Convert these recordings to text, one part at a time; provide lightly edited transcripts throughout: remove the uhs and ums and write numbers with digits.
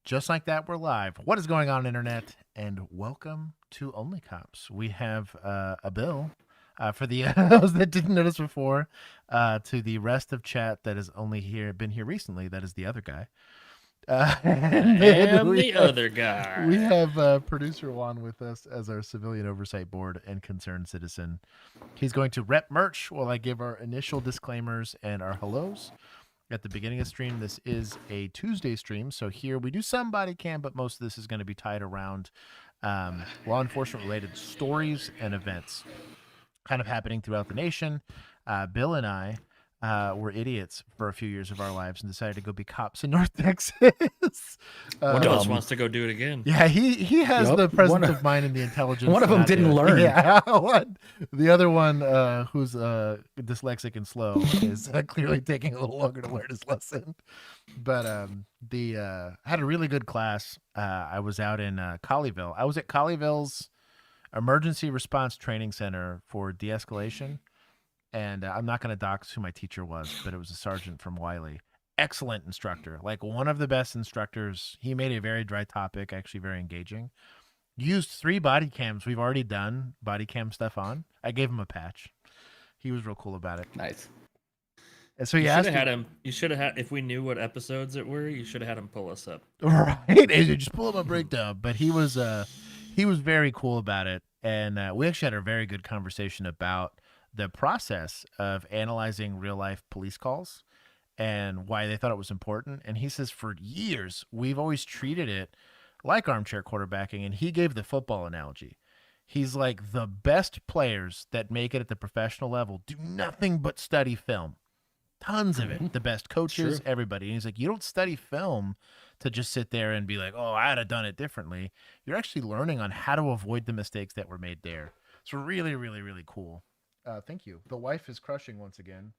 Just like that, we're live. What is going on, Internet? And welcome to OnlyCops. We have a bill for the those that didn't notice before. To the rest of chat that has only been here recently, that is the other guy. And then the other guy. we have producer Juan with us as our civilian oversight board and concerned citizen. He's going to rep merch while I give our initial disclaimers and our hellos. At the beginning of the stream, this is a Tuesday stream, so here we do some body cam, but most of this is going to be tied around law enforcement related stories and events kind of happening throughout the nation. Bill and I were idiots for a few years of our lives and decided to go be cops in North Texas. One of us wants to go do it again. Yeah, he has the presence of mind and the intelligence. One of them didn't learn. Yeah, the other one, who's dyslexic and slow, is clearly taking a little longer to learn his lesson. But had a really good class. I was out in Colleyville. I was at Colleyville's Emergency Response Training Center for de-escalation. And I'm not going to dox who my teacher was, but it was a sergeant from Wiley. Excellent instructor, like one of the best instructors. He made a very dry topic actually very engaging. Used 3 body cams we've already done body cam stuff on. I gave him a patch. He was real cool about it. Nice. And so you should have had him. You should have had, if we knew what episodes it were, you should have had him pull us up. Right, and just pull him a breakdown. But he was very cool about it, and we actually had a very good conversation about the process of analyzing real life police calls and why they thought it was important. And he says for years, we've always treated it like armchair quarterbacking. And he gave the football analogy. He's like, the best players that make it at the professional level do nothing but study film. Tons of it. The best coaches, everybody. And he's like, you don't study film to just sit there and be like, oh, I'd have done it differently. You're actually learning on how to avoid the mistakes that were made there. It's really, really, really cool. Thank you. The wife is crushing once again.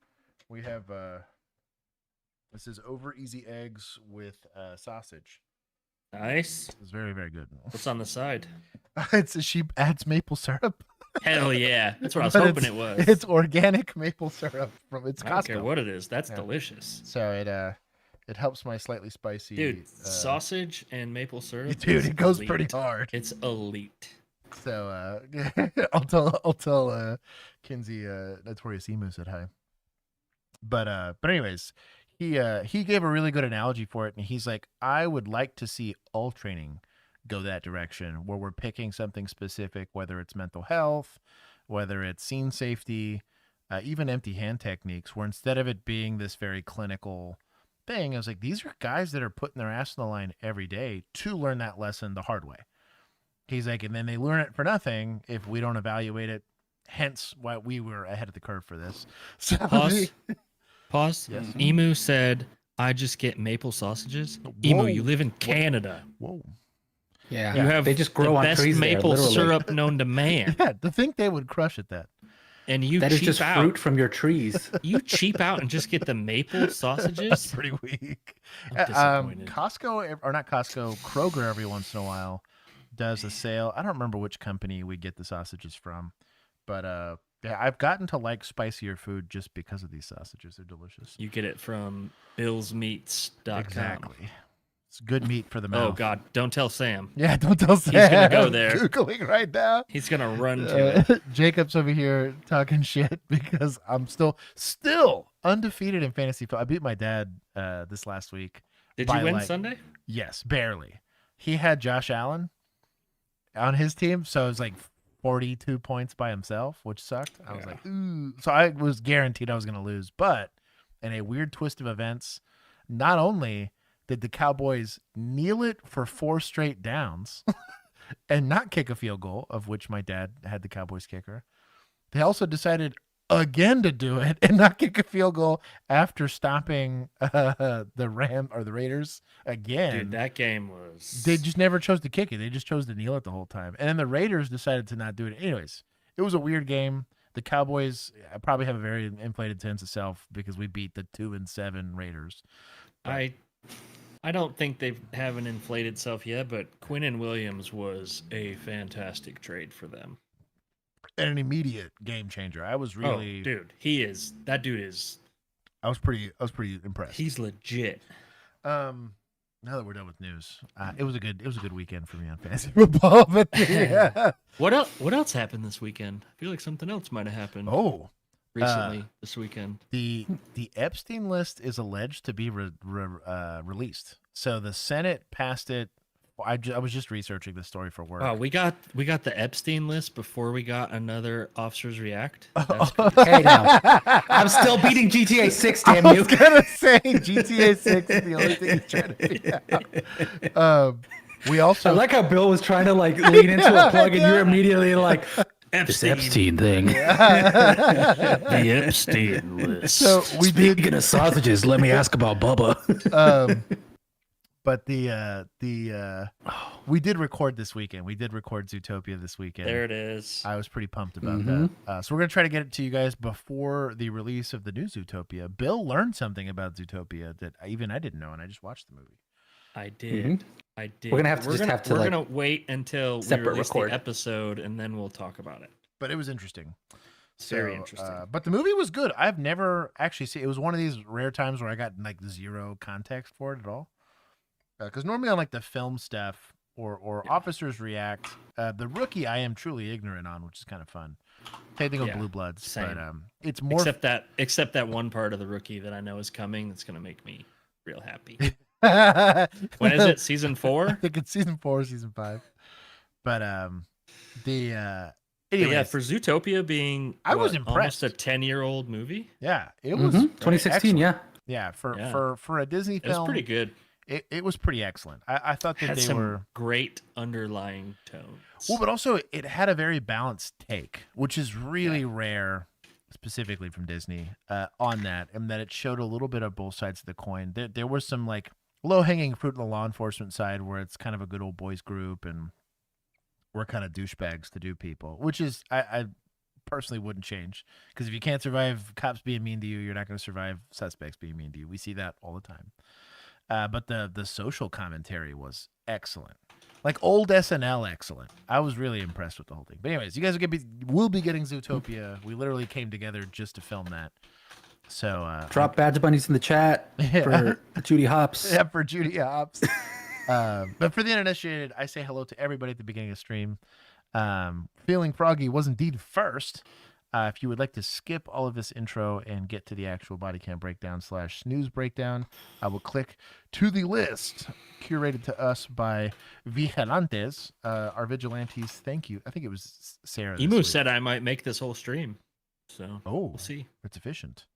We have this is over easy eggs with sausage. Nice. It's very, very good. What's on the side? She adds maple syrup. Hell yeah. That's what I was hoping it was. It's organic maple syrup from Costco. I don't care what it is. That's delicious. So it helps my slightly spicy. Dude, sausage and maple syrup. Dude, it goes pretty hard. It's elite. So I'll tell Kinsey Notorious Emu said hi. But anyways, he gave a really good analogy for it, and he's like, I would like to see all training go that direction, where we're picking something specific, whether it's mental health, whether it's scene safety, even empty hand techniques, where instead of it being this very clinical thing, I was like, these are guys that are putting their ass on the line every day to learn that lesson the hard way. He's like, and then they learn it for nothing if we don't evaluate it. Hence why we were ahead of the curve for this. So Pause. Yes. Emu said, I just get maple sausages. Whoa. Emu, you live in Canada. Whoa. Yeah. You have they just grow the on best trees maple there, literally. syrup known to man. Yeah, to think they would crush at that. And you That is cheap just out. fruit from your trees. You cheap out and just get the maple sausages? That's pretty weak. I'm disappointed. Costco, or not Costco, Kroger every once in a while does a sale. I don't remember which company we get the sausages from, but yeah, I've gotten to like spicier food just because of these sausages. They're delicious. You get it from billsmeats.com. Exactly. It's good meat for the mouth. Oh, God. Don't tell Sam. Yeah, don't tell Sam. He's going to go there. Googling right now. He's going to run to it. Jacob's over here talking shit because I'm still undefeated in fantasy football. I beat my dad this last week. Did you win Sunday? Yes, barely. He had Josh Allen on his team, so it was like 42 points by himself, which sucked. I was like, ooh. So I was guaranteed I was going to lose. But in a weird twist of events, not only did the Cowboys kneel it for 4 straight downs and not kick a field goal, of which my dad had the Cowboys kicker, they also decided again to do it and not kick a field goal after stopping the Raiders again. Dude, that game was... They just never chose to kick it. They just chose to kneel it the whole time. And then the Raiders decided to not do it. Anyways, it was a weird game. The Cowboys probably have a very inflated sense of self because we beat the 2-7 Raiders. I don't think they have an inflated self yet, but Quinnen Williams was a fantastic trade for them. And an immediate game changer. I was really... Oh, dude, he is... That dude is... I was pretty impressed. He's legit. Now that we're done with news, it was a good weekend for me on fantasy football. But What else happened this weekend? I feel like something else might have happened recently this weekend. the Epstein list is alleged to be released. So the Senate passed it. I was just researching the story for work. Wow, we got the Epstein list before we got another Officers React. Hey now, I'm still beating GTA 6. Damn I you! was gonna say GTA 6 is the only thing he's trying to figure out. We also I like how Bill was trying to like lean into a plug, and you're immediately like, Epstein. thing. The Epstein list. so we did. Speaking of sausages, let me ask about Bubba. But we did record this weekend. We did record Zootopia this weekend. There it is. I was pretty pumped about that. So we're gonna try to get it to you guys before the release of the new Zootopia. Bill learned something about Zootopia that even I didn't know, and I just watched the movie. I did. I did. We're gonna have to we're gonna wait until we separate release record. the episode, and then we'll talk about it. But it was interesting. Very interesting. But the movie was good. I've never actually seen. It was one of these rare times where I got like zero context for it at all. Because normally on like the film stuff or Officers React, the Rookie I am truly ignorant on, which is kind of fun. Same thing with Blue Bloods, same. but it's more except that one part of the Rookie that I know is coming. That's gonna make me real happy. When is it? Season 4? I think it's season 4, season 5. But But anyway, yeah, for Zootopia being I was almost impressed. a 10-year-old movie. Yeah, it was 2016. excellent. Yeah. For a Disney It was film, pretty good. It was pretty excellent. I thought that Had they some were great underlying tones. well, but also it had a very balanced take, which is really rare, specifically from Disney, on that, and that it showed a little bit of both sides of the coin. There was some like low hanging fruit on the law enforcement side, where it's kind of a good old boys group, and we're kind of douchebags to do people, which is I personally wouldn't change, because if you can't survive cops being mean to you, you're not going to survive suspects being mean to you. We see that all the time. But the social commentary was excellent, like old SNL excellent. I was really impressed with the whole thing. But anyways, you guys will be getting Zootopia. We literally came together just to film that. So Drop Badge Bunnies in the chat for Judy Hopps. yeah, for Judy Hopps. But for the uninitiated, I say hello to everybody at the beginning of the stream. Feeling Froggy was indeed first. If you would like to skip all of this intro and get to the actual bodycam breakdown / snooze breakdown, I will click to the list curated to us by Vigilantes, our vigilantes. Thank you. I think it was Sarah. Emu said I might make this whole stream, so we'll see. It's efficient.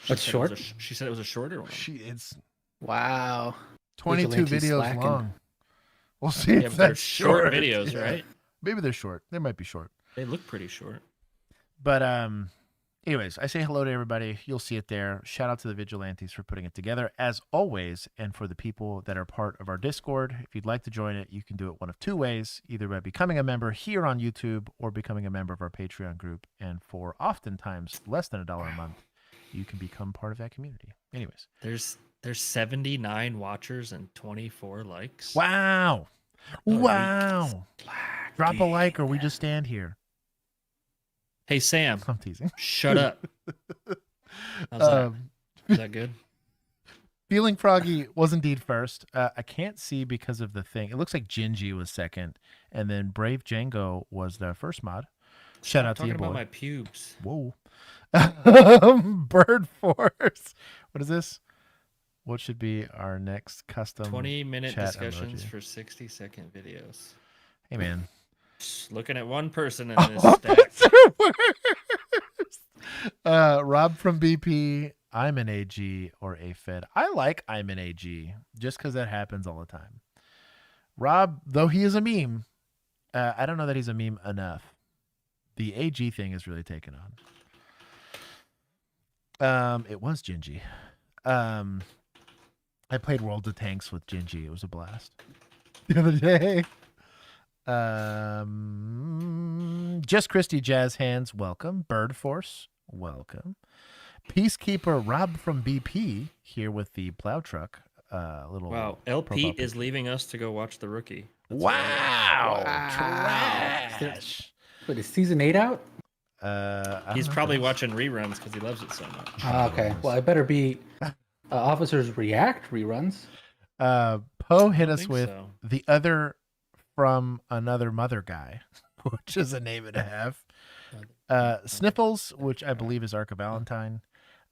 What's short? She said it was a shorter one. It's Wow. 22 Vigilantes videos slacking. long. We'll see Yeah, if but they're that's short videos, Yeah. right? Maybe they're short. They might be short. They look pretty short. But anyways, I say hello to everybody. You'll see it there. Shout out to the Vigilantes for putting it together, as always. And for the people that are part of our Discord, if you'd like to join it, you can do it one of two ways, either by becoming a member here on YouTube or becoming a member of our Patreon group. And for oftentimes less than $1 a month, you can become part of that community. Anyways. There's 79 watchers and 24 likes. Wow. Wow. Drop a like or we just stand here. Hey, Sam. I'm teasing. Shut up. How's that? Is that good? Feeling Froggy was indeed first. I can't see because of the thing. It looks like Gingy was second, and then Brave Django was the first mod. Shout out to you, boy. Talking about my pubes. Whoa. Bird Force. What is this? What should be our next custom 20-minute chat discussions emoji? for 60-second videos. Hey, man. Just looking at one person in this stack. Rob from BP. I'm an AG or a Fed. I like I'm an AG just because that happens all the time. Rob, though he is a meme, I don't know that he's a meme enough. The AG thing is really taken on. It was Gingy. I played World of Tanks with Gingy. It was a blast the other day. Just Christy Jazz Hands, welcome. Bird Force, welcome. Peacekeeper Rob from BP here with the plow truck. Little Wow, LP is leaving us to go watch The Rookie. That's wow, Wow. trash. Wait, is season 8 out? He's probably watching reruns because he loves it so much. Okay. Well, I better be Officers React reruns. Poe I hit don't us think with so. the other from another mother guy, which is a name and a half. Sniffles, which I believe is Arca Valentine.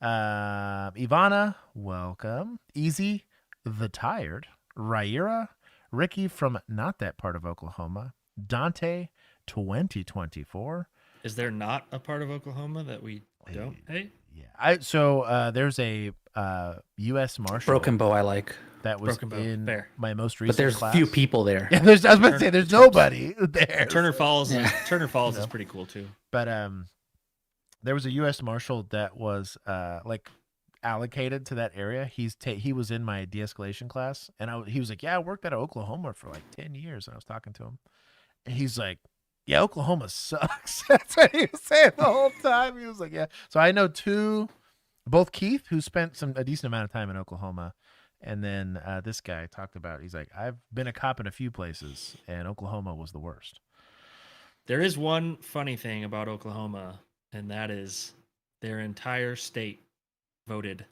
Ivana, welcome. Easy, the Tired. Raira, Ricky from not that part of Oklahoma. Dante, 2024. Is there not a part of Oklahoma that we don't hate? Yeah. There's a U.S. Marshal Broken Bow I like. that was Broken Bow, in fair. my most But recent there's class. few people there. Yeah, I was about to say there's nobody there. Turner Falls. Yeah. Turner Falls You know. is pretty cool too. But there was a U.S. Marshal that was like allocated to that area. He was in my de-escalation class, and he was like, "Yeah, I worked out of Oklahoma for like 10 years." And I was talking to him, and he's like, "Yeah, Oklahoma sucks." That's what he was saying the whole time. He was like, "Yeah." So I know both Keith, who spent a decent amount of time in Oklahoma, and then this guy talked about. He's like, "I've been a cop in a few places, and Oklahoma was the worst." There is one funny thing about Oklahoma, and that is their entire state voted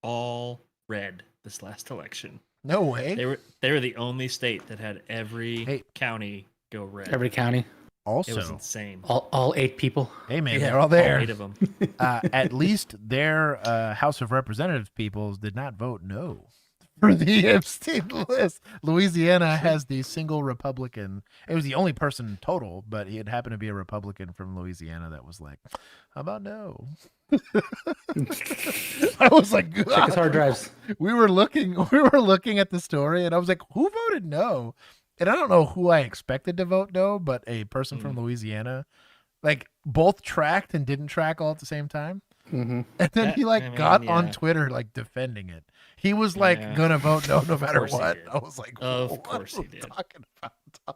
all red this last election. No way. They were the only state that had every Hey. county go red. Every county, It was Also, insane. all 8 people. hey man, Yeah, they're all there. 8 of them. At least their House of Representatives peoples did not vote no for the Epstein list. Louisiana has the single Republican. It was the only person total, but it happened to be a Republican from Louisiana that was like, "How about no?" I was like, Check his "God." hard drives. We were looking at the story, and I was like, "Who voted no?" And I don't know who I expected to vote no, but a person from Louisiana, like both tracked and didn't track all at the same time. Mm-hmm. And then That- he I mean, got on yeah. Twitter like defending it. He was like Yeah. gonna vote no matter course he what. did. I was like, Of what course are he we did. talking about, dog?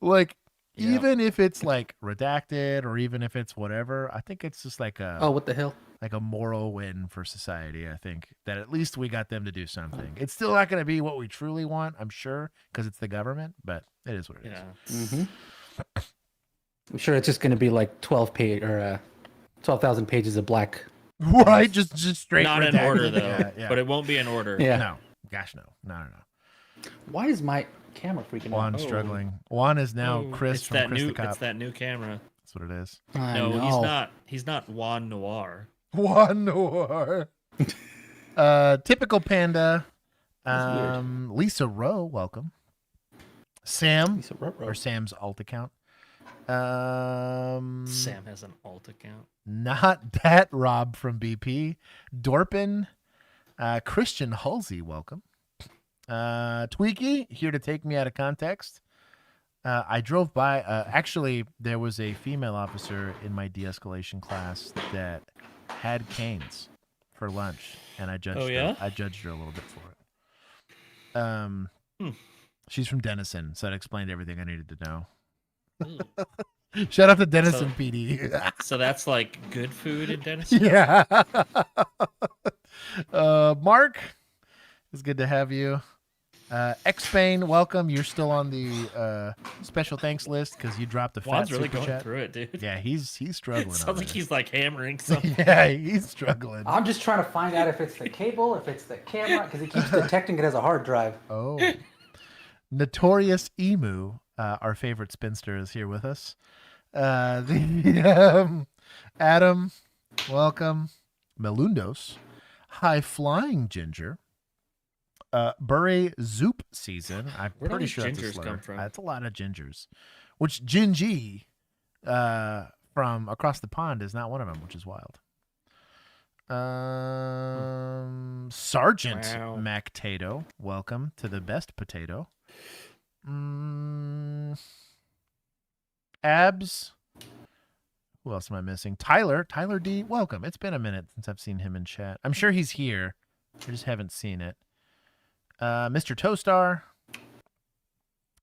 Like Yeah. even if it's like redacted or even if it's whatever, I think it's just like Oh, what the hell? a moral win for society. I think that at least we got them to do something. It's still not going to be what we truly want, I'm sure, because it's the government, but it is what it is. Yeah. Mm-hmm. I'm sure it's just going to be like 12,000 pages of black. Right? Just straight. Not in redacted. order though, Yeah. but it won't be in order. Yeah. No. Gosh, no. No. Why is my camera freaking out? Juan's struggling. Juan is now Oh, Chris it's from that Chris new. the Cop. It's that new camera. That's what it is. I No, he's know. not. He's not Juan Noir. Juan Noir. Typical panda. That's weird. Lisa Rowe, welcome. Sam, He's a ruh-roh. or Sam's alt account. Sam has an alt account. Not that Rob from BP. Dorpin. Christian Halsey, welcome. Tweaky, here to take me out of context. I drove by. Actually, there was a female officer in my de-escalation class that had canes for lunch, and I judged. Oh, yeah? her. I judged her a little bit for it. She's from Denison, so that explained everything I needed to know. Ooh. Shout out to Denison PD. So that's like good food in Denison. Yeah. Mark, it's good to have you. X-Bane, welcome. You're still on the special thanks list because you dropped a fat Juan's really super going chat. through it, dude. Yeah, he's struggling. It over sounds like there. he's like hammering something. Yeah, he's struggling. I'm just trying to find out if it's the cable, if it's the camera, because he keeps detecting it as a hard drive. Oh, Notorious Emu, our favorite spinster, is here with us. Adam, welcome. Melundos, High Flying Ginger. Bury Zoop season. I'm Where'd all pretty these sure that's a gingers slur. come from? That's a lot of gingers. Which Gingy from across the pond is not one of them, which is wild. Sergeant Wow. Mactato, welcome to the best potato. Abs. Who else am I missing? Tyler D, welcome. It's been a minute since I've seen him in chat. I'm sure he's here. I just haven't seen it. Mr. Toastar.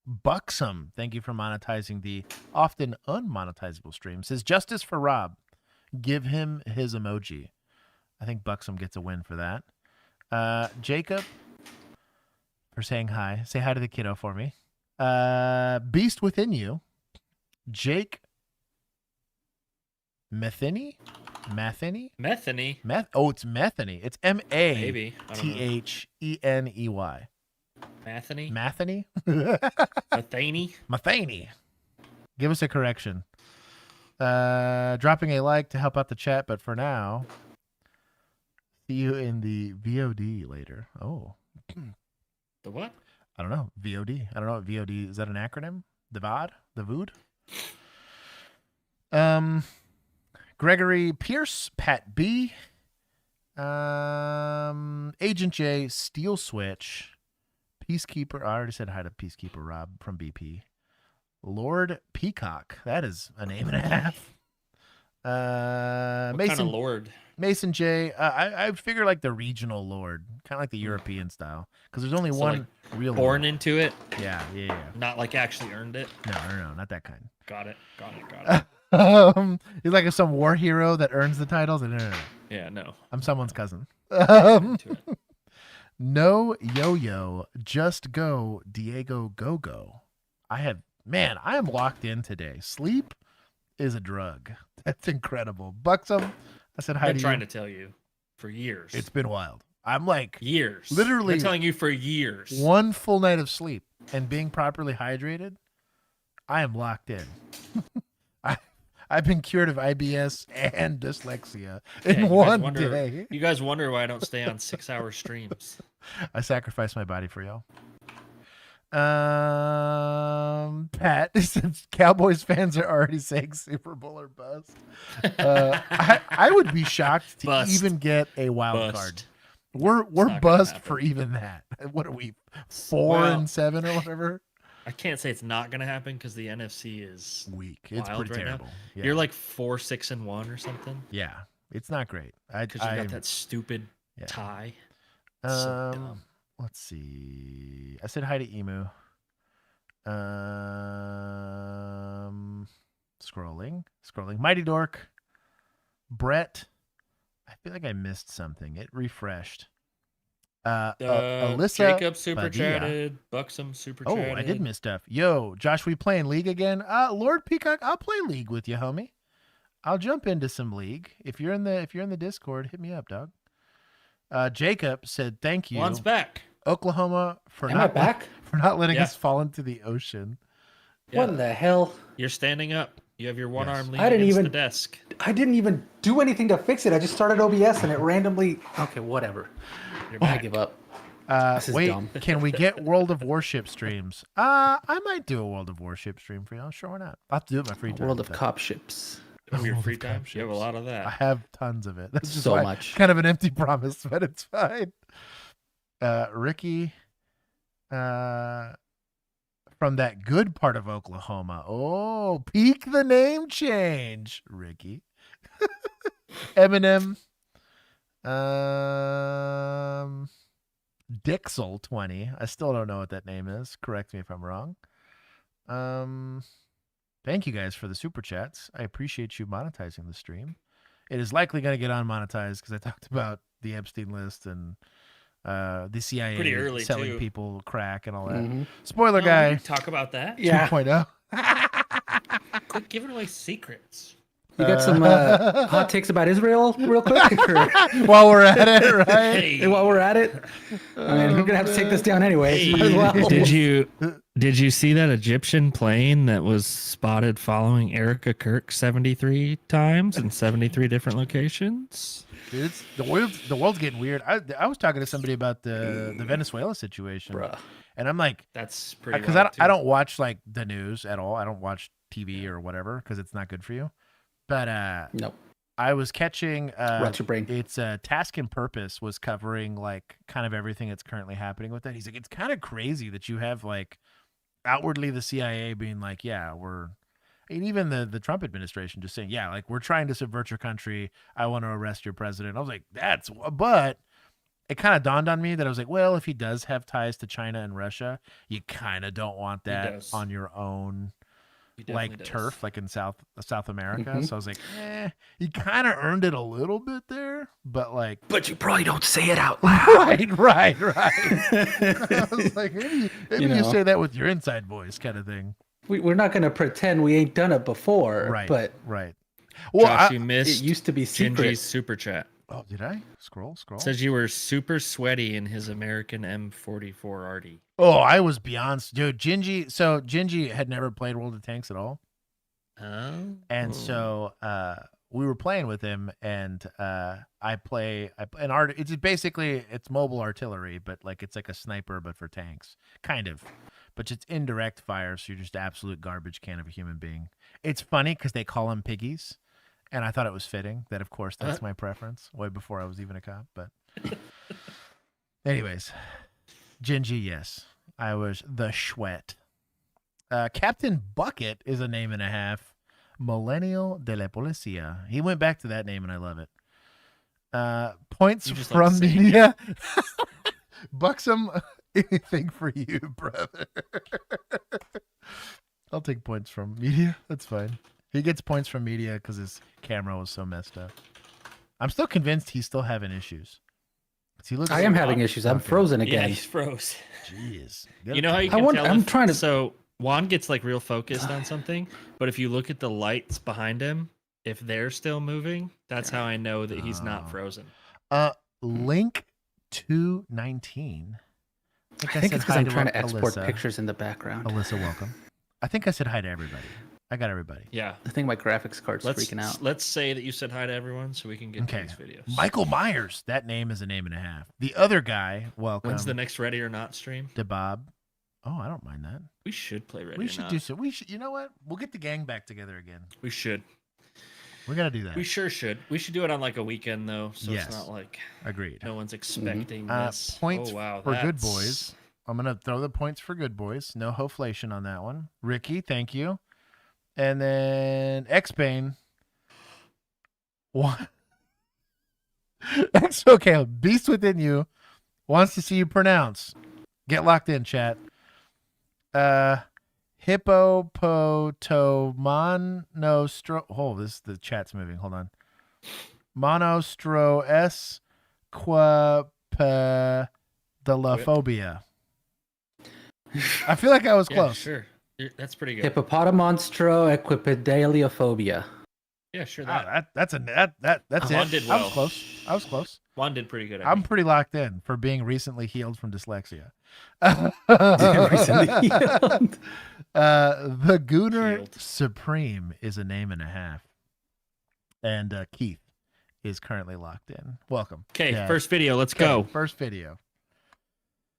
Buxom, thank you for monetizing the often unmonetizable stream. Says justice for Rob. Give him his emoji. I think Buxom gets a win for that. Jacob for saying hi. Say hi to the kiddo for me. Beast Within You. Jake Metheny? Metheny. Oh, it's Metheny. It's Maybe. I don't know. Metheny. Matheny? Matheny? Matheny? Matheny. Give us a correction. Dropping a like to help out the chat, but for now, see you in the VOD later. Oh. The what? I don't know. VOD. I don't know what VOD is. That an acronym? The VOD? The VOD? Gregory Pierce, Pat B, Agent J, Steel Switch, Peacekeeper. I already said hi to Peacekeeper Rob from BP. Lord Peacock. That is a name and a half. What Mason kind of lord? Mason J. I figure like the regional lord, kind of like the European style, because there's only So, one like, real Born lord. into it? Yeah. Not like actually earned it? No, not that kind. Got it. He's like some war hero that earns the titles. No. Yeah, no. I'm someone's cousin. Into it. No yo-yo, just go, Diego Go. I am locked in today. Sleep is a drug. That's incredible. Buxom, I said hi I've to been trying you. to tell you for years. It's been wild. I'm like years. literally I've been telling you for years. one full night of sleep and being properly hydrated. I am locked in. I've been cured of IBS and dyslexia in you guys one wonder- day. You guys wonder why I don't stay on 6-hour streams. I sacrificed my body for y'all. Pat, since Cowboys fans are already saying Super Bowl or bust, I would be shocked to Bust. even get a wild card. Bust. We're not gonna buzzed happen. for even that. What are we, 4-7 or whatever? I can't say it's not going to happen because the NFC is Weak. It's wild pretty right now. terrible. Yeah. You're like 4-6-1 or something Yeah, it's not great. because you got that stupid yeah. tie. So dumb. Let's see. I said hi to Emu. Scrolling. Mighty Dork. Brett. I feel like I missed something. It refreshed. Alyssa. Jacob super Badia. chatted. Buxom super Oh, chatted. I did miss stuff. Yo, Josh, we playing League again? Lord Peacock, I'll play League with you, homie. I'll jump into some League. If you're in the Discord, hit me up, dog. Jacob said thank you. Juan's back. Oklahoma for Am I not back? for not letting Yeah. us fall into the ocean. What in the hell? You're standing up. You have your one arm leaning I didn't against even- the desk. I didn't even do anything to fix it. I just started OBS and it randomly. Okay, whatever. You're I back. give up. This is Wait, dumb. can we get World of Warship streams? I might do a World of Warship stream for y'all. Sure, why not? I'll have to do it in my free time. World of but cop ships. On your World free of time, Cop you have a ships. lot of I that. have tons of it. That's just So why- much. kind of an empty promise, but it's fine. Ricky, from that good part of Oklahoma. Oh, peak the name change, Ricky. Eminem. Dixel20. I still don't know what that name is. Correct me if I'm wrong. Thank you guys for the super chats. I appreciate you monetizing the stream. It is likely going to get unmonetized because I talked about the Epstein list and the CIA Pretty early, selling too. people crack and all that. Mhm. Spoiler No, we guy can talk about that. Yeah. 2.0. Quit giving away secrets. You got some hot takes about Israel, real quick? Or, While we're at it, right? Hey, while we're at it, I mean, we're gonna have to take this down anyway. So might as hey, well. did you see that Egyptian plane that was spotted following Erica Kirk 73 times in 73 different locations? Dude, the world's getting weird. I was talking to somebody about the Venezuela situation, Bruh. and I'm like, That's pretty. because wild, I too. don't watch like the news at all. I don't watch TV or whatever because it's not good for you. But Nope. I was catching Rots your brain. it's Task and Purpose was covering like kind of everything that's currently happening with that. He's like, it's kind of crazy that you have like outwardly the CIA being like, yeah, and even the Trump administration just saying, yeah, like we're trying to subvert your country. I want to arrest your president. I was like, but it kind of dawned on me that I was like, well, if he does have ties to China and Russia, you kind of don't want that does. on your own He definitely like does. turf, like in South America. Mhm. So I was like, he kind of earned it a little bit there, but like, But you probably don't say it out loud. right. I was like, maybe you know. say that with your inside voice, kind of thing. We're not gonna pretend we ain't done it before. Right. But Right. Well, Josh, you it missed used to be secret. Gingy's super chat. did I scroll? Says you were super sweaty in his American M44 Artie. Oh, I was beyond, dude. Gingy had never played World of Tanks at all, Oh. and so we were playing with him, and I play an art. It's mobile artillery, but like it's like a sniper, but for tanks, kind of. But it's indirect fire, so you're just absolute garbage can of a human being. It's funny because they call them piggies, and I thought it was fitting that, of course, that's my preference. Way before I was even a cop, but anyways, Gingy, yes, I was the Schwet. Captain Bucket is a name and a half. Millennial de la Policia. He went back to that name, and I love it. Points You just from like saying it. media. Buxom, anything for you, brother. I'll take points from media. That's fine. He gets points from media because his camera was so messed up. I'm still convinced he's still having issues. He looks I am having issues. I'm frozen Yeah, again. he's froze. Jeez. You know how you can tell? I'm if- trying to. So Juan gets like real focused on something, but if you look at the lights behind him, if they're still moving, that's how I know that he's not frozen. Link 219. I think it's because I'm trying to export Alyssa. pictures in the background. Alyssa, welcome. I think I said hi to everybody. I got everybody. Yeah. I think my graphics card's freaking out. Let's say that you said hi to everyone so we can get to Okay. these videos. Michael Myers. That name is a name and a half. The other guy, welcome. When's the next Ready or Not stream? to Bob. Oh, I don't mind that. We should play Ready We or should Not. do so. We should. You know what? We'll get the gang back together again. We should. We got to do that. We sure should. We should do it on like a weekend though, so Yes. it's not like Agreed. no one's expecting Uh, this. points oh wow, for good that's- boys. I'm gonna throw the points for good boys. No hoflation on that one. Ricky, thank you. And then X-Bane. What? That's okay. Beast within you wants to see you pronounce. Get locked in, chat. Hippopotomonostro. Oh, the chat's moving. Hold on. Monostro esquipedalophobia. I feel like I was Yeah, close. sure. That's pretty good. Hippopotamonstro equipedaliophobia. Yeah, sure. That's Juan it. did I was well. close. I was close. Juan did pretty good. I I'm think. pretty locked in for being recently healed from dyslexia. Recently healed. The Gooner Healed. Supreme is a name and a half. And Keith is currently locked in. Welcome. Okay, Yeah. first video. Let's Okay, go. First video.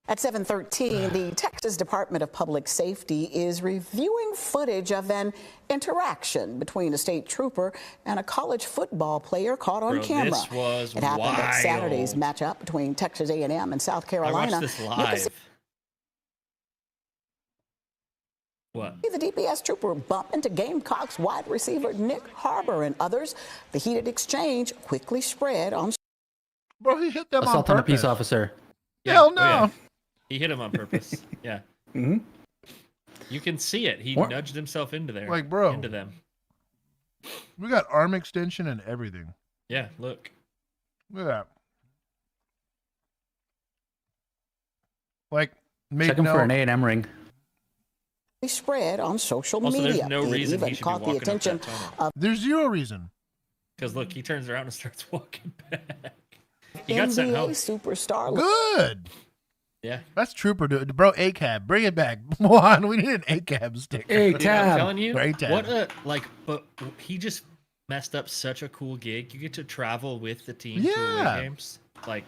At 7:13, the Texas Department of Public Safety is reviewing footage of an interaction between a state trooper and a college football player caught on Bro, camera. this was It happened at Saturday's wild. matchup between Texas A&M and South I Carolina. watched this You can live. see What? the DPS trooper bump into Gamecocks wide receiver Nick Harbor and others. The heated exchange quickly spread on. Bro, he hit them Assault on on a purpose. peace officer. Hell Oh, no. yeah. He hit him on purpose. Yeah. hmm You can see it. He What? nudged himself into there. Like, bro. Into them. We got arm extension and everything. Yeah, look. Look at that. Like, made Check him no, for an A&M ring. Spread on social Also, media. there's no It reason even he should be caught the walking up attention that tunnel. of There's zero reason. Because look, he turns around and starts walking back. He got sent NBA home. superstar. Good. Yeah. That's trooper, dude. Bro, ACAB. Bring it back. Juan, we need an ACAB sticker. Hey, Dude, I'm Tab. telling you, Great tab. what a but he just messed up such a cool gig. You get to travel with the team to Yeah. away games. Like,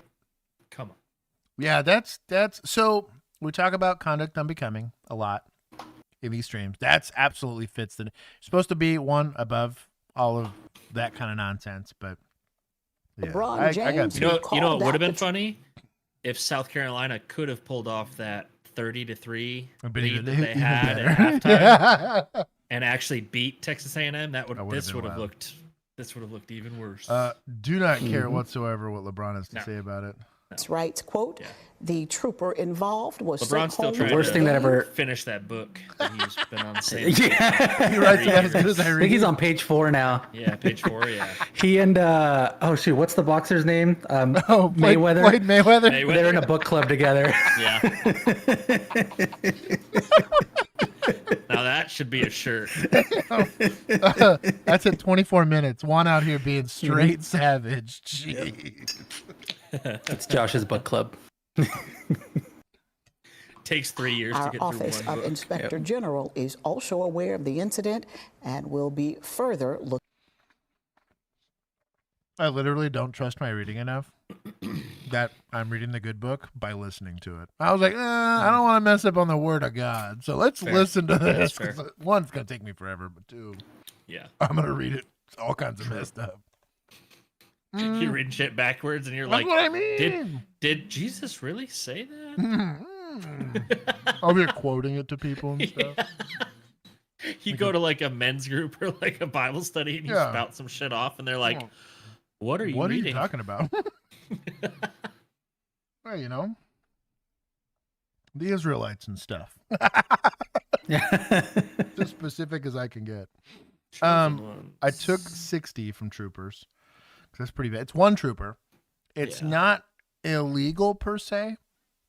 come on. Yeah, that's so we talk about conduct unbecoming a lot in these streams. That's absolutely fits the supposed to be one above all of that kind of nonsense, but yeah, LeBron I James. got You know, Called what would have that been the- funny if South Carolina could have pulled off that 30-3 But lead even- that they even had better. at halftime Yeah. and actually beat Texas A&M. That would That would've this been would have wild. looked even worse. Do not care whatsoever what LeBron has to No. say about it. Writes, quote, Yeah. the trooper involved was LeBron's still sent trying home Worst to thing that ever. finish that book that he's been on the same. Yeah. He writes it as good as I I read. think he's on page 4 now. Yeah, page 4. Yeah. He and oh shoot, what's the boxer's name? Oh, Mayweather. Floyd Mayweather. Mayweather. They're in a book club together. Yeah. Now that should be a shirt. That's at 24 minutes. One out here being straight savage. Jeez. It's Josh's book club. Takes 3 years to Our get Office through one of book. Inspector General is also aware of the incident and will be further looking. I literally don't trust my reading enough that I'm reading the good book by listening to it. I was like, I don't want to mess up on the word of God, so let's Fair. listen to That's this. fair. 'Cause one, it's going to take me forever, but two, Yeah. I'm going to read it all kinds of messed up. You're reading shit backwards and you're That's like, what I mean. did Jesus really say that? I'll be quoting it to people and stuff. You go to like a men's group or like a Bible study and you Yeah. spout some shit off and they're like, Oh. what are you What reading? are you talking about? Well, the Israelites and stuff. As specific as I can get. Chosen ones. I took 60 from troopers. 'Cause that's pretty bad. It's one trooper. It's Yeah. not illegal per se,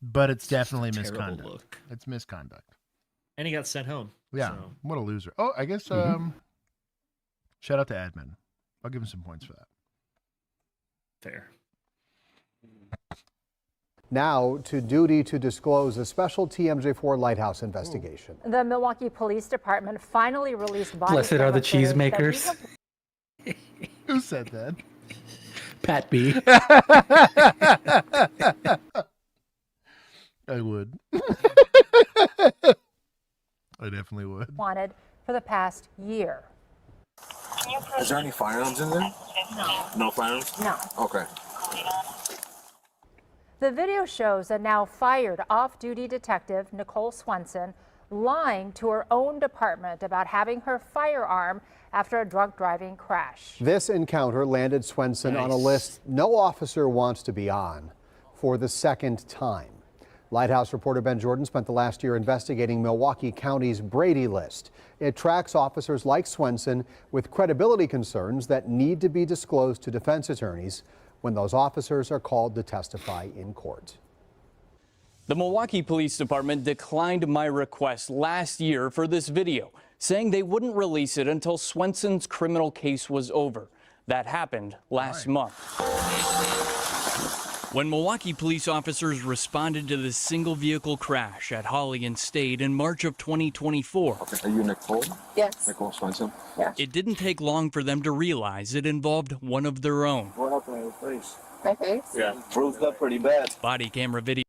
but it's definitely Terrible misconduct. look. It's misconduct. And he got sent home. Yeah. So, What a loser. Oh, I guess shout out to admin. I'll give him some points for that. fair. Now to duty to disclose a special TMJ4 lighthouse investigation. The Milwaukee Police Department finally released body Blessed are the camera footage cheesemakers. that Who said that? Pat B. I would. I definitely would. we wanted for the past year. Is there any firearms in there? No. No firearms? No. Okay. The video shows a now fired off-duty detective, Nicole Swenson, lying to her own department about having her firearm after a drunk driving crash. This encounter landed Swenson on a list no officer wants to be on for the second time. Lighthouse reporter Ben Jordan spent the last year investigating Milwaukee County's Brady List. It tracks officers like Swenson with credibility concerns that need to be disclosed to defense attorneys when those officers are called to testify in court. The Milwaukee Police Department declined my request last year for this video, saying they wouldn't release it until Swenson's criminal case was over. That happened last month. When Milwaukee police officers responded to the single vehicle crash at Holly and Stade in March of 2024, Are you Nicole? Yes. Nicole Swenson? it didn't take long for them to realize it involved one of their own. What happened to your face? My face? Yeah, bruised up pretty bad. Body camera video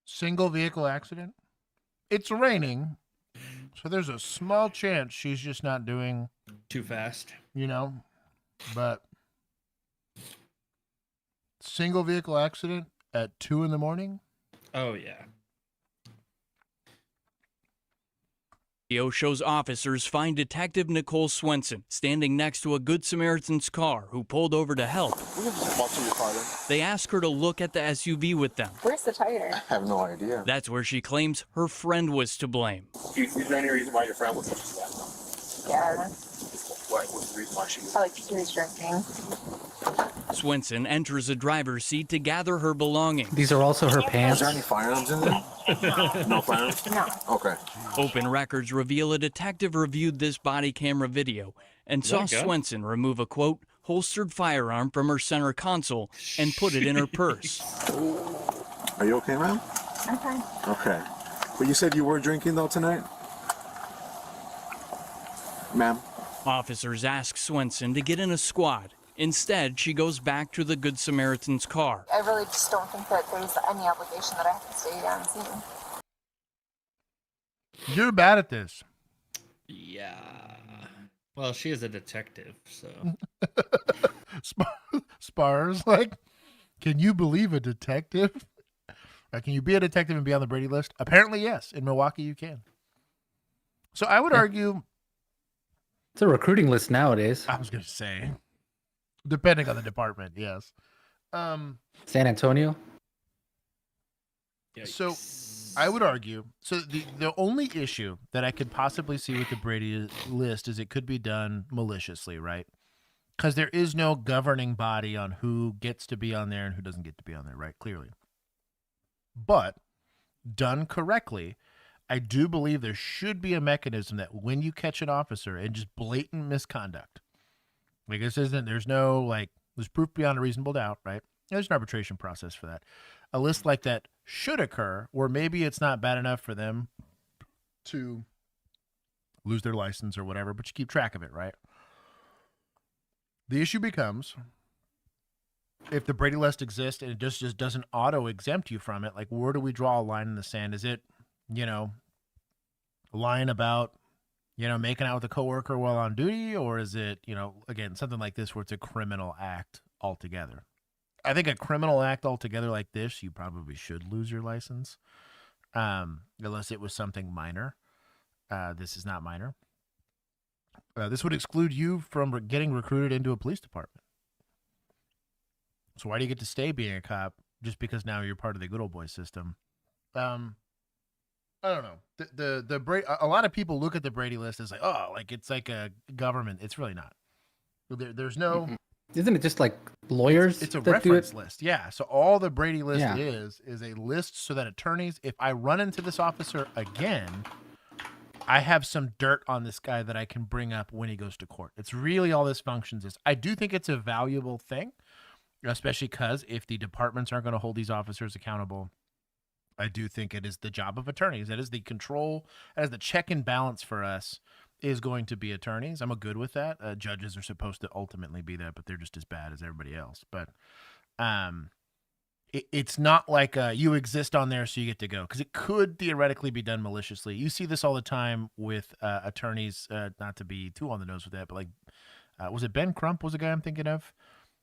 Single vehicle accident. It's raining, so there's a small chance she's just not doing, Too fast. but single vehicle accident at 2 a.m. Oh, yeah. Video shows officers find Detective Nicole Swenson standing next to a Good Samaritan's car who pulled over to help. We can just walk to your car then. They ask her to look at the SUV with them. Where's the tire? I have no idea. That's where she claims her friend was to blame. Is there any reason why your friend was upset? Yeah. What was the reason why she was? Probably because he was drinking. Swenson enters the driver's seat to gather her belongings. These are also her Is pants. there any firearms in there? No firearms? No. Okay. Open records reveal a detective reviewed this body camera video and saw that a gun? Swenson remove a, quote, holstered firearm from her center console and put it in her purse. Are you okay, ma'am? I'm fine. Okay. But you said you were drinking though tonight? Ma'am? Officers ask Swenson to get in a squad. Instead, she goes back to the Good Samaritan's car. I really just don't think that there's any obligation that I have to stay down and see. You're bad at this. Yeah. Well, she is a detective, so. Spars, like, can you believe a detective? Can you be a detective and be on the Brady list? Apparently, yes. In Milwaukee, you can. So I would argue. It's a recruiting list nowadays. I was going to say, depending on the department, yes. San Antonio. So I would argue. So the only issue that I could possibly see with the Brady list is it could be done maliciously, right? Because there is no governing body on who gets to be on there and who doesn't get to be on there, right? Clearly. But done correctly, I do believe there should be a mechanism that when you catch an officer in just blatant misconduct, like this isn't, there's no, like, there's proof beyond a reasonable doubt, right? There's an arbitration process for that. A list like that should occur, or maybe it's not bad enough for them to lose their license or whatever, but you keep track of it, right? The issue becomes, if the Brady list exists and it just doesn't auto-exempt you from it, like, where do we draw a line in the sand? Is it, lying about, making out with a coworker while on duty? Or is it, again, something like this where it's a criminal act altogether? I think a criminal act altogether like this, you probably should lose your license, unless it was something minor. This is not minor. This would exclude you from getting recruited into a police department. So why do you get to stay being a cop just because now you're part of the good old boy system? I don't know. A lot of people look at the Brady list as like, oh, like it's like a government. It's really not. There's no. Mm-hmm. Isn't it just like lawyers? It's a that reference do it? list. Yeah. So all the Brady list is a list so that attorneys, if I run into this officer again, I have some dirt on this guy that I can bring up when he goes to court. It's really all this functions is. I do think it's a valuable thing, especially because if the departments aren't going to hold these officers accountable, I do think it is the job of attorneys. That is the control, as the check and balance for us is going to be attorneys. I'm good with that. Judges are supposed to ultimately be that, but they're just as bad as everybody else. But it's not like you exist on there so you get to go, because it could theoretically be done maliciously. You see this all the time with attorneys, not to be too on the nose with that, but like, was it Ben Crump was the guy I'm thinking of,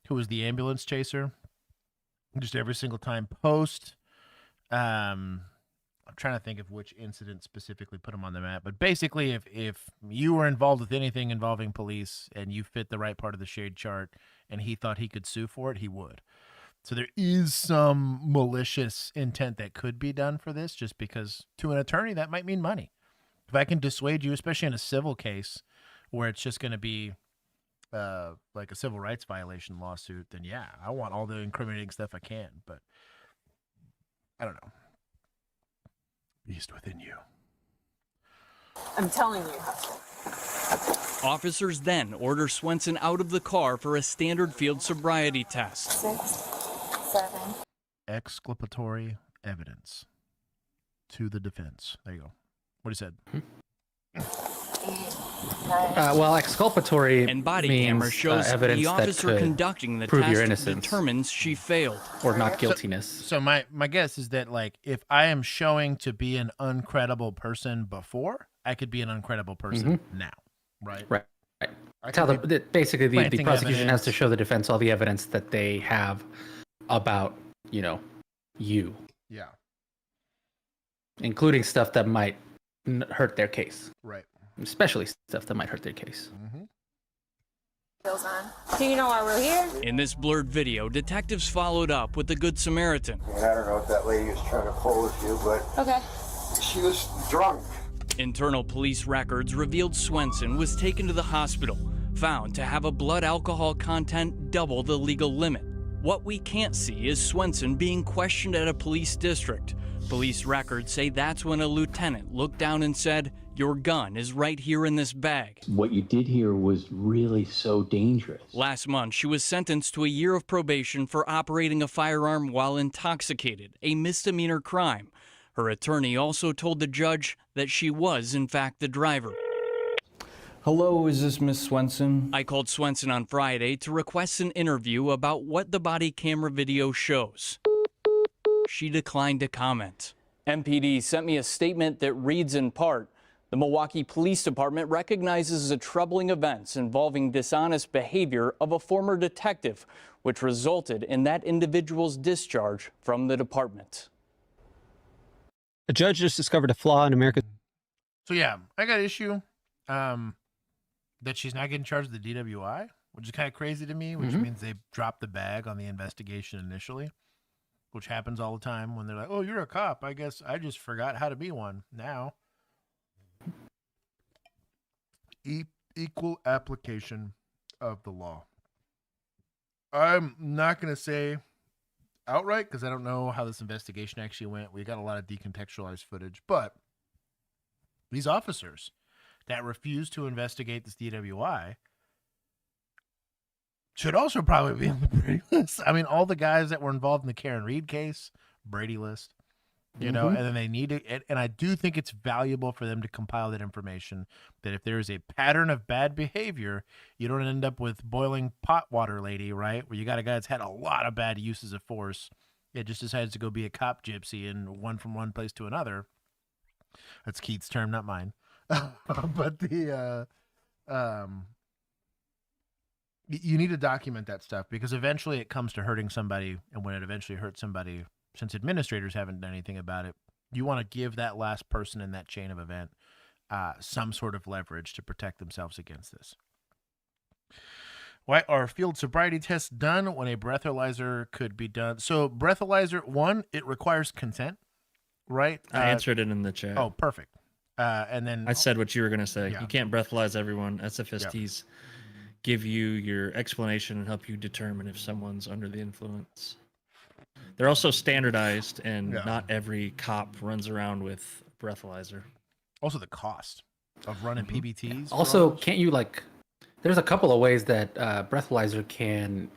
who was the ambulance chaser? Just every single time post. I'm trying to think of which incident specifically put him on the map, but basically if you were involved with anything involving police and you fit the right part of the shade chart and he thought he could sue for it, he would. So there is some malicious intent that could be done for this, just because to an attorney that might mean money. If I can dissuade you, especially in a civil case where it's just going to be like a civil rights violation lawsuit, then yeah, I want all the incriminating stuff I can, but I don't know. Beast within you. I'm telling you. Officers then order Swenson out of the car for a standard field sobriety test. 6, 7. Exculpatory evidence to the defense. There you go. What he said. 8, 9. Well, exculpatory And body means, camera shows evidence the officer that could conducting the prove your test innocence. determines she failed. Or not guiltiness. So my guess is that, like, if I am showing to be an uncredible person before, I could be an uncredible person now, right? Right. Basically, the planting prosecution has to evidence. show the defense all the evidence that they have about, you, Yeah, including stuff that might hurt their case, right. especially stuff that might hurt their case. Feels on. Do you know why we're here? In this blurred video, detectives followed up with the Good Samaritan. I don't know what that lady was trying to pull with you, but Okay. she was drunk. Internal police records revealed Swenson was taken to the hospital, found to have a blood alcohol content double the legal limit. What we can't see is Swenson being questioned at a police district. Police records say that's when a lieutenant looked down and said, "Your gun is right here in this bag." What you did here was really so dangerous. Last month, she was sentenced to a year of probation for operating a firearm while intoxicated, a misdemeanor crime. Her attorney also told the judge that she was, in fact, the driver. Hello, is this Miss Swenson? I called Swenson on Friday to request an interview about what the body camera video shows. She declined to comment. MPD sent me a statement that reads in part, "The Milwaukee Police Department recognizes the troubling events involving dishonest behavior of a former detective, which resulted in that individual's discharge from the department." A judge just discovered a flaw in America's. So yeah, I got an issue that she's not getting charged with the DWI, which is kind of crazy to me, which means they dropped the bag on the investigation initially, which happens all the time when they're like, "Oh, you're a cop. I guess I just forgot how to be one." Now, equal application of the law. I'm not going to say outright because I don't know how this investigation actually went. We got a lot of decontextualized footage, but these officers that refuse to investigate this DWI, Should also probably be on the Brady list. I mean, all the guys that were involved in the Karen Reed case, Brady list. You know, and then they need to, and I do think it's valuable for them to compile that information, that if there is a pattern of bad behavior, you don't end up with boiling pot water lady, right? Where you got a guy that's had a lot of bad uses of force. It just decides to go be a cop gypsy and one from one place to another. That's Keith's term, not mine. But you need to document that stuff, because eventually it comes to hurting somebody, and when it eventually hurts somebody, since administrators haven't done anything about it, you want to give that last person in that chain of event some sort of leverage to protect themselves against this. Why are field sobriety tests done when a breathalyzer could be done? So breathalyzer, one, it requires consent, right? I answered it in the chat. Oh, perfect. And then I said what you were going to say. Yeah. You can't breathalyze everyone. SFSTs give you your explanation and help you determine if someone's under the influence. They're also standardized, and not every cop runs around with a breathalyzer. Also the cost of running PBTs. Also, can't you there's a couple of ways that breathalyzer can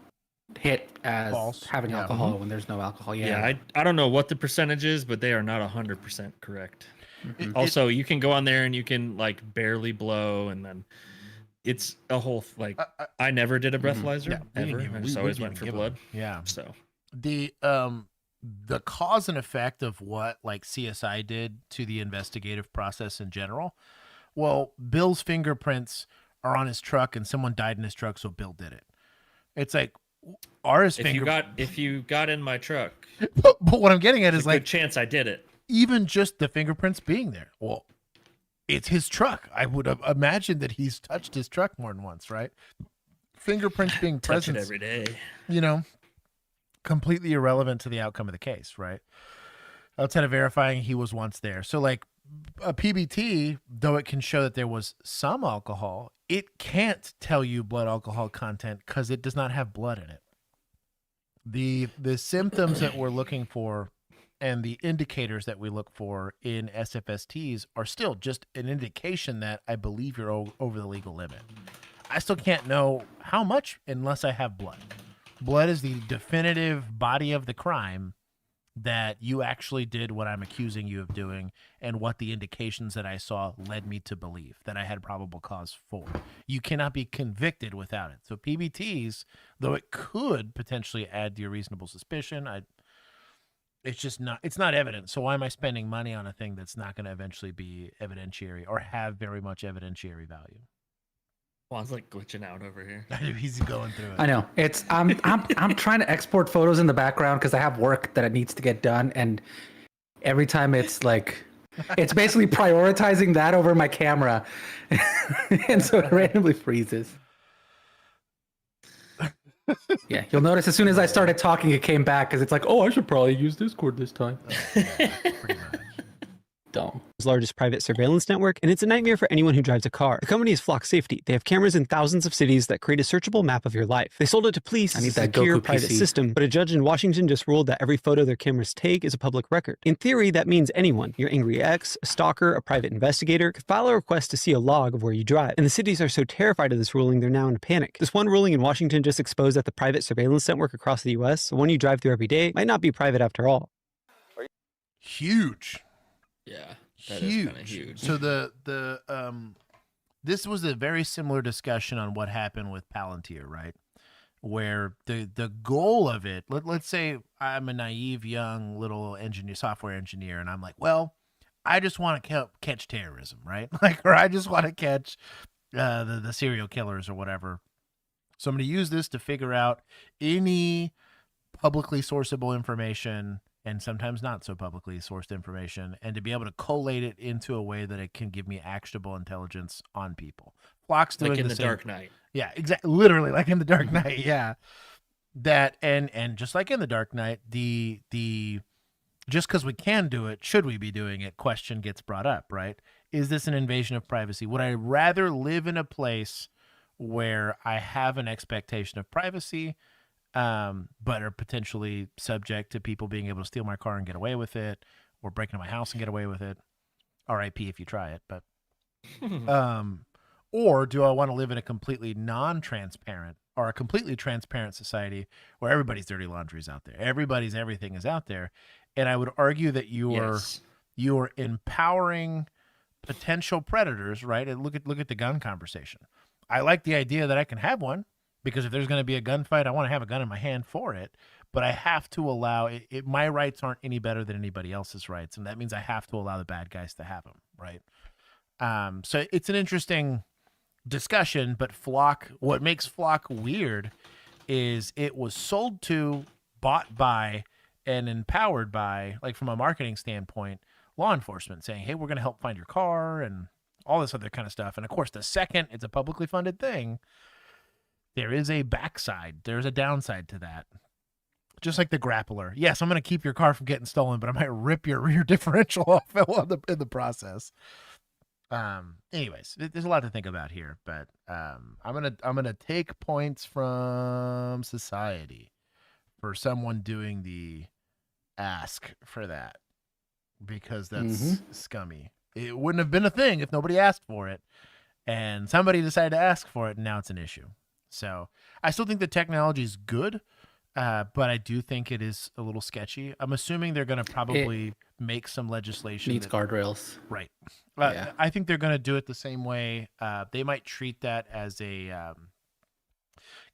hit as False. having Yeah. alcohol when there's no alcohol. Yeah, I don't know what the percentage is, but they are not 100% correct. Also, you can go on there and you can barely blow, and then it's a whole I never did a breathalyzer ever. I just always went for blood. Yeah. So the cause and effect of what CSI did to the investigative process in general. Well, Bill's fingerprints are on his truck, and someone died in his truck, so Bill did it. It's like, are his fingerprints? If you got in my truck, but what I'm getting at is good chance I did it. Even just the fingerprints being there. Well, it's his truck. I would have imagined that he's touched his truck more than once, right? Fingerprints being Touch present it every day. Completely irrelevant to the outcome of the case, right? Outside of verifying he was once there. So a PBT, though it can show that there was some alcohol, it can't tell you blood alcohol content because it does not have blood in it. The symptoms that we're looking for and the indicators that we look for in SFSTs are still just an indication that I believe you're over the legal limit. I still can't know how much unless I have blood. Blood is the definitive body of the crime that you actually did what I'm accusing you of doing, and what the indications that I saw led me to believe that I had probable cause for. You cannot be convicted without it. So PBTs, though it could potentially add to your reasonable suspicion, it's not evidence. So why am I spending money on a thing that's not going to eventually be evidentiary or have very much evidentiary value? Juan's glitching out over here. He's going through it. I know. It's I'm trying to export photos in the background because I have work that it needs to get done, and every time it's it's basically prioritizing that over my camera, and so it randomly freezes. Yeah, you'll notice as soon as I started talking, it came back because it's oh, I should probably use Discord this time. Pretty much. Dumb. Largest private surveillance network, and it's a nightmare for anyone who drives a car. The company is Flock Safety. They have cameras in thousands of cities that create a searchable map of your life. They sold it to police as a secure private system, but a judge in Washington just ruled that every photo their cameras take is a public record. In theory, that means anyone, your angry ex, a stalker, a private investigator, could file a request to see a log of where you drive. And the cities are so terrified of this ruling, they're now in a panic. This one ruling in Washington just exposed that the private surveillance network across the US, the one you drive through every day, might not be private after all. Huge. Yeah. That is kind of huge. So this was a very similar discussion on what happened with Palantir, right? Where the goal of it, let's say I'm a naive young little software engineer, and I'm like, well, I just want to catch terrorism, right? Or I just want to catch the serial killers or whatever. So I'm going to use this to figure out any publicly sourceable information, and sometimes not so publicly sourced information, and to be able to collate it into a way that it can give me actionable intelligence on people. Flock's doing like in the the Dark Knight. Yeah, exactly. Literally, like in the Dark Knight. Yeah, that and just like in the Dark Knight, the just because we can do it, should we be doing it? Question gets brought up, right? Is this an invasion of privacy? Would I rather live in a place where I have an expectation of privacy, but are potentially subject to people being able to steal my car and get away with it, or break into my house and get away with it? RIP if you try it, but or do I want to live in a completely non-transparent are a completely transparent society where everybody's dirty laundry is out there. Everybody's everything is out there. And I would argue that you're empowering potential predators, right? And look at the gun conversation. I like the idea that I can have one because if there's going to be a gunfight, I want to have a gun in my hand for it. But I have to allow it. My rights aren't any better than anybody else's rights, and that means I have to allow the bad guys to have them, right? So it's an interesting discussion, but what makes Flock weird is it was sold to, bought by, and empowered by, like from a marketing standpoint, law enforcement saying, hey, we're going to help find your car and all this other kind of stuff. And of course, the second it's a publicly funded thing, there is a backside. There's a downside to that. Just like the grappler. Yes, I'm going to keep your car from getting stolen, but I might rip your rear differential off in the process. Anyways, there's a lot to think about here, but I'm gonna take points from society for someone doing the ask for that, because that's scummy. It wouldn't have been a thing if nobody asked for it, and somebody decided to ask for it, and now it's an issue. So I still think the technology is good, but I do think it is a little sketchy. I'm assuming they're going to probably make some legislation. Needs guardrails. Right. Yeah. I think they're going to do it the same way. They might treat that as a,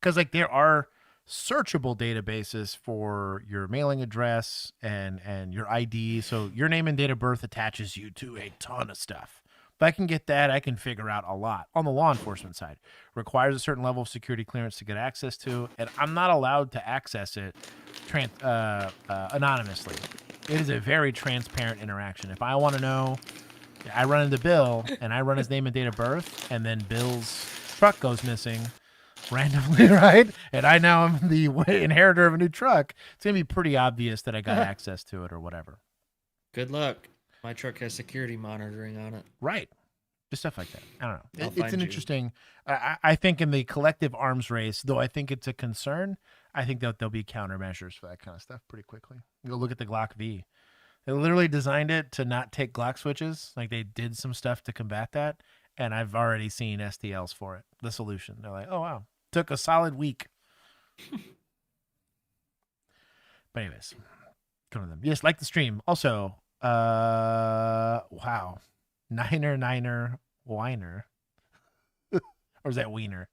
because like there are searchable databases for your mailing address and your ID. So your name and date of birth attaches you to a ton of stuff. If I can get that, I can figure out a lot. On the law enforcement side, requires a certain level of security clearance to get access to, and I'm not allowed to access it anonymously. It is a very transparent interaction. If I want to know, I run into Bill, and I run his name and date of birth, and then Bill's truck goes missing randomly, right? And I now am the inheritor of a new truck. It's going to be pretty obvious that I got access to it or whatever. Good luck. My truck has security monitoring on it. Right. Just stuff like that. I don't know. It's find an you. interesting, I think in the collective arms race, though I think it's a concern, I think that there'll be countermeasures for that kind of stuff pretty quickly. Go look at the Glock V. They literally designed it to not take Glock switches. Like they did some stuff to combat that. And I've already seen STLs for it. The solution. They're like, oh, wow. Took a solid week. But anyways, come to them. Yes, like the stream. Also, wow. Niner, Weiner. Or is that Wiener?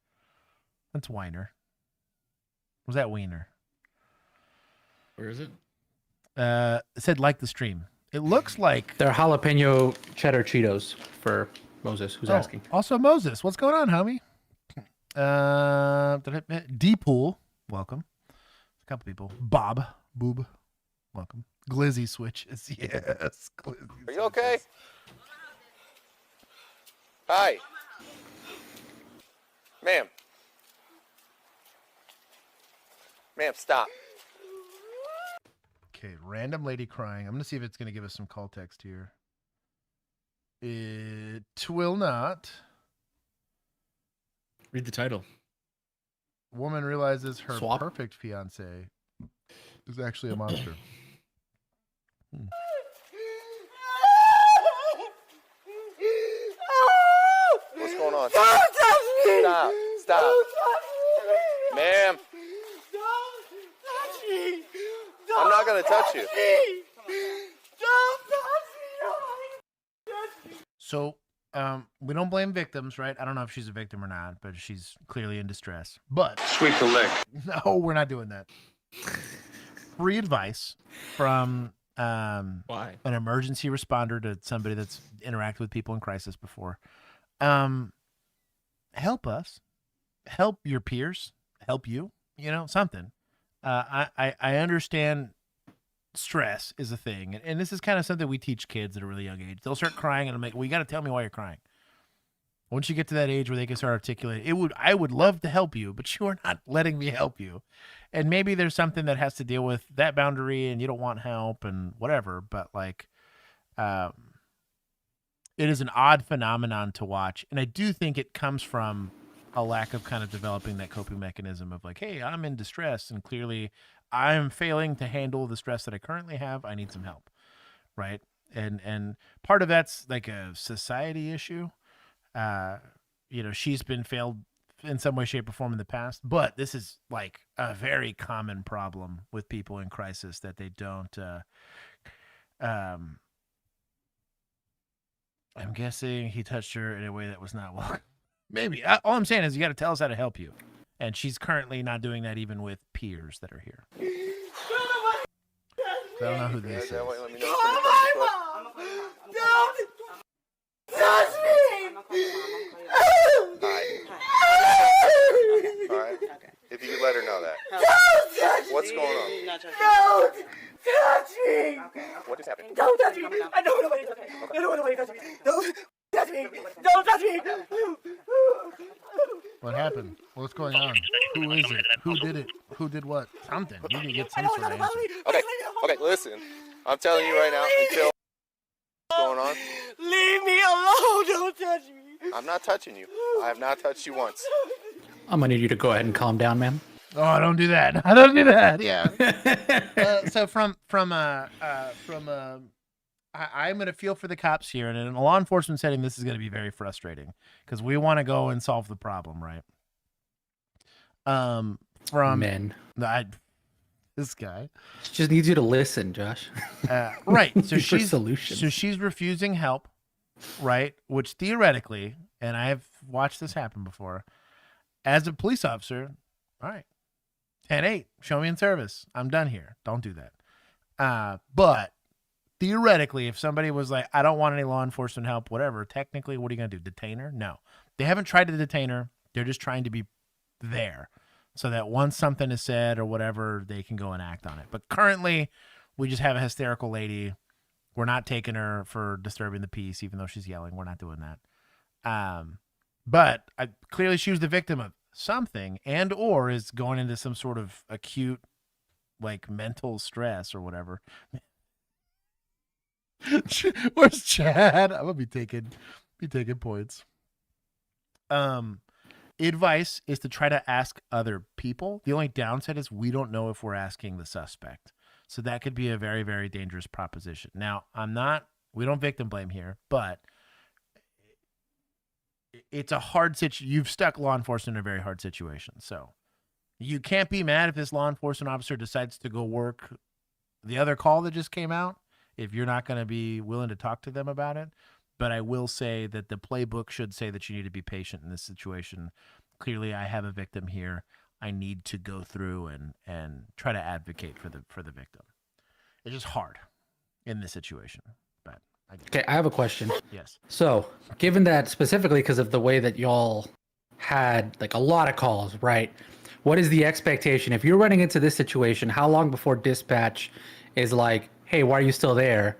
That's Weiner. Was that Wiener? Where is it? It said like the stream. It looks like They're jalapeno cheddar Cheetos for Moses, who's asking. Also Moses, what's going on, homie? D-Pool, welcome. A couple people. Boob, welcome. Glizzy switches, yes. Glizzy Are you okay? Hi. Ma'am. Ma'am, stop. Okay, random lady crying. I'm going to see if it's going to give us some call text here. It will not. Read the title. Woman realizes her Swap? perfect fiance is actually a monster. What's going on? Don't touch me! Stop. Don't touch me! Ma'am. Don't touch me! I'm not going to touch you. Don't touch me! So, we don't blame victims, right? I don't know if she's a victim or not, but she's clearly in distress. But Sweep the leg. no, we're not doing that. Free advice from an emergency responder to somebody that's interacted with people in crisis before. Help us, help your peers, help you, something. I understand stress is a thing. And this is kind of something we teach kids at a really young age. They'll start crying and I'm like, well, you got to tell me why you're crying. Once you get to that age where they can start articulating, I would love to help you, but you are not letting me help you. And maybe there's something that has to deal with that boundary and you don't want help and whatever. But like, it is an odd phenomenon to watch. And I do think it comes from a lack of kind of developing that coping mechanism of like, hey, I'm in distress and clearly I'm failing to handle the stress that I currently have. I need some help. Right. And part of that's like a society issue. She's been in some way, shape, or form in the past, but this is like a very common problem with people in crisis that they don't. I'm guessing he touched her in a way that was not welcome. Maybe. All I'm saying is you got to tell us how to help you, and she's currently not doing that even with peers that are here. So I don't know who this is. Don't touch me! All right. If you could let her know that. Don't touch me! What's going on? Don't touch me! What is happening? Don't touch me! I don't want nobody to touch me. I don't want nobody to touch me. Don't touch me! Don't touch me! What happened? What's going on? Who is it? Who did it? Who did what? Something. We need to get some sort of answer. Okay, listen. I'm telling you right now, until what's going on? Leave me alone! Don't touch me! I'm not touching you. I have not touched you once. I'm gonna need you to go ahead and calm down, man. Oh, don't do that. I don't do that. Yeah. So I'm going to feel for the cops here. And in a law enforcement setting, this is going to be very frustrating because we want to go and solve the problem, right? From men. This guy just needs you to listen, Josh. Right. So solutions. So she's refusing help, right? Which theoretically, and I have watched this happen before, as a police officer, all right, 10-8, show me in service. I'm done here. Don't do that. But theoretically, if somebody was like, I don't want any law enforcement help, whatever, technically, what are you going to do? Detain her? No. They haven't tried to detain her. They're just trying to be there so that once something is said or whatever, they can go and act on it. But currently, we just have a hysterical lady. We're not taking her for disturbing the peace, even though she's yelling. We're not doing that. But clearly she was the victim of something and or is going into some sort of acute, like, mental stress or whatever. Where's Chad? I'm gonna be taking points. Advice is to try to ask other people. The only downside is we don't know if we're asking the suspect, so that could be a very, very dangerous proposition. Now, we don't victim blame here, but it's a hard situation. You've stuck law enforcement in a very hard situation, so you can't be mad if this law enforcement officer decides to go work the other call that just came out if you're not going to be willing to talk to them about it. But I will say that the playbook should say that you need to be patient in this situation. Clearly, I have a victim here. I need to go through and try to advocate for the victim. It's just hard in this situation. But okay, I have a question. Yes. So, given that specifically because of the way that y'all had like a lot of calls, right? What is the expectation if you're running into this situation? How long before dispatch is like, hey, why are you still there?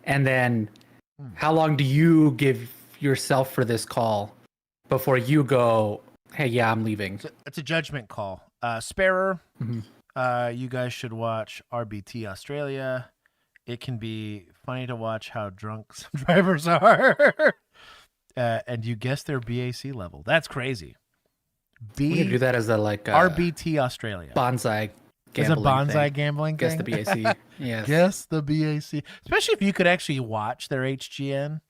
And then how long do you give yourself for this call before you go, hey, yeah, I'm leaving? It's a judgment call. Sparer, you guys should watch RBT Australia. It can be funny to watch how drunk some drivers are. And you guess their BAC level. That's crazy. We can do that as a RBT Australia. Bonsai It's a bonsai gambling Guess thing. the BAC. Yes. Guess the BAC. Especially if you could actually watch their HGN.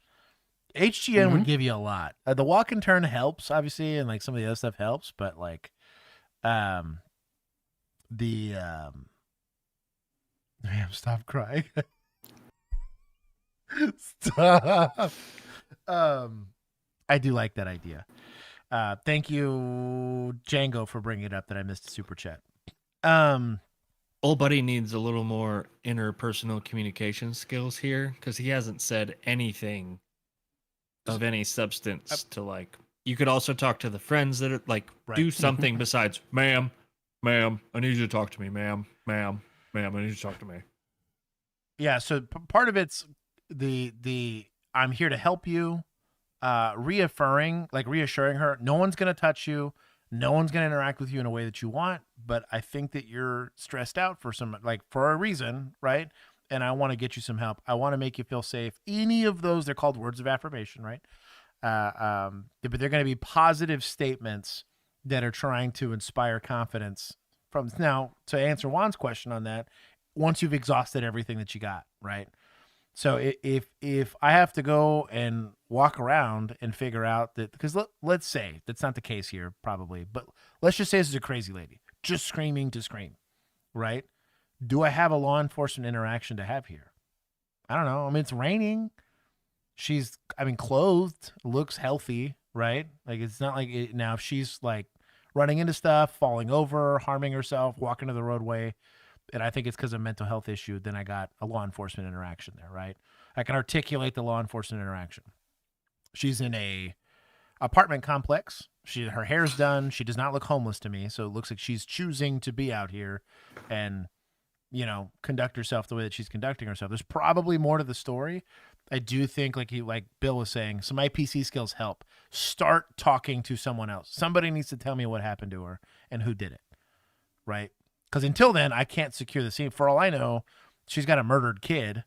HGN would give you a lot. The walk and turn helps, obviously, and like some of the other stuff helps, but like damn, stop crying. Stop. I do like that idea. Thank you, Django, for bringing it up that I missed a super chat. Old buddy needs a little more interpersonal communication skills here because he hasn't said anything of any substance to like. You could also talk to the friends that are like do something besides ma'am, I need you to talk to me, ma'am, I need you to talk to me. Yeah, so part of it's the I'm here to help you, reassuring her no one's gonna touch you. No one's going to interact with you in a way that you want, but I think that you're stressed out for a reason, right? And I want to get you some help. I want to make you feel safe. Any of those, they're called words of affirmation, right? But they're going to be positive statements that are trying to inspire confidence from now. To answer Juan's question on that, once you've exhausted everything that you got, right? So if I have to go and walk around and figure out that, because let's say that's not the case here, probably, but let's just say this is a crazy lady just screaming to scream, right? Do I have a law enforcement interaction to have here? I don't know. I mean, it's raining. She's, I mean, clothed, looks healthy, right? Like, it's not like it, now if she's like running into stuff, falling over, harming herself, walking to the roadway, and I think it's because of a mental health issue, then I got a law enforcement interaction there, right? I can articulate the law enforcement interaction. She's in a apartment complex. Her hair's done. She does not look homeless to me, so it looks like she's choosing to be out here and, you know, conduct herself the way that she's conducting herself. There's probably more to the story. I do think, like Bill was saying, some IPC skills help. Start talking to someone else. Somebody needs to tell me what happened to her and who did it, right? Because until then, I can't secure the scene. For all I know, she's got a murdered kid,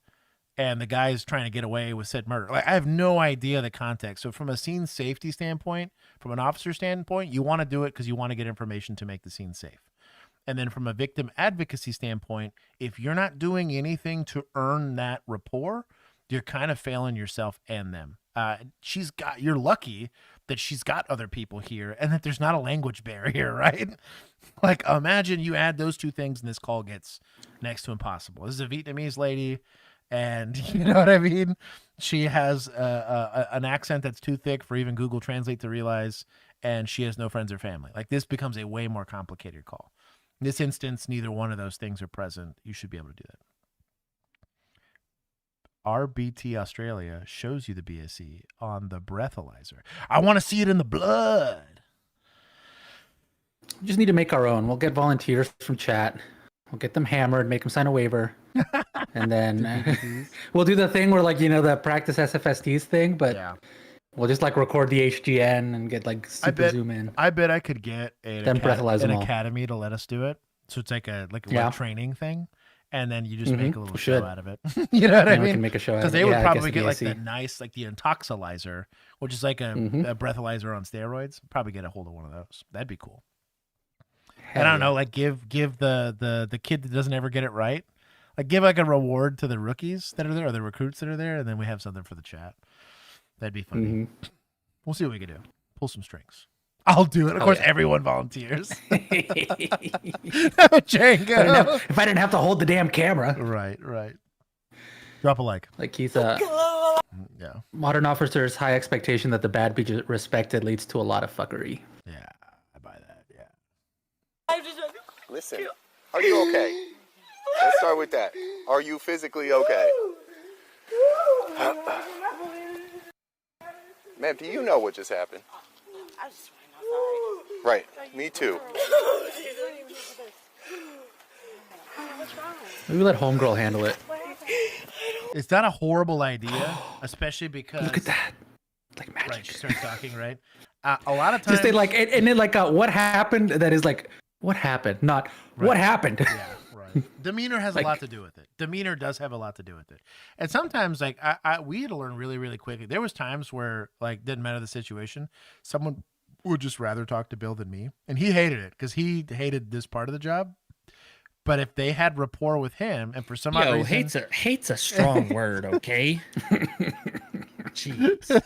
and the guy's trying to get away with said murder. Like, I have no idea the context. So from a scene safety standpoint, from an officer standpoint, you want to do it because you want to get information to make the scene safe. And then from a victim advocacy standpoint, if you're not doing anything to earn that rapport, you're kind of failing yourself and them. You're lucky that she's got other people here and that there's not a language barrier, right? Like, imagine you add those two things and this call gets next to impossible. This is a Vietnamese lady, and you know what I mean? She has an accent that's too thick for even Google Translate to realize, and she has no friends or family. Like, this becomes a way more complicated call. In this instance, neither one of those things are present. You should be able to do that. RBT Australia shows you the BSE on the breathalyzer. I want to see it in the blood. We just need to make our own. We'll get volunteers from chat. We'll get them hammered, make them sign a waiver. And then we'll do the thing where, like, you know, the practice SFSTs thing, but yeah. We'll just like record the HGN and get like super zoom in. I bet I could get an academy to let us do it. So it's like a training thing. And then you just make a little show out of it. You know what I mean? We can make a show out of it. Because they would probably get like the nice, like the intoxilizer, which is like a breathalyzer on steroids. Probably get a hold of one of those. That'd be cool. And I don't know, like give the kid that doesn't ever get it right, like give like a reward to the rookies that are there or the recruits that are there, and then we have something for the chat. That'd be funny. We'll see what we can do. Pull some strings. I'll do it. Of course, everyone volunteers. Django. If I didn't have to hold the damn camera. Right. Drop a like. Like he's modern officers' high expectation that the bad be respected leads to a lot of fuckery. Yeah, I buy that. Yeah. Listen, are you okay? Let's start with that. Are you physically okay? Ma'am, do you know what just happened? Right, me too. Maybe let homegirl handle it. It's not a horrible idea, especially because look at that, like magic. Right, she starts talking. Right, a lot of times just they like and then like what happened. That is like what happened, not what happened. Yeah, right. Demeanor has a lot to do with it. Demeanor does have a lot to do with it, and sometimes like we had to learn really, really quickly. There was times where like didn't matter the situation, someone would just rather talk to Bill than me, and he hated it because he hated this part of the job. But if they had rapport with him, and for some odd reason, hate's a strong word, okay? Jeez,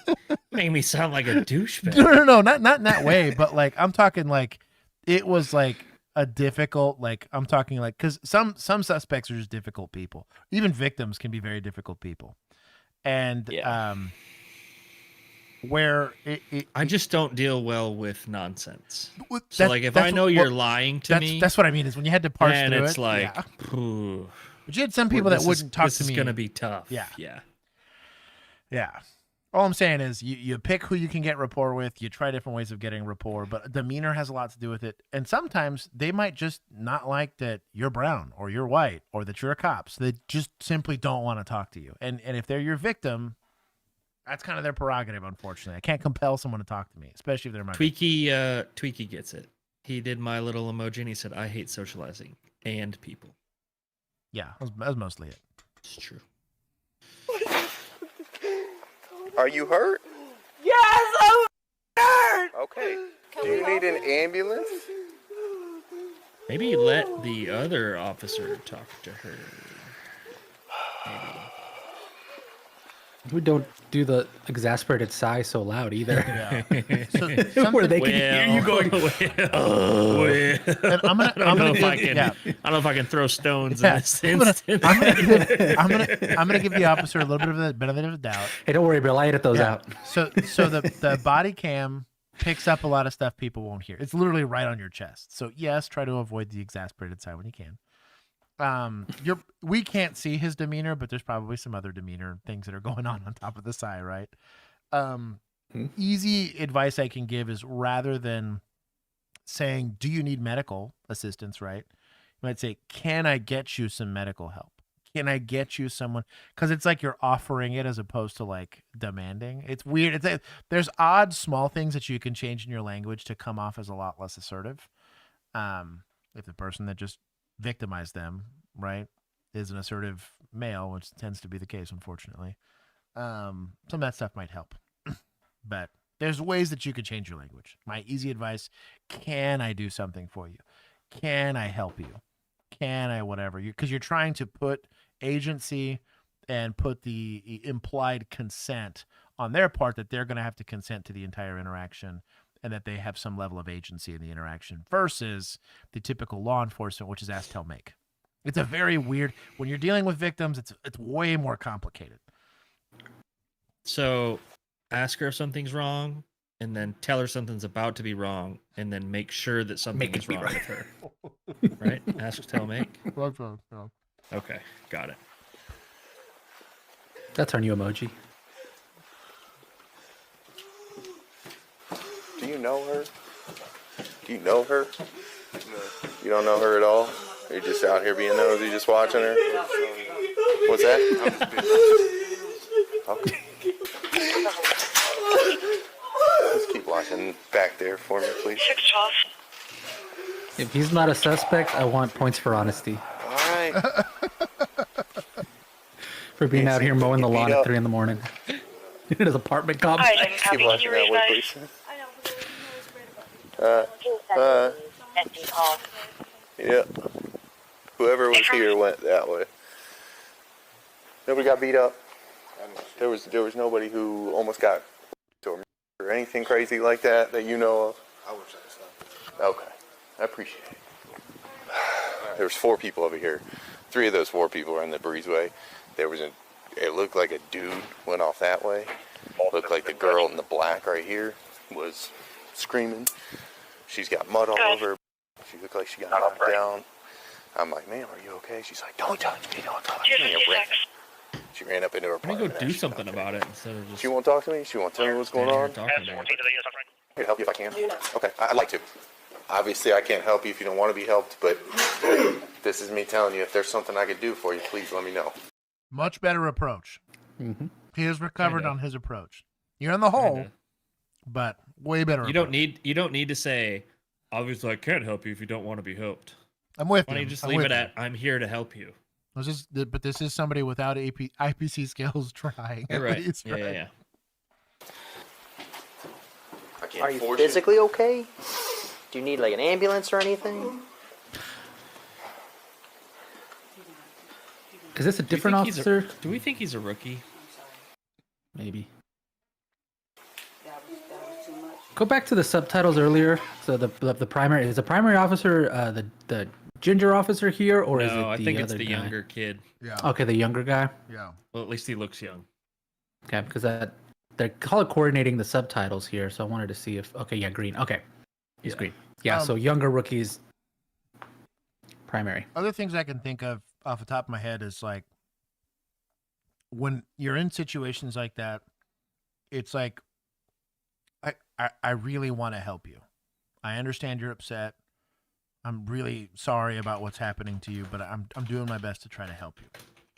made me sound like a douchebag. No, not in that way. But like I'm talking like it was like a difficult, like I'm talking like because some suspects are just difficult people. Even victims can be very difficult people, and where I just don't deal well with nonsense. So like if I know you're lying to me, that's what I mean is when you had to parse through it's it, like, but you had some people that wouldn't talk to me. This is gonna be tough. Yeah. All I'm saying is you pick who you can get rapport with. You try different ways of getting rapport, but demeanor has a lot to do with it. And sometimes they might just not like that you're brown or you're white or that you're a cop. So they just simply don't want to talk to you. And if they're your victim, that's kind of their prerogative, unfortunately. I can't compel someone to talk to me, especially if they're my Tweaky gets it. He did my little emoji and he said, I hate socializing and people. Yeah, that's mostly it. It's true. Are you hurt? Yes, I'm hurt. Okay. Do you need an ambulance? Maybe let the other officer talk to her. Maybe. We don't do the exasperated sigh so loud either. So Where they can hear you going. And I'm I don't know if I can throw stones in this instance. I'm gonna give the officer a little bit of the benefit of the doubt. Hey, don't worry, Bill. I edit those out. So the body cam picks up a lot of stuff people won't hear. It's literally right on your chest. So yes, try to avoid the exasperated side when you can. We can't see his demeanor, but there's probably some other demeanor things that are going on top of the sigh, right? Easy advice I can give is, rather than saying, do you need medical assistance, right? You might say, can I get you some medical help? Can I get you someone? Because it's like you're offering it as opposed to like demanding. It's weird. There's odd small things that you can change in your language to come off as a lot less assertive. If the person that just victimized them, right, is an assertive male, which tends to be the case, unfortunately, some of that stuff might help. But there's ways that you could change your language. My easy advice: can I do something for you? Can I help you? Can I whatever? Because you're trying to put agency and put the implied consent on their part that they're going to have to consent to the entire interaction, and that they have some level of agency in the interaction, versus the typical law enforcement, which is ask, tell, make. It's a very weird, when you're dealing with victims, it's way more complicated. So ask her if something's wrong, and then tell her something's about to be wrong, and then make sure that something is wrong with her. Right? Ask, tell, make? Okay, got it. That's our new emoji. Do you know her? Do you know her? You don't know her at all? You're just out here being nosy, just watching her? What's that? Okay. Just keep watching back there for me, please. If he's not a suspect, I want points for honesty. All right. For being out here mowing the lawn at 3 a.m. in his apartment complex. Keep watching that way, please. Yeah. Whoever was here went that way. Nobody got beat up. There was nobody who almost got or anything crazy like that you know of. I wish I stopped. Okay, I appreciate it. There was 4 people over here. 3 of those 4 people were in the breezeway. It looked like a dude went off that way. Looked like the girl in the black right here was screaming. She's got mud all over her. She looked like she got knocked down. I'm like, ma'am, are you okay? She's like, don't touch me, don't touch me. She ran up into her apartment. I'm gonna go do something about it instead of just... She won't talk to me? She won't tell me what's going on? I can help you if I can. Okay, I'd like to. Obviously, I can't help you if you don't want to be helped, but this is me telling you, if there's something I could do for you, please let me know. Much better approach. Mm-hmm. He has recovered on his approach. You're in the hole, but way better. You don't need to say, obviously I can't help you if you don't want to be helped. I'm with you. Why don't you just I'm leave with it at, I'm here to help you. But this is somebody without IPC skills trying. You're right. Least, yeah, right? yeah. Are you physically okay? Do you need like an ambulance or anything? Is this a different officer? Do we think he's a rookie? Maybe. Go back to the subtitles earlier. So the primary is the primary officer the ginger officer here, or is it the other guy? No, I think it's the younger kid. Yeah. Okay, the younger guy. Yeah. Well, at least he looks young. Okay, because they're color coordinating the subtitles here, so I wanted to see if green. Okay, he's green. Yeah, so younger rookies. Primary. Other things I can think of off the top of my head is like when you're in situations like that, it's like I really want to help you. I understand you're upset. I'm really sorry about what's happening to you, but I'm doing my best to try to help you.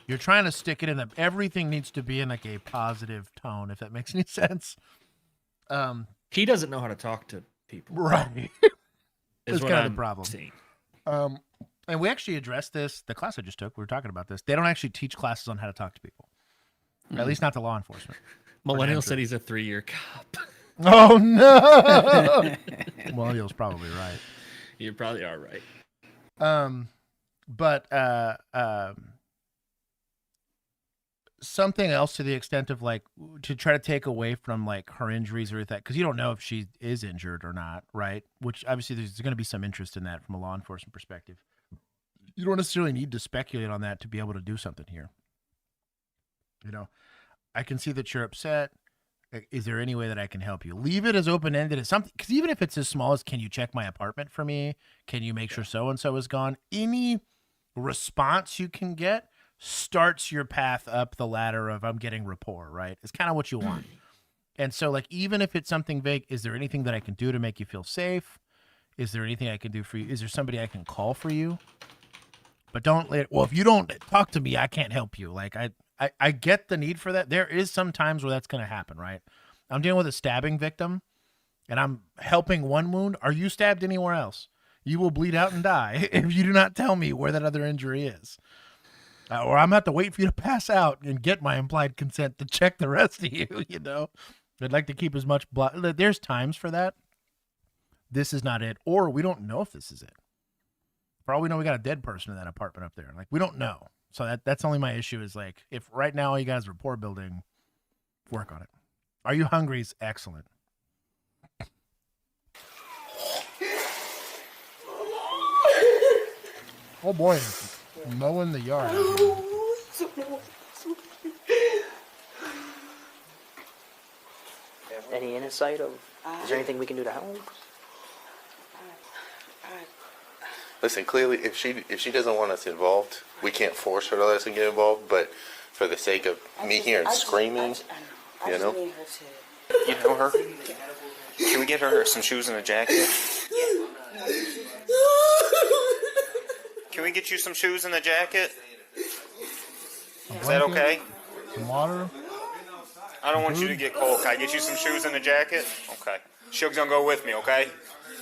You're trying to stick it in everything needs to be in like a positive tone, if that makes any sense. He doesn't know how to talk to people. Right. Is That's what kind of I'm the problem. seeing. And we actually addressed this, the class I just took, we were talking about this. They don't actually teach classes on how to talk to people. At least not to law enforcement. Millennial said he's a 3-year cop. Oh, no! Millennial's probably right. You probably are right. But something else to the extent of like to try to take away from like her injuries or that, because you don't know if she is injured or not, right? Which obviously there's going to be some interest in that from a law enforcement perspective. You don't necessarily need to speculate on that to be able to do something here. You know, I can see that you're upset. Is there any way that I can help you? Leave it as open-ended as something, because even if it's as small as, can you check my apartment for me? Can you make sure so-and-so is gone? Any response you can get starts your path up the ladder of I'm getting rapport, right? It's kind of what you want. And so like, even if it's something vague, is there anything that I can do to make you feel safe? Is there anything I can do for you? Is there somebody I can call for you? But don't let, well, if you don't talk to me, I can't help you. Like I get the need for that. There is some times where that's going to happen, right? I'm dealing with a stabbing victim and I'm helping one wound. Are you stabbed anywhere else? You will bleed out and die if you do not tell me where that other injury is. Or I'm going to have to wait for you to pass out and get my implied consent to check the rest of you, you know? I'd like to keep as much blood. There's times for that. This is not it. Or we don't know if this is it. For all we know, we got a dead person in that apartment up there. Like, we don't know. So that's only my issue is like, if right now all you guys are rapport building, work on it. Are you hungry? Is excellent. Oh boy, mowing the yard. Any insight of, is there anything we can do to help? Listen, clearly, if she doesn't want us involved, we can't force her to let us get involved. But for the sake of me hearing screaming, you know. You know her? Can we get her some shoes and a jacket? Can we get you some shoes and a jacket? Is that okay? Some water? I don't want you to get cold. Can I get you some shoes and a jacket? Okay. Sugar's gonna go with me, okay?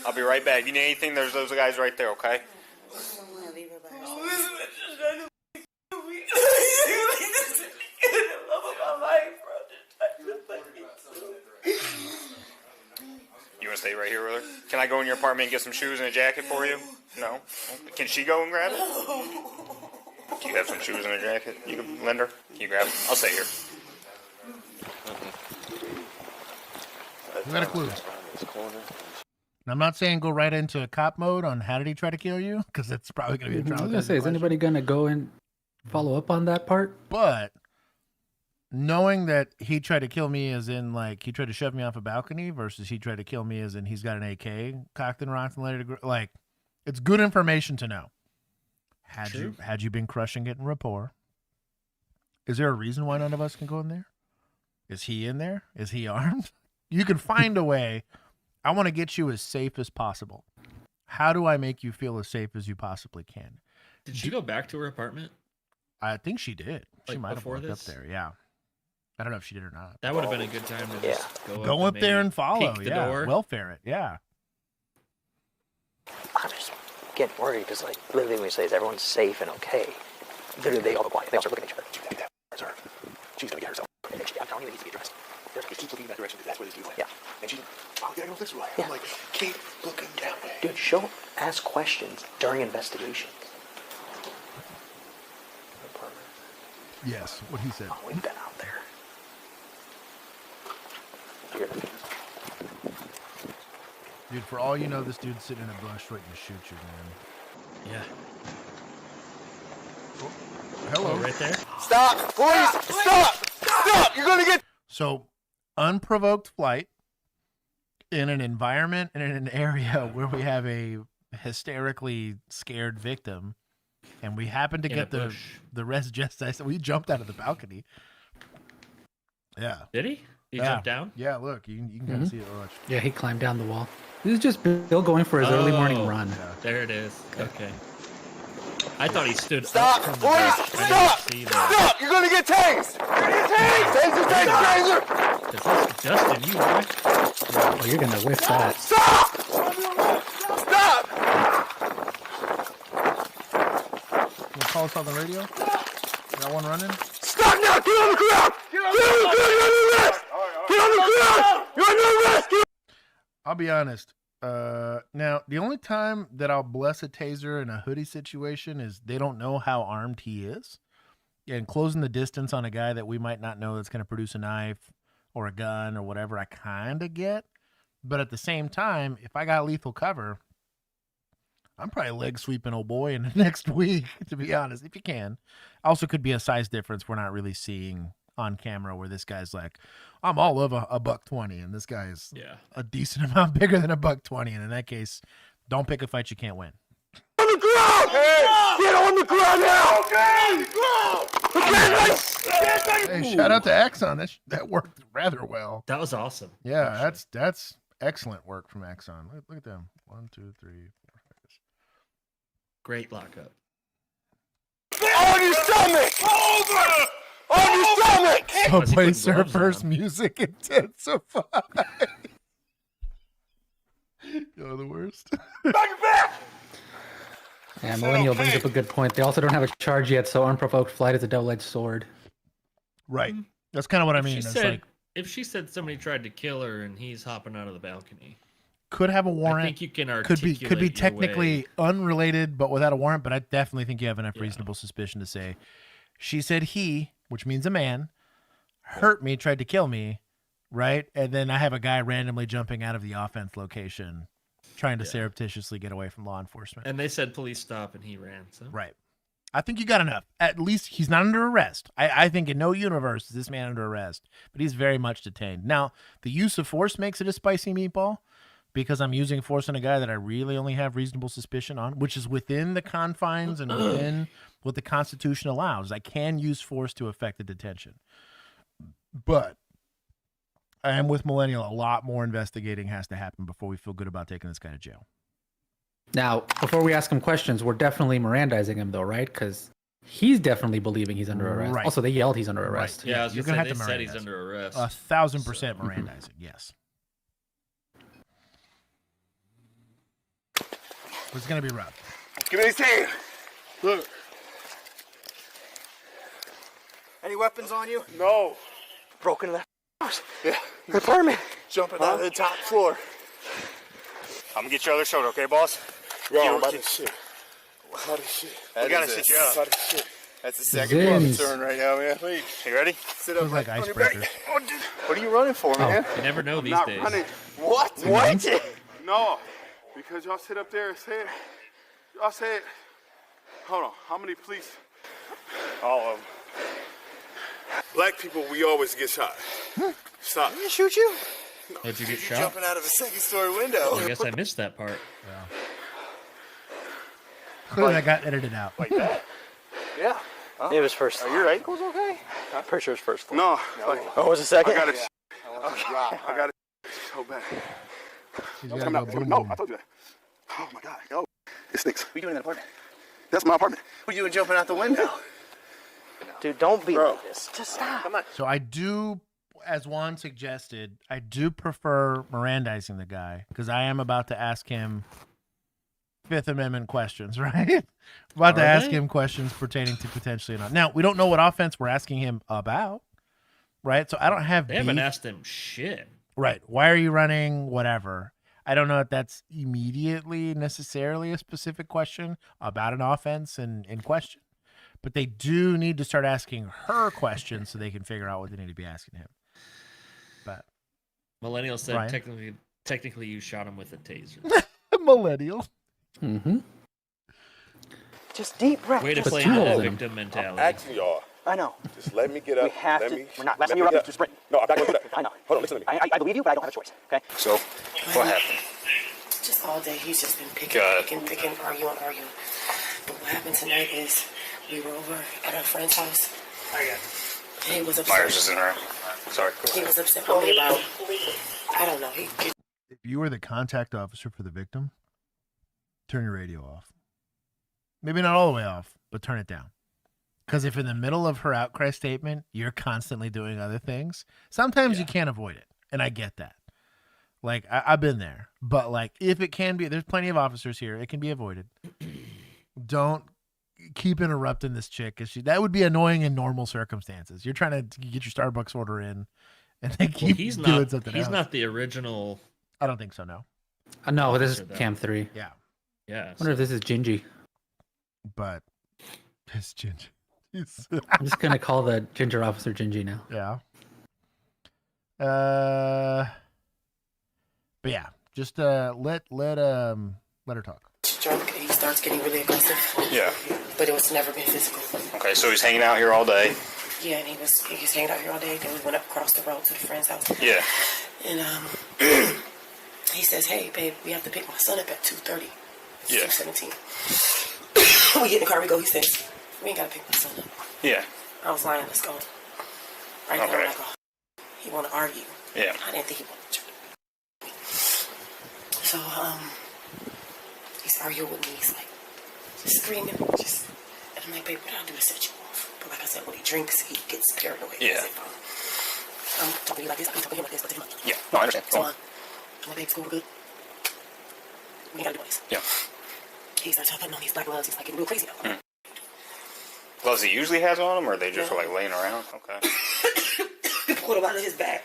I'll be right back. If you need anything, there's those guys right there, okay? You want to stay right here with her? Can I go in your apartment and get some shoes and a jacket for you? No? Can she go and grab it? Do you have some shoes and a jacket? You can lend her? Can you grab it? I'll stay here. You got a clue. And I'm not saying go right into a cop mode on how did he try to kill you, because it's probably going to be a I was trauma. going to say, is anybody going to go and follow up on that part? But knowing that he tried to kill me as in like he tried to shove me off a balcony versus he tried to kill me as in he's got an AK cocked and rocked and ready to like, it's good information to know. Had you been crushing it in rapport? Is there a reason why none of us can go in there? Is he in there? Is he armed? You can find a way. I want to get you as safe as possible. How do I make you feel as safe as you possibly can? Did she go back to her apartment? I think she did. She Like might have before walked up this? there. Yeah. I don't know if she did or not. That would have been a good time to just Go up there maybe and follow. peek the Yeah. door. Welfare it. Yeah. I'm just getting worried because, like, literally when we say is everyone's safe and okay, literally they all go quiet. They all start looking at each other. She's going to get herself. I'm telling you, it needs to be addressed. He keeps looking in that direction because that's where this dude went. Yeah. And she's like, oh, yeah, I go this way. Yeah. I'm like, keep looking that way. Dude, she'll ask questions during investigations. Yes, what he said. Oh, we've been out there. Dude, for all you know, this dude's sitting in a bush waiting to shoot you, man. Yeah. Oh, hello. Right there. Stop! Please! Stop! Stop! You're gonna get... So, unprovoked flight in an environment and in an area where we have a hysterically scared victim, and we happen to get the res justice. We jumped out of the balcony. Yeah. Did he? He jumped down? Yeah, look, you can kind of see it. Watch. Yeah, he climbed down the wall. This is just Bill going for his early morning run. There it is. Okay. I thought he stood Stop! up from the Please! bush. I Stop! didn't see that. Stop! You're gonna get tased! You're gonna get tased! Taser! Taser! Taser! Is this Justin, you right? Oh, you're going to whiff that. Stop! Stop! You call us on the radio? Got one running? Stop now! Get on the ground! Get on the ground! You're under arrest! Get on the ground! You're under arrest! I'll be honest. Now, the only time that I'll bless a taser in a hoodie situation is they don't know how armed he is. and closing the distance on a guy that we might not know that's going to produce a knife or a gun or whatever, I kind of get. But at the same time, if I got lethal cover, I'm probably leg sweeping old boy in the next week, to be honest, if you can. Also could be a size difference we're not really seeing on camera where this guy's like, I'm all of a $120, and this guy is a decent amount bigger than a $120. And in that case, don't pick a fight you can't win. On the ground! Hey! Get on the ground now! Hey, shout out to Axon. That worked rather well. That was awesome. Yeah, that's excellent work from Axon. Look at them. 1, 2, 3, 4, 5. Great lockup. On your stomach! Over! On your stomach! Subway Surfers music intensified. You're the worst. Yeah, Millennial brings up a good point. They also don't have a charge yet, so unprovoked flight is a double-edged sword. Right. That's kind of what I mean. It's like, if she said somebody tried to kill her and he's hopping out of the balcony, could have a warrant. I think you can could be articulate technically unrelated, but without a warrant. But I definitely think you have enough reasonable suspicion to say, she said he, which means a man, hurt me, tried to kill me, right? And then I have a guy randomly jumping out of the offense location, trying to surreptitiously get away from law enforcement. And they said police stop, and he ran. So right. I think you got enough. At least he's not under arrest. I think in no universe is this man under arrest, but he's very much detained. Now, the use of force makes it a spicy meatball because I'm using force on a guy that I really only have reasonable suspicion on, which is within the confines and within what the Constitution allows. I can use force to effect a detention. But I am with Millennial. A lot more investigating has to happen before we feel good about taking this guy to jail. Now, before we ask him questions, we're definitely Mirandizing him, though, right? Because he's definitely believing he's under arrest. Right. Also, they yelled he's under arrest. Right. Yeah, I was You're gonna gonna say, have to they said Mirandize he's under arrest. 1,000% Mirandizing, yes. It's going to be rough. Give me his hand. Look. Any weapons on you? No. Broken in that house. Yeah. Apartment. Jumping out of the top floor. I'm gonna get your other shoulder, okay, boss? Bro, about this shit. About this shit. We gotta sit you up. About this shit. That's the second Zins. concern right now, man. Please. You ready? Sit up Feels like on your back. icebreakers. Oh, dude. What are you running for, man? You never know I'm these not days. running. What? What? No, because y'all sit up there and say it. Y'all say it. Hold on. How many police? All of them. Black people, we always get shot. Stop. Did he shoot you? Did you get shot? Jumping out of a second-story window. I guess I missed that part. Clearly that got edited out. Like that. Yeah. It was first. Are your ankles okay? I'm pretty sure it was first floor. No. Like, Oh, it was the second? I got it. I got it so bad. He's It's gotta coming go out. boom, No, boom. I told you that. Oh, my God. Oh, it stinks. What are you doing in that apartment? That's my apartment. What are you doing jumping out the window? Dude, don't be Bro. like this. Just stop. Come on. So I do, as Juan suggested, I do prefer Mirandizing the guy because I am about to ask him Fifth Amendment questions, right? About to ask him questions pertaining to potentially not. Now, we don't know what offense we're asking him about, right? So I don't have They haven't beef. asked him shit. Right. Why are you running? Whatever. I don't know if that's immediately necessarily a specific question about an offense in question, but they do need to start asking her questions so they can figure out what they need to be asking him. But Millennial said Ryan? technically you shot him with a taser. Millennial. Mm-hmm. Just deep breath. Way to Put play two into holes that in him. victim mentality. Asking y'all. I know. Just let me get up. We have let to. Me, We're not. let Last time me you were get up, you sprint. No, I'm not going to do that. I know. Hold on, listen to me. I believe you, but I don't have a choice. Okay. So, what happened? Just all day, he's just been picking, arguing. But what happened tonight is we were over at our friend's house. And he was upset. Myers is in her. Sorry. He was upset with me about, I don't know. If you were the contact officer for the victim, turn your radio off. Maybe not all the way off, but turn it down. Because if in the middle of her outcry statement, you're constantly doing other things, sometimes you can't avoid it. And I get that. Like, I've been there. But, like, if it can be, there's plenty of officers here. It can be avoided. Don't keep interrupting this chick. Cause that would be annoying in normal circumstances. You're trying to get your Starbucks order in, and they keep he's doing not, something he's else. not the original. I don't think so, no. No, this is Officer, though. Cam 3. Yeah. Yeah. I wonder if this is Gingy. But it's Ginger. I'm just gonna call the ginger officer Gingy now. Yeah. But yeah, just let her talk. Drunk and he starts getting really aggressive. Yeah. But it was never been physical. Okay, so he's hanging out here all day. Yeah, and he was hanging out here all day. Then we went up across the road to the friend's house. Yeah. And he says, "Hey, babe, we have to pick my son up at 2:30. Yeah. 2:17. We get in the car, we go. He says, "We ain't gotta pick my son up." Yeah. I was lying. Let's go. Right Okay. now, I'm like, oh, he want to argue. Yeah. I didn't think he wanted to. So he's arguing with me. He's like screaming, just. And I'm like, babe, what did I do to set you off? But like I said, when he drinks, he gets paranoid. Yeah. I'm talking to you like this. I'm talking to him like this. But Yeah. No, I understand. So I'm like, babe, school, we're good. We ain't gotta do this. Yeah. He starts putting on these black gloves. He's like getting real crazy now. Gloves he usually has on him, or are they just like laying around? Okay. He pulled him out of his bag.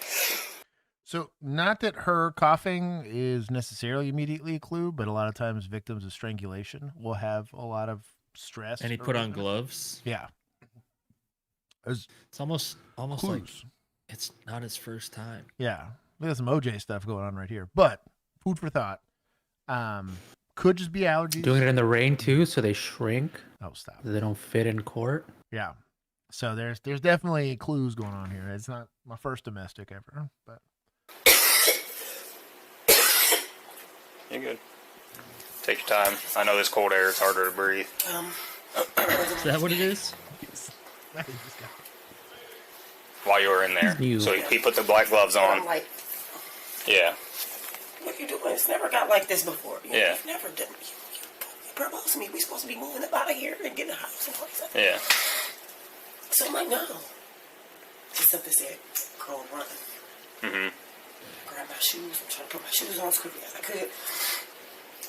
So, not that her coughing is necessarily immediately a clue, but a lot of times victims of strangulation will have a lot of stress. And he put on gloves. Yeah. It's almost clues. like it's not his first time. Yeah. We got some OJ stuff going on right here. But food for thought. Could just be allergies. Doing it in the rain too, so they shrink. Oh, stop. They don't fit in court. Yeah. So there's definitely clues going on here. It's not my first domestic ever, but You're good. Take your time. I know this cold air is harder to breathe. Is that what it is? While you were in there. You. So he put the black gloves on. I'm like, Yeah. what are you doing? It's never got like this before. You know, Yeah. You've never done. You proposed to me. We supposed to be moving up out of here and getting a house and all this stuff. Yeah. So I'm like, no. Just something said, girl, run. Mm-hmm. Grab my shoes. I'm trying to put my shoes on as quickly as I could.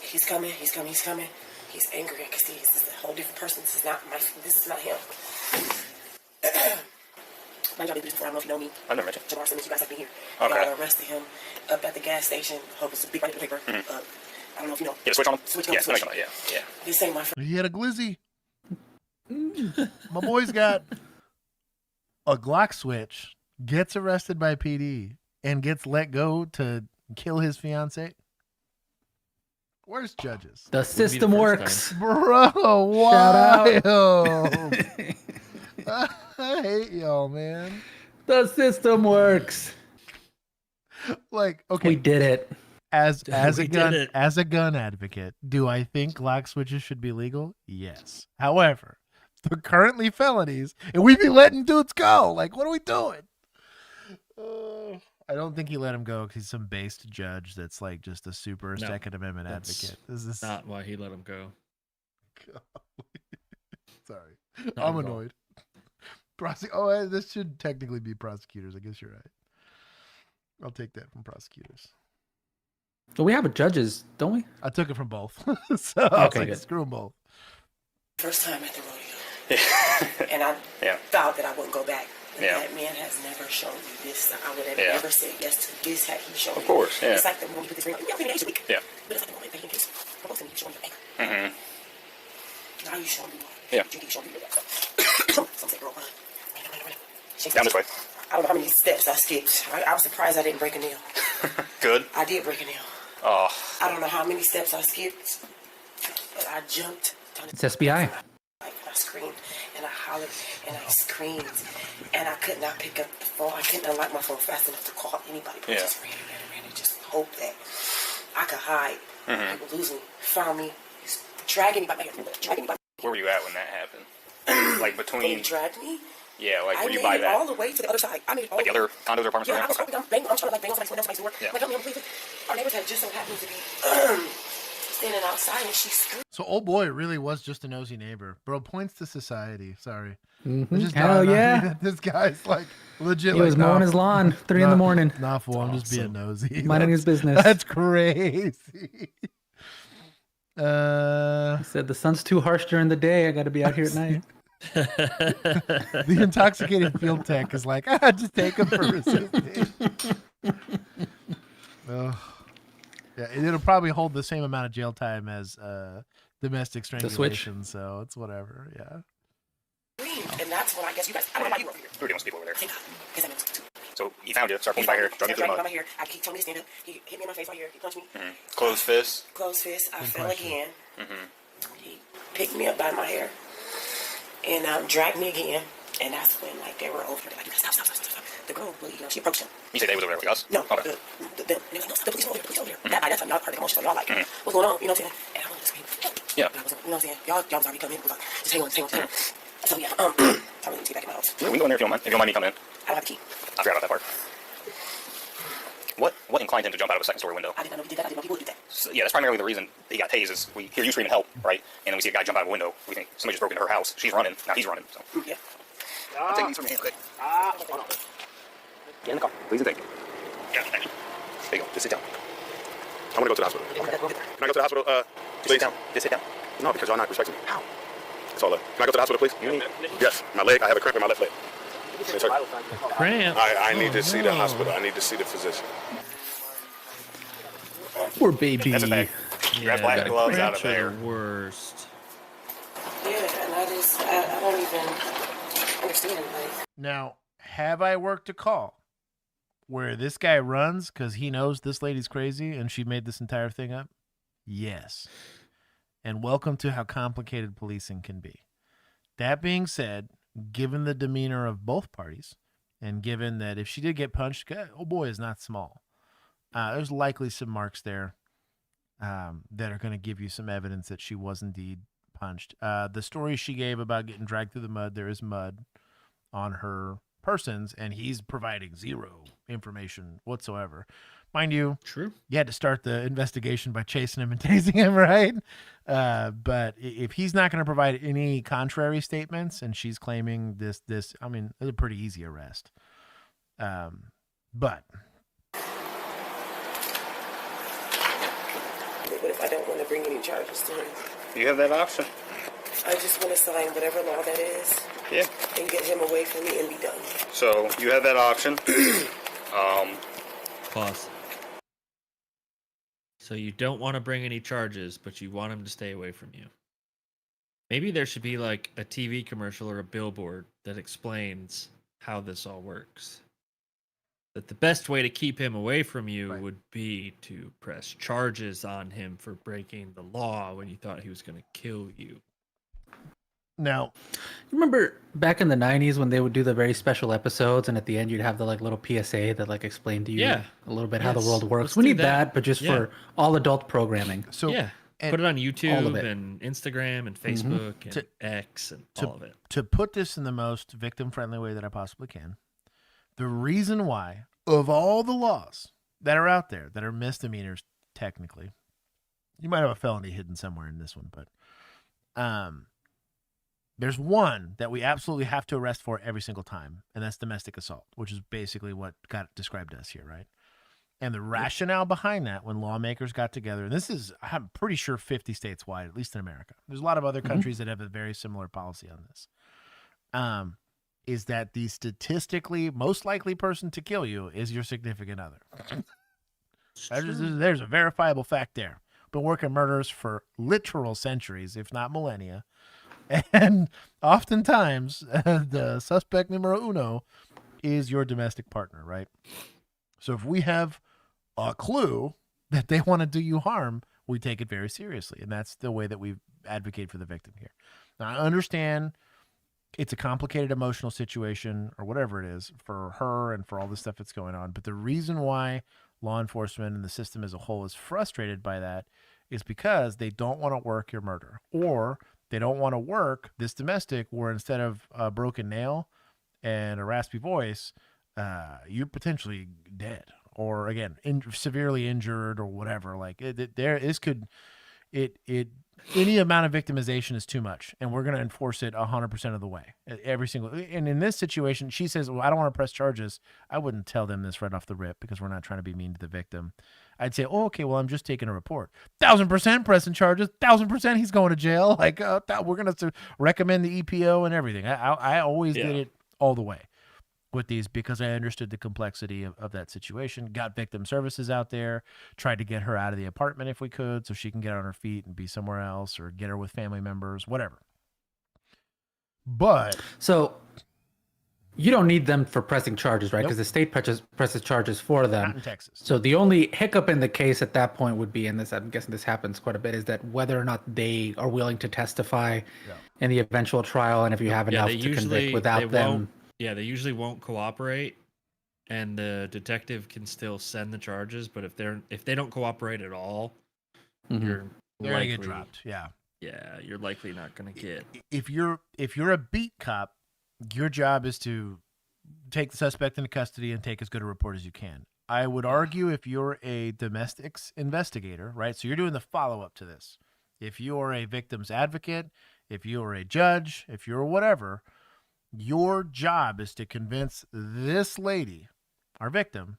He's coming. He's coming. He's coming. He's angry. I can see this is a whole different person. This is not him. My job before. I don't know if you know me. I never met you. Jamar Simmons, you guys have been here. Okay. Y'all arrested him up at the gas station. Hope it's a big right in the paper. Mm-hmm. I don't know if you know. Yeah, switch on him? Switch on. Yeah, Switch. yeah. This ain't my friend. he had a glizzy. My boy's got a Glock switch, gets arrested by PD, and gets let go to kill his fiance. Where's judges? The system works. Bro, Shout wild. I hate y'all, man. The system works. Like, okay. We did it. As We a did gun it. as a gun advocate, do I think Glock switches should be legal? Yes. However, they're currently felonies, and we be letting dudes go. Like, what are we doing? I don't think he let him go because he's some based judge that's like just a super No, Second Amendment that's advocate. This is not why he let him go. Sorry, Not I'm at all. annoyed. This should technically be prosecutors. I guess you're right. I'll take that from prosecutors. Well, we have a judges, don't we? I took it from both. So I was Okay, like, good. screw them both. First time at the rodeo. And I thought that I wouldn't go back. And that man has never shown me this. I would have never said yes to this had he shown me. Of course, yeah. It's like the moment you put this ring on. Yeah, I've been engaged a week. Yeah. But it's like the moment that he engaged. Proposed to me, showing me anger. Mm-hmm. Now you show me more. Yeah. You show me more. Some say, girl, run. Down this way. I don't know how many steps I skipped. I was surprised I didn't break a nail. Good. I did break a nail. Oh. I don't know how many steps I skipped, but I jumped. It's SBI. I screamed and I hollered and I screamed and I could not pick up the phone. I couldn't unlock my phone fast enough to call anybody. But I just ran and just hoped that I could hide. He would lose me. Found me. He's dragging me by my hair. Where were you at when that happened? Like between. He dragged me. Yeah, like I were you made by it that? all the way to the other side. I made it all Like the the way. other condos or apartments? Yeah, around? I'm trying to like bang on somebody's door. Yeah. Like, help me, please. Our neighbors had just so happened to be standing outside and she screamed. So old boy really was just a nosy neighbor. Bro, points to society. Sorry. Mm-hmm. It just Hell dawned on me yeah. that this guy's like legit. He was mowing his lawn 3 in the morning. Nah, fool. I'm just being nosy. Minding his business. That's crazy. He said the sun's too harsh during the day. I got to be out here at night. The intoxicated field tech is like, just take him for resisting. Yeah, and it'll probably hold the same amount of jail time as domestic strangulation, so it's whatever. Yeah. And that's when I guess you guys, I don't know why you were over here. We were dealing with people over there. Thank God. Because that meant too. So he found you, started pulling you by hair, drug you through the mud. My hair. He told me to stand up. He hit me in my face right here. He punched me. Closed fist. Closed fist. I fell again. He picked me up by my hair and dragged me again. And that's when, like, they were over there. Like, stop. The girl, well, you know, she approached him. You say they was over there with us? No. Okay. They were like, no, stop, the police over there. That time, y'all heard the commotion. So y'all like, what's going on? You know what I'm saying? And I wanted to scream. Yeah. You know what I'm saying? Y'all was already coming in. Was like, just hang on. So, yeah, I really need to be back in my house. Yeah, we can go in there if you don't mind. If you don't mind me coming in. I don't have a key. I forgot about that part. What inclined him to jump out of a second-story window? I didn't know he did that. I didn't know people would do that. So, yeah, that's primarily the reason he got tased is we hear you screaming help, right? And then we see a guy jump out of a window. We think somebody just broke into her house. She's running. Now he's running. So. Yeah. I'm taking these from your hand, okay? Get in the car. Please and thank you. Yeah, thanks. There you go. Just sit down. I want to go to the hospital. Can I go to the hospital, please? Just sit down. No, because y'all not respecting me. How? That's all. Can I go to the hospital, please? Yes, my leg. I have a cramp in my left leg. Cramp? I need to see the hospital. I need to see the physician. Poor baby. That's a bag. Grab black gloves out of there. Worst. Yeah, and I don't even understand. Like, Now, have I worked a call where this guy runs because he knows this lady's crazy and she made this entire thing up? Yes. And welcome to how complicated policing can be. That being said, given the demeanor of both parties, and given that if she did get punched, oh boy, is not small. There's likely some marks there that are going to give you some evidence that she was indeed punched. The story she gave about getting dragged through the mud, there is mud on her persons, and he's providing zero information whatsoever. Mind you, true. You had to start the investigation by chasing him and tasing him, right? But if he's not going to provide any contrary statements, and she's claiming this, I mean, it's a pretty easy arrest. But what if I don't want to bring any charges to him? You have that option. I just want to sign whatever law that is. Yeah. And get him away from me and be done. So you have that option. Pause. So you don't want to bring any charges, but you want him to stay away from you. Maybe there should be like a TV commercial or a billboard that explains how this all works. That the best way to keep him away from you would be to press charges on him for breaking the law when you thought he was going to kill you. Now, remember back in the 90s when they would do the very special episodes, and at the end you'd have the like little PSA that like explained to you a little bit how the world works. We need that, but just for all adult programming. So yeah, put it on YouTube all of it. and Instagram and Facebook and X and all of it. To put this in the most victim-friendly way that I possibly can, the reason why, of all the laws that are out there that are misdemeanors, technically, you might have a felony hidden somewhere in this one, but there's one that we absolutely have to arrest for every single time, and that's domestic assault, which is basically what got described to us here, right? And the rationale behind that, when lawmakers got together, and this is, I'm pretty sure 50 states wide, at least in America. There's a lot of other countries that have a very similar policy on this. Is that the statistically most likely person to kill you is your significant other. There's a verifiable fact there. Been working murders for literal centuries, if not millennia. And oftentimes, the suspect numero uno is your domestic partner, right? So if we have a clue that they want to do you harm, we take it very seriously. And that's the way that we advocate for the victim here. Now, I understand it's a complicated emotional situation or whatever it is for her and for all the stuff that's going on. But the reason why law enforcement and the system as a whole is frustrated by that is because they don't want to work your murder, or they don't want to work this domestic where instead of a broken nail and a raspy voice, you're potentially dead or, again, severely injured or whatever. Like any amount of victimization is too much, and we're going to enforce it 100% of the way. And in this situation, she says, well, I don't want to press charges. I wouldn't tell them this right off the rip because we're not trying to be mean to the victim. I'd say, oh, okay, well, I'm just taking a report. 1,000% pressing charges. 1,000% he's going to jail. Like, we're going to recommend the EPO and everything. I always did it all the way with these because I understood the complexity of that situation. Got victim services out there, tried to get her out of the apartment if we could so she can get on her feet and be somewhere else or get her with family members, whatever. But so you don't need them for pressing charges, right? Because the state presses charges for them. Not in Texas. So the only hiccup in the case at that point would be, and this I'm guessing this happens quite a bit, is that whether or not they are willing to testify in the eventual trial, and if you have enough to convict without them. Yeah, they usually won't cooperate, and the detective can still send the charges. But if they don't cooperate at all, they're gonna get dropped. Yeah. Yeah, you're likely not gonna get. If you're a beat cop, your job is to take the suspect into custody and take as good a report as you can. I would argue if you're a domestics investigator, right? So you're doing the follow-up to this. If you're a victim's advocate, if you're a judge, if you're whatever, your job is to convince this lady, our victim,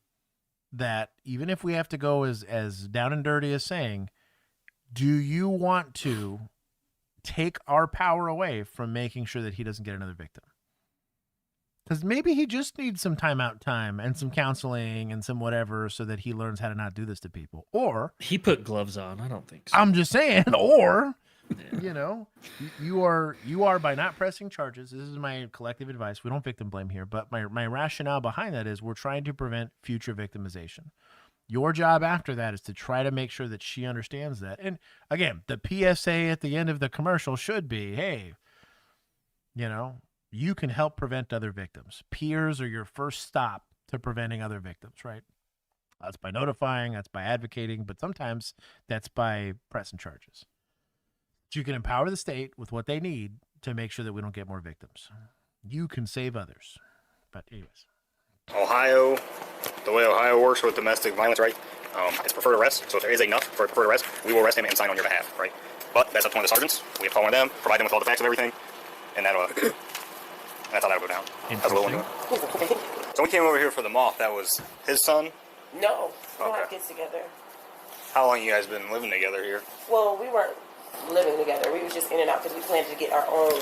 that even if we have to go as down and dirty as saying, do you want to take our power away from making sure that he doesn't get another victim? Because maybe he just needs some timeout time and some counseling and some whatever so that he learns how to not do this to people. Or he put gloves on. I don't think so. I'm just saying. Or, you know, you are by not pressing charges. This is my collective advice. We don't victim blame here, but my rationale behind that is we're trying to prevent future victimization. Your job after that is to try to make sure that she understands that. And again, the PSA at the end of the commercial should be, hey, you know, you can help prevent other victims. Peers are your first stop to preventing other victims, right? That's by notifying, that's by advocating, but sometimes that's by pressing charges. So you can empower the state with what they need to make sure that we don't get more victims. You can save others. But anyways. Ohio, the way Ohio works with domestic violence, right? It's preferred arrest. So if there is enough for a preferred arrest, we will arrest him and sign on your behalf, right? But that's up to one of the sergeants. We have to call one of them, provide them with all the facts of everything, and that'll that's how that'll go down. That's what we'll do. So we came over here for the moth. That was his son? No, we don't have kids together. How long you guys been living together here? Well, we weren't living together. We was just in and out because we planned to get our own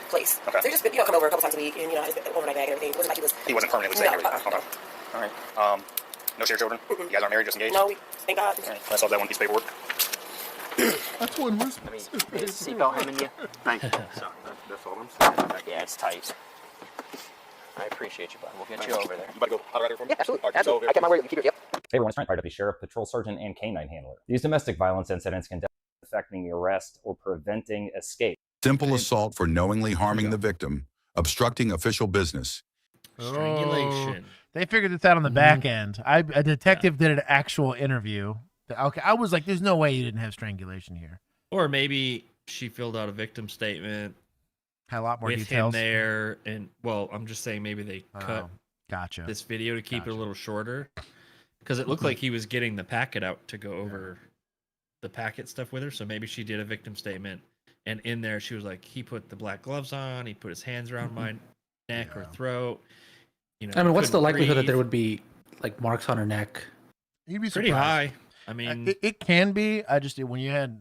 place. Okay. So just come over a couple times a week, and his overnight bag and everything. It wasn't like he wasn't permanently staying here. Okay. All right. No shared children? You guys aren't married, just engaged? No, thank God. All right. Let's solve that one piece of paperwork. That's one more. Is seatbelt hemming you? Thank you. So that's all I'm saying. Yeah, it's tight. I appreciate you, bud. We'll get you over there. You about to go hot rider for me? Yeah, absolutely. Absolutely. I get my word. Keep it. Yep. Hey everyone, it's Deputy Sheriff, Patrol Sergeant, and Canine Handler. These domestic violence incidents can affecting arrest or preventing escape. Simple assault for knowingly harming the victim, obstructing official business. Strangulation. They figured this out on the back end. A detective did an actual interview. Okay, I was like, there's no way you didn't have strangulation here. Or maybe she filled out a victim statement. Had a lot more with details. him there, and well, I'm just saying maybe they cut gotcha. this video to keep it a little shorter because it looked like he was getting the packet out to go over the packet stuff with her. So maybe she did a victim statement, and in there she was like, he put the black gloves on, he put his hands around my neck or throat. You know, I mean, what's the likelihood that breathe. there would be like marks on her neck? You'd be Pretty surprised. high. I mean, it can be. I just when you had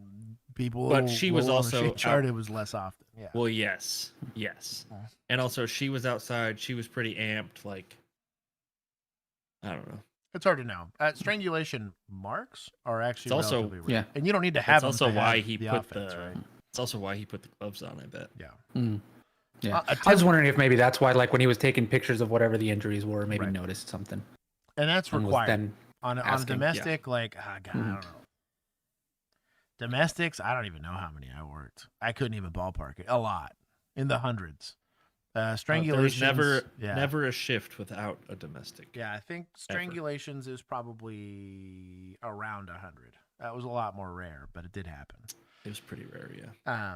people, but she was also chart. It was less often. Yeah. Well, yes, and also she was outside. She was pretty amped. Like, I don't know. It's hard to know. Strangulation marks are actually It's also relatively rare. And you don't need to have. It's them also to why have he the put offense, the. right? It's also why he put the gloves on. I bet. Yeah. Yeah. I was wondering if maybe that's why, like when he was taking pictures of whatever the injuries were, maybe noticed something. And that's was required then on asking. domestic. Like, God, I don't know. Domestics, I don't even know how many I worked. I couldn't even ballpark it. A lot, in the hundreds. Strangulations. There's never a shift without a domestic. Yeah, I think strangulations is probably around 100. That was a lot more rare, but it did happen. It was pretty rare, yeah.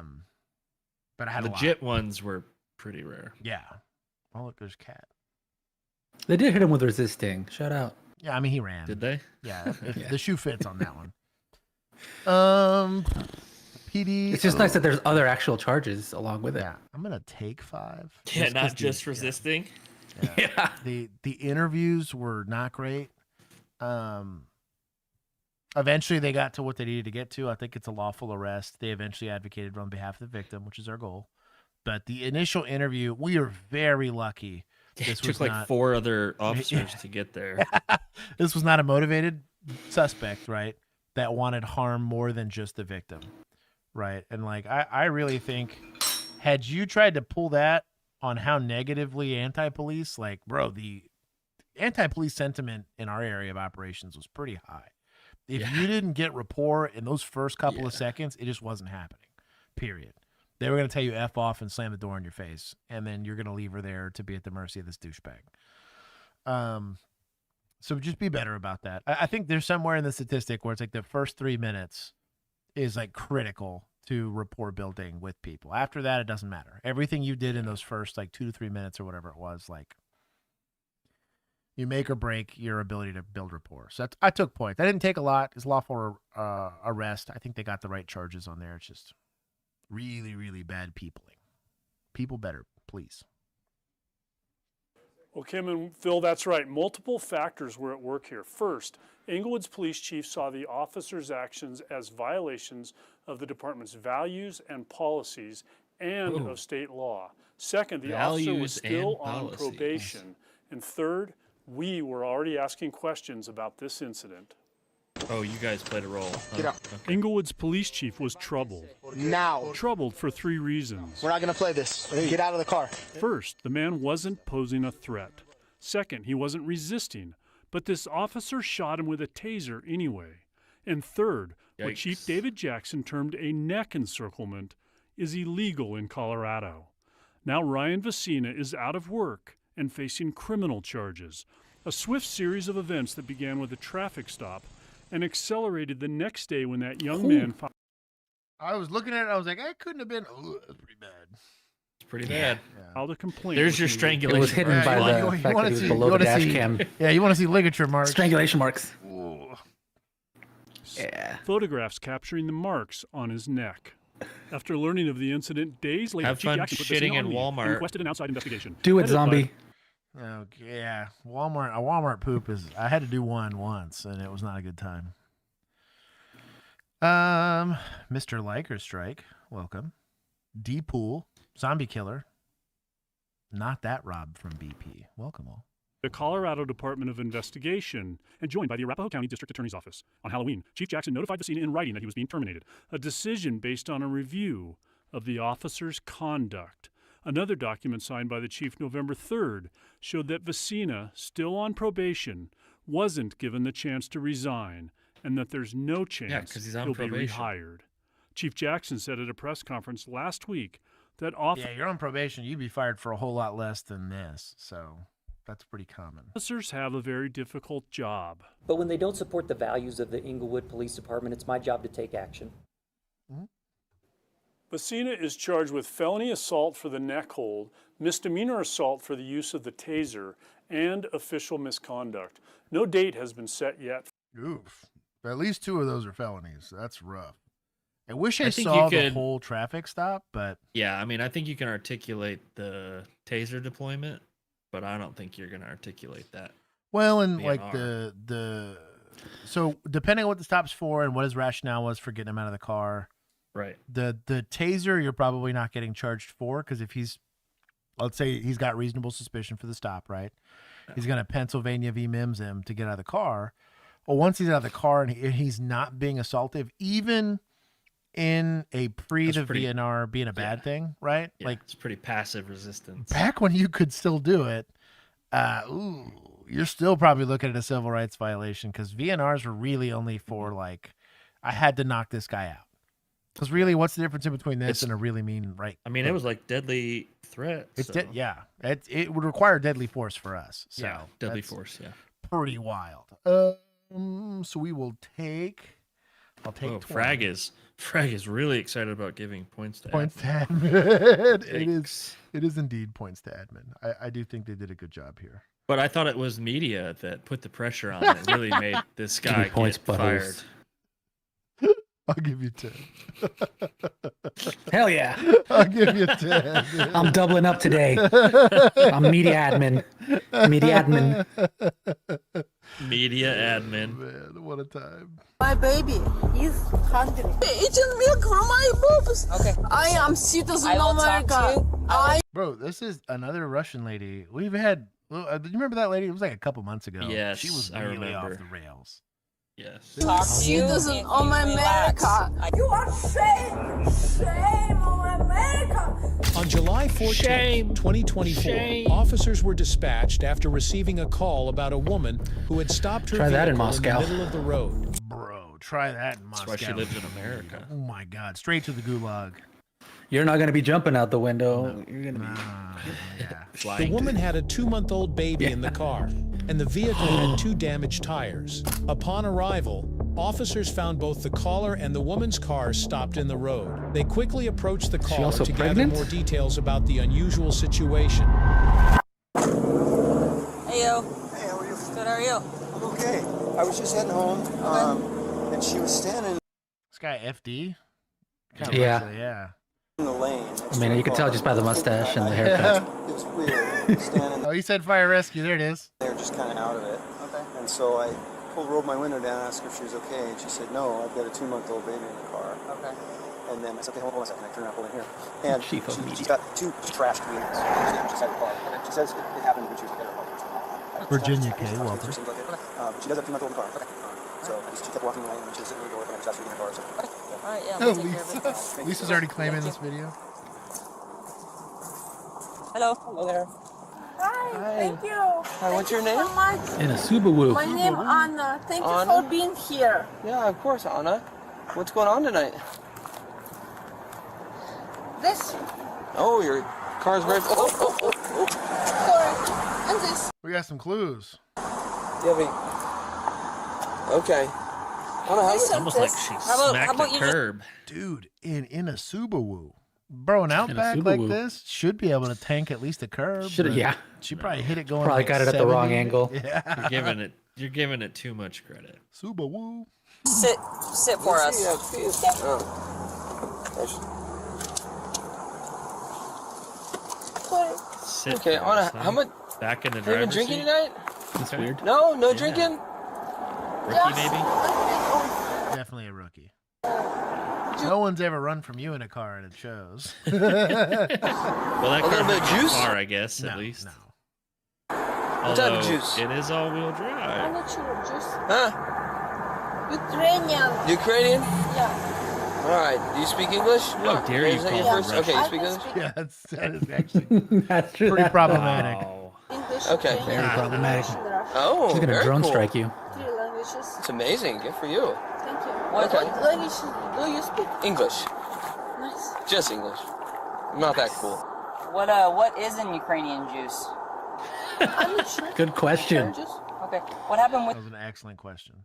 But I had legit ones were pretty rare. Yeah. Oh, look, there's Cat. They did hit him with resisting. Shout out. Yeah, I mean he ran. Did they? Yeah, the shoe fits on that one. PD. It's just nice that there's other actual charges along with it. Yeah, I'm gonna take 5. Yeah, not just resisting. Yeah. The interviews were not great. Eventually they got to what they needed to get to. I think it's a lawful arrest. They eventually advocated on behalf of the victim, which is our goal. But the initial interview, we are very lucky. It took like 4 other officers to get there. This was not a motivated suspect, right? That wanted harm more than just the victim, right? And like I really think Had you tried to pull that on how negatively anti-police, like, bro, the anti-police sentiment in our area of operations was pretty high. If you didn't get rapport in those first couple of seconds, it just wasn't happening, period. They were going to tell you F off and slam the door in your face, and then you're going to leave her there to be at the mercy of this douchebag. So just be better about that. I think there's somewhere in the statistic where it's like the first 3 minutes is like critical to rapport building with people. After that, it doesn't matter. Everything you did in those first like 2 to 3 minutes or whatever it was, like you make or break your ability to build rapport. So I took points. That didn't take a lot. It's lawful arrest. I think they got the right charges on there. It's just really, really bad peopling. People better, please. Well, Kim and Phil, that's right. Multiple factors were at work here. First, Inglewood's police chief saw the officers' actions as violations of the department's values and policies and of state law. Second, the officer was still on probation. And third, we were already asking questions about this incident. Oh, you guys played a role. Get out. Okay. Inglewood's police chief was troubled. Now. Troubled for 3 reasons. We're not going to play this. Get out of the car. First, the man wasn't posing a threat. Second, he wasn't resisting, but this officer shot him with a taser anyway. And third, what Chief David Jackson termed a neck encirclement is illegal in Colorado. Now Ryan Vecina is out of work and facing criminal charges. A swift series of events that began with a traffic stop and accelerated the next day when that young man filed. I was looking at it, I was like, I couldn't have been. Ooh, that's pretty bad. It's pretty bad. Filed a complaint. There's your strangulation. It was hidden by the fact that he was below the dash cam. Yeah, you want to see ligature marks. Strangulation marks. Ooh. Yeah. Photographs capturing the marks on his neck. After learning of the incident days later, Have fun shitting in Walmart. and requested an outside investigation. Do it, zombie. Oh, yeah. A Walmart poop is, I had to do one once, and it was not a good time. Mr. Liker Strike, welcome. D-Pool, Zombie Killer. Not that Rob from BP. Welcome all. The Colorado Department of Investigation and joined by the Arapahoe County District Attorney's Office. On Halloween, Chief Jackson notified Vecina in writing that he was being terminated, a decision based on a review of the officer's conduct. Another document signed by the chief November 3rd showed that Vecina, still on probation, wasn't given the chance to resign and that there's no chance he's on he'll probation. be rehired. Chief Jackson said at a press conference last week that Yeah, you're on probation. You'd be fired for a whole lot less than this, so that's pretty common. Officers have a very difficult job. But when they don't support the values of the Inglewood Police Department, it's my job to take action. Vecina is charged with felony assault for the neck hold, misdemeanor assault for the use of the taser, and official misconduct. No date has been set yet. Oof. At least 2 of those are felonies. That's rough. I wish I think saw you the could- whole traffic stop, but Yeah, I mean, I think you can articulate the taser deployment, but I don't think you're going to articulate that. well, and like VNR. so depending on what the stop's for and what his rationale was for getting him out of the car, Right. the taser you're probably not getting charged for, because if let's say he's got reasonable suspicion for the stop, right? He's going to Pennsylvania v. Mims him to get out of the car. Well, once he's out of the car and he's not being assaultive, even in a pre to VNR being a bad thing, right? Yeah, like it's pretty passive resistance. back when you could still do it, you're still probably looking at a civil rights violation, because VNRs were really only for like, I had to knock this guy out. Because really, what's the difference in between this and a really mean right? I mean, it was like deadly threat. It's so. it would require deadly force for us. So Yeah, deadly that's force, yeah. pretty wild. So we will take. I'll take. Oh, 20. Frag is really excited about giving points to Points admin. to admin. It is indeed points to admin. I do think they did a good job here. But I thought it was media that put the pressure on that really made this guy get points, fired. buttholes. I'll give you 10. Hell yeah. I'll give you 10. Dude. I'm doubling up today. I'm media admin. Media admin. Media admin. Man, what a time. My baby is hungry. Eating milk from my boobs. Okay. I am citizen of America. Bro, this is another Russian lady. We've had. Do you remember that lady? It was like a couple months ago. Yes, she was I really off remember. the rails. Yes. She doesn't own my America. You are shame on America. On July 14, 2024, officers were dispatched after receiving a call about a woman who had stopped her Try that in vehicle Moscow. the middle of the road. Bro, try that in Moscow. That's why she lives in America. Oh my God, straight to the gulag. You're not going to be jumping out the window. You're going to be. The woman had a 2-month-old baby in the car, and the vehicle had 2 damaged tires. Upon arrival, officers found both the caller and the woman's car stopped in the road. They quickly approached the caller also to pregnant? gather more details about the unusual situation. Hey, yo. Hey, how are you? Good, how are you? I'm okay. I was just heading home, and she was standing This guy FD? Yeah. Yeah. in the lane. I mean, you can tell just by the mustache and the haircut. It was weird. Standing Oh, he said fire rescue. There it is. there, just kind of out of it. Okay. And so I rolled my window down, asked her if she was okay, and she said, "No, I've got a 2-month-old baby in the car." Okay. And then I said, "Okay, hold on a second. I turn around, pull in here." And Chief of media. she's got 2 trashed wheels. She's had the car. She says it happened when she was there. Virginia K. Walter. Seems like it. But she does have a 2-month-old in the car. So she kept walking away, and she was sitting in the door, and I just asked her to get in the car. So, All right, yeah, Oh, we'll take care of it. Lisa's already claiming this video. Hello. Hello there. Hi, thank you. Hi, what's your name? So much. In a Subaru. My name Anna. Thank you Anna? for being here. Yeah, of course, Anna. What's going on tonight? This. Oh, your car's very. Sorry. And this. We got some clues. Yeah, okay. Anna, how Listen, Almost like this. she How smacked about a you just- curb. Dude, in a Subaru. Bro, an Outback like Subaru. this should be able to tank at least a curb. Should but yeah. She probably hit it going Probably like got it at the wrong 70. angle. Yeah. You're giving it too much credit. Subaru. Sit for us. Sorry. Sit Okay, for Anna, us, huh? how much? Back in the Have you been driver's drinking seat? tonight? That's weird. No, no Yeah. drinking. Rookie, maybe? Definitely a rookie. No one's ever run from you in a car, and it shows. Well, that A little car bit of juice? car, I guess, No, at least. no. What type of Although juice? It is all-wheel I'm drive. not sure. Just Huh? Ukrainian. Ukrainian? Yeah. All right. Do you speak English? How dare you Is that call your me first? Russian? Okay, you I speak can English? speak Yeah, that is actually That's true. pretty problematic. Wow. English. Okay. Ukrainian, Very problematic. Russian, Russian. Oh, She's gonna very drone cool. strike you. 3 languages. It's amazing. Good for you. Thank you. What language do you speak? English. Nice. Just English. I'm not that cool. What is in Ukrainian juice? I'm not sure. Good question. Okay. What happened That with was an excellent question.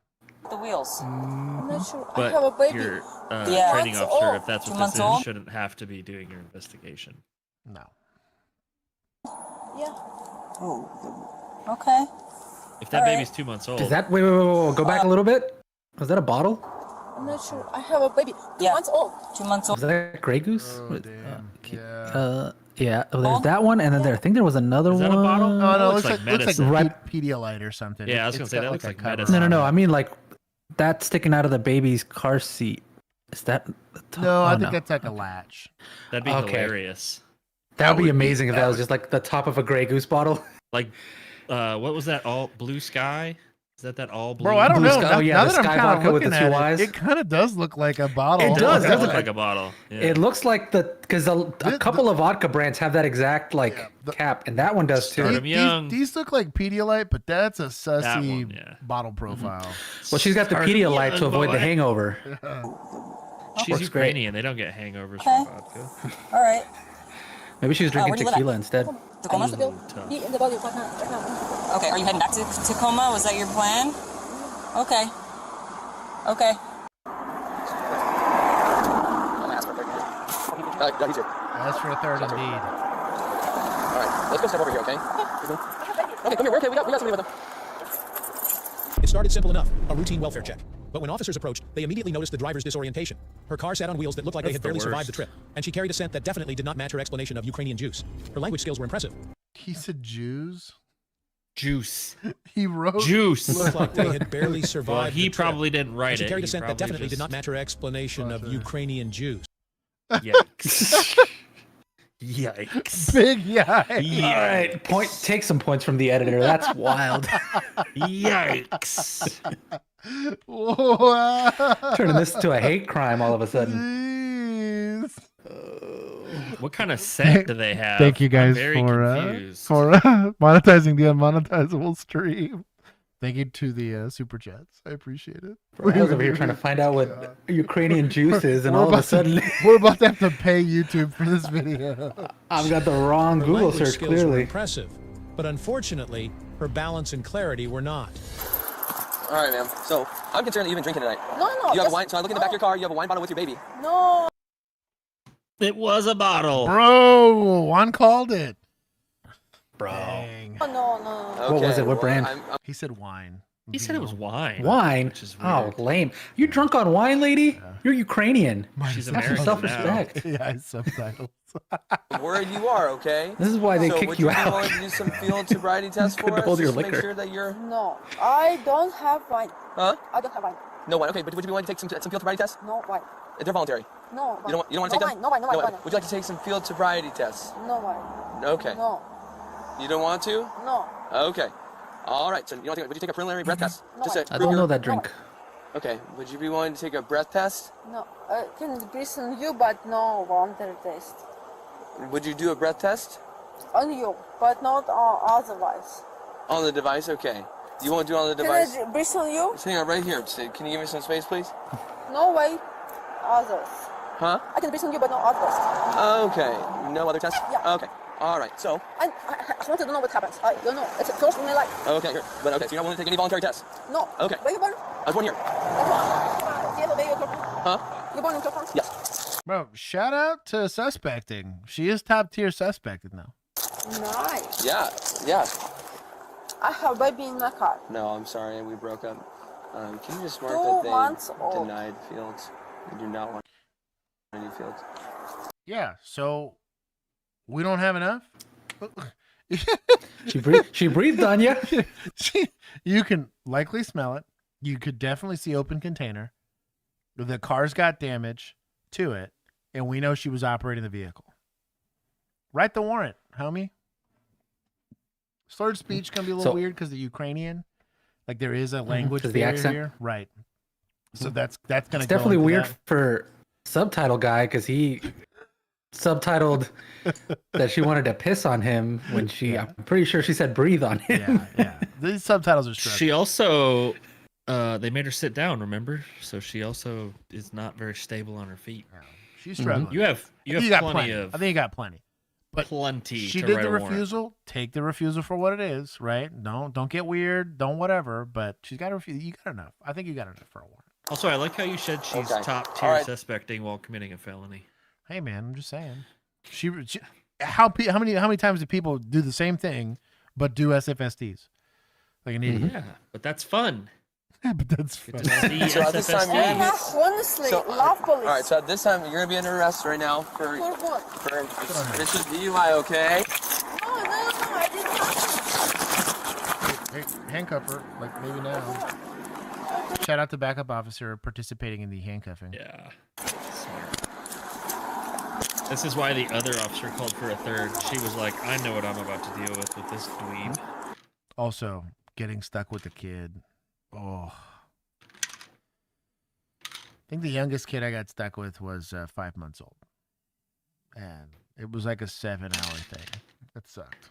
the wheels? I'm not sure. I But have a baby. your Yeah. training Months officer, old. if that's 2 what months this is, old? shouldn't have to be doing your investigation. No. Yeah. Oh. Okay. If that All right. baby's 2 months old, Does that wait? Go back a little bit. Was that a bottle? I'm not sure. I have a baby. 2 months old. 2 months Was old. that a Grey Goose? Oh, damn. Yeah. Oh, there's that one, and then there. I think there was another Is that one. a bottle? No, That no, looks looks like like medicine. Right. Pedialyte or something. Yeah, I was It's gonna say, got that looks a like cover medicine. on No. it. I mean, like that sticking out of the baby's car seat. Is that? The top? No, I Oh, think that's like a latch. That'd be Okay. hilarious. That would be would be- amazing if that that was would- just like the top of a Grey Goose bottle. Like, what was that? All blue sky? Is that all blue? Bro, I don't Blue know. Sky- Now, oh, yeah, now the that I'm Sky kind of vodka with looking the at two eyes. it kind of does look like a bottle. It does, doesn't look it? like a bottle. Yeah. It looks like because a couple of vodka brands have that exact cap, and that one does too. Start 'em young. These look like Pedialyte, but that's a sussy one, yeah. bottle profile. Well, she's got the Start 'em Pedialyte to young, avoid boy. the hangover. She's Works great. Ukrainian. They don't get hangovers Okay. from vodka. All right. Maybe she was where drinking do you live tequila at? instead. Tacoma? Tough. Be in the body right now. Okay. Are you heading back to Tacoma? Was that your plan? Okay. Okay. Me too. That's for a third indeed. All right, let's go step over here, okay? Okay, come here. Okay, we got somebody with them. It started simple enough, a routine welfare check. But when officers approached, they immediately noticed the driver's disorientation. Her car sat on wheels that looked like they That's had the barely survived worst. the trip, and she carried a scent that definitely did not match her explanation of Ukrainian juice. Her language skills were impressive. He said Jews. Juice. He wrote Juice. Looked like they had barely survived Well, he the trip. probably didn't And write she it. carried a He scent that probably definitely did just- not match her explanation of Ukrainian Jews. Yikes. Yikes. Big yikes. All right, take some points from the editor. That's wild. Yikes. Turning this to a hate crime all of a sudden. What kind of set do they have? Thank you guys I'm very confused. for monetizing the unmonetizable stream. Thank you to the super chats. I appreciate it. I was over here trying to find out what Ukrainian juice is, and all of a sudden we're about to have to pay YouTube for this video. I've got the wrong Her Google language search. skills were Clearly, impressive, but unfortunately, her balance and clarity were not. All right, ma'am. So I'm concerned that you've been drinking tonight. No, You have a wine. So I look in the back of your car. You have a wine bottle with your baby. No. It was a bottle. Bro, Juan called it. bro. Dang. Oh, no. What was it? What brand? He said wine. He said it was wine. Wine? Which is Oh, weird. lame. You drunk on wine, lady? You're Ukrainian. She's Have some American self-respect. Yeah, his subtitles. Worried you are, okay? This is why they so kick would you you out. be willing to do some field sobriety tests for Couldn't us hold your just to make liquor. sure that you're... No, I don't have wine. Huh? I don't have wine. No wine. Okay, but would you be willing to take some field sobriety tests? No wine. They're voluntary. No wine. You don't want to no take wine. them? No wine. No wine. Would you like to take some field sobriety tests? No wine. Okay. No. You don't want to? No. Okay. All right. So would you take a preliminary breath test? No. Just to I prove don't your- know that drink. Okay. Would you be willing to take a breath test? No. I can breathe on you, but no voluntary test. Would you do a breath test? On you, but not otherwise. On the device? Okay. You won't do it on the device? Can I breathe on you? Just hang on right here. Can you give me some space, please? No way. Others. Huh? I can breathe on you, but no others. Okay. No other tests? Yeah. Okay. All right. So. I want to know what happens. I don't know. It's the first in my life. Okay. Here. But okay. So you're not willing to take any voluntary tests? No. Okay. Where you born? I was born here. Huh? You born in Japan? Yes. Bro, shout out to suspecting. She is top tier suspected now. Nice. Yeah. Yeah. I have a baby in my car. No, I'm sorry. We broke up. Can you just mark 2 that they months old. denied fields? They do not want any fields. Yeah, so we don't have enough. She breathed on you. You can likely smell it. You could definitely see open container. The car's got damage to it, and we know she was operating the vehicle. Write the warrant, homie. Slurred speech can be a little weird because the Ukrainian, like there is a language Because the barrier accent. here, right? So that's gonna It's go definitely into weird that. for subtitle guy because he subtitled that she wanted to piss on him when she. I'm pretty sure she said breathe on him. Yeah. These subtitles are struggling. She also, they made her sit down. Remember, so she also is not very stable on her feet. She's struggling. You have You got plenty. I think you got plenty. But plenty. She to did write the a warrant. refusal. Take the refusal for what it is, right? Don't get weird. Don't whatever. But she's got to refuse. You got enough. I think you got enough for a warrant. Also, I like how you said she's Okay. top tier All right. suspecting while committing a felony. Hey man, I'm just saying. She how many times do people do the same thing but do SFSTs? Like an idiot. Yeah, but that's fun. Yeah, but that's Get fun. to see So at this time, SFSD. I honestly love police. All right. So at this time, you're gonna be under arrest right now for For what? this is DUI. Okay. No, I didn't. Hey, handcuff her, like maybe now. Shout out to backup officer participating in the handcuffing. Yeah. Smart. This is why the other officer called for a third. She was like, I know what I'm about to deal with this dweeb. Also, getting stuck with the kid. Oh. I think the youngest kid I got stuck with was 5 months old. And it was like a 7-hour thing. That sucked.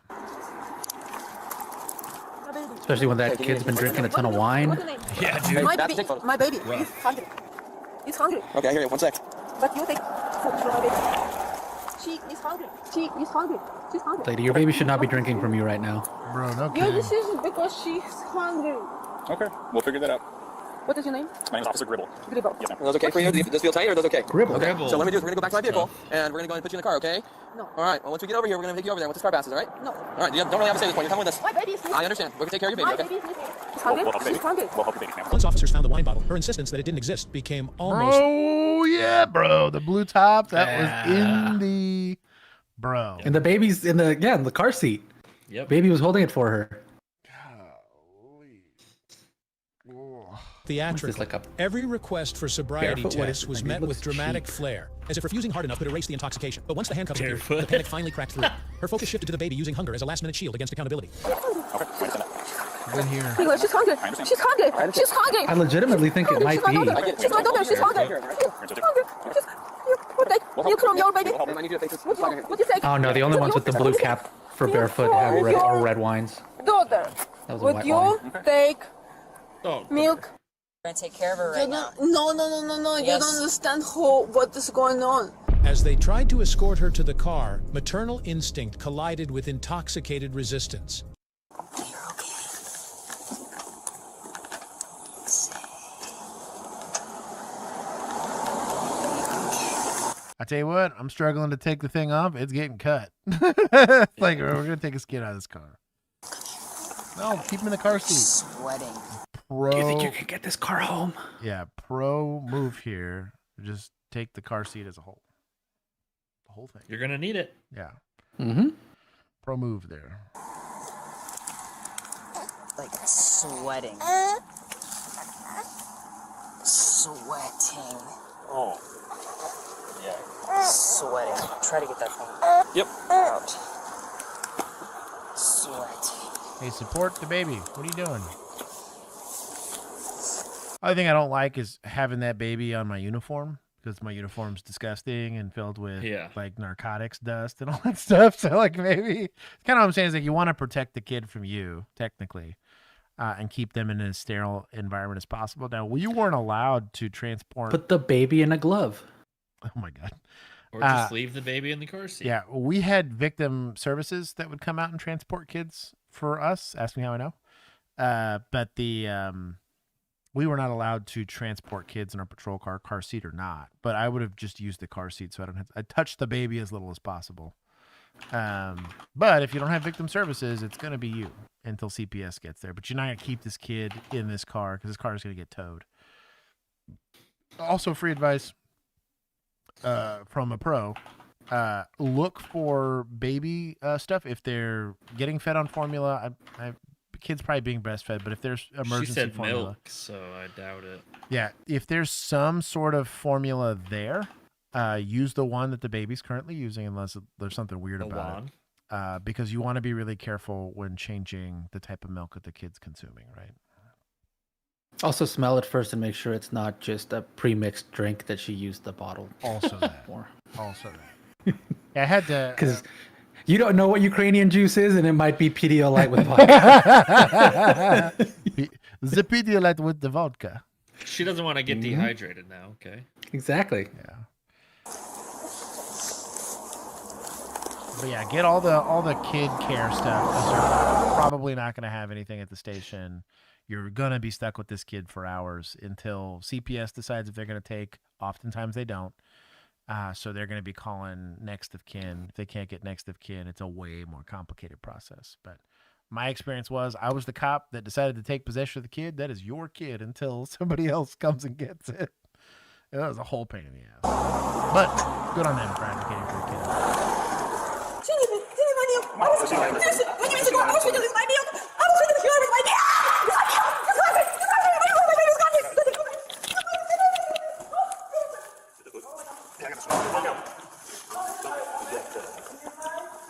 Especially when that kid's been drinking a ton of wine. Yeah, dude. My baby, he's hungry. He's hungry. Okay. I hear you. 1 sec. But you take food for my baby. She is hungry. She is hungry. She's hungry. Lady, your baby should not be drinking from you right now. Bro, no Your kidding. decision because she's hungry. Okay, we'll figure that out. What is your name? My name is Officer Gribble. Gribble. Yes, ma'am. Are those okay for you? Does this feel tight or is this okay? Gribble. Okay. Gribble. So what we're gonna do is we're gonna go back to my vehicle and we're gonna go and put you in the car. Okay. No. All right. Well, once we get over here, we're gonna take you over there once this car passes. All right. No. All right. You don't really have to say this point. You're coming with us. My baby is sleeping. I understand. We're gonna take care of your My baby. Okay. baby is sleeping. She's hungry. We'll help She's baby. hungry. We'll help your baby, ma'am. Once officers found the wine bottle, her insistence that it didn't exist became almost. Oh yeah, bro. The blue top that was in the bro. And the baby's in the car seat. Yep. Baby was holding it for her. Golly. Theatrical. Every request for sobriety test was met with dramatic flair, as if refusing hard enough could erase the intoxication. But once the handcuffs appeared, the panic finally cracked through. Her focus shifted to the baby using hunger as a last-minute shield against accountability. In here. She's hungry. She's hungry. She's hungry. I legitimately think it might be. She's my daughter. She's hungry. She's hungry. You come your baby. What you say? Oh no, the only ones with the blue cap for barefoot have red wines. Daughter, That was a would white you wine. take Oh, milk? We're gonna take care of her right now. No. You Yes. don't understand what is going on. As they tried to escort her to the car, maternal instinct collided with intoxicated resistance. I tell you what, I'm struggling to take the thing off. It's getting cut. Like, we're going to take a skid out of this car. No, keep him in the car seat. Sweating. Pro. Do you think you can get this car home? Yeah, pro move here. Just take the car seat as a whole. The whole thing. You're gonna need it. Yeah. Mm-hmm. Pro move there. Like sweating. Sweating. Oh. Yeah. Sweating. Try to get that thing. Yep. Out. Sweating. Hey, support the baby. What are you doing? Other thing I don't like is having that baby on my uniform, because my uniform's disgusting and filled with like narcotics dust and all that stuff. So like maybe kind of what I'm saying is like you want to protect the kid from you technically, and keep them in as sterile environment as possible. Now, you weren't allowed to transport. Put the baby in a glove. Oh my God. Or just leave the baby in the car seat. Yeah, we had victim services that would come out and transport kids for us. Ask me how I know. But we were not allowed to transport kids in our patrol car seat or not. But I would have just used the car seat so I touched the baby as little as possible. But if you don't have victim services, it's going to be you until CPS gets there. But you're not going to keep this kid in this car because this car is going to get towed. Also, free advice from a pro. Look for baby stuff if they're getting fed on formula. Kids probably being breastfed, but if there's emergency She said formula, milk, so I doubt it. yeah, if there's some sort of formula there, use the one that the baby's currently using, unless there's something weird about it. Because you want to be really careful when changing the type of milk that the kid's consuming, right? Also smell it first and make sure it's not just a pre-mixed drink that she used the bottle. Also that. Also that. Yeah, I had to because you don't know what Ukrainian juice is, and it might be Pedialyte with vodka. The Pedialyte with the vodka. She doesn't want to get dehydrated now. Okay. Exactly. Yeah. But yeah, get all the kid care stuff, because you're probably not going to have anything at the station. You're going to be stuck with this kid for hours until CPS decides if they're going to take. Oftentimes they don't. So they're going to be calling next of kin. If they can't get next of kin, it's a way more complicated process. But my experience was I was the cop that decided to take possession of the kid. That is your kid until somebody else comes and gets it. It was a whole pain in the ass. But good on them for advocating for the kid.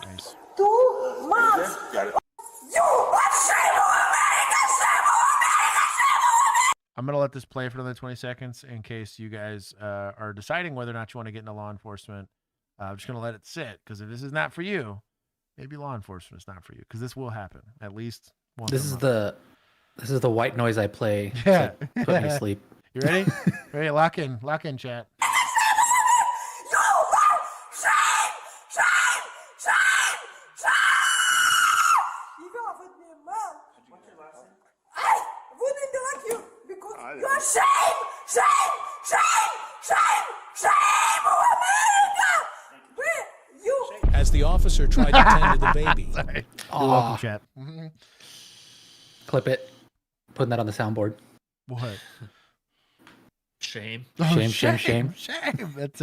Nice. 2 months. I'm going to let this play for another 20 seconds in case you guys are deciding whether or not you want to get into law enforcement. I'm just going to let it sit, because if this is not for you, maybe law enforcement is not for you, because this will happen at least once This a is month. this is the white noise I play. Yeah. To put me to sleep. You ready? Ready? Lock in, chat. As the officer tried to tend to the baby. Sorry. You're welcome, chat. Clip it. Putting that on the soundboard. What? Shame. Shame. That's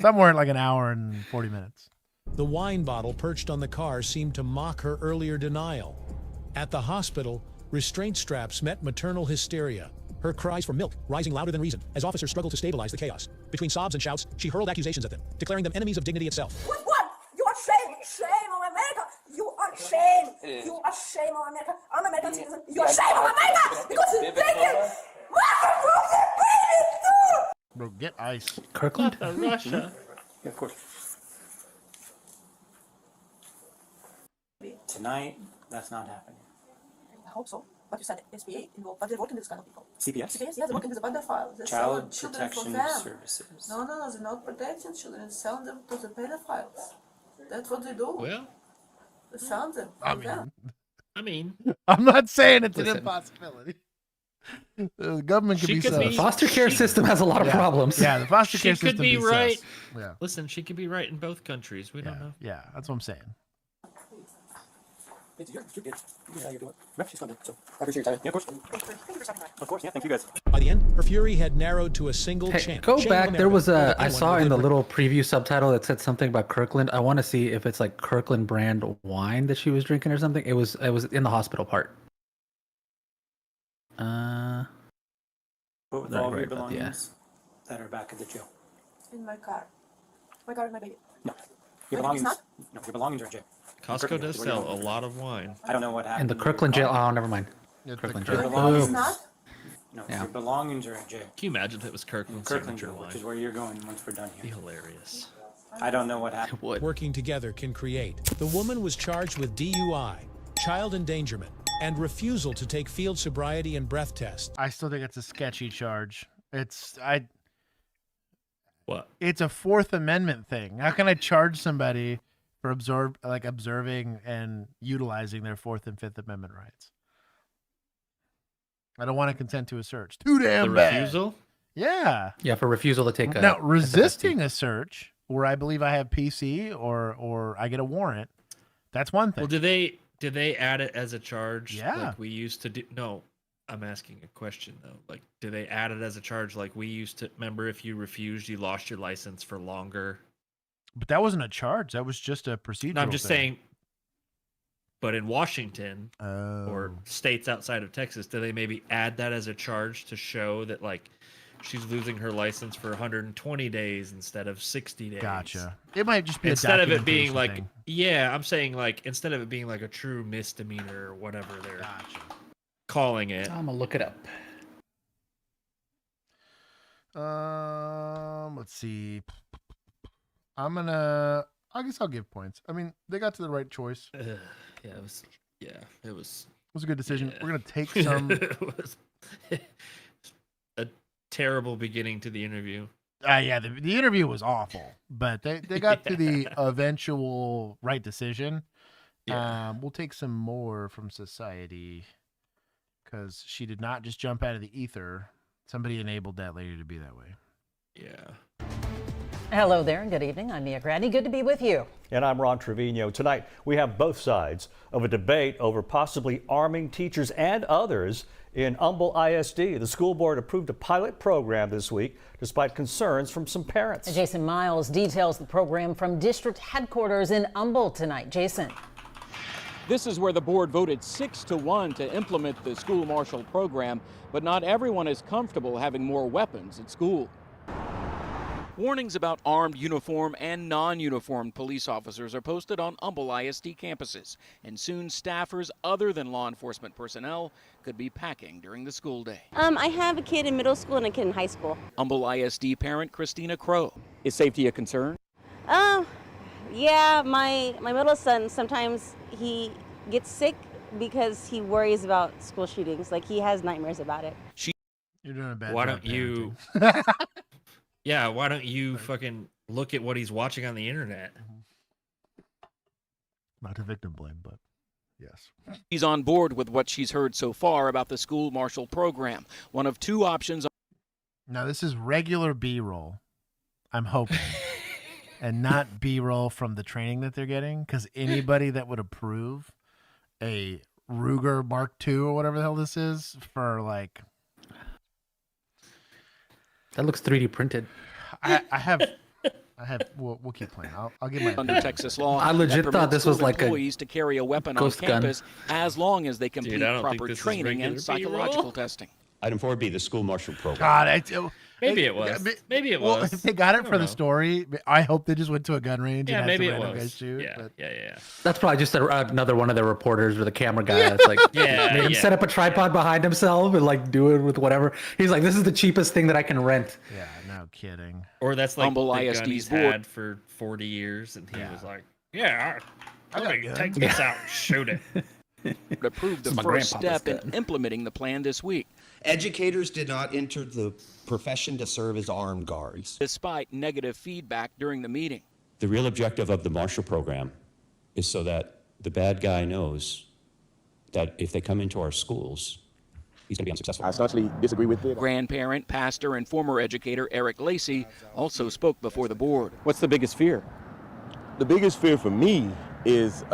somewhere like an hour and 40 minutes. The wine bottle perched on the car seemed to mock her earlier denial. At the hospital, restraint straps met maternal hysteria. her cries for milk rising louder than reason as officers struggle to stabilize the chaos. Between sobs and shouts, she hurled accusations at them, declaring them enemies of dignity itself. What? You are shame! Shame on America! You are shame! You are shame on America! I'm American citizen. You are shame on America! Because you take it! Bro, get ice. Kirkland? Russia. Yeah, of course. Tonight, that's not happening. I hope so. But you said SBA involved, but they're working with this kind of people. CPS? CPS, yeah, they're working with the pedophiles. They're Child selling children for Protection them. Services. No, they're not protecting children. They're selling them to the pedophiles. That's what they do. Well, They sell them. I mean, I'm not saying it's an Listen. impossibility. The government could She be could sus. be- The foster care system has a lot of Yeah. problems. Yeah, the foster she care could system be sus. right. Yeah, Listen, she could be right in both countries. We don't know. yeah, that's what I'm saying. Of course, yeah, thank you guys. By the end, her fury had narrowed to a single Hey, chant. go Shame back. on There was America. I Anyone saw in the deliberate- little preview subtitle that said something about Kirkland. I want to see if it's like Kirkland brand wine that she was drinking or something. It was in the hospital part. But with Right, all of your right, but yeah. belongings that are back at the jail. In my car. My car and my baby. No. Your My baby's belongings. not? No, your belongings are in jail. Costco Kirkland, does where you sell going? a lot of wine. I don't know what happened. In the to your Kirkland jail. car. Oh, never mind. It's Kirkland the jail. Your My baby's belongings. not? No, Yeah. your belongings are in jail. Can you imagine if it was Kirkland Kirkland signature jail, wine? which is where you're going once we're done Be here. hilarious. I don't know what happened. Working together can create. The woman was charged with DUI, child endangerment, and refusal to take field sobriety and breath tests. I still think it's a sketchy charge. It's What? It's a Fourth Amendment thing. How can I charge somebody for observing and utilizing their Fourth and Fifth Amendment rights? I don't want to consent to a search. Too damn The bad. refusal? Yeah. Yeah, for refusal to take a Now, a resisting a search where I believe I have PC or I get a warrant, that's one thing. Well, did they add it as a charge? Yeah. Like we used to do. No, I'm asking a question though. Like, do they add it as a charge like we used to? Remember, if you refused, you lost your license for longer. But that wasn't a charge. That was just a procedural No, I'm just thing. saying. But in Washington or Oh. states outside of Texas, do they maybe add that as a charge to show that like she's losing her license for 120 days instead of 60 days? Gotcha. It might just be Instead a of it being documentation like, thing. yeah, I'm saying like instead of it being like a true misdemeanor or whatever they're calling it. I'm gonna look it up. Let's see. I guess I'll give points. I mean, they got to the right choice. Yeah, it was. It was a good decision. Yeah. We're gonna take some. It was a terrible beginning to the interview. Yeah, the interview was awful, but they got to the eventual right decision. We'll take some more from society because she did not just jump out of the ether. Somebody enabled that lady to be that way. Yeah. Hello there and good evening. I'm Mia Granny. Good to be with you. And I'm Ron Trevino. Tonight, we have both sides of a debate over possibly arming teachers and others in Humble ISD. The school board approved a pilot program this week, despite concerns from some parents. Jason Miles details the program from district headquarters in Humble tonight. Jason. This is where the board voted 6-1 to implement the school marshal program, but not everyone is comfortable having more weapons at school. Warnings about armed uniform and non-uniformed police officers are posted on Humble ISD campuses, and soon staffers other than law enforcement personnel could be packing during the school day. I have a kid in middle school and a kid in high school. Humble ISD parent Christina Crow. Is safety a concern? Yeah, my middle son, sometimes he gets sick because he worries about school shootings. Like, he has nightmares about it. You're doing a bad Why job don't you? Yeah, why don't you fucking look at what he's watching on the internet? Not a victim blame, but yes. She's on board with what she's heard so far about the school marshal program. One of two options. Now, this is regular B-roll, I'm hoping, and not B-roll from the training that they're getting, because anybody that would approve a Ruger Mark II or whatever the hell this is for, like... That looks 3D printed. I have... We'll keep playing. I'll give my... Under Texas law, I legit thought this was like a employees to carry a weapon on ghost gun. campus as long as they complete I don't think proper this is training and regular psychological B-roll. testing. Item 4B, the school marshal program. God, Maybe it was. Maybe it well, was. if they got I it don't for the know. story, I hope they just went to a gun range Yeah, and had maybe some it random guys was. shoot. Yeah, but- yeah. That's probably just another one of the reporters or the camera guy. That's like, Yeah, made him yeah. set up a tripod behind himself and like do it with whatever. He's like, this is the cheapest thing that I can rent. Yeah, no kidding. Or that's like Humble the gun ISD's he's board. had for 40 years, and he was like, "Yeah, I'm gonna take this out and shoot it." Approved the This is my first grandpapa's step in gun. implementing the plan this week, Educators did not enter the profession to serve as armed guards. despite negative feedback during the meeting. The real objective of the marshal program is so that the bad guy knows that if they come into our schools, he's going to be unsuccessful. I essentially disagree with it. Grandparent, pastor, and former educator Eric Lacey also spoke before the board. What's the biggest fear? The biggest fear for me is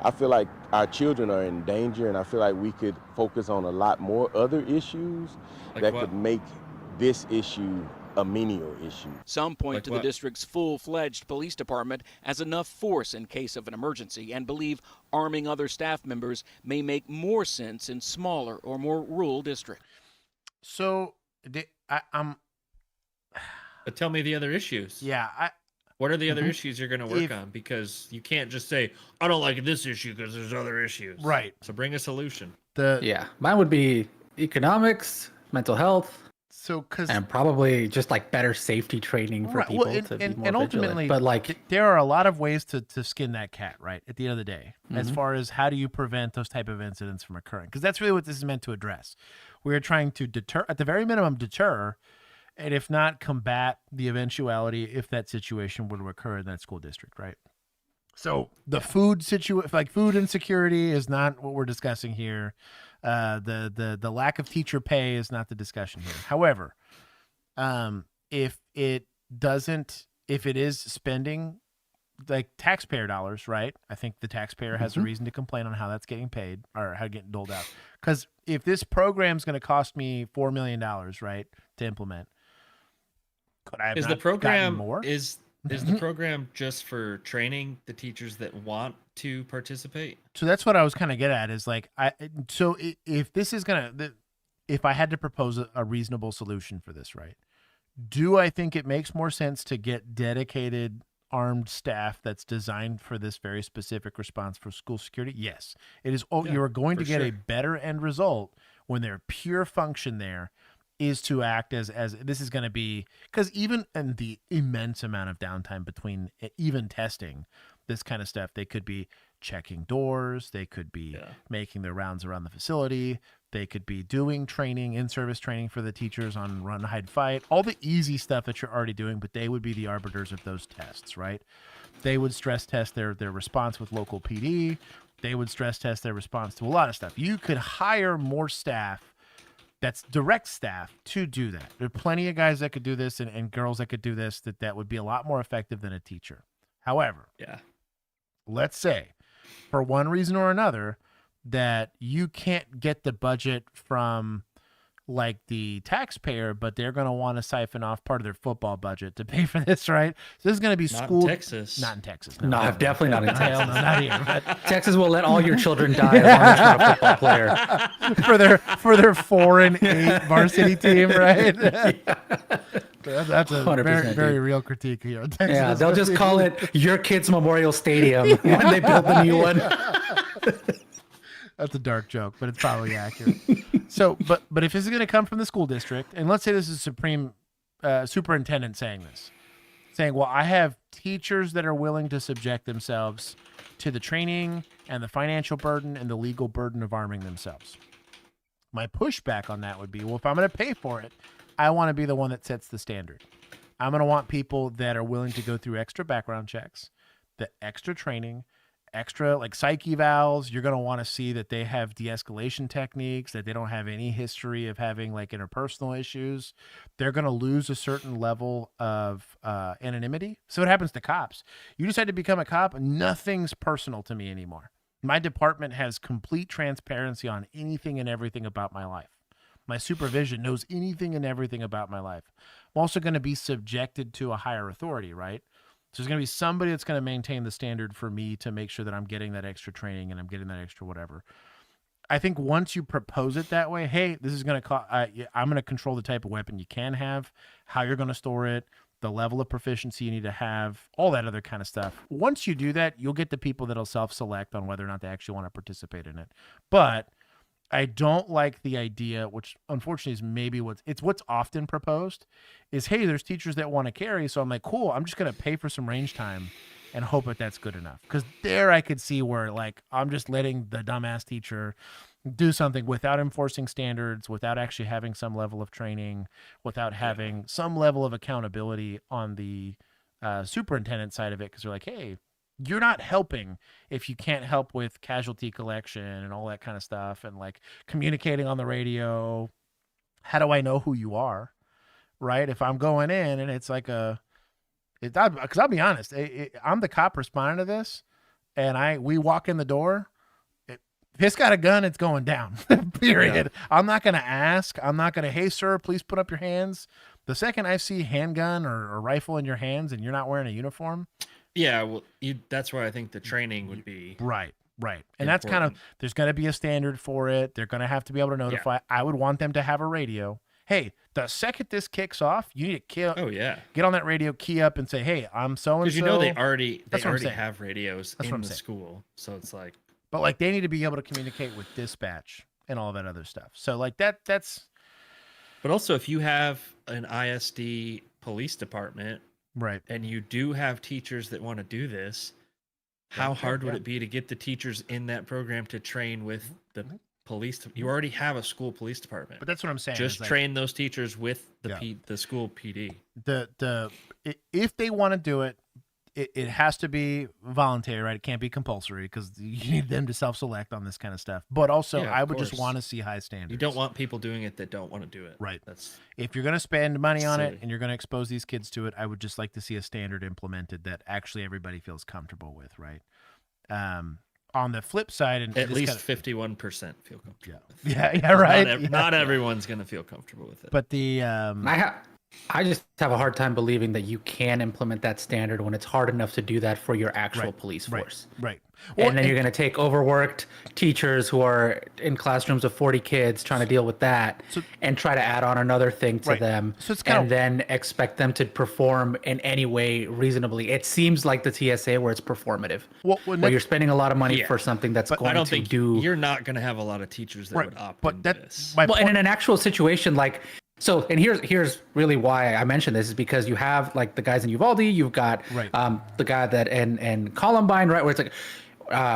I feel like our children are in danger, and I feel like we could focus on a lot more other issues Like that what? could make this issue a menial issue. Some point Like to what? the district's full-fledged police department as enough force in case of an emergency and believe arming other staff members may make more sense in smaller or more rural districts. So, I'm. But tell me the other issues. Yeah, What are the other Mhm. issues you're going to work If- on? Because you can't just say, "I don't like this issue because there's other issues." Right. So bring a solution. Yeah, mine would be economics, mental health, So, because and probably just like better safety training for Right, people well, to be more and vigilant. ultimately, But like, there are a lot of ways to skin that cat, right? At the end of the day, as Mhm. far as how do you prevent those type of incidents from occurring? Because that's really what this is meant to address. We're trying to deter, at the very minimum, deter, and if not, combat the eventuality if that situation were to occur in that school district, right? So the food like food insecurity is not what we're discussing here. The lack of teacher pay is not the discussion here. However, if it is spending like taxpayer dollars, right? I think the taxpayer has a Mhm. reason to complain on how that's getting paid or how it's getting doled out. Because if this program's going to cost me $4 million, right, to implement, could I have Is the not program gotten more? is the program just for training the teachers that want to participate? So that's what I was kind of getting at is like, if this is if I had to propose a reasonable solution for this, right? Do I think it makes more sense to get dedicated armed staff that's designed for this very specific response for school security? Yes, it is. Yeah, you are going to for get a sure. better end result when their pure function there is to act as this is going to be, because even in the immense amount of downtime between even testing this kind of stuff, they could be checking doors, they could be making their rounds around the facility, they could be doing training, in-service training for the teachers on run, hide, fight, all the easy stuff that you're already doing, but they would be the arbiters of those tests, right? They would stress test their response with local PD. They would stress test their response to a lot of stuff. You could hire more staff that's direct staff to do that. There are plenty of guys that could do this and girls that could do this that would be a lot more effective than a teacher. However, let's say for one reason or another that you can't get the budget from like the taxpayer, but they're going to want to siphon off part of their football budget to pay for this, right? So this is going to be Not in school. Texas. Not in Texas. no, definitely not in Texas. Hell no, not here. But Texas will let all your children die as long as you're a football player. for their 4-8 varsity team, right? That's a 100%, very, very dude. real critique here. on Texas. Yeah, they'll just call it your kid's Memorial Stadium when they build the new one. That's a dark joke, but it's probably accurate. So, but if this is going to come from the school district, and let's say this is supreme superintendent saying this, saying, well, I have teachers that are willing to subject themselves to the training and the financial burden and the legal burden of arming themselves. My pushback on that would be, well, if I'm going to pay for it, I want to be the one that sets the standard. I'm going to want people that are willing to go through extra background checks, the extra training, extra like psych evals. You're going to want to see that they have de-escalation techniques, that they don't have any history of having like interpersonal issues. They're going to lose a certain level of anonymity. So what happens to cops? You decide to become a cop, nothing's personal to me anymore. My department has complete transparency on anything and everything about my life. My supervision knows anything and everything about my life. I'm also going to be subjected to a higher authority, right? So there's going to be somebody that's going to maintain the standard for me to make sure that I'm getting that extra training and I'm getting that extra whatever. I think once you propose it that way, hey, this is going to I'm going to control the type of weapon you can have, how you're going to store it, the level of proficiency you need to have, all that other kind of stuff. Once you do that, you'll get the people that'll self-select on whether or not they actually want to participate in it. But I don't like the idea, which unfortunately is maybe what's often proposed, is, hey, there's teachers that want to carry, so I'm like, cool, I'm just going to pay for some range time and hope that that's good enough. Because there I could see where, like, I'm just letting the dumbass teacher do something without enforcing standards, without actually having some level of training, without having some level of accountability on the superintendent side of it. Because they're like, hey, you're not helping if you can't help with casualty collection and all that kind of stuff, and like communicating on the radio. How do I know who you are? Right? If I'm going in and it's like because I'll be honest, I'm the cop responding to this, and we walk in the door. If it's got a gun, it's going down. Period. Yeah. I'm not going to ask. I'm not going to, hey, sir, please put up your hands. The second I see handgun or rifle in your hands and you're not wearing a uniform. Yeah, well, that's where I think the training would be. Right. And that's kind of, there's going to be a standard for it. They're going to have to be able to notify. Yeah. I would want them to have a radio. Hey, the second this kicks off, you need to get on that radio, key up, and say, hey, I'm so-and-so. Because you know they already have radios in the school. So it's like. But like they need to be able to communicate with dispatch and all that other stuff. So like that's. But also, if you have an ISD police department, right, and you do have teachers that want to do this, how hard would it be to get the teachers in that program to train with the police? You already have a school police department. But that's what I'm saying. Just train those teachers with the school PD. If they want to do it. It has to be voluntary, right? It can't be compulsory because you need them to self-select on this kind of stuff. But also, I would just want to see high standards. You don't want people doing it that don't want to do it. Right. If you're going to spend money on it and you're going to expose these kids to it, I would just like to see a standard implemented that actually everybody feels comfortable with, right? On the flip side, and at least 51% feel comfortable. Yeah, right. Not everyone's going to feel comfortable with it. But the I just have a hard time believing that you can implement that standard when it's hard enough to do that for your actual police force. Right. And then you're going to take overworked teachers who are in classrooms of 40 kids trying to deal with that and try to add on another thing to them and then expect them to perform in any way reasonably. It seems like the TSA where it's performative. Where you're spending a lot of money for something that's going to do. You're not going to have a lot of teachers that would opt into this. And in an actual situation like. So, and here's really why I mentioned this is because you have like the guys in Uvalde, you've got the guy that and Columbine, right, where it's like,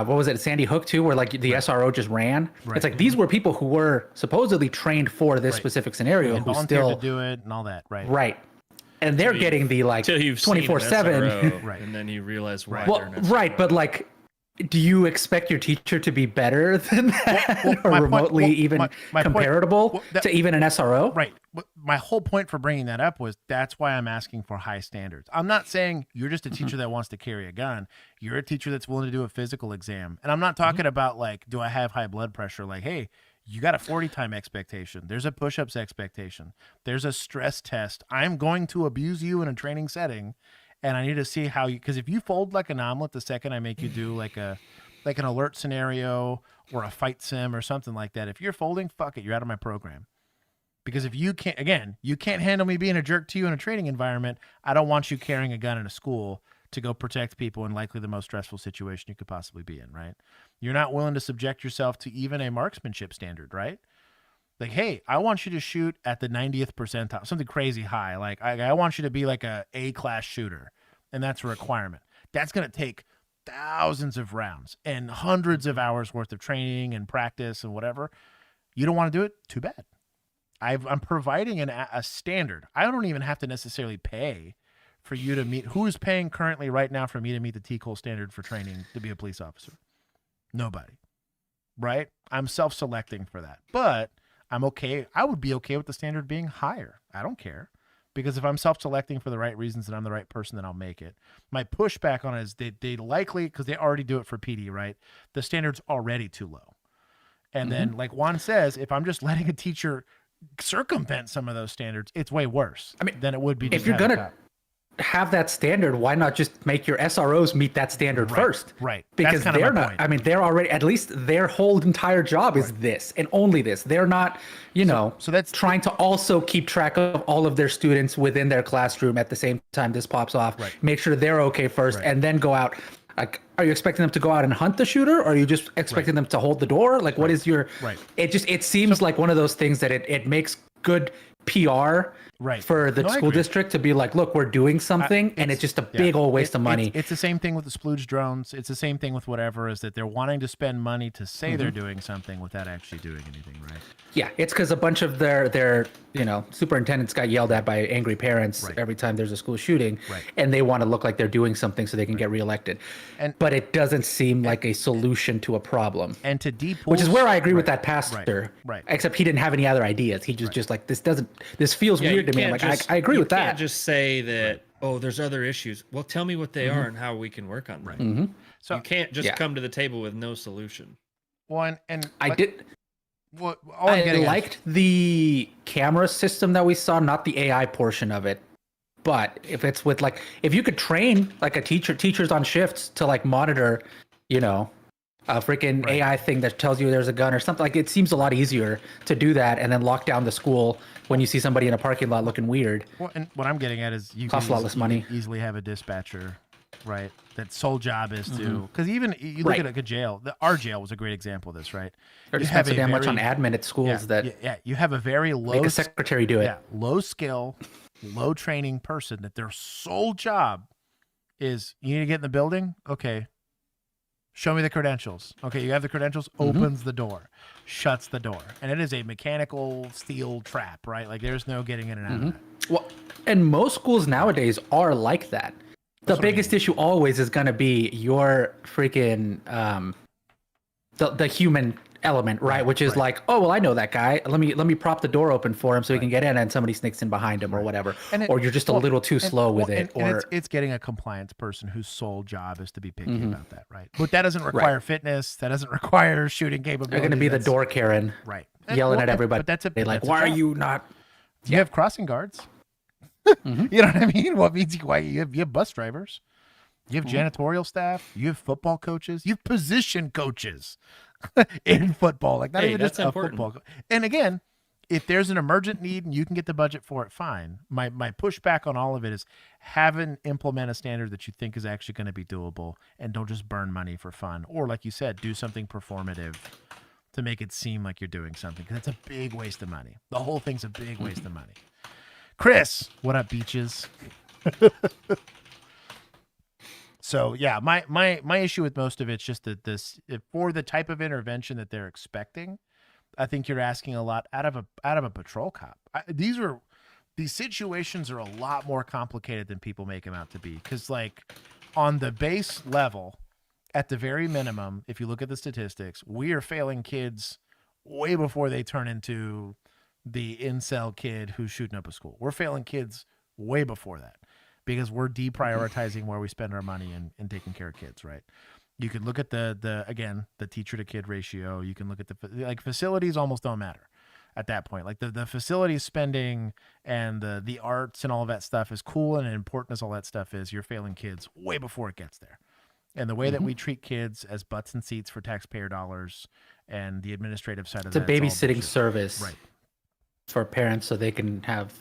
what was it, Sandy Hook too, where like the SRO just ran. It's like these were people who were supposedly trained for this specific scenario, and who volunteered still to do it and all that, right, and they're getting the like 24/7, right, and then you realize why. Well, right, but like. Do you expect your teacher to be better than that, or remotely even comparable to even an SRO? Right. My whole point for bringing that up was that's why I'm asking for high standards. I'm not saying you're just a teacher that wants to carry a gun. You're a teacher that's willing to do a physical exam. And I'm not talking about like, do I have high blood pressure? Like, hey, you got a 40 time expectation. There's a push-ups expectation. There's a stress test. I'm going to abuse you in a training setting. And I need to see how you, because if you fold like an omelet the second I make you do like an alert scenario or a fight sim or something like that, if you're folding, fuck it, you're out of my program. Because if you can't handle me being a jerk to you in a training environment, I don't want you carrying a gun in a school to go protect people in likely the most stressful situation you could possibly be in, right? You're not willing to subject yourself to even a marksmanship standard, right? Like, hey, I want you to shoot at the 90th percentile, something crazy high. Like, I want you to be like a A-class shooter, and that's a requirement. That's going to take thousands of rounds and hundreds of hours worth of training and practice and whatever. You don't want to do it? Too bad. I'm providing a standard. I don't even have to necessarily pay for you to meet. Who's paying currently right now for me to meet the TCOL standard for training to be a police officer? Nobody, right? I'm self-selecting for that, but I'm okay. I would be okay with the standard being higher. I don't care, because if I'm self-selecting for the right reasons and I'm the right person, then I'll make it. My pushback on it is they likely, because they already do it for PD, right? The standard's already too low. And then, like Juan says, if I'm just letting a teacher circumvent some of those standards, it's way worse than it would be. have that standard, why not just make your SROs meet that standard first? Right. Because That's they're my not, point. I mean, they're already, at least their whole entire job is this and only this. They're not, so that's trying to also keep track of all of their students within their classroom at the same time this pops off. Make sure they're okay first and then go out. Like, are you expecting them to go out and hunt the shooter, or are you just expecting them to hold the door? Like, what is your? It seems like one of those things that it makes good PR for the school district to be like, look, we're doing something, and it's just a big old waste of money. It's the same thing with the splooge drones. It's the same thing with whatever, is that they're wanting to spend money to say they're doing something without actually doing anything, right? Yeah, it's because a bunch of their superintendents got yelled at by angry parents every time there's a school shooting, and they want to look like they're doing something so they can get reelected. But it doesn't seem like a solution to a problem. And to which is where I agree with that pastor. Right. Except he didn't have any other ideas. He just like, this feels weird to me. I'm like, I agree with You that. can't just say that, oh, there's other issues. Well, tell me what they are and how we can work on them. So you can't just come to the table with no solution. Well, and I did. What all I'm I getting at liked the camera system that we saw, not the AI portion of it. But if it's with like, if you could train like teachers on shifts to like monitor, a freaking AI thing that tells you there's a gun or something, like it seems a lot easier to do that and then lock down the school when you see somebody in a parking lot looking weird. Well, and what I'm getting at is you costs a lot less money. Easily have a dispatcher, right? That sole job is to, because even you look at a jail. Our jail was a great example of this, right? They're just spend so damn much on admin at schools that you have a very low, make a secretary do it. Yeah, low skill, low training person that their sole job is, you need to get in the building. Okay, show me the credentials. Okay, you have the credentials. Opens the door, shuts the door, and it is a mechanical steel trap, right? Like there's no getting in and out of that. Well, and most schools nowadays are like that. The biggest issue always is going to be your freaking the human element, right? Which is like, oh well, I know that guy. Let me prop the door open for him so he can get in, and somebody sneaks in behind him or whatever. Or you're just a little too slow with it. And it's getting a compliance person whose sole job is to be picky about that, right? But that doesn't require fitness. That doesn't require shooting capability. They're going to be the door Karen, right? Yelling at everybody. But that's why are you not? You have crossing guards. You know what I mean? What means why you have bus drivers, you have janitorial staff, you have football coaches, you have position coaches in football. Like not even just a football. And again, if there's an emergent need and you can get the budget for it, fine. My pushback on all of it is implement a standard that you think is actually going to be doable, and don't just burn money for fun. Or like you said, do something performative to make it seem like you're doing something, because it's a big waste of money. The whole thing's a big waste of money. Chris, what up, beaches? So yeah, my issue with most of it's just that for the type of intervention that they're expecting, I think you're asking a lot out of a patrol cop. These situations are a lot more complicated than people make them out to be. Because like on the base level, at the very minimum, if you look at the statistics, we are failing kids way before they turn into the incel kid who's shooting up a school. We're failing kids way before that, because we're deprioritizing where we spend our money and taking care of kids, right? You can look at the teacher to kid ratio. You can look at facilities almost don't matter at that point. Like the facility spending and the arts and all of that stuff is cool and important as all that stuff is. You're failing kids way before it gets there. And the way that we treat kids as butts and seats for taxpayer dollars and the administrative side of that. It's a babysitting service, right, for parents so they can have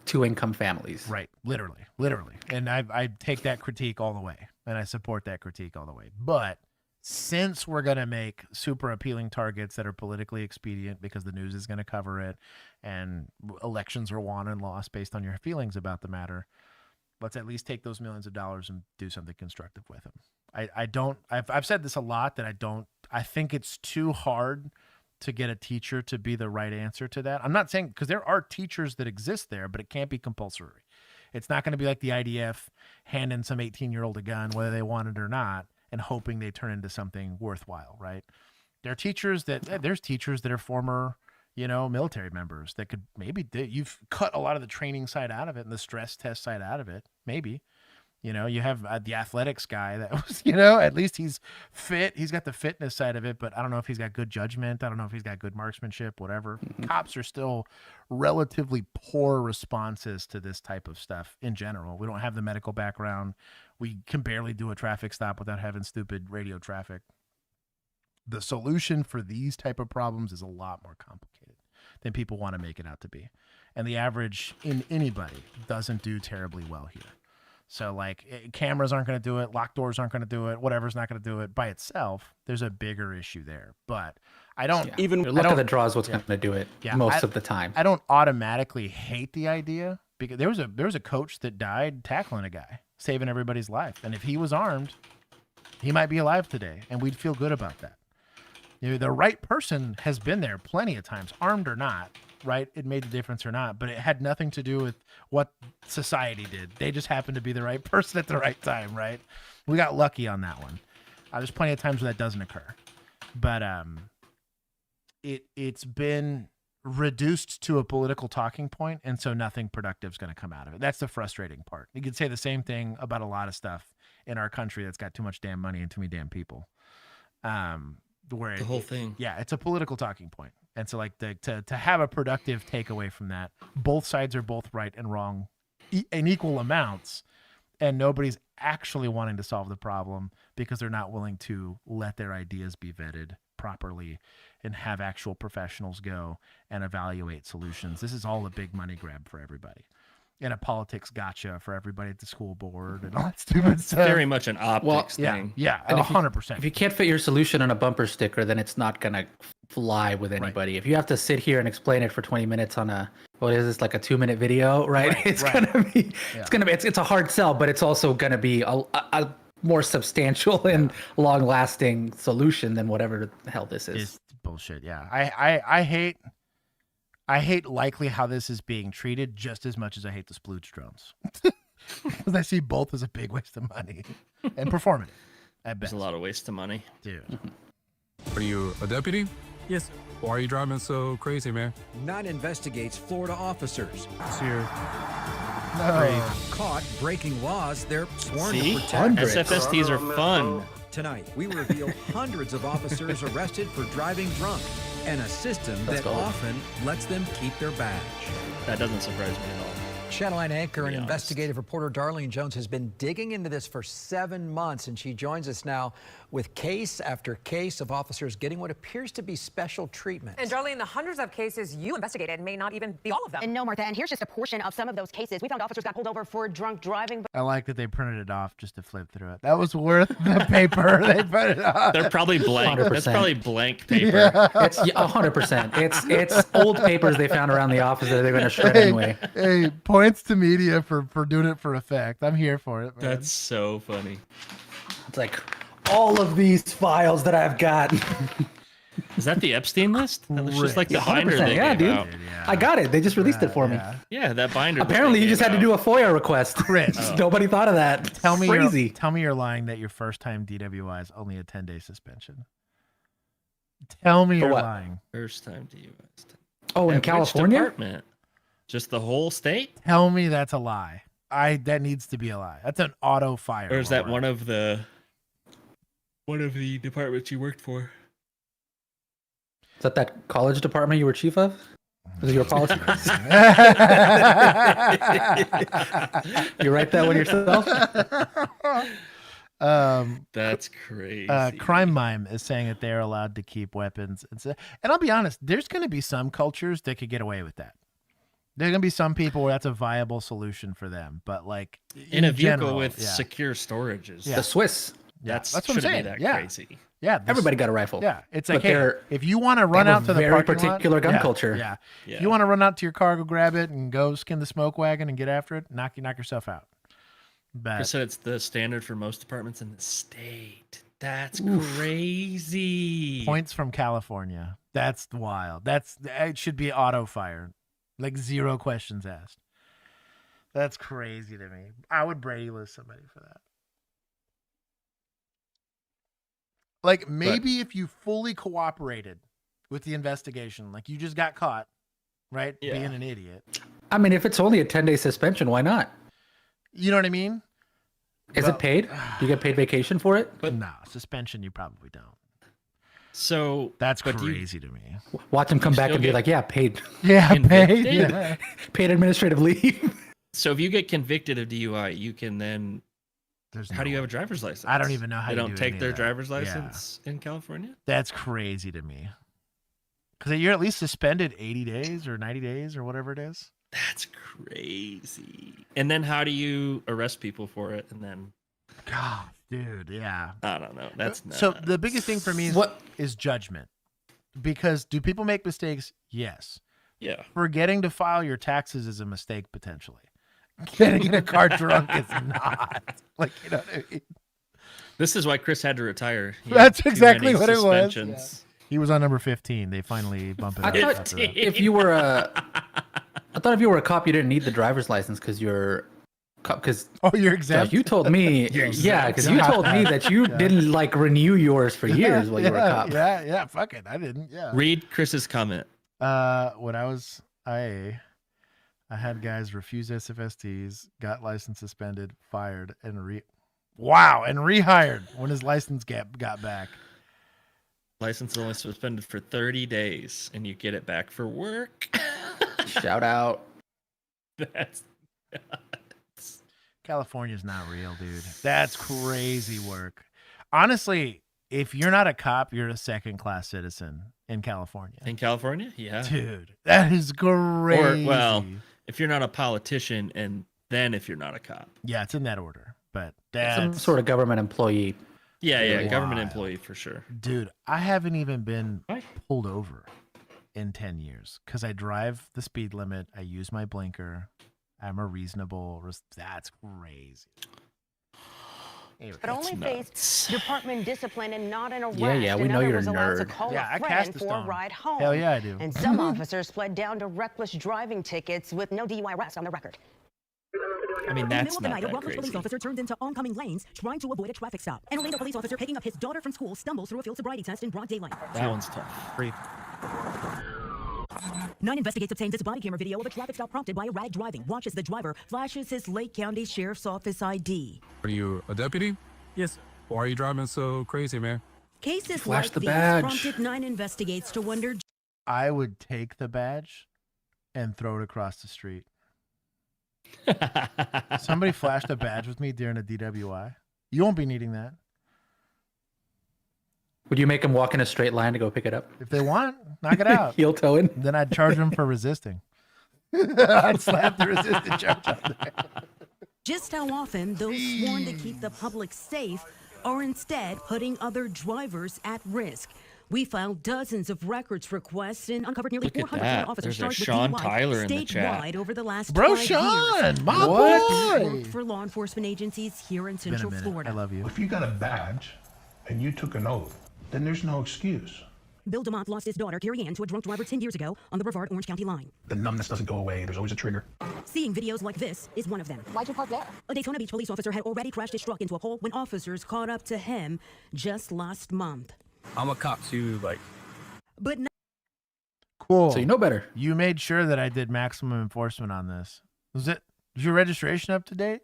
2 income families. Right. Literally. And I take that critique all the way, and I support that critique all the way. But since we're going to make super appealing targets that are politically expedient because the news is going to cover it and elections are won and lost based on your feelings about the matter, let's at least take those millions of dollars and do something constructive with them. I've said this a lot, that I think it's too hard to get a teacher to be the right answer to that. I'm not saying, because there are teachers that exist there, but it can't be compulsory. It's not going to be like the IDF handing some 18-year-old a gun, whether they want it or not, and hoping they turn into something worthwhile, right? There's teachers that are former, military members that could you've cut a lot of the training side out of it and the stress test side out of it, maybe. You have the athletics guy that was, at least he's fit. He's got the fitness side of it, but I don't know if he's got good judgment. I don't know if he's got good marksmanship, whatever. Cops are still relatively poor responses to this type of stuff in general. We don't have the medical background. We can barely do a traffic stop without having stupid radio traffic. The solution for these type of problems is a lot more complicated than people want to make it out to be. And the average anybody doesn't do terribly well here. So cameras aren't going to do it. Locked doors aren't going to do it. Whatever's not going to do it by itself. There's a bigger issue there, but I don't even look at the draw is what's going to do it most of the time. I don't automatically hate the idea because there was a coach that died tackling a guy, saving everybody's life. And if he was armed, he might be alive today and we'd feel good about that. The right person has been there plenty of times, armed or not. Right? It made the difference or not, but it had nothing to do with what society did. They just happened to be the right person at the right time, right? We got lucky on that one. There's plenty of times where that doesn't occur. But it's been reduced to a political talking point, and so nothing productive is going to come out of it. That's the frustrating part. You could say the same thing about a lot of stuff in our country that's got too much damn money and too many damn people. Where the whole thing. Yeah, it's a political talking point. And so to have a productive takeaway from that, both sides are both right and wrong in equal amounts, and nobody's actually wanting to solve the problem because they're not willing to let their ideas be vetted properly and have actual professionals go and evaluate solutions. This is all a big money grab for everybody. And a politics gotcha for everybody at the school board and all that stupid stuff. Very much an optics thing. Yeah, and 100%. If you can't fit your solution on a bumper sticker, then it's not going to fly with anybody. Right. If you have to sit here and explain it for 20 minutes on a, what is this, like a 2-minute video, right? It's going to be, it's a hard sell, but it's also going to be a more substantial and long-lasting solution than whatever the hell this is. It's bullshit, yeah. I hate likely how this is being treated just as much as I hate the splooge drones. Because I see both as a big waste of money and performative. There's a lot of waste of money. Dude. Are you a deputy? Yes. Why are you driving so crazy, man? 9 investigates Florida officers. It's here. Caught breaking laws they're sworn See? to protect. SFSTs are fun. Tonight, we reveal hundreds of officers arrested for driving drunk and a system that often lets them keep their badge. That doesn't surprise me at all. Channel 9 anchor and investigative reporter Darlene Jones has been digging into this for 7 months, and she joins us now with case after case of officers getting what appears to be special treatment. And Darlene, the hundreds of cases you investigated may not even be all of them. And no, Martha, and here's just a portion of some of those cases. We found officers got pulled over for drunk driving. I like that they printed it off just to flip through it. That was worth the paper they put it on. They're probably blank. 100%. That's probably blank paper. Yeah. It's 100%. It's old papers they found around the office that they're going to shred anyway. Hey, points to media for doing it for effect. I'm here for it, man. That's so funny. It's like all of these files that I've got. Is that the Epstein list? That was just like the binder they yeah, gave dude. out. I got it. They just released it for me. Yeah, that binder. Apparently, you just had to do a FOIA request. Chris. Nobody thought of that. Tell me Crazy. you're lying that your first time DWI is only a 10-day suspension. Tell me For you're what? lying. First time DUI. Oh, in At which California? department? Just the whole state? Tell me that's a lie. That needs to be a lie. That's an auto fire. Or is that one of the departments you worked for? Is that college department you were chief of? Was it your policy? You write that one yourself? That's crazy. Crime Mime is saying that they're allowed to keep weapons. And I'll be honest, there's going to be some cultures that could get away with that. There's going to be some people where that's a viable solution for them. But like in a vehicle general, with secure storages. The Swiss. That's what I'm shouldn't saying. be that Yeah. crazy. Yeah, Everybody got a rifle. Yeah, it's like, But hey, they're- if you want to they run have out a to the very parking lot, particular gun culture. Yeah. Yeah. If you want to run out to your car, go grab it and go skin the smoke wagon and get after it, knock yourself out. I But said it's the standard for most departments in the state. That's crazy. points from California. That's wild. It should be auto fire, like 0 questions asked. That's crazy to me. I would Brady list somebody for that. Like maybe if you fully cooperated with the investigation, like you just got caught, right? Yeah. Being an idiot. I mean, if it's only a 10-day suspension, why not? You know what I mean? Is it paid? Do you get paid vacation for it? But no, suspension you probably don't. So that's but do you- crazy to me. Watch him come back still and be get like, yeah, paid. Yeah, paid. convicted? Yeah. Paid administrative leave. So if you get convicted of DUI, you can then. How do you have a driver's license? I don't even know how they you don't do take any their of that. driver's Yeah. license in California. That's crazy to me. Because you're at least suspended 80 days or 90 days or whatever it is. That's crazy. And then how do you arrest people for it? And then, God, dude, yeah. I don't know. That's nuts. So the biggest thing for me is judgment. Because do people make mistakes? Yes. Yeah. Forgetting to file your taxes is a mistake potentially. Getting in a car drunk is not. Like, you know what I mean? This is why Chris had to retire. He That's had too exactly many what it was. suspensions. He was on number 15. They finally bumped it I up. thought after that. if you were a cop, you didn't need the driver's license because you're because you're exempt. You told me, yeah, because you told me that you didn't like renew yours for years while you were a cop. Yeah, fuck it. I didn't. Yeah. Read Chris's comment. When I was IA, I had guys refuse SFSTs, got license suspended, fired, and rehired when his license got back. License is only suspended for 30 days, and you get it back for work. Shout out. That's California's not real, dude. That's crazy work. Honestly, if you're not a cop, you're a second-class citizen in California. In California? Yeah. Dude, that is crazy. Or, well, if you're not a politician, and then if you're not a cop. Yeah, it's in that order. But that's Some sort of government employee. Yeah, government employee for sure. Dude, I haven't even been pulled over in 10 years because I drive the speed limit. I use my blinker. I'm a reasonable. That's crazy. But only faced department discipline and not an arrest. Yeah, we know Another you're a was allowed to nerd. call Yeah, I a cast friend the for a stone. ride home. Hell yeah, I do. And some officers pled down to reckless driving tickets with no DUI arrest on their record. I mean, In the that's middle of the not night, a that reckless police crazy. officer turns into oncoming lanes trying to avoid a traffic stop. An Orlando police officer picking up his daughter from school stumbles through a field sobriety test in broad daylight. That one's tough. Brief. 9 Investigates obtains this body camera video of a traffic stop prompted by erratic driving. Watches the driver flashes his Lake County Sheriff's Office ID. Are you a deputy? Yes. Why are you driving so crazy, man? Cases Flash like the these badge. prompted 9 Investigates to wonder. I would take the badge and throw it across the street. Somebody flashed a badge with me during a DWI. You won't be needing that. Would you make him walk in a straight line to go pick it up? If they want, knock it out. Heel toeing. Then I'd charge them for resisting. I'd slap the resisted charge on there. Just how often those sworn to keep the public safe are instead putting other drivers at risk. We filed dozens of records requests and uncovered nearly Look at 400 that. officers There's a charged with Sean DUI Tyler in the chat. statewide over the last Bro, 5 Sean, years. my What? boy. Worked for law enforcement agencies here in Been a Central minute. Florida. I love you. If you got a badge and you took an oath, then there's no excuse. Bill DeMont lost his daughter, Carrie Ann, to a drunk driver 10 years ago on the Brevard-Orange County line. The numbness doesn't go away. There's always a trigger. Seeing videos like this is one of them. Why'd you park there? A Daytona Beach police officer had already crashed his truck into a pole when officers caught up to him just last month. I'm a cop too, But not Cool. So you know better. You made sure that I did maximum enforcement on this. Is your registration up to date?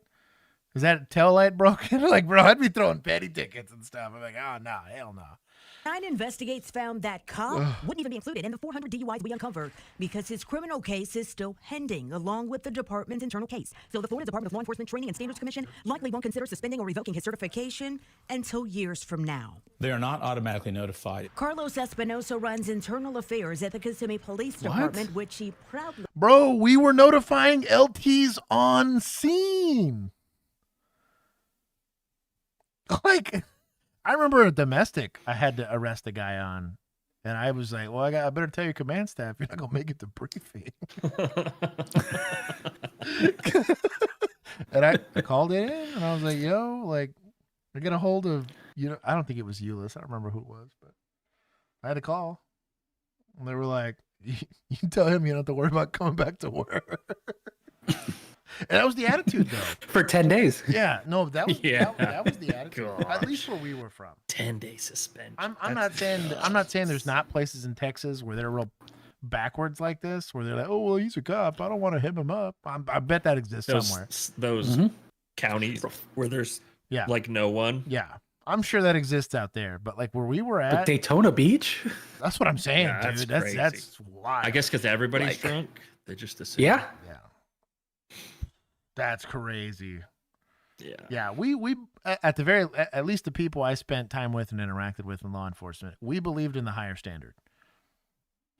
Is that tail light broken? Like, bro, I'd be throwing petty tickets and stuff. I'm like, oh, no, hell no. 9 Investigates found that cop wouldn't even be included in the 400 DUIs we uncovered because his criminal case is still pending, along with the department's internal case. So the Florida Department of Law Enforcement Training and Standards Commission likely won't consider suspending or revoking his certification until years from now. They are not automatically notified. Carlos Espinosa runs internal affairs at the Kissimmee Police Department, which he proudly... Bro, we were notifying LTs on scene. Like, I remember a domestic I had to arrest a guy on. And I was like, well, I better tell your command staff, you're not going to make it to briefing. And I called it in, and I was like, yo, like, I get a hold of, I don't think it was Euless. I don't remember who it was, but I had to call. And they were like, you tell him you don't have to worry about coming back to work. And that was the attitude, though. For 10 days. Yeah, no, that was Yeah. that was the attitude. At least where we were from. 10-day suspension. I'm not saying there's not places in Texas where they're real backwards like this, where they're like, oh well, he's a cop, I don't want to hit him up. I bet that exists somewhere. Those counties where there's Yeah. Like no one. Yeah. I'm sure that exists out there, but like where we were But at, Daytona Beach? that's what I'm saying, Yeah, that's dude. crazy. That's wild. I guess because everybody's Like- drunk, they just assume. Yeah. That's crazy. Yeah. Yeah, we at least the people I spent time with and interacted with in law enforcement, we believed in the higher standard.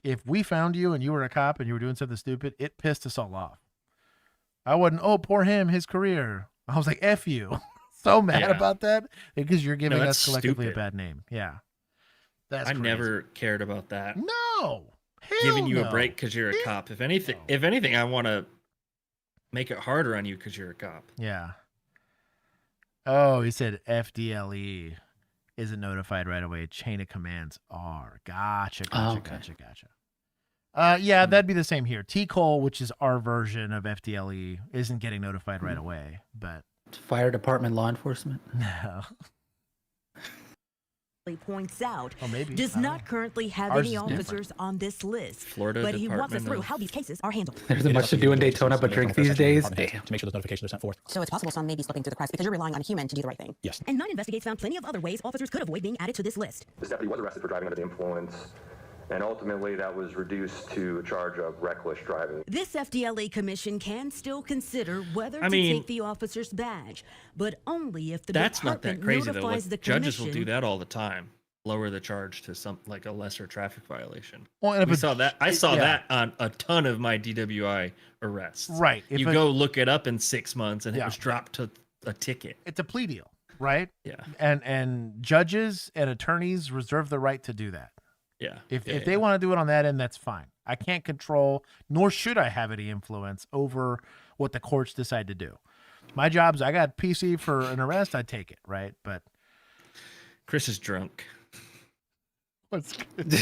If we found you and you were a cop and you were doing something stupid, it pissed us all off. I wasn't, oh, poor him, his career. I was like, F you. So mad Yeah. about that because you're giving that's us collectively stupid. a bad name. Yeah. That's I crazy. never cared about that. No. Hell Giving you no. a break because you're a cop. If anything, I want to make it harder on you because you're a cop. Yeah. Oh, he said FDLE isn't notified right away. Chain of commands are. Gotcha. Gotcha. Yeah, that'd be the same here. T-Cole, which is our version of FDLE, isn't getting notified right away, but Fire department, law enforcement. no. Points out Oh, maybe. does I don't not know. currently have Ours any is different. officers on this list. Florida but he walks us Department through of- how these cases are handled. There isn't much to do in Daytona but drink these days. Damn. To make sure those notifications are sent forth. So it's possible some may be slipping through the cracks because you're relying on a human to do the right thing. Yes. And 9 Investigates found plenty of other ways officers could avoid being added to this list. This deputy was arrested for driving under the influence, and ultimately that was reduced to a charge of reckless driving. This FDLE commission can still consider whether I to mean, take the officer's badge, but only if the That's not department that crazy though. notifies Like, the judges will commission. do that all the time. Lower the charge to some like a lesser traffic violation. Well, and if We a- saw that. I saw yeah. that on a ton of my DWI arrests. Right. If You a- go look it up in 6 months, and it Yeah. was dropped to a ticket. It's a plea deal, right? Yeah. And judges and attorneys reserve the right to do that. Yeah. If Yeah, they want to do it on that end, that's fine. I can't control, nor should I have any influence over what the courts decide to do. My job's, I got PC for an arrest, I take it, right? But Chris is drunk. what's good?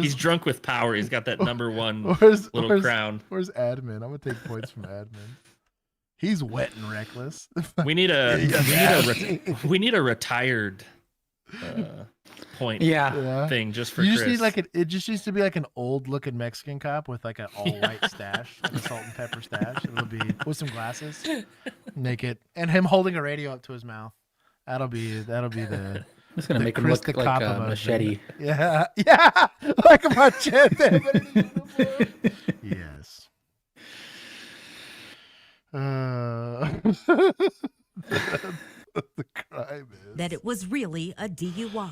He's drunk with power. He's got that number one little where's, crown. Where's admin? I'm gonna take points from admin. He's wet and reckless. We need a we need a retired point thing just for you just Chris. need like it just needs to be like an old looking Mexican cop with like an all white stash, like a salt and pepper stash. It'll be with some glasses, naked, and him holding a radio up to his mouth. That'll be the. Just gonna the make him Chris look the like cop a emotion. machete. Yeah, like a machete. Yes. The crime is that it was really a DUI.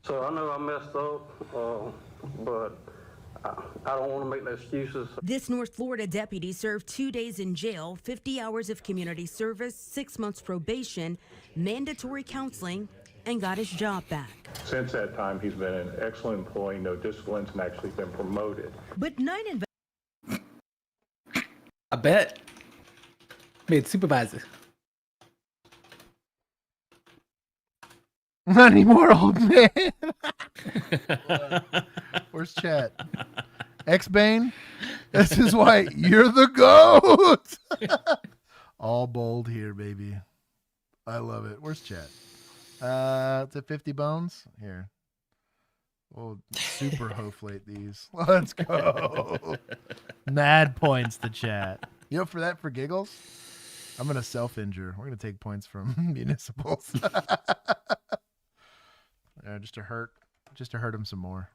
So I know I messed up, but I don't want to make no excuses. This North Florida deputy served 2 days in jail, 50 hours of community service, 6 months probation, mandatory counseling, and got his job back. Since that time, he's been an excellent employee, no disciplines, and actually been promoted. But 9 I bet. Made supervisor. Not anymore, old man. Where's chat? X-Bane? This is why you're the GOAT. All bold here, baby. I love it. Where's chat? It's at 50 bones. Here. We'll super hoflate these. Let's go. Mad points to chat. You up for that for giggles? I'm going to self-injure. We're going to take points from municipals. Just to hurt him some more.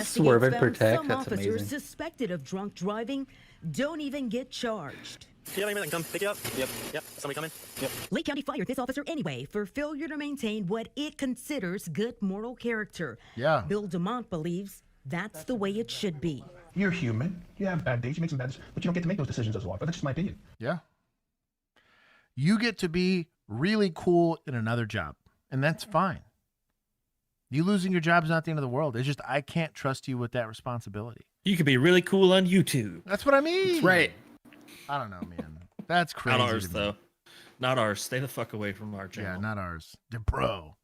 Swerve and Investigators found protect, some that's officers amazing. suspected of drunk driving don't even get charged. Do you have anyone that can come pick you up? Yep. Somebody coming? Yep. Lake County fired this officer anyway for failure to maintain what it considers good moral character. Yeah. Bill DeMont believes that's the way it should be. You're human. You have bad days. You make some bad decisions, but you don't get to make those decisions as well. But that's just my opinion. Yeah. You get to be really cool in another job, and that's fine. You losing your job is not the end of the world. It's just I can't trust you with that responsibility. You could be really cool on YouTube. That's what I mean. That's right. I don't know, man. That's crazy. Not ours to me. though. Not ours. Stay the fuck away from our channel. Yeah, not ours. Bro.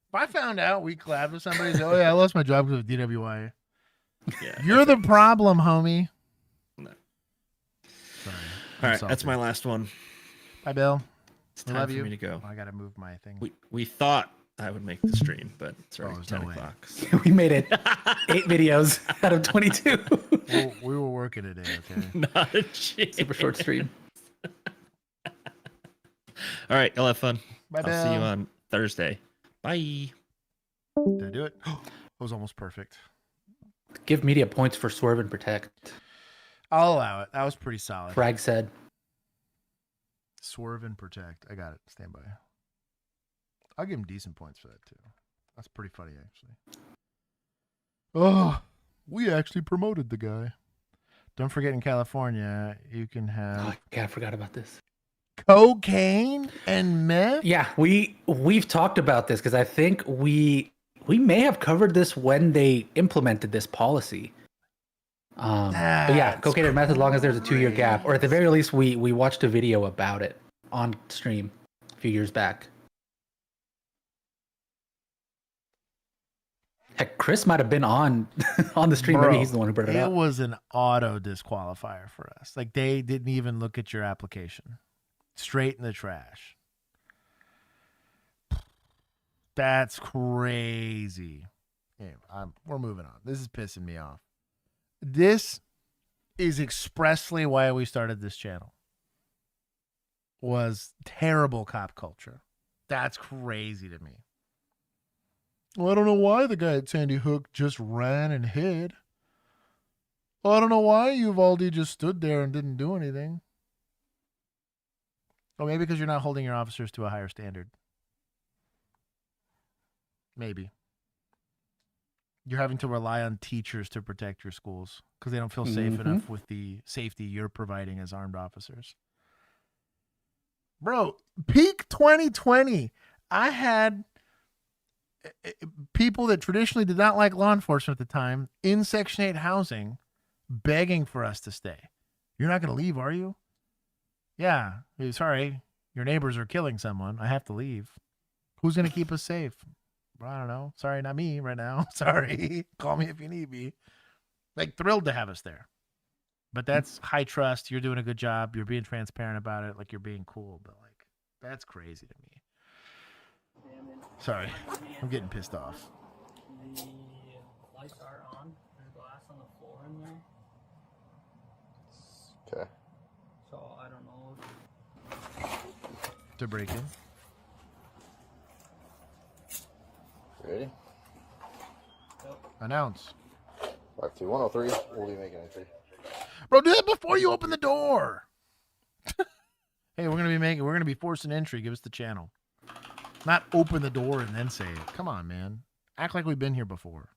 If I found out we collabed with somebody, say, oh yeah, I lost my job because of DWI. Yeah. You're the problem, homie. No. Sorry. All right, that's my last one. Bye, Bill. It's I time love for you. me to go. I gotta move my thing. We thought I would make the stream, but it's already there's 10 no way. o'clock. So. We made it 8 videos out of 22. We were working today, okay? Not a chance. Super short stream. All right, y'all have fun. Bye, I'll see you Bill. on Thursday. Bye. Did I do it? It was almost perfect. Give media points for swerve and protect. I'll allow it. That was pretty solid. Frag said. Swerve and protect. I got it. Stand by. I'll give him decent points for that too. That's pretty funny, actually. Oh, we actually promoted the guy. Don't forget, in California, you can have. Oh, yeah, I forgot about this. Cocaine and meth. Yeah, we've talked about this because I think we may have covered this when they implemented this policy. But yeah, cocaine and meth as long as there's a 2-year gap, or at the very least, we watched a video about it on stream a few years back. Heck, Chris might have been on the stream. Bro, Maybe he's the one who brought it up. It was an auto disqualifier for us. Like, they didn't even look at your application. Straight in the trash. That's crazy. Anyway, we're moving on. This is pissing me off. This is expressly why we started this channel. Was terrible cop culture. That's crazy to me. Well, I don't know why the guy at Sandy Hook just ran and hid. Well, I don't know why Uvalde just stood there and didn't do anything. Well, maybe because you're not holding your officers to a higher standard. Maybe. You're having to rely on teachers to protect your schools because they don't feel safe enough with the safety you're providing as armed officers. Bro, peak 2020, I had people that traditionally did not like law enforcement at the time in Section 8 housing begging for us to stay. You're not going to leave, are you? Yeah, sorry. Your neighbors are killing someone. I have to leave. Who's going to keep us safe? I don't know. Sorry, not me right now. Sorry. Call me if you need me. Like, thrilled to have us there. But that's high trust. You're doing a good job. You're being transparent about it. Like, you're being cool. But, like, that's crazy to me. Sorry. I'm getting pissed off. The lights are on. There's glass on the floor in there. Okay. So I don't know. To break in. Ready? Announce. 52103. We'll be making entry. Bro, do that before you open the door. Hey, we're gonna be forcing entry. Give us the channel. Not open the door and then say it. Come on, man. Act like we've been here before.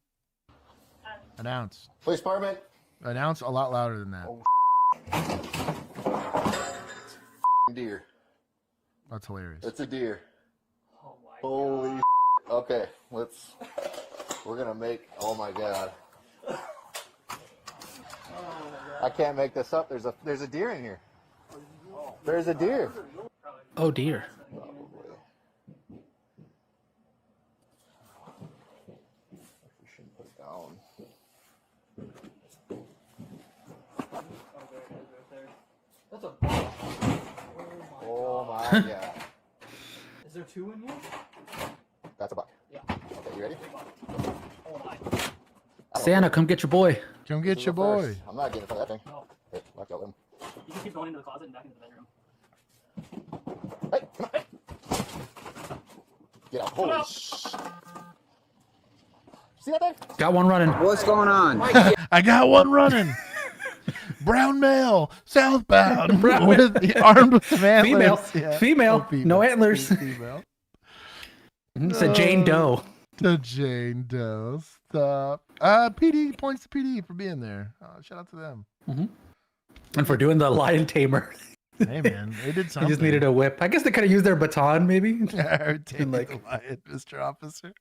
Announce. Police department. Announce a lot louder than that. Oh, deer. That's hilarious. It's a deer. Holy. Okay, we're gonna make. Oh my god. I can't make this up. There's a deer in here. There's a deer. Oh dear. We shouldn't put it down. That's a. Oh my god. Is there two in here? That's a buck. Yeah. Okay, you ready? Oh my. Santa, come get your boy. Come get your boy. I'm not getting in front of that thing. No. Hey, lock out them. You can keep going into the closet and back into the bedroom. Hey, come on. Get out. Holy sh! See that thing? Got one running. What's going on? I got one running. Brown male, southbound, armed with some antlers. Female. No antlers. Female. It's a Jane Doe. The Jane Doe. Stop. PD points to PD for being there. Shout out to them. And for doing the lion tamer. Hey man, they did He something. just needed a whip. I guess they could have used their baton, maybe. Take the lion, Mr. Officer.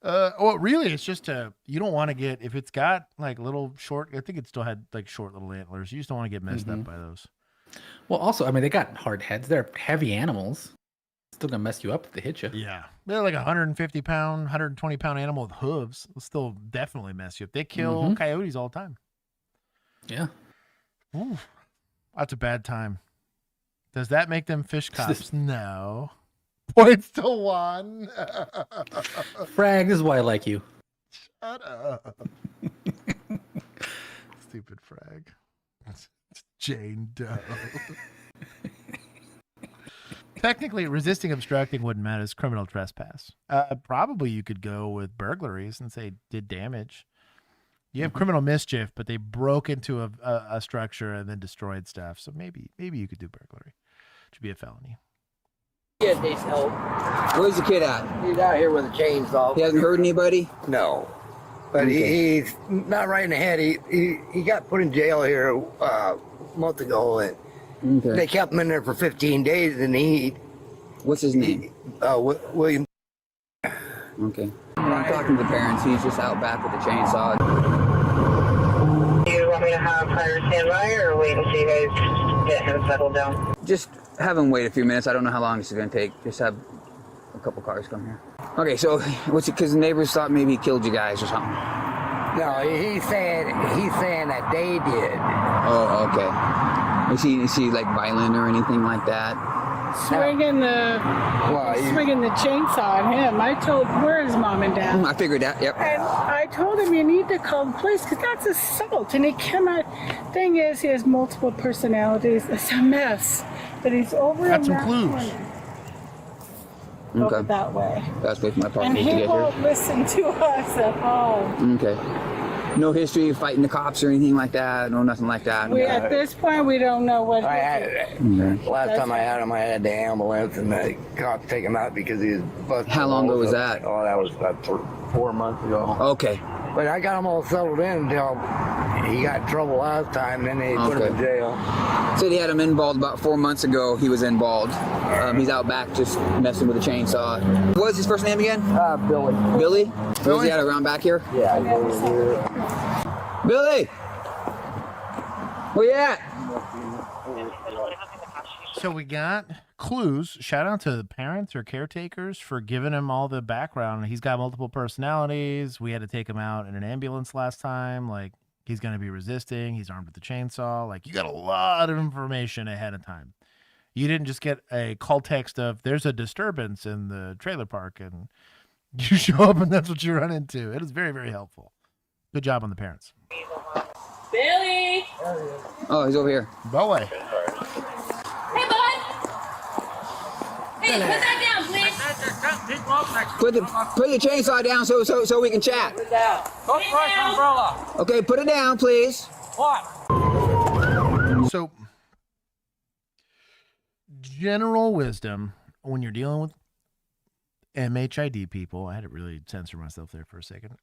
Well, really, it's just you don't want to get, if it's got like little short, I think it still had like short little antlers. You just don't want to get messed up by those. Well, also, I mean, they got hard heads. They're heavy animals. Still gonna mess you up if they hit you. Yeah. They're like a 150 pound, 120 pound animal with hooves. It'll still definitely mess you up. They kill coyotes all the time. Yeah. Ooh, that's a bad time. Does that make them fish cops? No. Points to one. Frag, this is why I like you. Shut up. Stupid Frag. Jane Doe. Technically, resisting obstructing wouldn't matter as criminal trespass. Probably you could go with burglaries and say did damage. You have criminal mischief, but they broke into a structure and then destroyed stuff. So maybe you could do burglary. It should be a felony. Kid needs help. Where's the kid at? He's out here with a chainsaw. He hasn't hurt anybody? No. But Okay. he's not right in the head. He got put in jail here a month ago, and they kept him in there for 15 days, and What's his name? William. Okay. I'm talking to the parents. He's just out back with the chainsaw. Do you want me to have fire stand by or wait until you guys get him settled down? Just have him wait a few minutes. I don't know how long this is going to take. Just have a couple cars come here. Okay, so what's it? Because the neighbors thought maybe he killed you guys or something. No, he's saying that they did. Oh, okay. Is he like violent or anything like that? Swinging the chainsaw at him. I told, where is mom and dad? I figured that, yep. And I told him, you need to call the police because that's assault. And he cannot, thing is, he has multiple personalities. It's a mess. But he's over in that corner. Over that way. That's with my partner And to he get here. won't listen to us at all. Okay. No history of fighting the cops or anything like that? No, nothing like that? At this point, we don't know what I had it. Last time I had him, I had the ambulance and the cops take him out because he was busted. How long ago was that? Oh, that was about 4 months ago. Okay. But I got him all settled in until he got in trouble last time, and then they put him in jail. Said he had him inballed about 4 months ago. He was inballed. He's out back just messing with a chainsaw. What was his first name again? Billy. Billy? Was he out around back here? Yeah. Billy! Where you at? So we got clues. Shout out to the parents or caretakers for giving him all the background. He's got multiple personalities. We had to take him out in an ambulance last time. Like, he's going to be resisting. He's armed with a chainsaw. Like, you got a lot of information ahead of time. You didn't just get a call text of there's a disturbance in the trailer park and you show up and that's what you run into. It is very, very helpful. Good job on the parents. Billy! Oh, he's over here. Boy. Hey, bud! Hey, put that down, please! Put the chainsaw down so we can chat. Put it down. Don't crush the umbrella. Okay, put it down, please. What? So, general wisdom when you're dealing with MHID people, I had to really censor myself there for a second.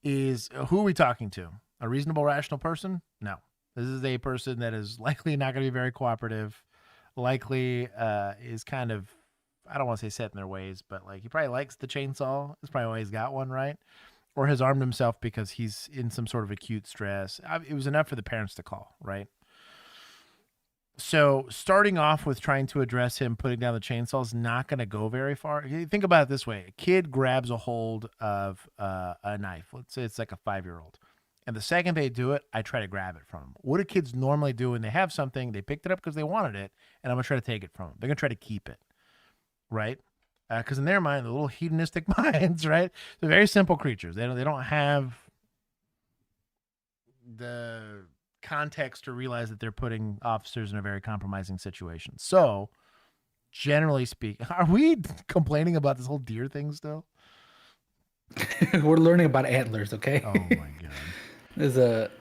Is who are we talking to? A reasonable, rational person? No. This is a person that is likely not going to be very cooperative. Likely is kind of, I don't want to say set in their ways, but like he probably likes the chainsaw. That's probably why he's got one, right? Or has armed himself because he's in some sort of acute stress. It was enough for the parents to call, right? So starting off with trying to address him putting down the chainsaw is not going to go very far. Think about it this way. A kid grabs a hold of a knife. Let's say it's like a 5-year-old. And the second they do it, I try to grab it from them. What do kids normally do when they have something? They picked it up because they wanted it, and I'm going to try to take it from them. They're going to try to keep it, right? Because in their mind, the little hedonistic minds, right? They're very simple creatures. They don't have the context to realize that they're putting officers in a very compromising situation. So, generally speaking, are we complaining about this whole deer thing still? We're learning about antlers, okay? Oh my god. There's a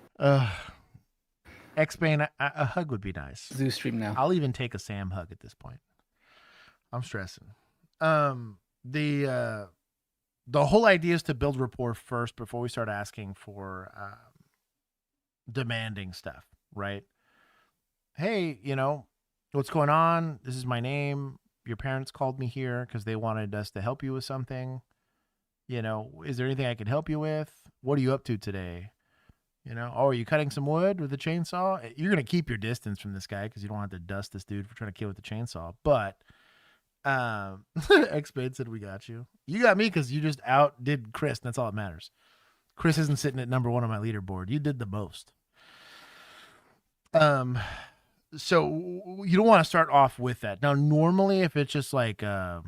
X-Bane, a hug would be nice. Zoo stream now. I'll even take a Sam hug at this point. I'm stressing. The whole idea is to build rapport first before we start asking for demanding stuff, right? Hey, what's going on? This is my name. Your parents called me here because they wanted us to help you with something. Is there anything I can help you with? What are you up to today? Oh, are you cutting some wood with a chainsaw? You're going to keep your distance from this guy because you don't have to dust this dude for trying to kill with the chainsaw. But X-Bane said we got you. You got me because you just outdid Chris. And that's all that matters. Chris isn't sitting at number 1 on my leaderboard. You did the most. So you don't want to start off with that. Now, normally, if it's just like a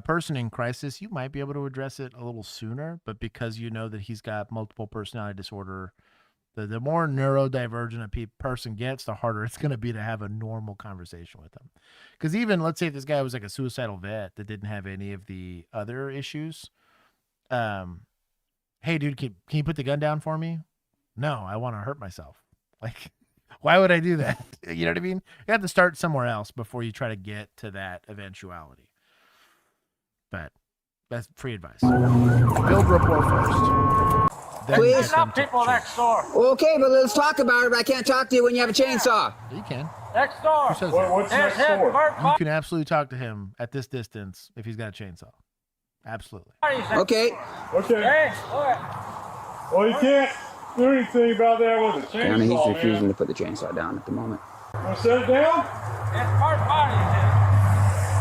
person in crisis, you might be able to address it a little sooner. But because you know that he's got multiple personality disorder, The more neurodivergent a person gets, the harder it's going to be to have a normal conversation with them. Because even, let's say if this guy was like a suicidal vet that didn't have any of the other issues. Hey, dude, can you put the gun down for me? No, I want to hurt myself. Like, why would I do that? You know what I mean? You have to start somewhere else before you try to get to that eventuality. But that's free advice. Build rapport first. Please. People next door. Okay, but let's talk about it. But I can't talk to you when you have a chainsaw. You can. Next door. Who says that? What's next door? You can absolutely talk to him at this distance if he's got a chainsaw. Absolutely. Okay. Okay. Well, you can't do anything about that with a chainsaw, Apparently he's refusing man. to put the chainsaw down at the moment. Want to set it down? It's first body.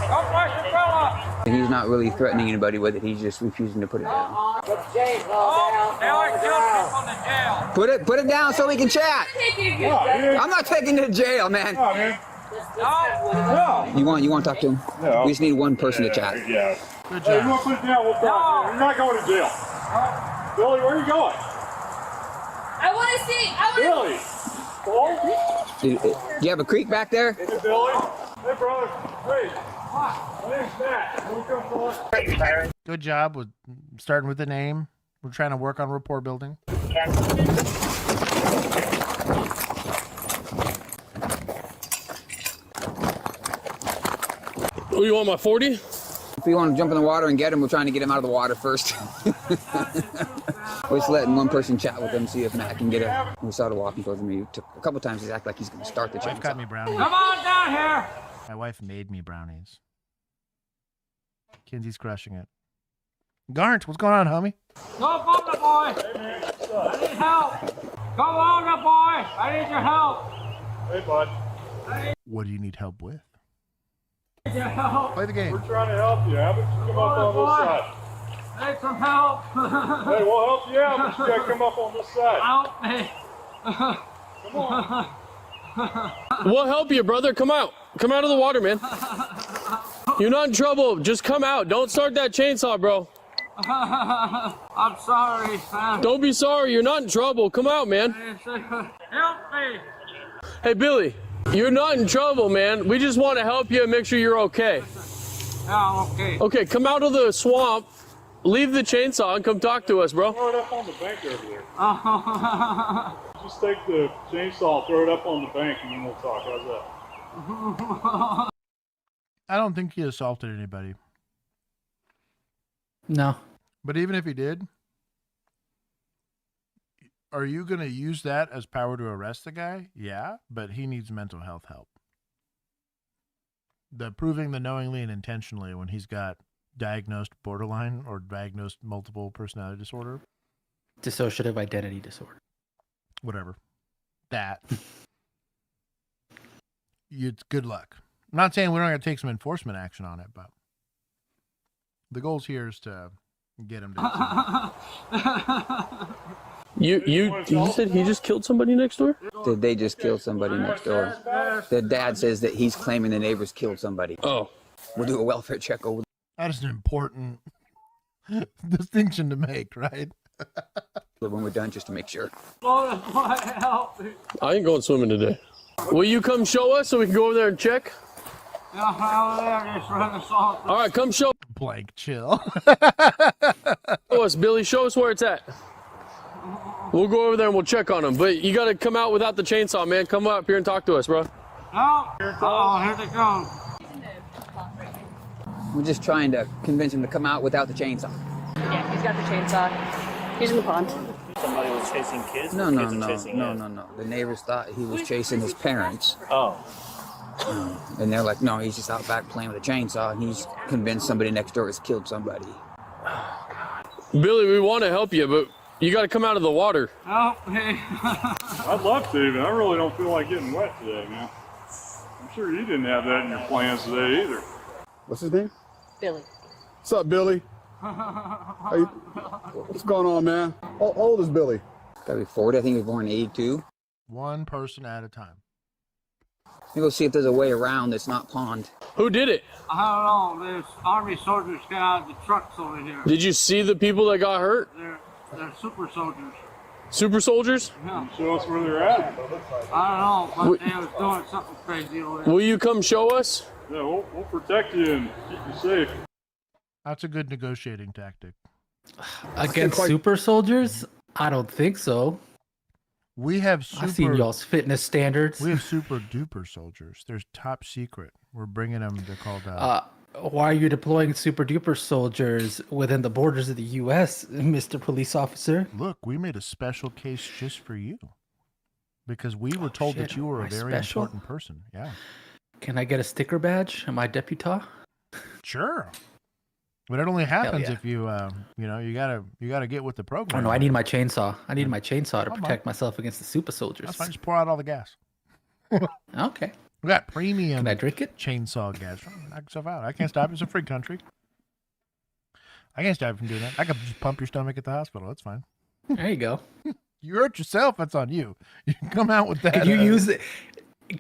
Don't flush your fella. And he's not really threatening anybody with it. He's just refusing to put it down. Put the chainsaw down. They always kill people in jail. Put it down so we can chat. Yeah. I'm not taking you to jail, man. No, man. No. You want to talk to him? No. We just need one person to chat. Yeah. Good Hey, you job. want to put it down? We'll talk. You're not going to jail. Billy, where are you going? I want to see. Billy. Do you have a creek back there? Hey, Billy. Hey, brother. Hey. My name's Matt. Can we come forward? Good job with starting with the name. We're trying to work on rapport building. Oh, you want my 40? If you want to jump in the water and get him, we're trying to get him out of the water first. We're just letting one person chat with him, see if Matt can get a. We started walking towards him. He took a couple times. He acted like he's going to start the My wife got me chainsaw. brownies. Come on down here. My wife made me brownies. Kinsey's crushing it. Garnt, what's going on, homie? Go on the boy. I need help. Go on the boy. I need your help. Hey, bud. What do you need help with? I need your help. Play the game. We're trying to help you. How about you come up on this side? I need some help. Hey, we'll help you out, but you got to come up on this side. Help me. Come on. We'll help you, brother. Come out. Come out of the water, man. You're not in trouble. Just come out. Don't start that chainsaw, bro. I'm sorry. Don't be sorry. You're not in trouble. Come out, man. Help me. Hey, Billy. You're not in trouble, man. We just want to help you and make sure you're okay. Yeah, okay. Okay, come out of the swamp. Leave the chainsaw and come talk to us, bro. Throw it up on the bank over there. Just take the chainsaw, throw it up on the bank, and then we'll talk. How's that? I don't think he assaulted anybody. No. But even if he did, are you going to use that as power to arrest the guy? Yeah, but he needs mental health help. The proving the knowingly and intentionally when he's got diagnosed borderline or diagnosed multiple personality disorder. Dissociative identity disorder. Whatever. That. It's good luck. I'm not saying we're not going to take some enforcement action on it, but the goal here is to get him to. You said he just killed somebody next door? Did they just kill somebody next door? The dad says that he's claiming the neighbors killed somebody. Oh. We'll do a welfare check over. That is an important distinction to make, right? When we're done, just to make sure. Help me. I ain't going swimming today. Will you come show us so we can go over there and check? All right, come show. Blank chill. Show us, Billy. Show us where it's at. We'll go over there and we'll check on him. But you got to come out without the chainsaw, man. Come up here and talk to us, bro. Oh, here they come. We're just trying to convince him to come out without the chainsaw. Yeah, he's got the chainsaw. He's in the pond. Somebody was chasing kids? No. No. The neighbors thought he was chasing his parents. Oh. And they're like, no, he's just out back playing with a chainsaw, and he's convinced somebody next door has killed somebody. Billy, we want to help you, but you got to come out of the water. Help me. I'd love to, but I really don't feel like getting wet today, man. I'm sure you didn't have that in your plans today either. What's his name? Billy. What's up, Billy? What's going on, man? How old is Billy? Gotta be 40. I think he was born in 82. One person at a time. We'll see if there's a way around that's not pond. Who did it? I don't know. There's Army soldiers got out of the trucks over here. Did you see the people that got hurt? They're super soldiers. Super soldiers? Can you show us where they're at? I don't know, but they was doing something crazy over there. Will you come show us? Yeah, we'll protect you and keep you safe. That's a good negotiating tactic. Against super soldiers? I don't think so. We have I've seen y'all's fitness standards. We have super duper soldiers. There's top secret. We're bringing them. They're called. Why are you deploying super duper soldiers within the borders of the U.S., Mr. Police Officer? Look, we made a special case just for you because we were told that you were a very important person. Yeah. Can I get a sticker badge? Am I deputy? Sure. But it only happens if you, you gotta get with the program. Oh no, I need my chainsaw. I need my chainsaw to protect myself against the super soldiers. That's fine. Just pour out all the gas. Okay. We got premium. Can I drink it? Chainsaw gas. Knock yourself out. I can't stop you. It's a free country. I can't stop you from doing that. I can just pump your stomach at the hospital. That's fine. There you go. You hurt yourself. That's on you. You can come out with that. Could you use it?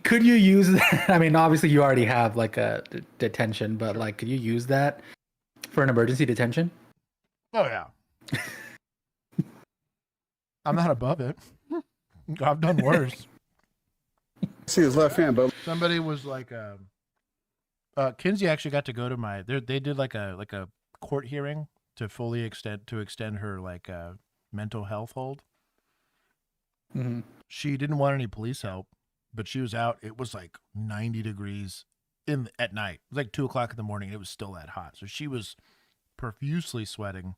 Could you use that? I mean, obviously you already have like a detention, but like, could you use that for an emergency detention? Oh yeah. I'm not above it. I've done worse. See his left hand, but somebody was like, Kinsey actually got to go to my. They did like a court hearing to fully extend her like mental health hold. Mm-hmm. She didn't want any police help, but she was out. It was like 90 degrees at night. It was like 2:00 in the morning. And it was still that hot, so she was profusely sweating.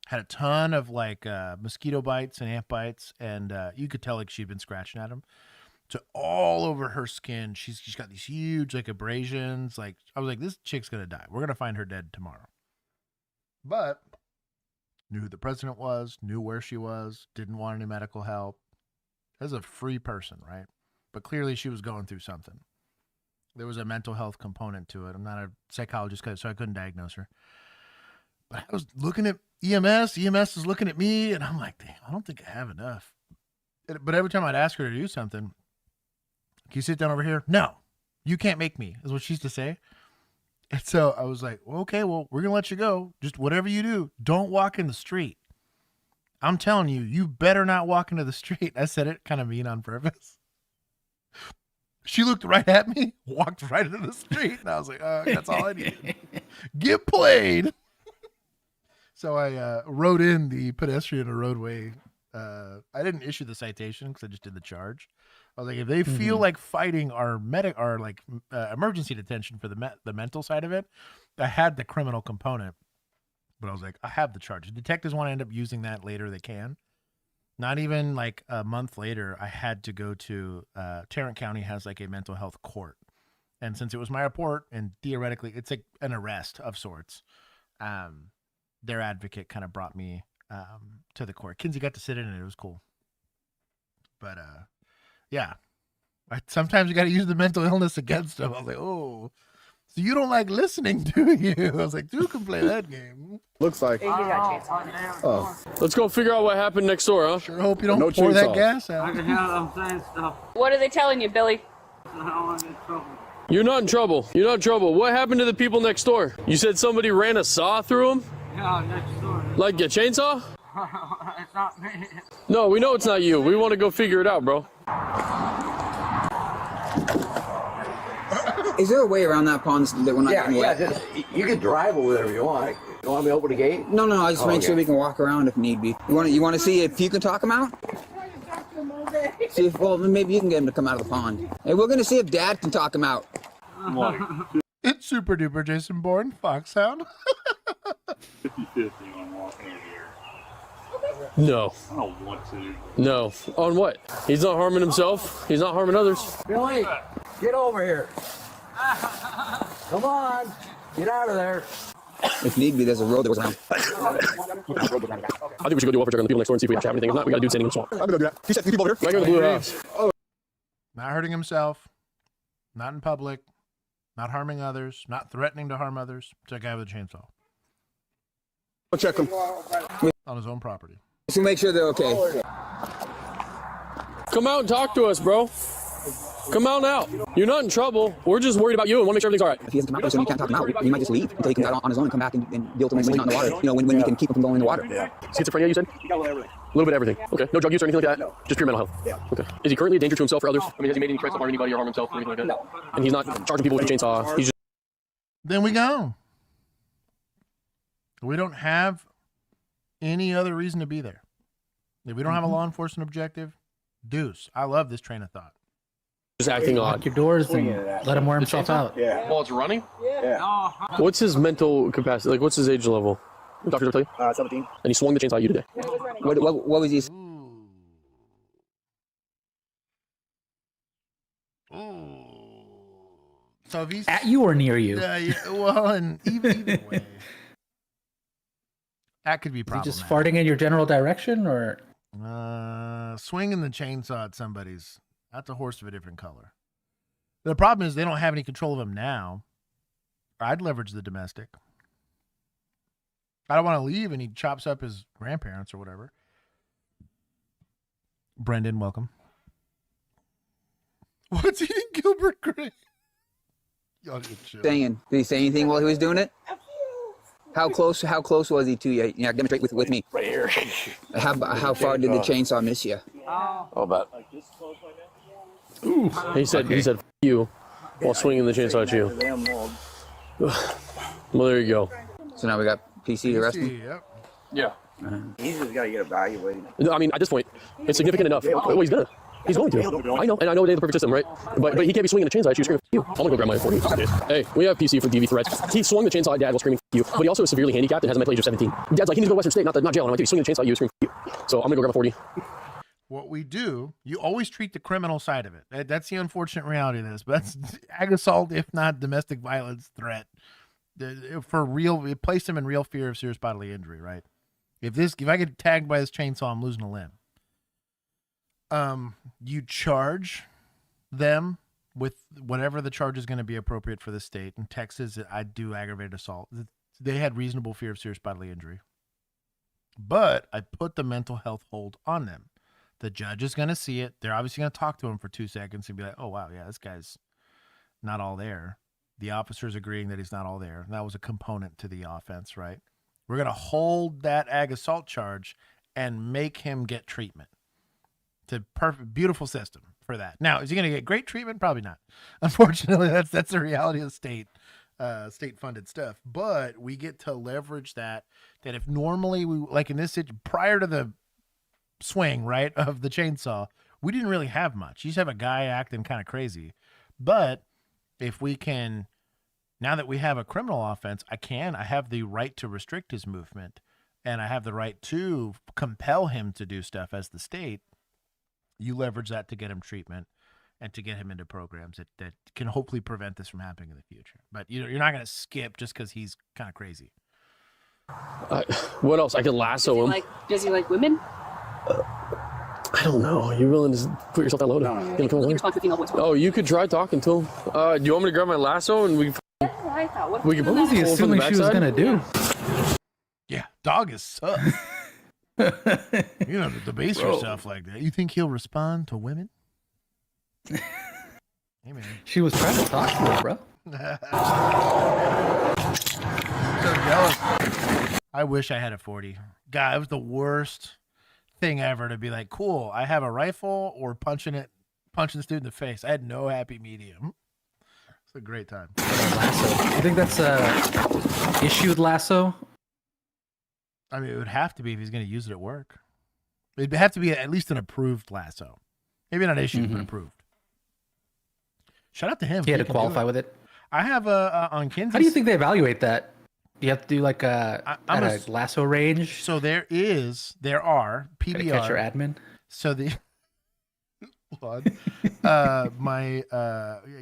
Had a ton of like mosquito bites and ant bites, and you could tell like she'd been scratching at them. So all over her skin, she's got these huge like abrasions. Like I was like, this chick's gonna die. We're gonna find her dead tomorrow. But knew who the president was, knew where she was, didn't want any medical help. As a free person, right? But clearly she was going through something. There was a mental health component to it. I'm not a psychologist, so I couldn't diagnose her. But I was looking at EMS. EMS is looking at me, and I'm like, damn, I don't think I have enough. But every time I'd ask her to do something, can you sit down over here? No, you can't make me, is what she used to say. And so I was like, well, okay, well, we're going to let you go. Just whatever you do, don't walk in the street. I'm telling you, you better not walk into the street. I said it kind of mean on purpose. She looked right at me, walked right into the street, and I was like, that's all I needed. Get played. So I wrote in the pedestrian or roadway. I didn't issue the citation because I just did the charge. I was like, if they feel like fighting our emergency detention for the mental side of it, I had the criminal component. But I was like, I have the charge. If detectives want to end up using that later, they can. Not even like a month later, I had to go to Tarrant County has like a mental health court. And since it was my report and theoretically it's like an arrest of sorts, their advocate kind of brought me to the court. Kinsey got to sit in it. It was cool. But yeah, sometimes you got to use the mental illness against them. I was like, oh, so you don't like listening, do you? I was like, dude can play that game. Looks like. Oh. Let's go figure out what happened next door, huh? Sure hope you don't pour that gas out. I can hear them saying stuff. What are they telling you, Billy? You're not in trouble. You're not in trouble. What happened to the people next door? You said somebody ran a saw through them? Yeah, next door. Like a chainsaw? It's not me. No, we know it's not you. We want to go figure it out, bro. Is there a way around that pond that we're not getting wet? Yeah, you can drive over there if you want. You want me to open the gate? No, I just make sure we can walk around if need be. You want to see if you can talk him out? See if, well, maybe you can get him to come out of the pond. Hey, we're going to see if Dad can talk him out. It's super duper Jason Bourne, Foxhound. 50-50 on walking over here. No. I don't want to. No. On what? He's not harming himself. He's not harming others. Billy, get over here. Come on, get out of there. If need be, there's a road that goes around. I think we should go do a check on the people next door and see if we actually have anything. If not, we got a dude standing in the swamp. I'm gonna do that. He said 3 people over here. Right here in the blue house. Not hurting himself, not in public, not harming others, not threatening to harm others. It's a guy with a chainsaw. I'll check him. On his own property. So make sure they're okay. Come out and talk to us, bro. Come out now. You're not in trouble. We're just worried about you and want to make sure everything's all right. If he doesn't come out, so we can't talk him out. We might just leave until he can get out on his own and come back and deal with him when he's not in the water. You know, when we can keep him from going in the water. Yeah. Schizophrenia, you said? little bit of everything. Okay. No drug use or anything like that? No. Just pure mental health? Yeah. Okay. Is he currently a danger to himself or others? I mean, has he made any threats to harm anybody or harm himself or anything like that? No. And he's not charging people with a chainsaw. He's just... Then we go. We don't have any other reason to be there. If we don't have a law enforcement objective, deuce. I love this train of thought. Just acting odd. Lock your doors and let him wear himself out. Yeah. While it's running? Yeah. What's his mental capacity? Like, what's his age level? Did doctors ever tell you? 17. And he swung the chainsaw at you today. What was he? So if he's At you or near you? yeah, well, and either way, that could be Is he problematic. just farting in your general direction, or Swinging the chainsaw at somebody's, that's a horse of a different color. The problem is they don't have any control of him now. I'd leverage the domestic. I don't want to leave and he chops up his grandparents or whatever. Brendan, welcome. What's eating Gilbert Grape? Y'all get chill. Saying? Did he say anything while he was doing it? How close was he to you? Yeah, demonstrate with me. Right here. How far did the chainsaw miss you? Oh, about. Ooh. He said F you while swinging the chainsaw at you. Well, there you go. So now we got PC to arrest him? Yep. Yeah. He's just got to get evaluated. I mean, at this point, it's significant enough. Well, he's gonna. He's going to. I know, and I know they have the perfect system, right? But he can't be swinging the chainsaw at you, screaming, "F you." I'm gonna go grab my 40. Hey, we have PC for DV threats. He swung the chainsaw at Dad while screaming, "F you," but he also is severely handicapped and has a mental age of 17. Dad's like, he needs to go to Western State, not jail. And I'm like, dude, he's swinging the chainsaw at you, screaming, "F you." So I'm gonna go grab my 40. What we do, you always treat the criminal side of it. That's the unfortunate reality of this. But that's ag assault, if not domestic violence threat. For real, it placed him in real fear of serious bodily injury, right? If I get tagged by this chainsaw, I'm losing a limb. You charge them with whatever the charge is going to be appropriate for the state. In Texas, I do aggravated assault. They had reasonable fear of serious bodily injury. But I put the mental health hold on them. The judge is going to see it. They're obviously going to talk to him for 2 seconds and be like, oh, wow, yeah, this guy's not all there. The officer's agreeing that he's not all there. That was a component to the offense, right? We're going to hold that ag assault charge and make him get treatment. It's a perfect, beautiful system for that. Now, is he going to get great treatment? Probably not. Unfortunately, that's the reality of state-funded stuff. But we get to leverage that if normally we, like in this, prior to the swing, right, of the chainsaw, we didn't really have much. You just have a guy acting kind of crazy. But if we can, now that we have a criminal offense, I have the right to restrict his movement, and I have the right to compel him to do stuff as the state. You leverage that to get him treatment and to get him into programs that can hopefully prevent this from happening in the future. But you're not going to skip just because he's kind of crazy. What else? I could lasso him. Does he like women? I don't know. You willing to put yourself that low? Oh, you could try talking to him. Do you want me to grab my lasso and we can... what was he assuming she was going to do? Yeah, dog is sus. You know, to debase yourself like that. You think he'll respond to women? Hey, man. She was trying to talk to her, bro. So jealous. I wish I had a 40. God, it was the worst thing ever to be like, cool, I have a rifle or punching the dude in the face. I had no happy medium. It's a great time. Lasso. I think that's a issued lasso. I mean, it would have to be if he's going to use it at work. It'd have to be at least an approved lasso. Maybe not issued, but approved. Shout out to him. He had to qualify with it. I have on Kinsey. How do you think they evaluate that? You have to do like a lasso range. So there are PBR. Gotta catch your admin. So my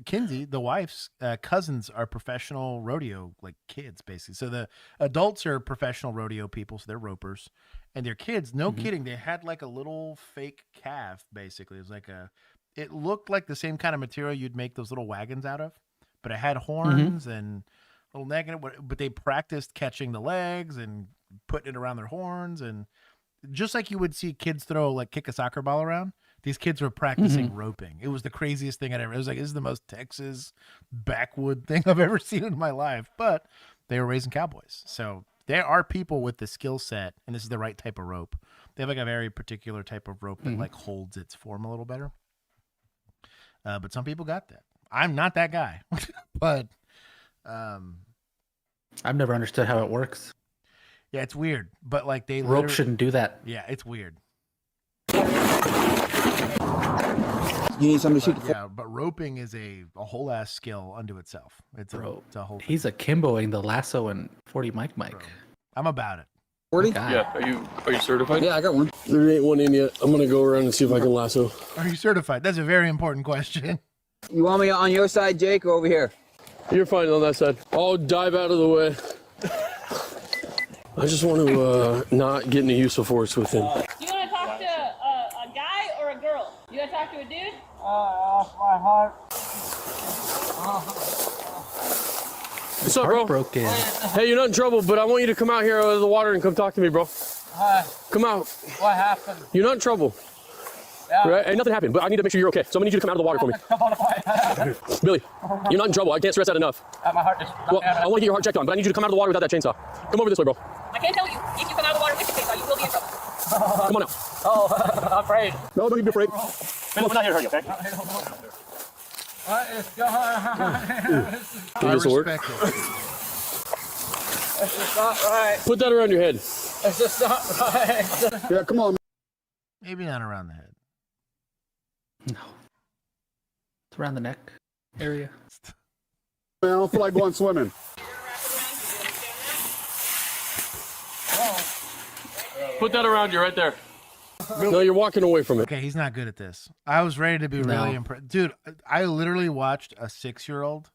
Kinsey, the wife's cousins are professional rodeo kids, basically. So the adults are professional rodeo people, so they're ropers, and their kids, no kidding, they had like a little fake calf. Basically, it was it looked like the same kind of material you'd make those little wagons out of, but it had horns and a little neck in it. But they practiced catching the legs and putting it around their horns, and just like you would see kids kick a soccer ball around. These kids were practicing roping. It was the craziest thing I'd ever. It was like, this is the most Texas backwood thing I've ever seen in my life. But they were raising cowboys. So there are people with the skill set, and this is the right type of rope, They have like a very particular type of rope that like holds its form a little better. But some people got that. I'm not that guy, but I've never understood how it works. Yeah, it's weird. But like they rope shouldn't do that. Yeah, it's weird. You need somebody to shoot. Yeah, but roping is a whole ass skill unto itself. It's a whole. He's akimboing the lasso and 40 Mike. I'm about it. 40? Yeah. Are you certified? Yeah, I got one. There ain't one in yet. I'm gonna go around and see if I can lasso. Are you certified? That's a very important question. You want me on your side, Jake, or over here? You're fine on that side. I'll dive out of the way. I just want to not get into use of force with him. You want to talk to a guy or a girl? You want to talk to a dude? Off my heart. What's up, bro? Broken. Hey, you're not in trouble, but I want you to come out here out of the water and come talk to me, bro. Hi. Come out. What happened? You're not in trouble. Yeah. Right? Ain't nothing happened, but I need to make sure you're okay. So I'm gonna need you to come out of the water for me. Billy, you're not in trouble. I can't stress that enough. My heart is. Well, I want to get your heart checked on, but I need you to come out of the water without that chainsaw. Come over this way, bro. I can't tell you. If you come out of the water with your chainsaw, you will be in trouble. Come on out. Oh, I'm afraid. No, don't be afraid. We're not here to hurt you, okay? What is going on? Can this work? This is not right. Put that around your head. It's just not right. Yeah, come on. Maybe not around the head. No. It's around the neck area. Man, I don't feel like going swimming. Put that around you right there. No, you're walking away from it. Okay, he's not good at this. I was ready to be really impressed. Dude, I literally watched a 6-year-old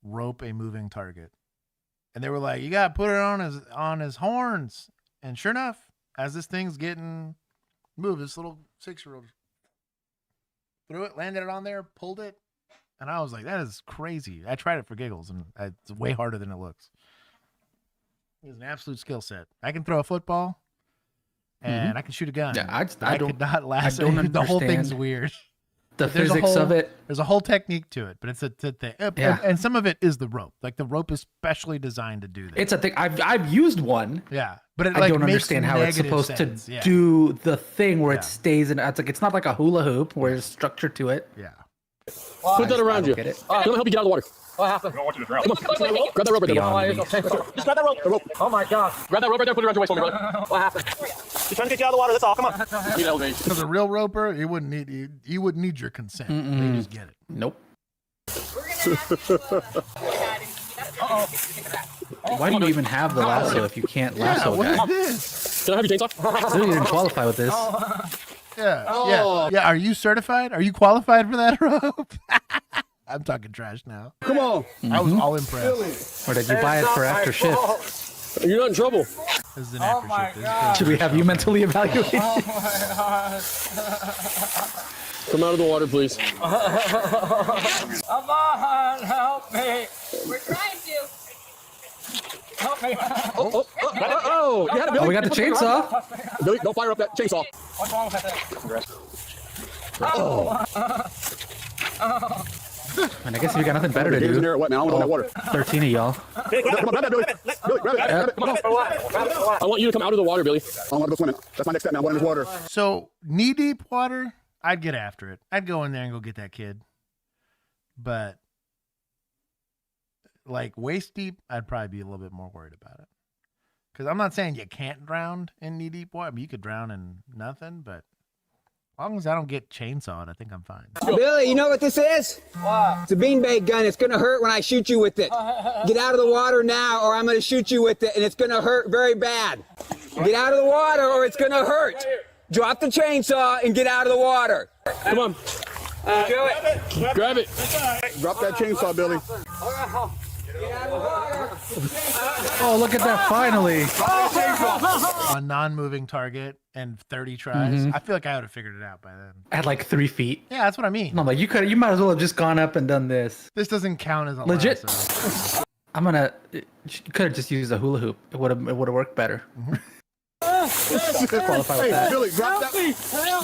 rope a moving target. And they were like, you got to put it on his horns. And sure enough, as this thing's getting moved, this little 6-year-old threw it, landed it on there, pulled it. And I was like, that is crazy. I tried it for giggles, and it's way harder than it looks. It's an absolute skill set. I can throw a football, and I can shoot a gun. Yeah, I could not lasso. I don't The whole thing's understand weird. the physics of it. There's a whole technique to it, but it's a thing. Yeah. And some of it is the rope. Like the rope is specially designed to do that. It's a thing. I've used one. Yeah, but it, I like, don't makes understand how it's negative supposed sense. to Yeah. do the thing where it stays in. It's like it's not like a hula hoop where there's structure to it. Yeah. Put that around you. Get it. I'm gonna help you get out of the water. What happened? Come on. Grab that rope right there. Just grab that rope. Oh my God. Grab that rope right there. Put it around your waist for me, brother. What happened? He's trying to get you out of the water. That's all. Come on. Need elevation. Because a real roper, you wouldn't need your consent. They just get it. Nope. Why do you even have the lasso if you can't lasso what a guy? is this? Can I have your chainsaw? Clearly didn't qualify with this. Yeah. Are you certified? Are you qualified for that rope? I'm talking trash now. Come on. I was all impressed. Or did you buy it for after shift? You're not in trouble. This is an after shift. Should we have you mentally evaluated? Oh my God. Come out of the water, please. Come on, help me. We're trying to. Help me. Oh, you had it, Billy. Oh, we got the chainsaw. Billy, don't fire up that chainsaw. What's wrong with that thing? And I guess if you got nothing better to Hands in do. there, what, man? I don't want that water. 13 of y'all. Hey, come on, grab that, Billy. Billy, grab it. Grab it. Come on. I want you to come out of the water, Billy. I want to go swimming. That's my next step now. Going in this water. So knee deep water, I'd get after it. I'd go in there and go get that kid. But like waist deep, I'd probably be a little bit more worried about it. Because I'm not saying you can't drown in knee deep water. I mean, you could drown in nothing, but as long as I don't get chainsawed, I think I'm fine. Billy, you know what this is? What? It's a beanbag gun. It's going to hurt when I shoot you with it. Get out of the water now, or I'm going to shoot you with it, and it's going to hurt very bad. Get out of the water, or it's going to hurt. Drop the chainsaw and get out of the water. Come on. Do it. Grab it. Drop that chainsaw, Billy. Oh, look at that, finally. A non-moving target and 30 tries. I feel like I would have figured it out by then. At like 3 feet. Yeah, that's what I mean. And I'm like, you might as well have just gone up and done this. This doesn't count as a Legit. lasso. You could have just used a hula hoop. It would have worked better. Qualify with that. Billy, drop that.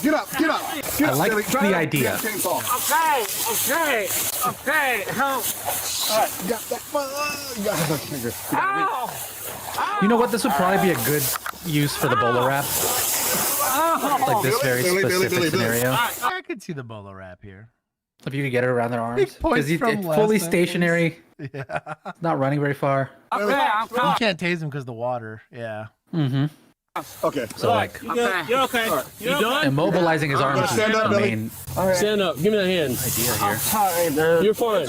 Get up. Get up. Get I up, like Billy. Drop the that idea. damn chainsaw. Okay. Help. Got that. Ow. You know what? This would probably be a good use for the bowler wrap. Like this very specific scenario. I could see the bolo wrap here. If you could get it around their arms, points because from it's last fully sentence. stationary. Yeah. It's not running very far. You can't tase him because the water. Yeah. Mm-hmm. Okay. So like, You're okay. You done? immobilizing his arms is Stand up, the Billy. main Stand up. Give me that hand. idea here. Sorry, man. You're fine.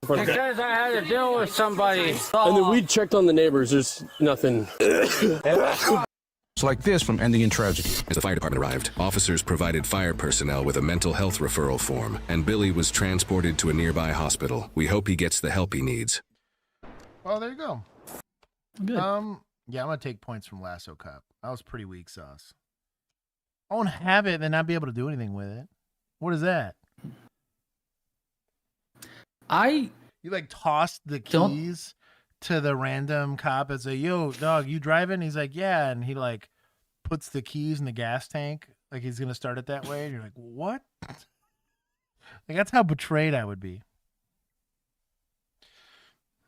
Because I had to deal with somebody. And then we checked on the neighbors. There's nothing. It's like this from Ending in Tragedy. As the fire department arrived, officers provided fire personnel with a mental health referral form, and Billy was transported to a nearby hospital. We hope he gets the help he needs. Well, there you go. Good. Yeah, I'm gonna take points from Lasso Cup. That was pretty weak sauce. I won't have it and then not be able to do anything with it. What is that? You like tossed the keys to the random cop and say, "Yo, dog, you driving?" He's like, "Yeah," and he like puts the keys in the gas tank, like he's gonna start it that way. And you're like, "What?" Like that's how betrayed I would be.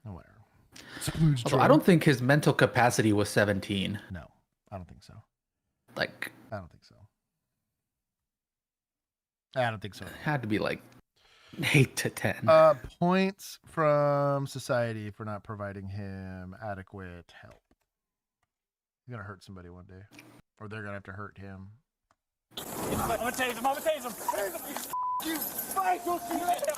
Oh, whatever. Although I don't think his mental capacity was 17. No, I don't think so. Like, I don't think so. I don't think so. It had to be like 8 to 10. Points from society for not providing him adequate help. He's gonna hurt somebody one day, or they're gonna have to hurt him. I'm gonna tase him. I'm gonna tase him. You fight. You'll see later.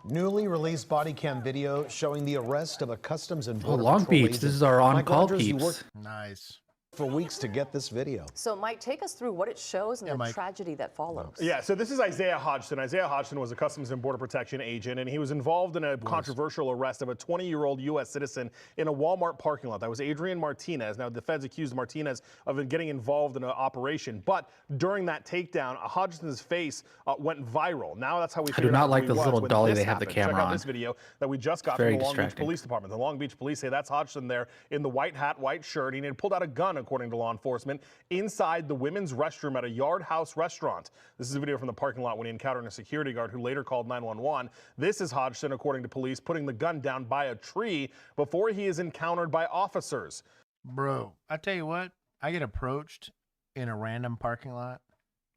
Newly released body cam video showing the arrest of a Customs and Border Long Patrol Beach. agent. This is our Michael on-call Andrews, you peeps. worked Nice. for weeks to get this video. So, Mike, take us through what it shows and the tragedy that follows. Yeah, so this is Isaiah Hodgson. Isaiah Hodgson was a Customs and Border Protection agent, and he was involved in a controversial arrest of a 20-year-old U.S. citizen in a Walmart parking lot. That was Adrian Martinez. Now, the feds accused Martinez of getting involved in an operation, but during that takedown, Hodgson's face went viral. Now that's how we figured do not out like who he this was little when dolly this they have the happened. camera Check out on. this video that we just got Very from the Long Beach distracting. Police Department. The Long Beach Police say that's Hodgson there in the white hat, white shirt. He had pulled out a gun, according to law enforcement, inside the women's restroom at a Yard House restaurant. This is a video from the parking lot when he encountered a security guard who later called 911. This is Hodgson, according to police, putting the gun down by a tree before he is encountered by officers. Bro, I tell you what, I get approached in a random parking lot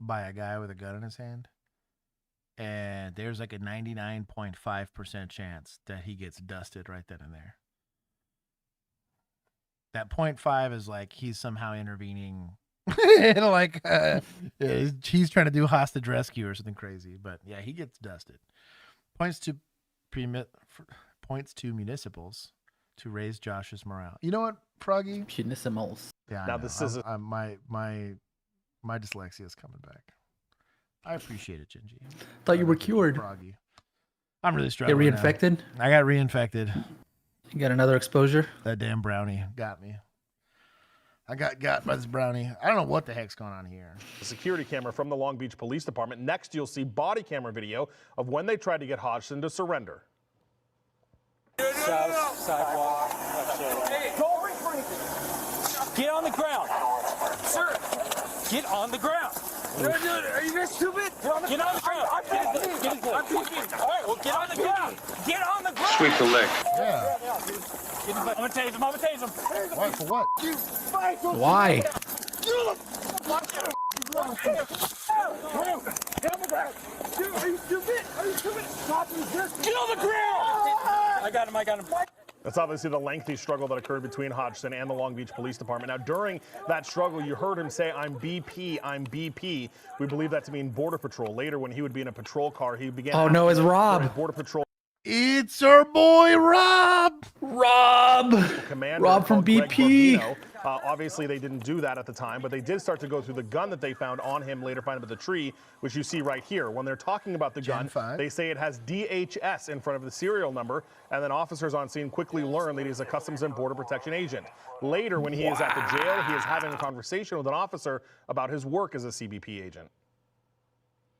by a guy with a gun in his hand, and there's like a 99.5% chance that he gets dusted right then and there. That 0.5 is like he's somehow intervening, like he's trying to do hostage rescue or something crazy. But yeah, he gets dusted. Points to municipals to raise Josh's morale. You know what, Froggy? Municipals. Yeah. Now this is my dyslexia is coming back. I appreciate it, Gingy. Thought you were cured. Froggy. I'm really Get struggling. reinfected? Now. I got reinfected. You got another exposure? That damn brownie got me. I got by this brownie. I don't know what the heck's going on here. A security camera from the Long Beach Police Department. Next, you'll see body camera video of when they tried to get Hodgson to surrender. Sidewalk. Get on the ground. Sir, get on the ground. Are you guys stupid? Get on the ground. I'm peeking. All right, well, get on the ground. Get on the ground. Sweep the leg. Yeah. I'm gonna tase him. I'm gonna tase him. What? For what? Why? Get on the ground. Dude, are you stupid? Are you stupid? Stop resisting. Get on the ground. I got him. That's obviously the lengthy struggle that occurred between Hodgson and the Long Beach Police Department. Now, during that struggle, you heard him say, "I'm BP, I'm BP." We believe that to mean Border Patrol. Later, when he would be in a patrol car, he began. Oh, no, it's asking for Rob. his Border Patrol. It's our boy Rob. Commander Rob from called Greg BP. Barbino. Obviously, they didn't do that at the time, but they did start to go through the gun that they found on him, later found at the tree, which you see right here. When they're talking about the gun, they say it has DHS in front of the serial number, and then officers on scene quickly learn that he's a Customs and Border Protection agent. Later, when he is at the jail, he is having a conversation with an officer about his work as a CBP agent.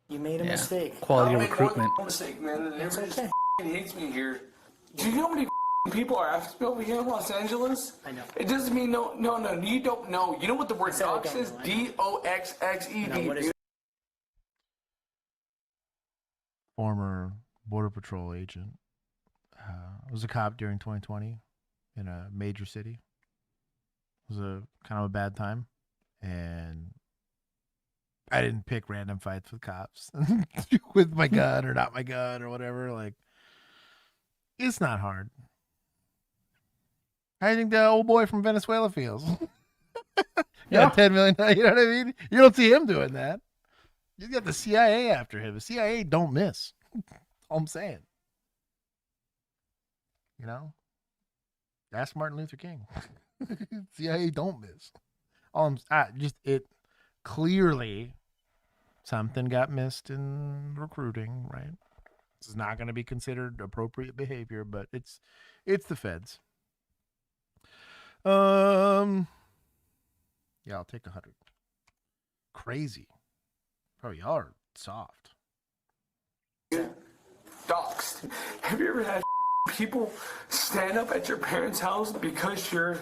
You made a mistake. Quality I made recruitment. one mistake, man. And everybody just hates me here. Do you know how many people are after me over here in Los Angeles? I know. It doesn't mean no. You don't know. You know what the word dox is? DOXXED. Former Border Patrol agent. Was a cop during 2020 in a major city. It was a kind of a bad time. And I didn't pick random fights with cops with my gun or not my gun or whatever. Like, it's not hard. How do you think the old boy from Venezuela feels? Yeah, 10 million. You know what I mean? You don't see him doing that. You got the CIA after him. The CIA don't miss. All I'm saying. You know? Ask Martin Luther King. CIA don't miss. It clearly something got missed in recruiting, right? This is not going to be considered appropriate behavior, but it's the feds. Yeah, I'll take 100. Crazy. Oh, y'all are soft. Doxed. Have you ever had people stand up at your parents' house because you're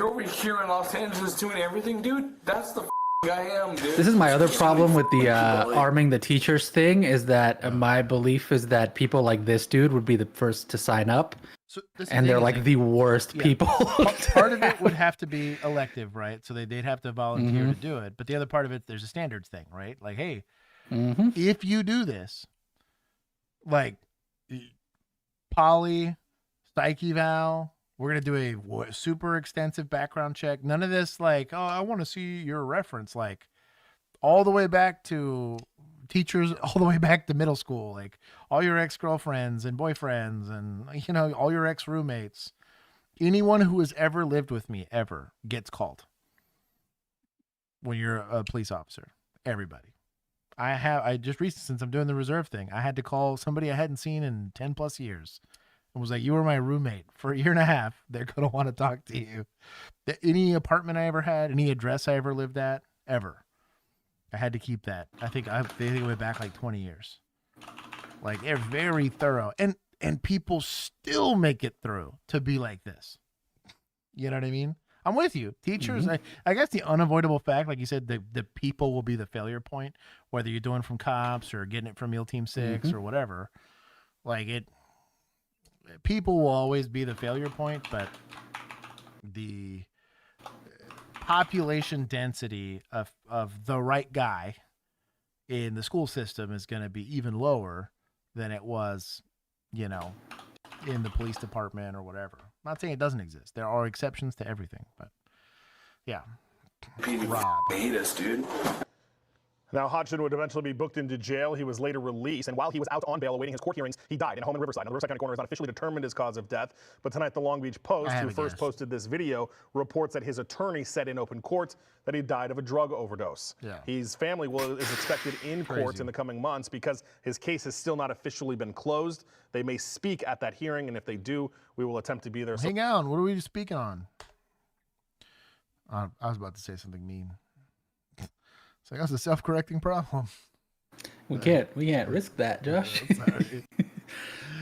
over here in Los Angeles doing everything, dude? That's the I am, dude. This is my other problem with the arming the teachers thing is that my belief is that people like this dude would be the first to sign up. So and they're like the worst people. Part of it would have to be elective, right? So they'd have to volunteer to do it. But the other part of it, there's a standards thing, right? Like, hey, if you do this, like poly, psych eval, we're going to do a super extensive background check. None of this like, oh, I want to see your reference. Like all the way back to teachers, all the way back to middle school, like all your ex-girlfriends and boyfriends and, you know, all your ex-roommates. Anyone who has ever lived with me ever gets called when you're a police officer. Everybody. I just recently, since I'm doing the reserve thing, I had to call somebody I hadn't seen in 10 plus years. And was like, you were my roommate for a year and a half. They're going to want to talk to you. Any apartment I ever had, any address I ever lived at, ever. I had to keep that. I think they went back like 20 years. Like, they're very thorough. And people still make it through to be like this. You know what I mean? I'm with you. Teachers, I guess the unavoidable fact, like you said, the people will be the failure point, whether you're doing from cops or getting it from MEAL Team 6 or whatever. Like, people will always be the failure point, but the population density of the right guy in the school system is going to be even lower than it was, you know, in the police department or whatever. I'm not saying it doesn't exist. There are exceptions to everything, but yeah. Rob. Hate us, dude. Now, Hodgson would eventually be booked into jail. He was later released, and while he was out on bail awaiting his court hearings, he died in a home in Riverside. Now, the Riverside County Coroner has not officially determined his cause of death, but tonight the Long Beach Post, who first posted this video, reports that his attorney said in open court that he died of a drug overdose. Yeah. His family is expected in court in the coming months because his case has still not officially been closed. They may speak at that hearing, and if they do, we will attempt to be there. Hang on. What are we speaking on? I was about to say something mean. It's like, that's a self-correcting problem. We can't risk that, Josh. This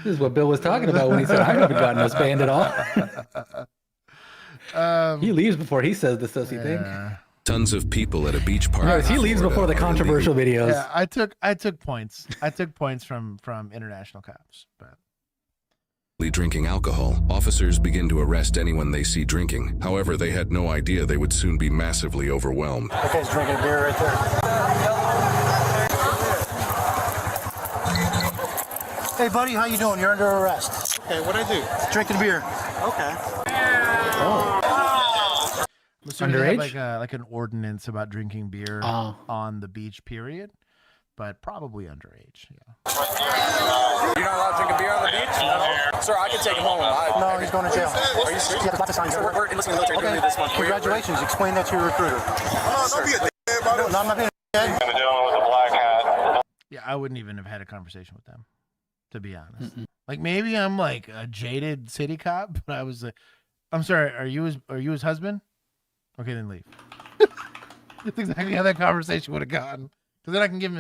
is what Bill was talking about when he said, I haven't gotten us banned at all. He leaves before he says the sussy thing. Tons of people at a beach party. No, he leaves before the controversial videos. Yeah, I took points. I took points from international cops, but drinking alcohol, officers begin to arrest anyone they see drinking. However, they had no idea they would soon be massively overwhelmed. That guy's drinking a beer right there. Hey, buddy, how you doing? You're under arrest. Okay, what'd I do? Drinking beer. Okay. Underage? Like an ordinance about drinking beer on the beach, period. But probably underage, yeah. You're not allowed to drink a beer on the beach? No. Sir, I can take him home alive. No, he's going to jail. Are you serious? Yeah, that's a sign. So we're enlisting the military this month. Congratulations. Explain that to your recruiter. Don't be a dickhead about it. No, I'm not being a dickhead. The gentleman with the black hat. Yeah, I wouldn't even have had a conversation with them, to be honest. Like, maybe I'm like a jaded city cop, but I was like, I'm sorry, are you his husband? Okay, then leave. That's exactly how that conversation would have gone. Because then I can give him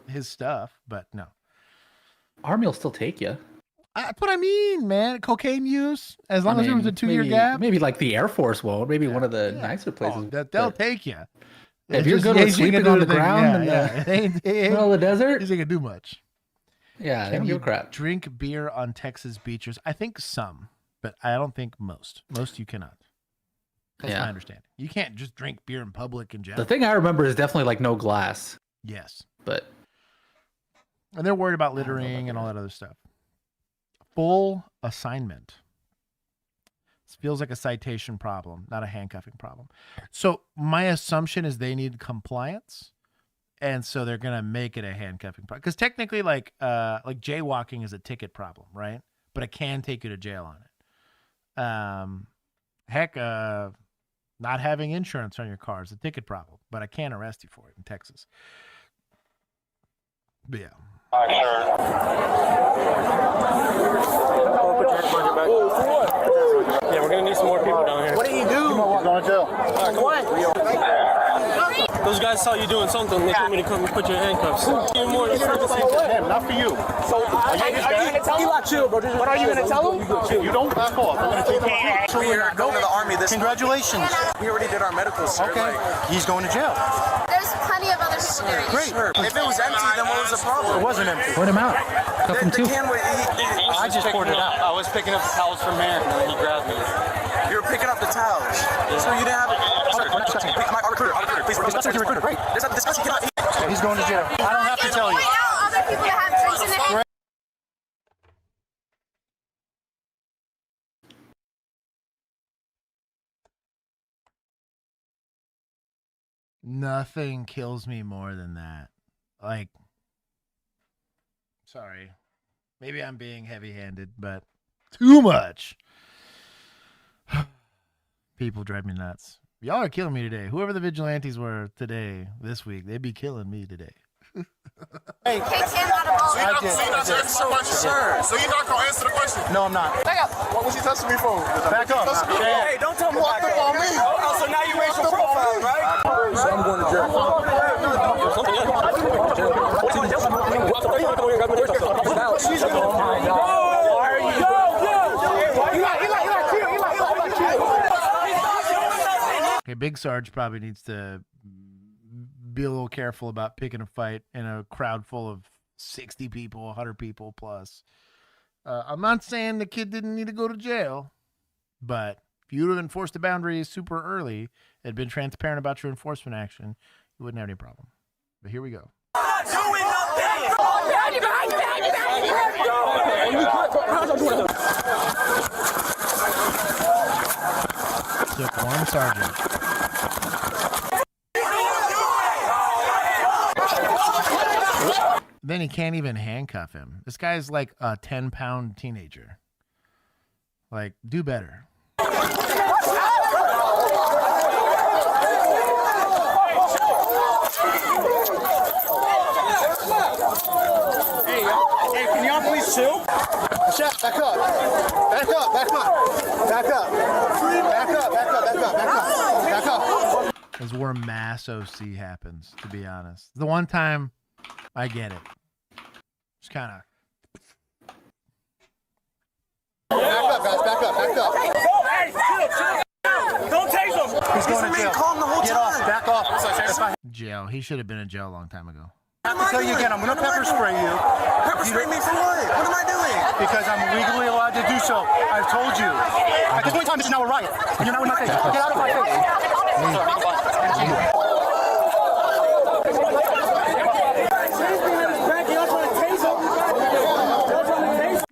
his stuff, but no. Army will still take you. That's what I mean, man. Cocaine use, as long as there was a 2-year gap. Maybe like the Air Force won't. Maybe one of the nicer places. They'll take you. If you're good with sleeping on the ground in the middle of the desert, he's not gonna do much. Yeah, they don't give a crap. Drink beer on Texas beaches? I think some, but I don't think most. Most you cannot. That's my understanding. You can't just drink beer in public in jail. The thing I remember is definitely like no glass. Yes. But and they're worried about littering and all that other stuff. Full assignment. This feels like a citation problem, not a handcuffing problem. So my assumption is they need compliance, and so they're gonna make it a handcuffing problem. Because technically, like jaywalking is a ticket problem, right? But it can take you to jail on it. Heck, not having insurance on your car is a ticket problem, but I can't arrest you for it in Texas. But yeah. Yeah, we're gonna need some more people down here. What did he do? Going to jail. What? Those guys saw you doing something. They told me to come put you in handcuffs. Even more than him, not for you. So are you gonna tell him? Chill, bro. But are you gonna tell him? You don't back off. I'm gonna take him. So we are going to the army this. Congratulations. We already did our medical, sir. Okay. He's going to jail. There's plenty of other people there. Great. If it was empty, then what was the problem? It wasn't empty. Point him out. Cuff him too. I just poured it out. I was picking up the towels from there, and then he grabbed me. You were picking up the towels. So you didn't have. Sir, my recruiter, please. Recruiter, great. There's a discussion. He's going to jail. I don't have to tell you. Point out other people that have drinks in their hand. Nothing kills me more than that. Like, sorry. Maybe I'm being heavy-handed, but too much. People drive me nuts. Y'all are killing me today. Whoever the vigilantes were today, this week, they'd be killing me today. Hey, Kick him out of all. I did. Sir, so you're not gonna answer the question? No, I'm not. Back up. What was he touching me for? Back up. Hey, don't tell me to back up on me. Oh, so now you racial profile, right? So I'm going to jail. Okay, Big Sarge probably needs to be a little careful about picking a fight in a crowd full of 60 people, 100 people plus. I'm not saying the kid didn't need to go to jail, but if you would have enforced the boundaries super early and been transparent about your enforcement action, you wouldn't have any problem. But here we go. Took one sergeant. Then he can't even handcuff him. This guy's like a 10-pound teenager. Like, do better. Hey, can y'all please chill? Chef, back up. Back up, back up. Back up. Back up, back up, back up, back up. Back up. This is where mass OC happens, to be honest. The one time I get it. Just kind of. Back up, guys, back up, back up. Hey, chill. Don't tase him. He's going to jail. Calm the whole Get time. off, back off. Jail. He should have been in jail a long time ago. I have to tell you again, I'm going to pepper spray you. Pepper spray me for what? What am I doing? Because I'm legally allowed to do so. I've told you. At this point in time, this is now a riot. And you're not in my face. Get out of my face.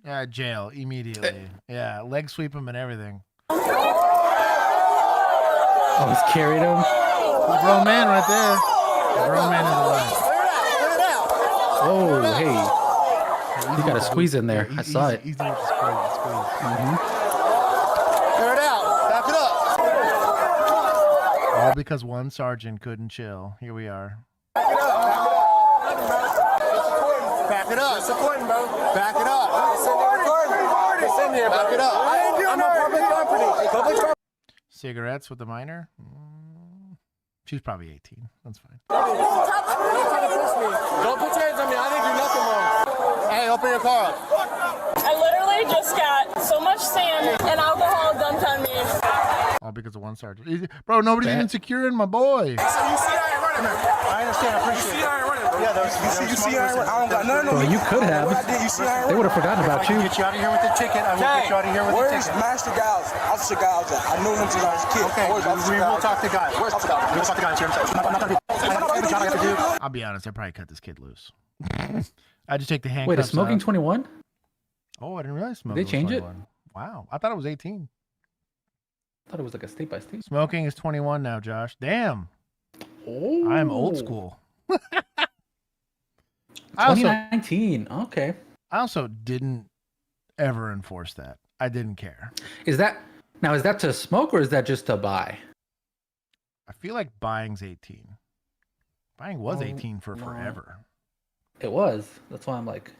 Yeah, jail immediately. Yeah, leg sweep him and everything. Oh, he's carried him. The grown man right there. The grown man is alive. Oh, hey. You got a squeeze in there. I saw it. He's doing the squeeze. Clear it out. Back it up. All because one sergeant couldn't chill. Here we are. Back it up. It's important, bro. Back it up. It's in here. Back it up. I'm a public company. Cigarettes with the minor? She's probably 18. That's fine. Don't put your hands on me. I didn't do nothing wrong. Hey, open your car up. I literally just got so much sand and alcohol dumped on me. All because of one sergeant. Bro, nobody's even securing my boy. So you see I ain't running. I understand. I appreciate it. You see I ain't running, bro. Yeah, you see, I don't got none of Well, you could have. You see, They would have forgotten about you. Get you out of here with the ticket. I will get you out of here with the ticket. Where's Master Giles? Officer Giles at? I knew him since I was a kid. Okay, we will talk to Giles. Where's Officer Giles? We'll talk to Giles here. I'll be honest, I probably cut this kid loose. I just take the handcuffs. Wait, is smoking out. 21? Oh, I didn't realize smoking. Did they change was it? 21. Wow, I thought it was 18. I thought it was like a state by state. Smoking is 21 now, Josh. Damn. Oh. I'm old school. 2019. Okay. I also didn't ever enforce that. I didn't care. Is that to smoke or is that just to buy? I feel like buying's 18. Buying was 18 for forever. It was. That's why I'm like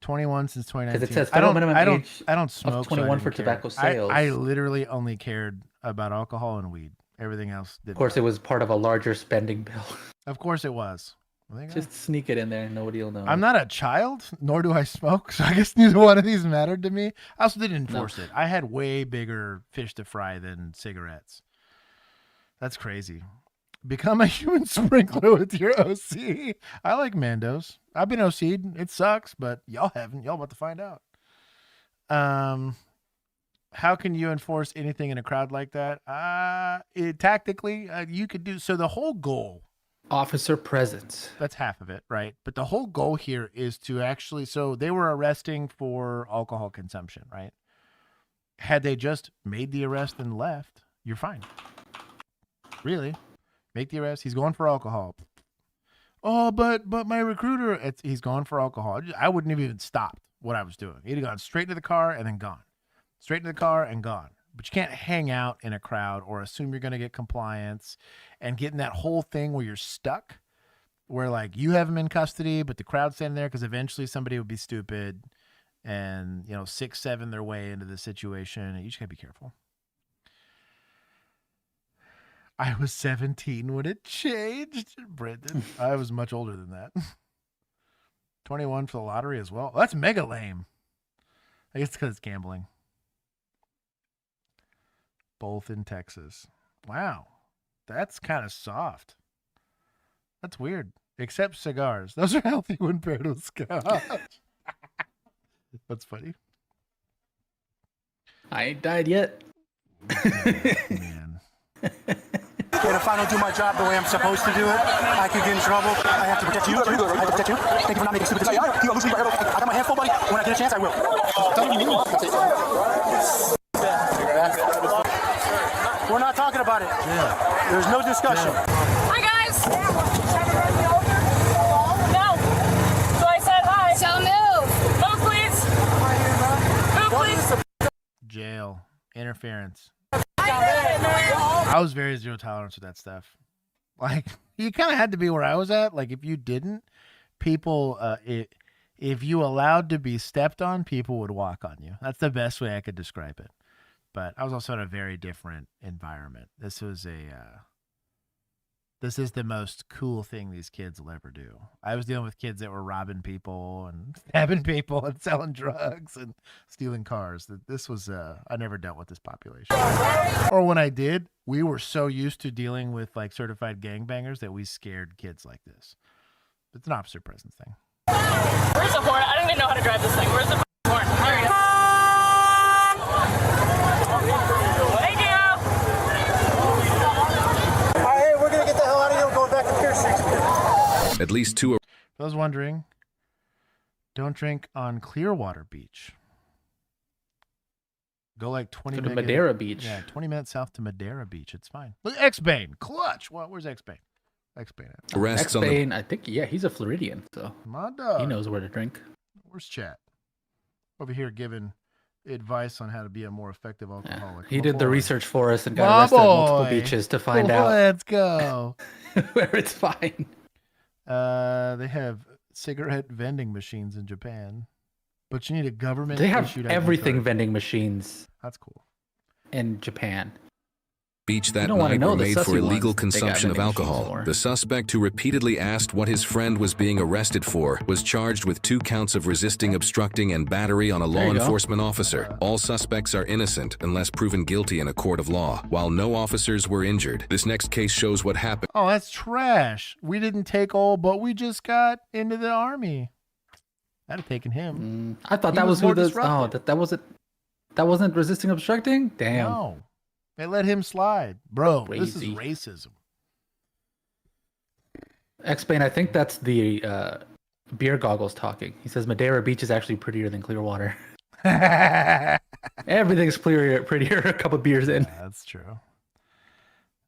21 since 2019. because it says federal minimum age I don't smoke. of 21 so for care. tobacco sales. I literally only cared about alcohol and weed. Everything else didn't. Of course, it was part of a larger spending bill. Of course it was. Just sneak it in there and nobody will know. I'm not a child, nor do I smoke, so I guess neither one of these mattered to me. I also didn't enforce it. I had way bigger fish to fry than cigarettes. That's crazy. Become a human sprinkler with your OC. I like Mandos. I've been OC'd. It sucks, but y'all haven't. Y'all about to find out. How can you enforce anything in a crowd like that? Tactically, you could do so. The whole goal, officer presence. That's half of it, right? But the whole goal here is to actually. So they were arresting for alcohol consumption, right? Had they just made the arrest and left, you're fine. Really, make the arrest. He's going for alcohol. Oh, but my recruiter, he's going for alcohol. I wouldn't have even stopped what I was doing. He'd have gone straight to the car and then gone. Straight to the car and gone. But you can't hang out in a crowd or assume you're going to get compliance and get in that whole thing where you're stuck, where like you have him in custody, but the crowd's standing there because eventually somebody would be stupid and, 6-7 their way into the situation. You just got to be careful. I was 17 when it changed, Brendan. I was much older than that. 21 for the lottery as well. That's mega lame. I guess it's because it's gambling. Both in Texas. Wow. That's kind of soft. That's weird. Except cigars. Those are healthy when paired with scotch. That's funny. I ain't died yet. Man. And if I don't do my job the way I'm supposed to do it, I could get in trouble. I have to protect you. I have to protect you. Thank you for not making stupid decisions. I got my hands full, buddy. When I get a chance, I will. We're not talking about it. Yeah. There's no discussion. Hi, guys. No. So I said hi. So move. Move, please. Move, please. Jail. Interference. I was very zero tolerance with that stuff. Like, you kind of had to be where I was at. Like, if you didn't, people, if you allowed to be stepped on, people would walk on you. That's the best way I could describe it. But I was also in a very different environment. This is the most cool thing these kids will ever do. I was dealing with kids that were robbing people and stabbing people and selling drugs and stealing cars. This was, I never dealt with this population. Or when I did, we were so used to dealing with like certified gangbangers that we scared kids like this. It's an officer presence thing. Where's the horn? I don't even know how to drive this thing. Where's the horn? There you go. Thank you. Hey, we're going to get the hell out of here. We're going back to Pier 6. At least two. For those wondering, don't drink on Clearwater Beach. Go like 20 minutes. To Madeira Beach. Yeah, 20 minutes south to Madeira Beach. It's fine. Look, X-Bane. Clutch. Well, where's X-Bane? X-Bane at? Arrests on the. X-Bane, I think, yeah, he's a Floridian, so My dog. he knows where to drink. Where's Chat? Over here giving advice on how to be a more effective alcoholic. He My did the boy. research for us and got My arrested at multiple boy. beaches to find out Let's go. where it's fine. They have cigarette vending machines in Japan, but you need a government. They have issued ID everything card. vending machines That's cool. in Japan. Beach that don't wanna night know were the made sussy for illegal ones they got consumption of vending machines alcohol. for. The suspect, who repeatedly asked what his friend was being arrested for, was charged with 2 counts of resisting, obstructing, and battery on a law There you go. enforcement officer. All suspects are innocent unless proven guilty in a court of law. While no officers were injured, this next case shows what happened. Oh, that's trash. We didn't take all, but we just got into the army. I'd have taken him. I thought He that was who more the. disruptive. Oh, that wasn't resisting obstructing. Damn. No, they let him slide, bro. This is Crazy. racism. X-Bane, I think that's the beer goggles talking. He says Madeira Beach is actually prettier than Clearwater. Everything's prettier a couple beers in. Yeah, that's true.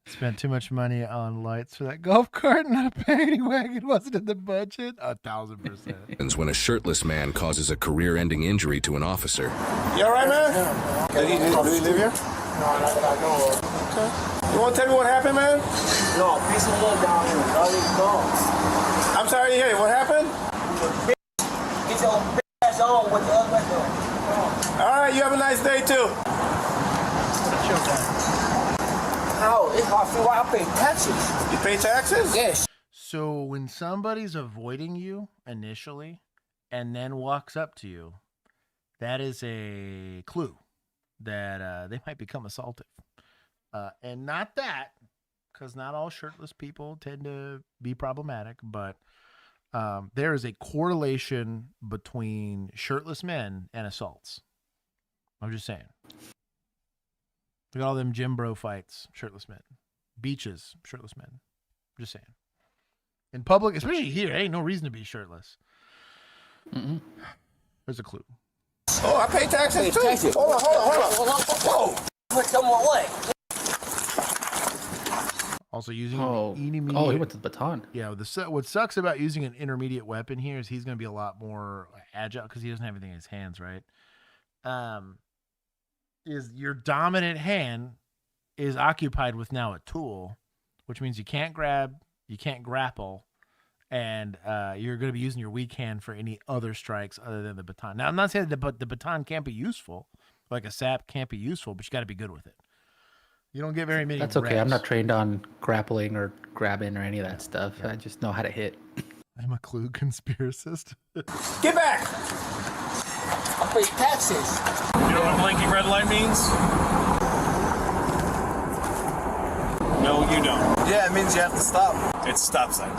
Spent too much money on lights for that golf cart and a paddy wagon. Wasn't in the budget. 1,000%. When a shirtless man causes a career-ending injury to an officer. You alright, man? Do you live here? No, not that I know of. Okay. You want to tell me what happened, man? No, piece of wood down here. All these dogs. I'm sorry to hear you. What happened? Get your bitch ass on with the other window. Alright, you have a nice day, too. How? It's hard to figure out I pay taxes. You pay taxes? Yes. So when somebody's avoiding you initially and then walks up to you, that is a clue that they might become assaultive. And not that, because not all shirtless people tend to be problematic, but there is a correlation between shirtless men and assaults. I'm just saying. Look at all them gym bro fights, shirtless men. Beaches, shirtless men. I'm just saying. In public, especially here, ain't no reason to be shirtless. There's a clue. Oh, I pay taxes, too. Taxes. Hold on. Whoa. Put them away. Also using Oh, an intermediate. he went to the baton. Yeah, what sucks about using an intermediate weapon here is he's going to be a lot more agile because he doesn't have anything in his hands, right? Is your dominant hand is occupied with now a tool, which means you can't grab, you can't grapple, and you're going to be using your weak hand for any other strikes other than the baton. Now, I'm not saying that the baton can't be useful, like a sap can't be useful, but you got to be good with it. You don't get very many. That's okay. reps. I'm not trained on grappling or grabbing or any of that stuff. I just know how to hit. I'm a clue conspiracist. Get back. I pay taxes. You know what a blinking red light means? No, you don't. Yeah, it means you have to stop. It's stop sign.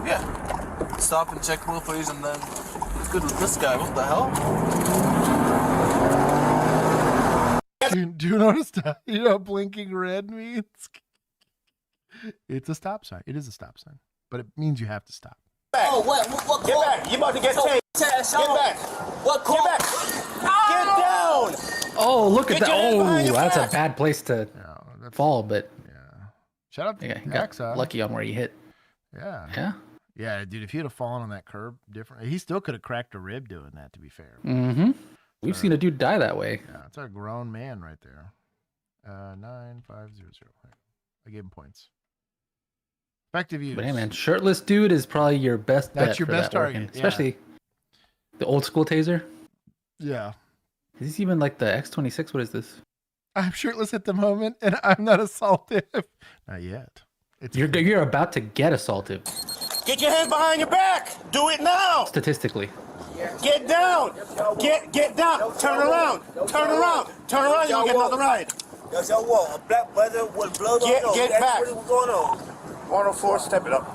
Yeah. Stop and check real please, and then it's good with this guy. What the hell? Do you notice that? You know what blinking red means? It's a stop sign. It is a stop sign, but it means you have to stop. Oh, what Get back. You about to get chased. Get back. What Get back. Get down. Oh, look at Get that. your hands behind Oh, your that's a back. bad place to fall, but Shout out to yeah, he got Axa. lucky on where he hit. Yeah. Yeah. Yeah, dude, if he'd have fallen on that curb different, he still could have cracked a rib doing that, to be fair. Mm-hmm. We've seen a dude die that way. Yeah, it's a grown man right there. 9500. I gave him points. Effective use. But hey, man, shirtless dude is probably your best bet. That's your for best that working. target, yeah. Especially the old school taser. Yeah. Is this even like the X26? What is this? I'm shirtless at the moment, and I'm not assaultive. Not yet. You're about to get assaulted. Get your hands behind your back. Do it now. Statistically. Get down. Get down. Turn around. Turn around. Turn around. You'll get another ride. Yo, what? A black brother with blood on him. Get That's back. really what's going on. 104. Step it up.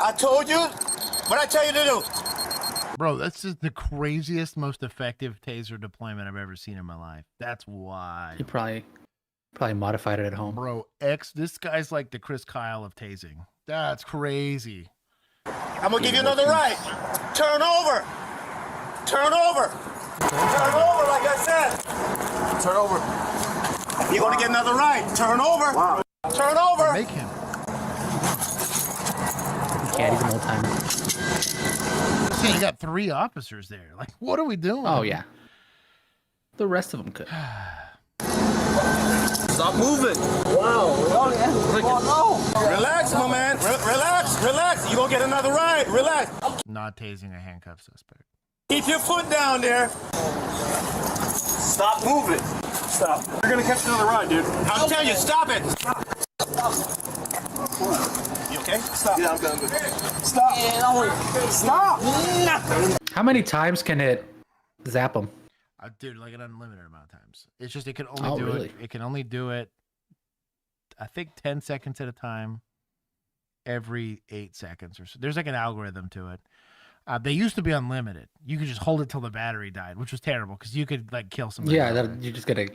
I told you. What I tell you to do? Bro, that's just the craziest, most effective taser deployment I've ever seen in my life. That's why. He probably modified it at home. Bro, this guy's like the Chris Kyle of tasing. That's crazy. I'm gonna give you another ride. Turn over. Turn over. Turn over, like I said. Turn over. You're gonna get another ride. Turn over. Wow. Turn over. Make him. Yeah, he's an old timer. You got 3 officers there. Like, what are we doing? Oh yeah. The rest of them could. Stop moving. Wow. Relax, my man. Relax. Relax. You're going to get another ride. Relax. Not tasing a handcuffed suspect. Keep your foot down there. Stop moving. Stop. You're gonna catch another ride, dude. I'm telling you, stop it. You okay? Stop. Yeah, I'm good. Stop. Stop. How many times can it zap them? Dude, like an unlimited amount of times. It's just it can only do it. It can only do it, I think, 10 seconds at a time, every 8 seconds or so. There's like an algorithm to it. They used to be unlimited. You could just hold it till the battery died, which was terrible because you could like kill somebody. Yeah, you just gotta.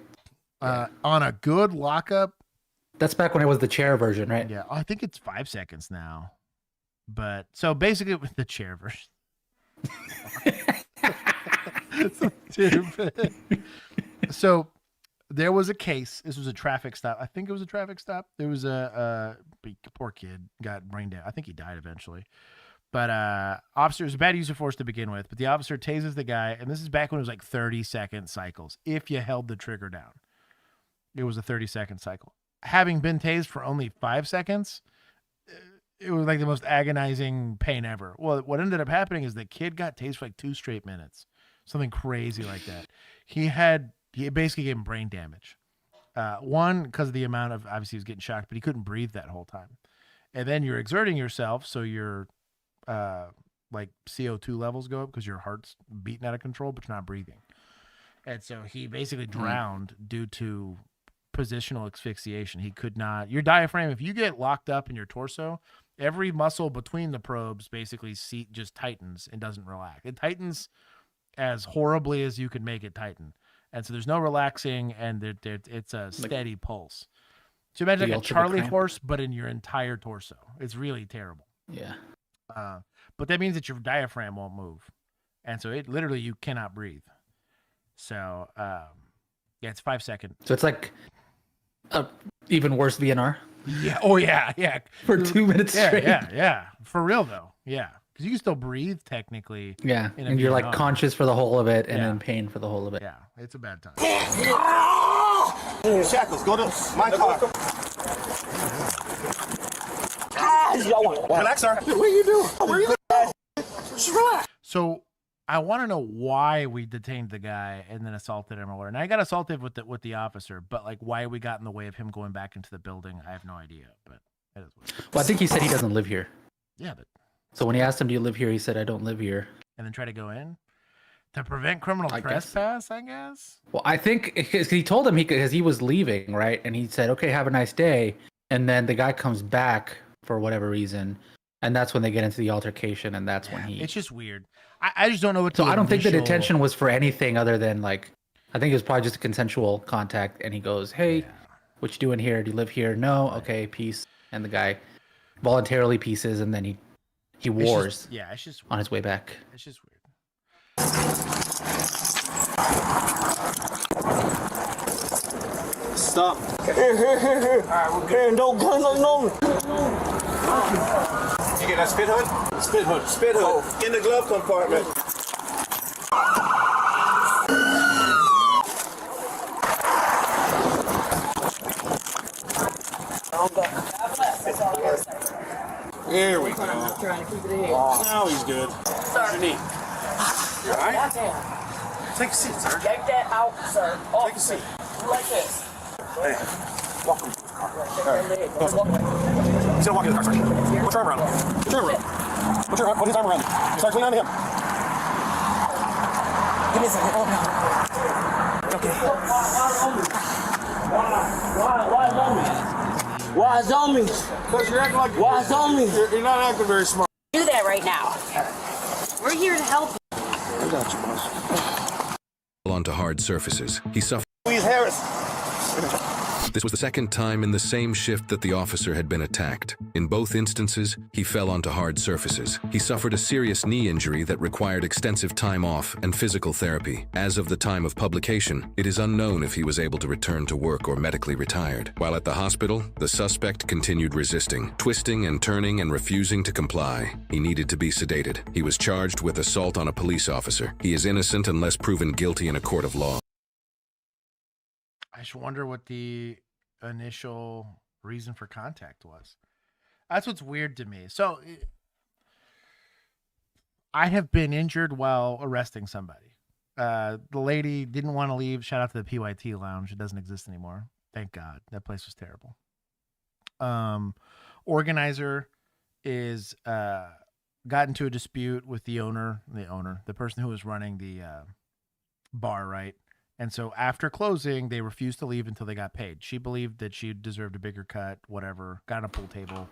On a good lockup. That's back when it was the chair version, right? Yeah, I think it's 5 seconds now. But so basically, with the chair version. So stupid. So there was a case. This was a traffic stop. I think it was a traffic stop. There was a poor kid got brain damage. I think he died eventually. But officer, it was a bad use of force to begin with. But the officer tases the guy, and this is back when it was like 30-second cycles. If you held the trigger down, it was a 30-second cycle. Having been tased for only 5 seconds, it was like the most agonizing pain ever. Well, what ended up happening is the kid got tased for like 2 straight minutes, something crazy like that. He basically gave him brain damage. One, because of the amount of, obviously he was getting shocked, but he couldn't breathe that whole time. And then you're exerting yourself, so you're like CO2 levels go up because your heart's beating out of control, but you're not breathing. And so he basically drowned due to positional asphyxiation. He could not, your diaphragm, if you get locked up in your torso, every muscle between the probes basically just tightens and doesn't relax. It tightens as horribly as you can make it tighten. And so there's no relaxing, and it's a steady pulse. So imagine like a Charlie horse, but in your entire torso. It's really terrible. Yeah. But that means that your diaphragm won't move. And so it literally, you cannot breathe. So, yeah, it's 5 seconds. So it's like a even worse VNR? Yeah. Oh, yeah. Yeah. For 2 minutes straight. Yeah. For real, though. Yeah. Because you can still breathe, technically. Yeah. And you're like conscious for the whole of it and in pain for the whole of it. Yeah. It's a bad time. Shackles, go to my car. Relax, sir. What are you doing? Where are you going? Just relax. So I want to know why we detained the guy and then assaulted him or whatever. And I got assaulted with the officer, but like why we got in the way of him going back into the building, I have no idea. But that is what it is. Well, I think he said he doesn't live here. Yeah, but so when he asked him, "Do you live here?" he said, "I don't live here." And then try to go in to prevent criminal trespass, I guess. Well, I think he told him because he was leaving, right? And he said, "Okay, have a nice day." And then the guy comes back for whatever reason, and that's when they get into the altercation, and that's when he. It's just weird. I just don't know what. So I don't think the detention was for anything other than like, I think it was probably just a consensual contact. And he goes, "Hey, what you doing here? Do you live here?" "No." "Okay, peace." And the guy voluntarily pieces, and then he wars. It's just on his way back. It's just weird. Stop. Alright, we're good. No guns on. You get that spit hood? Spit hood. Spit hood. In the glove compartment. There we go. I'm trying to keep it in. Now he's good. How's your knee? You alright? Take a seat, sir. Take that out, sir. Off. Take a seat. Like this. Hey, welcome to the car. He's gonna walk in the car, sir. Put your arm around him. Put your arm around him. Put his arm around him. Start cleaning on him. Give me a second. Oh, no. Okay. Why is on me? Why is on me? Because you're acting like why is on me? You're not acting very smart. Do that right now. We're here to help you. I got you, boss. Onto hard surfaces. He suffered. Louise Harris. This was the second time in the same shift that the officer had been attacked. In both instances, he fell onto hard surfaces. He suffered a serious knee injury that required extensive time off and physical therapy. As of the time of publication, it is unknown if he was able to return to work or medically retired. While at the hospital, the suspect continued resisting, twisting and turning and refusing to comply. He needed to be sedated. He was charged with assault on a police officer. He is innocent unless proven guilty in a court of law. I just wonder what the initial reason for contact was. That's what's weird to me. So I have been injured while arresting somebody. The lady didn't want to leave. Shout out to the PYT lounge. It doesn't exist anymore. Thank God. That place was terrible. Organizer is got into a dispute with the person who was running the bar, right? And so after closing, they refused to leave until they got paid. She believed that she deserved a bigger cut, whatever. Got on a pool table.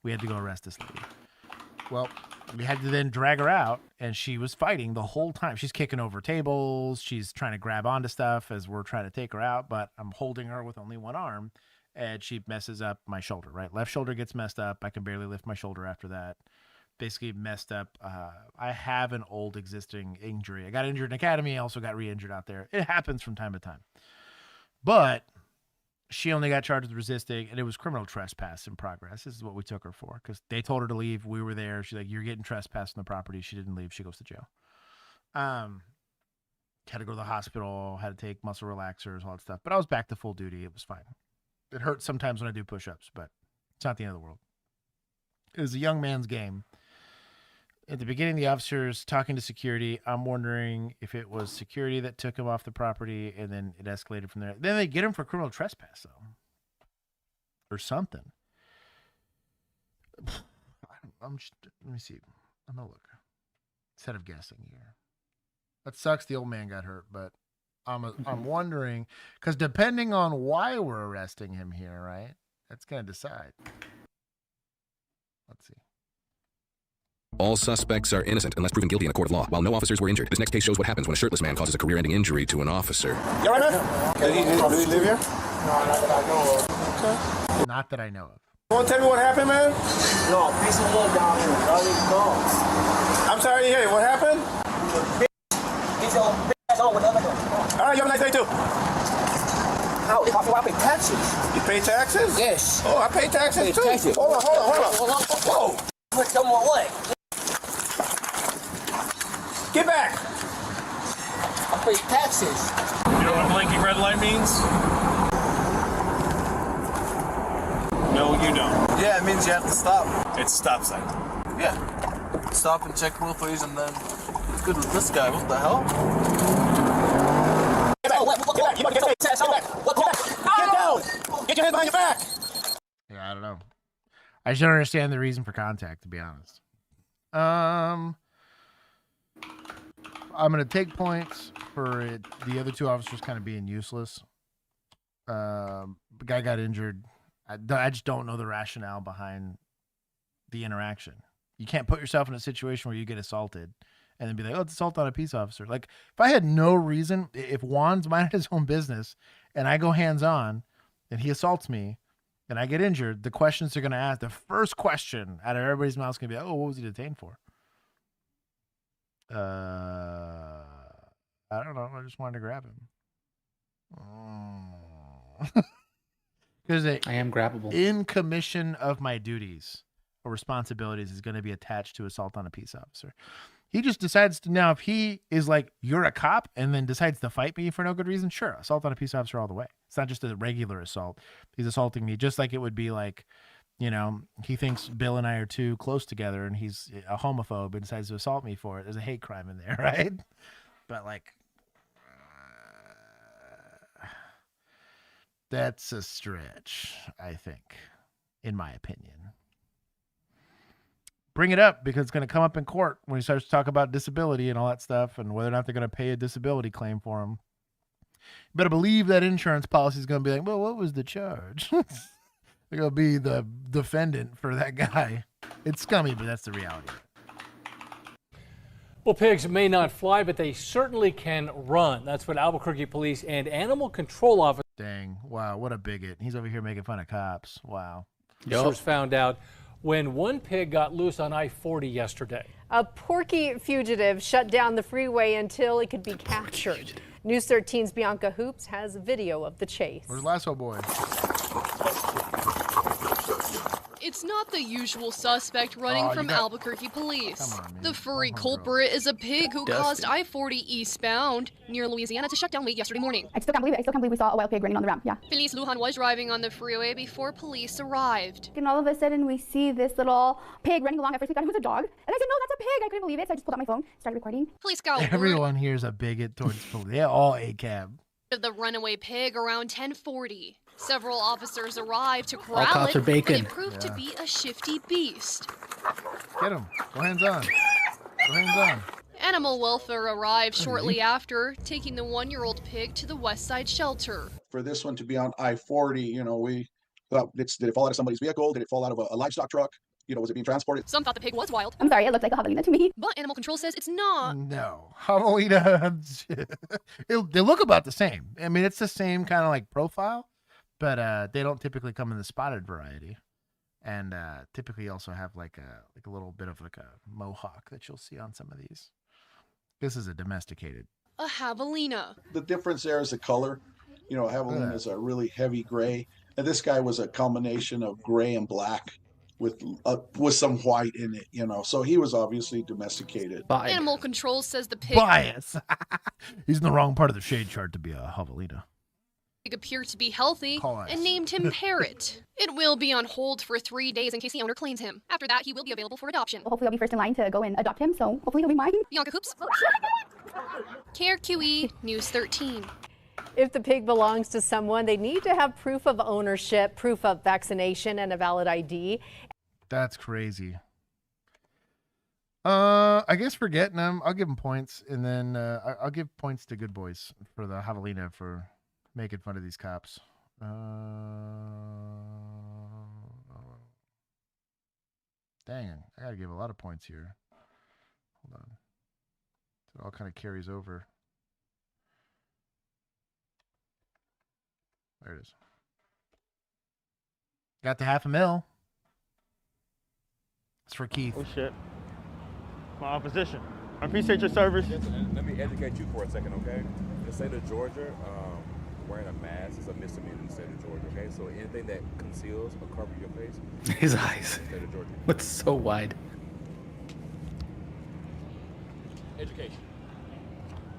We had to go arrest this lady. Well, we had to then drag her out, and she was fighting the whole time. She's kicking over tables. She's trying to grab onto stuff as we're trying to take her out, but I'm holding her with only one arm, and she messes up my shoulder, right? Left shoulder gets messed up. I can barely lift my shoulder after that. Basically messed up. I have an old existing injury. I got injured in academy. I also got re-injured out there. It happens from time to time. But she only got charged with resisting, and it was criminal trespass in progress. This is what we took her for, because they told her to leave. We were there. She's like, you're getting trespassed on the property. She didn't leave. She goes to jail. Had to go to the hospital, had to take muscle relaxers, all that stuff. But I was back to full duty. It was fine. It hurts sometimes when I do push-ups, but it's not the end of the world. It was a young man's game. At the beginning, the officer's talking to security. I'm wondering if it was security that took him off the property, and then it escalated from there. Then they get him for criminal trespass, though, or something. Let me see. I'm gonna look. Instead of guessing here, that sucks. The old man got hurt, but I'm wondering, because depending on why we're arresting him here, right? That's gonna decide. Let's see. All suspects are innocent unless proven guilty in a court of law, while no officers were injured. This next case shows what happens when a shirtless man causes a career-ending injury to an officer. You all right, man? Did he live here? No, not that I know of. Okay. Not that I know of. You want to tell me what happened, man? No, piece of wood down here. All these dogs. I'm sorry to hear you. What happened? He's on bitch on with other dogs. All right, you have a nice day, too. How? I pay taxes. You pay taxes? Yes. Oh, I pay taxes, too. Taxes. Hold on. Whoa. Put some more way. Get back. I pay taxes. You know what a blinking red light means? No, you don't. Yeah, it means you have to stop. It's a stop sign. Yeah. Stop and check both ways, and then it's good with this guy. What the hell? Get back. Get back. You want to get back. Get down. Get your hands behind your back. Yeah, I don't know. I just don't understand the reason for contact, to be honest. I'm going to take points for it, the other two officers kind of being useless. The guy got injured. I just don't know the rationale behind the interaction. You can't put yourself in a situation where you get assaulted and then be like, oh, it's assault on a peace officer. Like, if I had no reason, if Juan's minding his own business and I go hands-on and he assaults me and I get injured, the questions they're going to ask, the first question out of everybody's mouth is going to be, oh, what was he detained for? I don't know. I just wanted to grab him. Because I am grabbable. In commission of my duties or responsibilities is going to be attached to assault on a peace officer. He just decides to, now if he is like, you're a cop, and then decides to fight me for no good reason, sure, assault on a peace officer all the way. It's not just a regular assault. He's assaulting me just like it would be like, you know, he thinks Bill and I are too close together and he's a homophobe and decides to assault me for it. There's a hate crime in there, right? But like, that's a stretch, I think, in my opinion. Bring it up because it's going to come up in court when he starts to talk about disability and all that stuff and whether or not they're going to pay a disability claim for him. You better believe that insurance policy is going to be like, well, what was the charge? They're going to be the defendant for that guy. It's scummy, but that's the reality. Well, pigs may not fly, but they certainly can run. That's what Albuquerque police and animal control officers. Dang. Wow. What a bigot. He's over here making fun of cops. Wow. Officers found out when one pig got loose on I-40 yesterday. A porky fugitive shut down the freeway until it could be captured. News 13's Bianca Hoops has video of the chase. Where's Lasso Boy? It's not the usual suspect running from Albuquerque police. The furry culprit is a pig who caused I-40 eastbound near Louisiana to shut down late yesterday morning. I still can't believe it. I still can't believe we saw a wild pig running on the ramp. Yeah. Felice Lujan was driving on the freeway before police arrived. And all of a sudden we see this little pig running along. At first we thought it was a dog. And I said, no, that's a pig. I couldn't believe it. So I just pulled out my phone, started recording. Police got word Everyone here is a bigot towards police. They're all ACAB. of the runaway pig around 10:40. Several officers arrived to All corral cops it, are bacon. but it proved to be a shifty beast. Get him. Go hands on. Go hands on. Animal welfare arrived shortly after, taking the 1-year-old pig to the West Side shelter. For this one to be on I-40, you know, we thought, did it fall out of somebody's vehicle? Did it fall out of a livestock truck? You know, was it being transported? Some thought the pig was wild. I'm sorry, it looks like a javelina to me. But animal control says it's not. No. Javelina. They look about the same. I mean, it's the same kind of like profile, but they don't typically come in the spotted variety. And typically also have like a little bit of like a mohawk that you'll see on some of these. This is a domesticated. A javelina. The difference there is the color. You know, javelina is a really heavy gray, and this guy was a combination of gray and black with some white in it. You know, so he was obviously domesticated. Animal control says the pig Bias. He's in the wrong part of the shade chart to be a javelina. appeared to be healthy and named him Parrot. It will be on hold for 3 days in case the owner claims him. After that, he will be available for adoption. Well, hopefully I'll be first in line to go and adopt him, so hopefully he'll be mine. Bianca Hoops. KRQE News 13. If the pig belongs to someone, they need to have proof of ownership, proof of vaccination, and a valid ID. That's crazy. I guess for getting them, I'll give them points, and then I'll give points to Good Boys for the javelina for making fun of these cops. Dang, I gotta give a lot of points here. Hold on. So it all kind of carries over. There it is. Got the $500,000. It's for Keith. Oh shit. My opposition. I appreciate your service. Let me educate you for a second, okay? In the state of Georgia, wearing a mask is a misdemeanor in the state of Georgia, okay? So anything that conceals or covers your face. His eyes. State of Georgia. What's so wide? Education.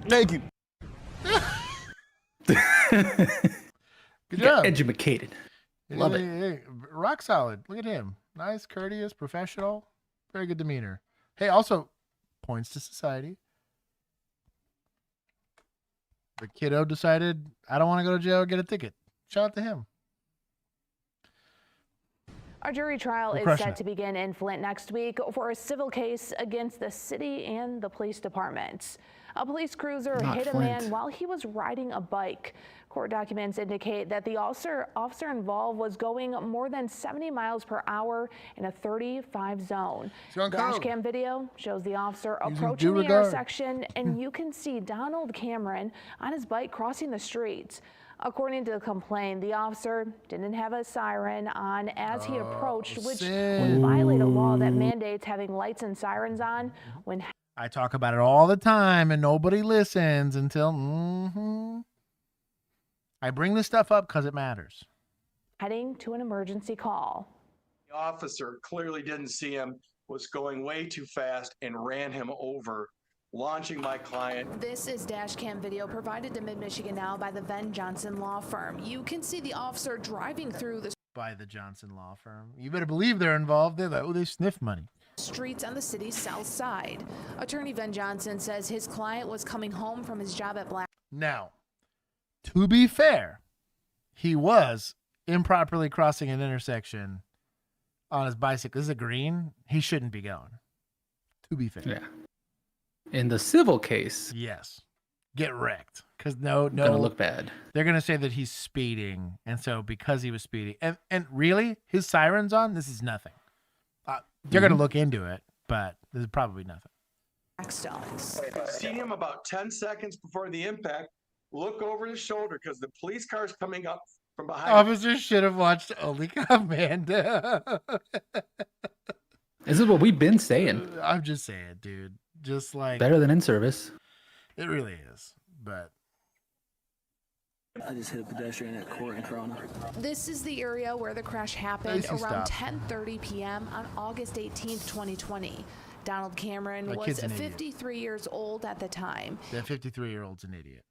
Thank you. Good job. Educated. Love it. Hey, rock solid. Look at him. Nice, courteous, professional. Very good demeanor. Hey, also, points to society. The kiddo decided, I don't want to go to jail or get a ticket. Shout out to him. Our jury trial We're is crushing set it. to begin in Flint next week for a civil case against the city and the police department. A police cruiser Not hit a Flint. man while he was riding a bike. Court documents indicate that the officer involved was going more than 70 miles per hour in a 35 zone. on Dash code. cam video shows the officer Using approaching due the regard. intersection, and you can see Donald Cameron on his bike crossing the street. According to the complaint, the officer didn't have a siren on as he approached, which would violate a law that mandates having lights and sirens on when I talk about it all the time, and nobody listens until, I bring this stuff up because it matters. heading to an emergency call. The officer clearly didn't see him, was going way too fast, and ran him over, launching my client. This is dash cam video provided to Mid-Michigan Now by the Venn Johnson Law Firm. You can see the officer driving through the By the Johnson Law Firm. You better believe they're involved. They're like, oh, they sniff money. streets on the city's south side. Attorney Venn Johnson says his client was coming home from his job at Black. Now, to be fair, he was improperly crossing an intersection on his bicycle. This is a green. He shouldn't be going. To be fair. Yeah. In the civil case, Yes. Get wrecked. Because no. gonna look bad. They're going to say that he's speeding. And so because he was speeding. And really, his siren's on, this is nothing. They're going to look into it, but this is probably nothing. Blackstones. Seen him about 10 seconds before the impact, look over his shoulder because the police car's coming up from behind. Officers should have watched OnlyCops, man. This is what we've been saying. I'm just saying, dude. Just like Better than in service. it really is. But I just hit a pedestrian at Court and Corona. This is the area where the crash happened Nice, he around stopped. 10:30 p.m. on August 18th, 2020. Donald Cameron That was kid's an idiot. 53 years old at the time. That 53-year-old's an idiot.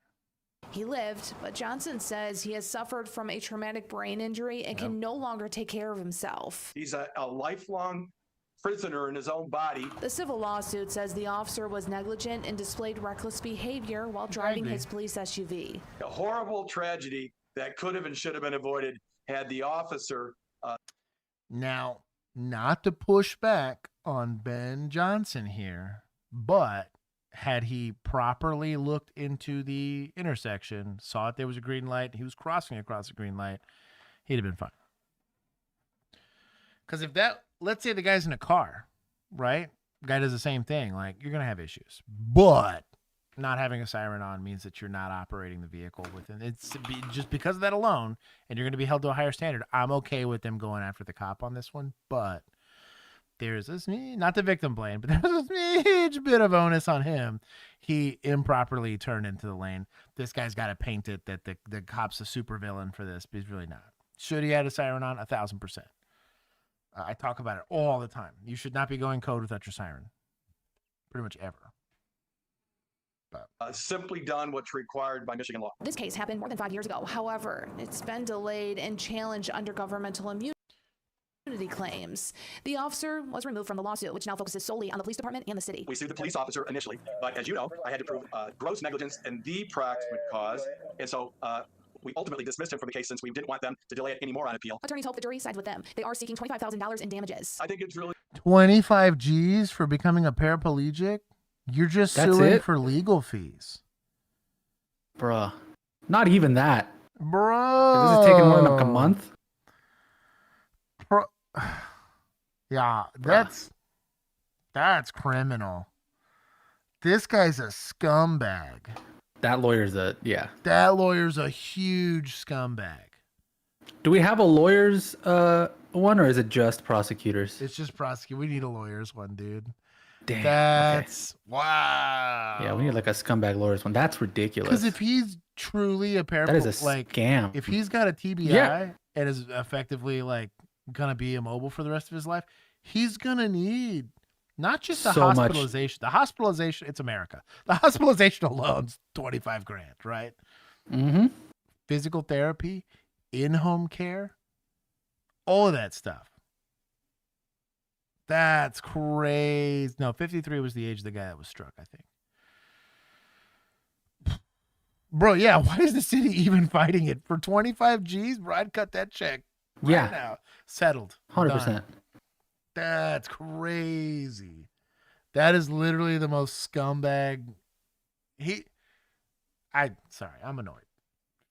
He lived, but Johnson says he has suffered from a traumatic brain injury and can no longer take care of himself. He's a lifelong prisoner in his own body. The civil lawsuit says the officer was negligent and displayed reckless behavior while driving his police SUV. A horrible tragedy that could have and should have been avoided had the officer. Now, not to push back on Ben Johnson here, but had he properly looked into the intersection, saw that there was a green light, he was crossing across the green light, he'd have been fine. Because if that, let's say the guy's in a car, right? Guy does the same thing, like, you're going to have issues. But not having a siren on means that you're not operating the vehicle within. Just because of that alone, and you're going to be held to a higher standard. I'm okay with them going after the cop on this one, but there's this, not the victim blame, but there's a huge bit of onus on him. He improperly turned into the lane. This guy's got to paint it that the cop's a super villain for this, but he's really not. Should he had a siren on? 1,000%. I talk about it all the time. You should not be going code without your siren. Pretty much ever. But Simply done what's required by Michigan law. This case happened more than 5 years ago. However, it's been delayed and challenged under governmental immunity claims. The officer was removed from the lawsuit, which now focuses solely on the police department and the city. We sued the police officer initially, but as you know, I had to prove gross negligence and the proximate cause, and so we ultimately dismissed him from the case since we didn't want them to delay it anymore on appeal. Attorneys hope the jury sides with them. They are seeking $25,000 in damages. I think it's really 25 G's for becoming a paraplegic? You're just suing for legal fees. Bruh. Not even that. Bro. This is taking more than like a month. Yeah, that's criminal. This guy's a scumbag. That lawyer's That lawyer's a huge scumbag. Do we have a lawyer's one, or is it just prosecutors? It's just prosecute. We need a lawyer's one, dude. Damn. That's wow. Yeah, we need like a scumbag lawyer's one. That's ridiculous. Because if he's truly a paraplegic, that is a scam. If he's got a TBI and is effectively like gonna be immobile for the rest of his life, he's gonna need not just the hospitalization. The hospitalization, it's America. The hospitalization alone's $25,000, right? Mm-hmm. Physical therapy, in-home care, all of that stuff. That's crazy. No, 53 was the age of the guy that was struck, I think. Bro, yeah, why is the city even fighting it? For 25 G's, bro, I'd cut that check right now. Settled. 100%. Done. That's crazy. That is literally the most scumbag. Sorry, I'm annoyed.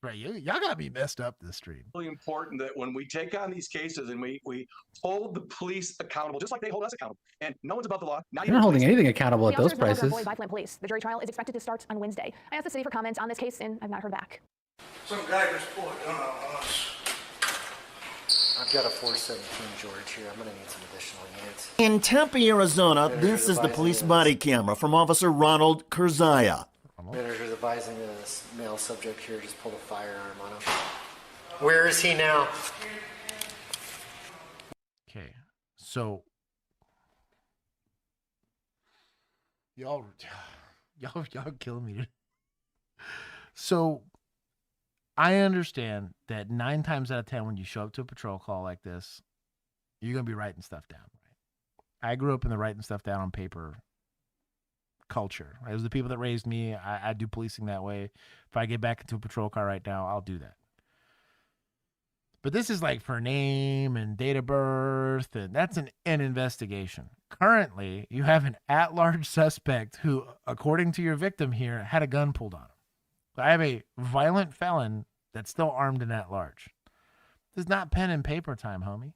Right, y'all gotta be messed up this stream. really important that when we take on these cases and we hold the police accountable, just like they hold us accountable, and no one's above the law. You're not holding anything accountable at those prices. By Flint Police. The jury trial is expected to start on Wednesday. I asked the city for comments on this case, and I've not heard back. Some guy just pulled a gun on us. I've got a 417 George here. I'm going to need some additional units. In Tempe, Arizona, this is the police body camera from Officer Ronald Kurzaya. Manager's advising this male subject here just pulled a firearm on him. Where is he now? Okay, so y'all killing me. So I understand that 9 times out of 10 when you show up to a patrol call like this, you're gonna be writing stuff down, right? I grew up in the writing stuff down on paper culture. It was the people that raised me. I do policing that way. If I get back into a patrol car right now, I'll do that. But this is like for name and date of birth, and that's an investigation. Currently, you have an at-large suspect who, according to your victim here, had a gun pulled on him. I have a violent felon that's still armed and at large. This is not pen and paper time, homie.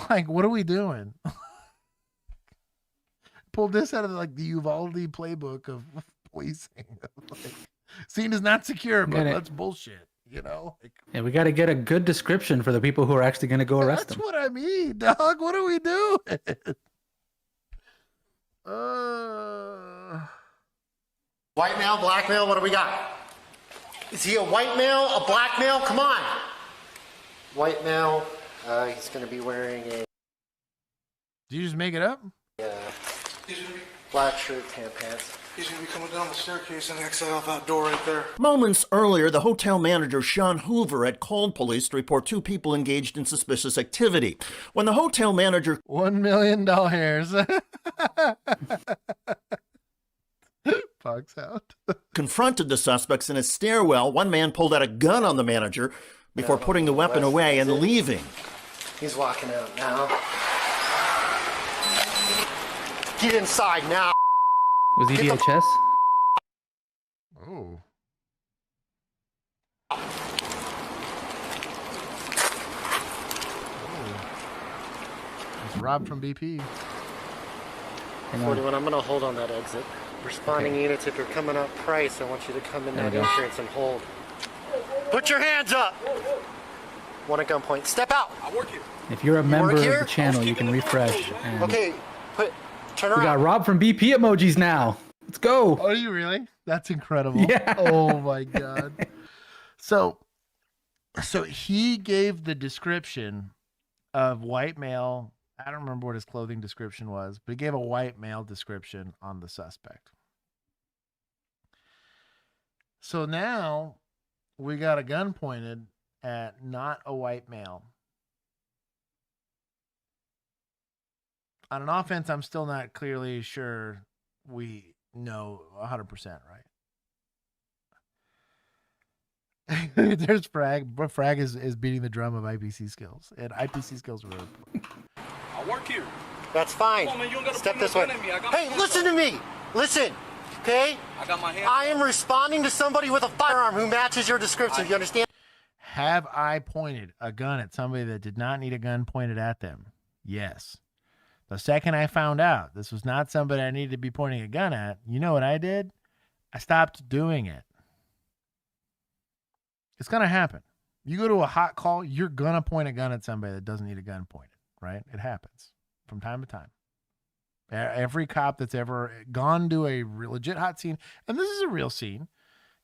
Like, what are we doing? Pulled this out of like the Uvalde playbook of policing. Like, scene is not secure, but that's bullshit. You know? Like, yeah, we got to get a good description for the people who are actually going to go arrest him. That's what I mean, dog. What are we doing? White male, black male, what do we got? Is he a white male, a black male? Come on. White male. He's going to be wearing a Did you just make it up? black shirt, tan pants. He's gonna be coming down the staircase and exit out that door right there. Moments earlier, the hotel manager, Sean Hoover, had called police to report 2 people engaged in suspicious activity. When the hotel manager... $1 million. Fox out. confronted the suspects in a stairwell, one man pulled out a gun on the manager before putting the weapon away and leaving. He's walking out now. Get inside now. Was he VHS? Oh. It's Rob from BP. 41, I'm going to hold on that exit. Responding units, if you're coming up Price, I want you to come in that entrance and hold. Put your hands up! One at gunpoint. Step out! I work here. If you're a member of the channel, you can refresh. And okay, turn around. We got Rob from BP emojis now. Let's go. Oh, you really? That's incredible. Yeah. Oh my God. So he gave the description of white male. I don't remember what his clothing description was, but he gave a white male description on the suspect. So now we got a gun pointed at not a white male. On an offense, I'm still not clearly sure we know 100%, right? There's Frag. Frag is beating the drum of IPC skills, and IPC skills are really important. I work here. That's fine. On, man, you don't gotta Step put this no way. gun in me. I got Hey, my listen to me. Listen, okay? I got my hands I am responding to somebody with a firearm who matches your description. You understand? Have I pointed a gun at somebody that did not need a gun pointed at them? Yes. The second I found out this was not somebody I needed to be pointing a gun at, you know what I did? I stopped doing it. It's going to happen. You go to a hot call, you're going to point a gun at somebody that doesn't need a gun pointed, right? It happens from time to time. Every cop that's ever gone to a legit hot scene, and this is a real scene,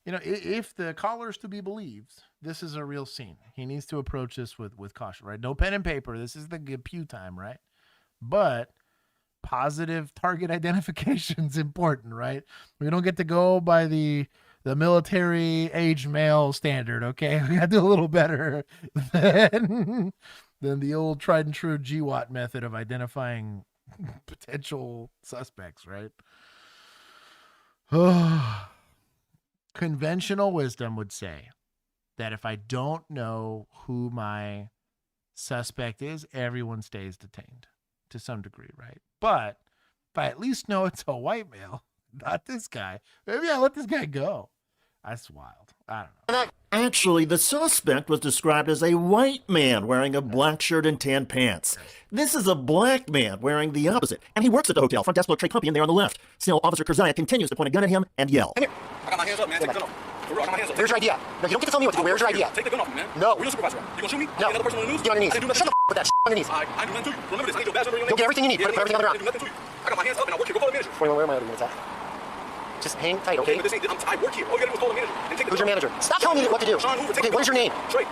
you know, if the caller is to be believed, this is a real scene. He needs to approach this with caution, right? No pen and paper. This is the pew time, right? But positive target identification is important, right? We don't get to go by the military age male standard, okay? We got to do a little better than the old tried and true GWAT method of identifying potential suspects, right? Conventional wisdom would say that if I don't know who my suspect is, everyone stays detained to some degree, right? But if I at least know it's a white male, not this guy, maybe I let this guy go. That's wild. I don't know. Actually, the suspect was described as a white man wearing a black shirt and tan pants. This is a black man wearing the opposite, and he works at the hotel. Front desk Trey Compion there on the left. Still, Officer Kerzia continues to point a gun at him and yell. I got my hands up, man. Take the gun off. For real, I got my hands up. Where's your idea? No, you don't get to tell me what to do. Where's your idea? Take the gun off, man. No. Where's your supervisor? You gonna shoot me? No. Another person on the news? Get on your knees. I didn't do Shut nothing. the with that on your knees. I didn't do nothing to you. Remember this. I need your badge number. You'll get everything you need. Put everything on the ground. I didn't do nothing to you. I got my hands up and I work here. Go call the manager. 41, where are my other units at? Just hang tight, okay? But this ain't, I work here. All you gotta do is call the manager and take the Who's your manager? Stop telling me what to do. Sean Hoover, take okay, what is your name? Trey.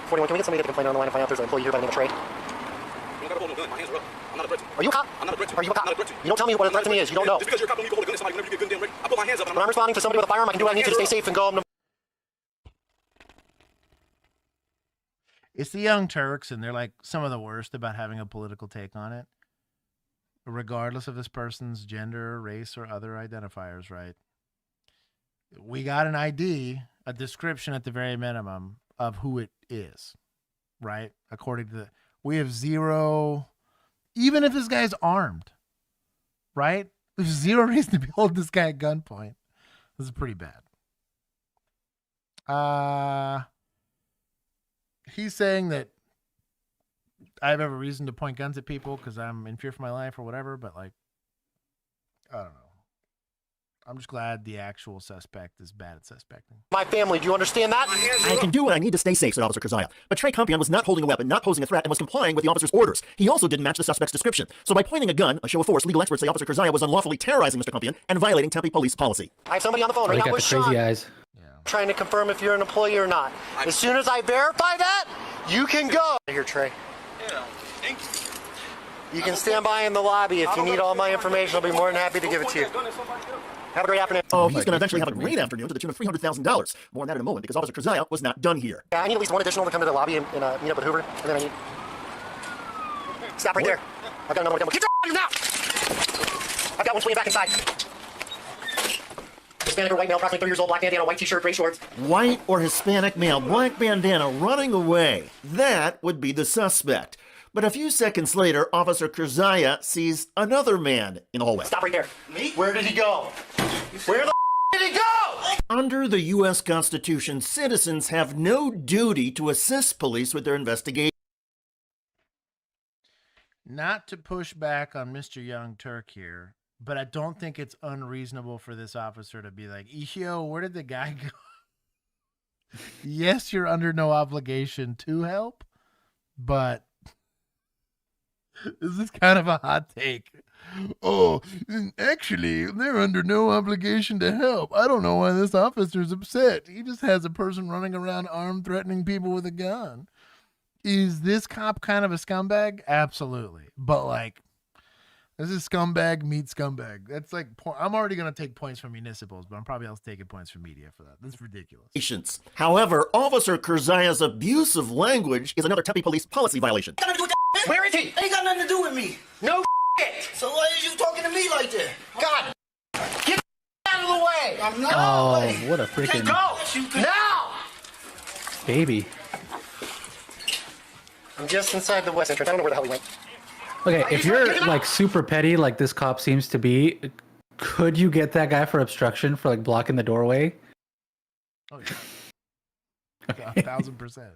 41, can we get somebody to complain on the line and find out there's an employee here by the name of Trey? You don't gotta hold no gun. My hands are up. I'm not a threat to you. Are you a cop? I'm not a threat to you. Are you a cop? I'm not a threat to you. You don't tell me what a threat to me is. You don't know. Just because you're a cop don't mean you can hold a gun at somebody whenever you get good and damn ready. I put my hands up and When I'm responding to somebody with a firearm, I can do what I need to stay safe and go. It's the Young Turks, and they're like some of the worst about having a political take on it, regardless of this person's gender, race, or other identifiers, right? We got an ID, a description at the very minimum of who it is, right? According to we have zero, even if this guy's armed, right? There's zero reason to be holding this guy at gunpoint. This is pretty bad. He's saying that I have every reason to point guns at people because I'm in fear for my life or whatever, but like, I don't know. I'm just glad the actual suspect is bad at suspecting. My family, do you understand that? I can do what I need to stay safe, said Officer Kerzia. But Trey Compion was not holding a weapon, not posing a threat, and was complying with the officer's orders. He also didn't match the suspect's description. So by pointing a gun, a show of force, legal experts say Officer Kerzia was unlawfully terrorizing Mr. Compion and violating Tempe police policy. I have somebody on the phone right now. Got the crazy eyes. Yeah. Trying to confirm if you're an employee or not. As soon as I verify that, you can go. Here, Trey. Yeah, thank you. You can stand by in the lobby if you need all my information. I'll be more than happy to give it to you. Have a great afternoon. Oh, he's going to eventually have a great afternoon to the tune of $300,000. More on that in a moment, because Officer Keziah was not done here. Yeah, I need at least one additional to come to the lobby and meet up with Hoover. And then I need... Stop right there. I've got another one. Keep your now! I've got one swinging back inside. Hispanic or white male, approximately 30 years old, black bandana, white t-shirt, gray shorts. White or Hispanic male, black bandana, running away. That would be the suspect. But a few seconds later, Officer Keziah sees another man in the hallway. Stop right there. Me? Where did he go? Where the did he go? Under the U.S. Constitution, citizens have no duty to assist police with their investigation. Not to push back on Mr. Young Turk here, but I don't think it's unreasonable for this officer to be like, yo, where did the guy go? Yes, you're under no obligation to help, but this is kind of a hot take. Oh, actually, they're under no obligation to help. I don't know why this officer's upset. He just has a person running around armed threatening people with a gun. Is this cop kind of a scumbag? Absolutely. But like, this is scumbag meets scumbag. That's like, I'm already going to take points from municipals, but I'm probably also taking points from media for that. That's ridiculous. However, Officer Keziah's abusive language is another Tempe police policy violation. Where is he? Ain't got nothing to do with me. No shit. So why are you talking to me like that? God. Get out of the way. I'm not. Oh, what a freaking Go. Now. baby. I'm just inside the west entrance. I don't know where the hell he went. Okay, if you're like super petty like this cop seems to be, could you get that guy for obstruction for like blocking the doorway? Oh, yeah. 1,000%.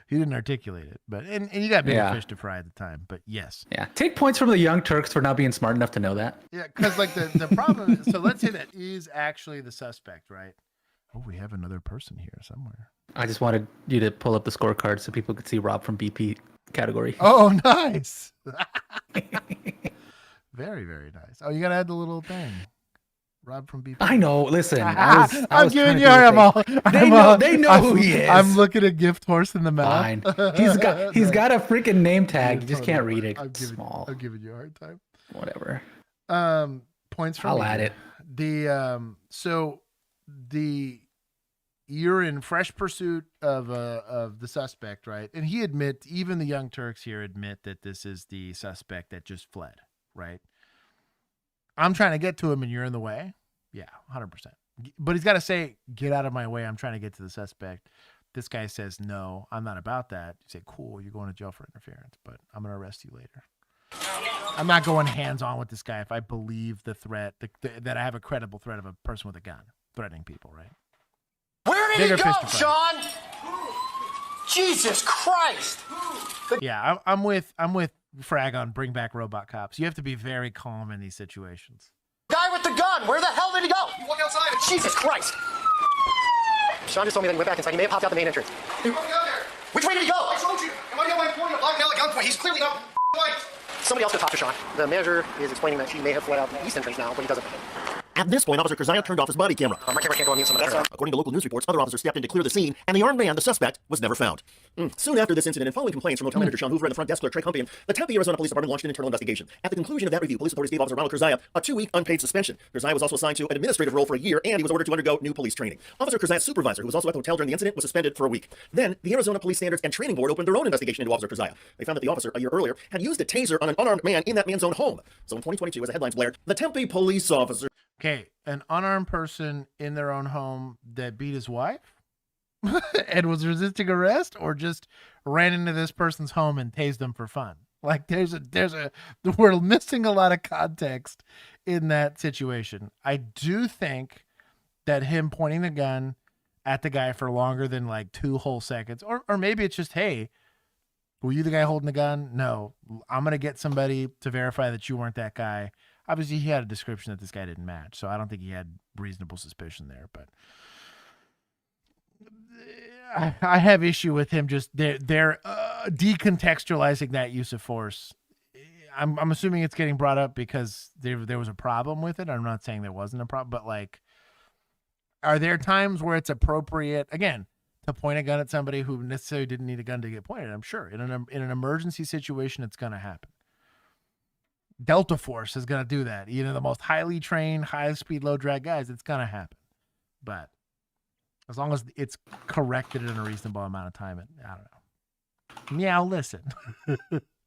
He didn't articulate it, but and you got bigger fish to fry at the time, but yes. Yeah. Take points from the Young Turks for not being smart enough to know that. Yeah, because like the problem is, so let's say that is actually the suspect, right? Oh, we have another person here somewhere. I just wanted you to pull up the scorecard so people could see Rob from BP category. Oh, nice. Very, very nice. Oh, you got to add the little thing. Rob from BP. I know. Listen, I'm giving you They know who he is. I'm looking at Gift Horse in the mouth. Fine. He's got a freaking name tag. You just can't read it. I'm small. I'm giving you a hard time. Whatever. Points from I'll add it. You're in fresh pursuit of the suspect, right? And even the Young Turks here admit that this is the suspect that just fled, right? I'm trying to get to him and you're in the way. Yeah, 100%. But he's got to say, get out of my way. I'm trying to get to the suspect. This guy says, no, I'm not about that. You say, cool, you're going to jail for interference, but I'm going to arrest you later. I'm not going hands-on with this guy if I believe the threat, that I have a credible threat of a person with a gun threatening people, right? Where did he go, Sean? Jesus Christ! Yeah, I'm with Frag on Bring Back Robot Cops. You have to be very calm in these situations. Guy with the gun. Where the hell did he go? You walk outside. Jesus Christ! Sean just told me that he went back inside. He may have popped out the main entrance. He walked out there. Which way did he go? I told you. Am I going pointing a black male at gunpoint? He's clearly not white. Somebody else could talk to Sean. The manager is explaining that she may have fled out the east entrance now, but he doesn't. At this point, Officer Keziah turned off his body camera. My camera can't go on mute, so I'm gonna turn it off. According to local news reports, other officers stepped in to clear the scene, and the armed man, the suspect, was never found. Soon after this incident, and following complaints from Hotel Manager Sean Hoover and the front desk clerk Trey Compion, the Tempe, Arizona Police Department launched an internal investigation. At the conclusion of that review, police authorities gave Officer Ronald Keziah a 2-week unpaid suspension. Keziah was also assigned to an administrative role for a year, and he was ordered to undergo new police training. Officer Keziah's supervisor, who was also at the hotel during the incident, was suspended for a week. Then, the Arizona Police Standards and Training Board opened their own investigation into Officer Keziah. They found that the officer, a year earlier, had used a taser on an unarmed man in that man's own home. So in 2022, as the headlines blared, the Tempe police officer... Okay, an unarmed person in their own home that beat his wife and was resisting arrest, or just ran into this person's home and tased them for fun. Like we're missing a lot of context in that situation. I do think that him pointing the gun at the guy for longer than like 2 whole seconds, or maybe it's just, hey, were you the guy holding the gun? No, I'm going to get somebody to verify that you weren't that guy. Obviously, he had a description that this guy didn't match, so I don't think he had reasonable suspicion there. But I have issue with him just they're decontextualizing that use of force. I'm assuming it's getting brought up because there was a problem with it. I'm not saying there wasn't a problem, but like Are there times where it's appropriate, again, to point a gun at somebody who necessarily didn't need a gun to get pointed? I'm sure. In an emergency situation, it's going to happen. Delta Force is going to do that. The most highly trained, high-speed, low-drag guys, it's going to happen. But as long as it's corrected in a reasonable amount of time, I don't know. Meow, listen.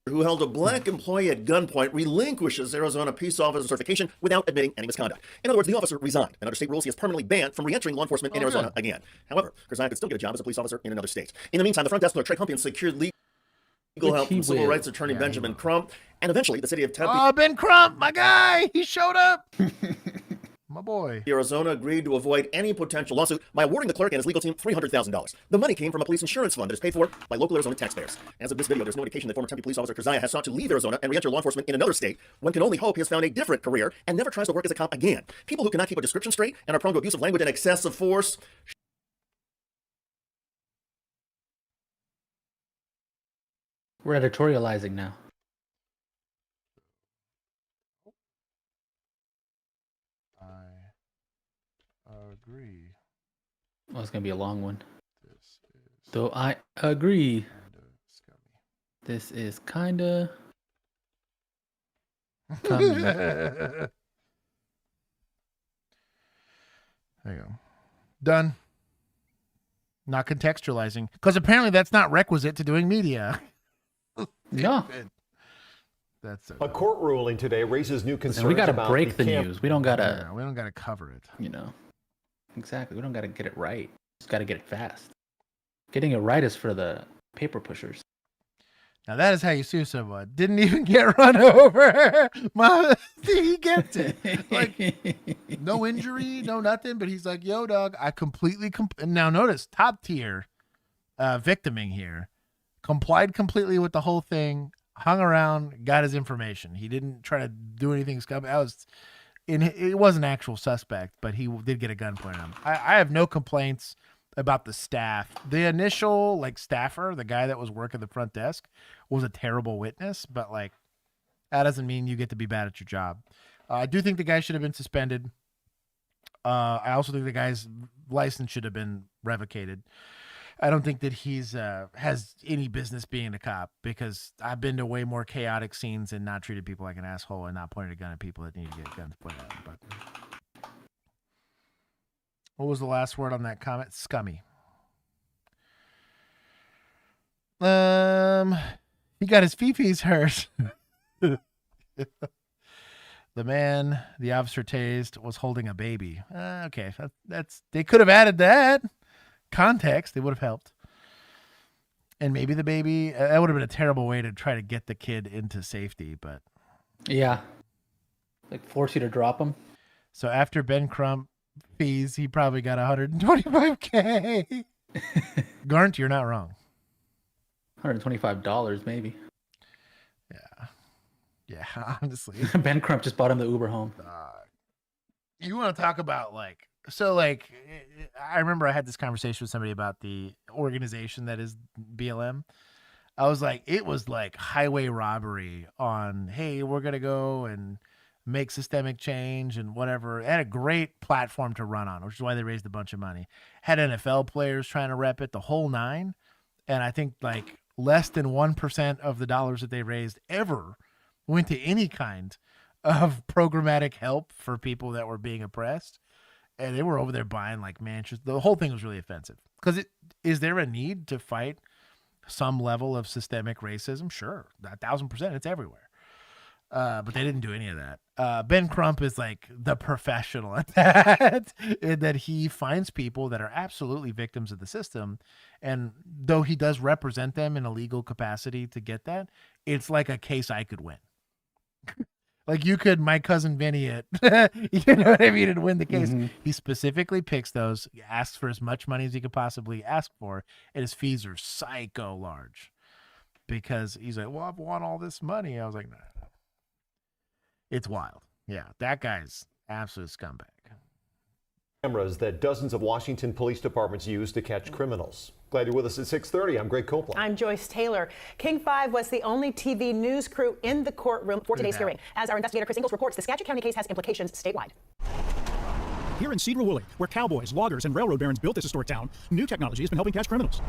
Who held a black employee at gunpoint relinquishes Arizona peace officer certification without admitting any misconduct. In other words, the officer resigned, and under state rules, he is permanently banned from re-entering law enforcement in Arizona again. However, Kershaw could still get a job as a police officer in another state. In the meantime, the front desk clerk, Trey Humpian, secured legal help from civil rights attorney Benjamin Crump, and eventually the city of Tempe. Oh, Ben Crump, my guy, he showed up. My boy. Arizona agreed to avoid any potential lawsuit by awarding the clerk and his legal team $300,000. The money came from a police insurance fund that is paid for by local Arizona taxpayers. As of this video, there's no indication that former Tempe police officer Kershaw has sought to leave Arizona and re-enter law enforcement in another state. One can only hope he has found a different career and never tries to work as a cop again. People who cannot keep a description straight and are prone to abusive language and excessive force. We're editorializing now. Agree. Well, it's gonna be a long one. Though I agree. This is kinda. There you go. Done. Not contextualizing, because apparently that's not requisite to doing media. No. That's a court ruling today raises new concerns. And we gotta about break the news. We don't gotta. We don't gotta cover it. Exactly. We don't gotta get it right. Just gotta get it fast. Getting it right is for the paper pushers. Now that is how you sue someone. Didn't even get run over. He gets it. Like, no injury, no nothing. But he's like, yo, dog, I completely. Now notice, top tier victiming here. Complied completely with the whole thing. Hung around, got his information. He didn't try to do anything scummy. It was an actual suspect, but he did get a gun pointed at him. I have no complaints about the staff. The initial staffer, the guy that was working the front desk, was a terrible witness, but that doesn't mean you get to be bad at your job. I do think the guy should have been suspended. I also think the guy's license should have been revocated. I don't think that he's has any business being a cop, because I've been to way more chaotic scenes and not treated people like an asshole and not pointed a gun at people that need to get guns pointed at them. But what was the last word on that comment? Scummy. He got his fee-fees hurt. The man the officer tased was holding a baby. Okay, that's they could have added that context. It would have helped. And maybe the baby, that would have been a terrible way to try to get the kid into safety, but yeah, force you to drop him. So after Ben Crump fees, he probably got $125K. Garnt, you're not wrong. $125 maybe. Yeah, honestly. Ben Crump just bought him the Uber home. You want to talk about I remember I had this conversation with somebody about the organization that is BLM. I was like, it was like highway robbery on, hey, we're going to go and make systemic change and whatever. It had a great platform to run on, which is why they raised a bunch of money. Had NFL players trying to rep it, the whole nine. And I think less than 1% of the dollars that they raised ever went to any kind of programmatic help for people that were being oppressed. And they were over there buying mansions. The whole thing was really offensive. Because is there a need to fight some level of systemic racism? Sure, 1,000%. It's everywhere. But they didn't do any of that. Ben Crump is the professional at that. In that he finds people that are absolutely victims of the system. And though he does represent them in a legal capacity to get that, it's like a case I could win. You could, my cousin Vinny it, you know what I mean, and win the case. Mm-hmm. He specifically picks those, asks for as much money as he could possibly ask for, and his fees are psycho large. Because he's like, well, I've won all this money. I was like, no. It's wild. Yeah, that guy's absolute scumbag. Cameras that dozens of Washington police departments use to catch criminals. Glad you're with us at 6:30. I'm Greg Copeland. I'm Joyce Taylor. King 5 was the only TV news crew in the courtroom for today's hearing. As our investigator Chris Ingles reports, the Skagit County case has implications statewide. Here in Cedar Woolley, where cowboys, loggers, and railroad barons built this historic town, new technology has been helping catch criminals.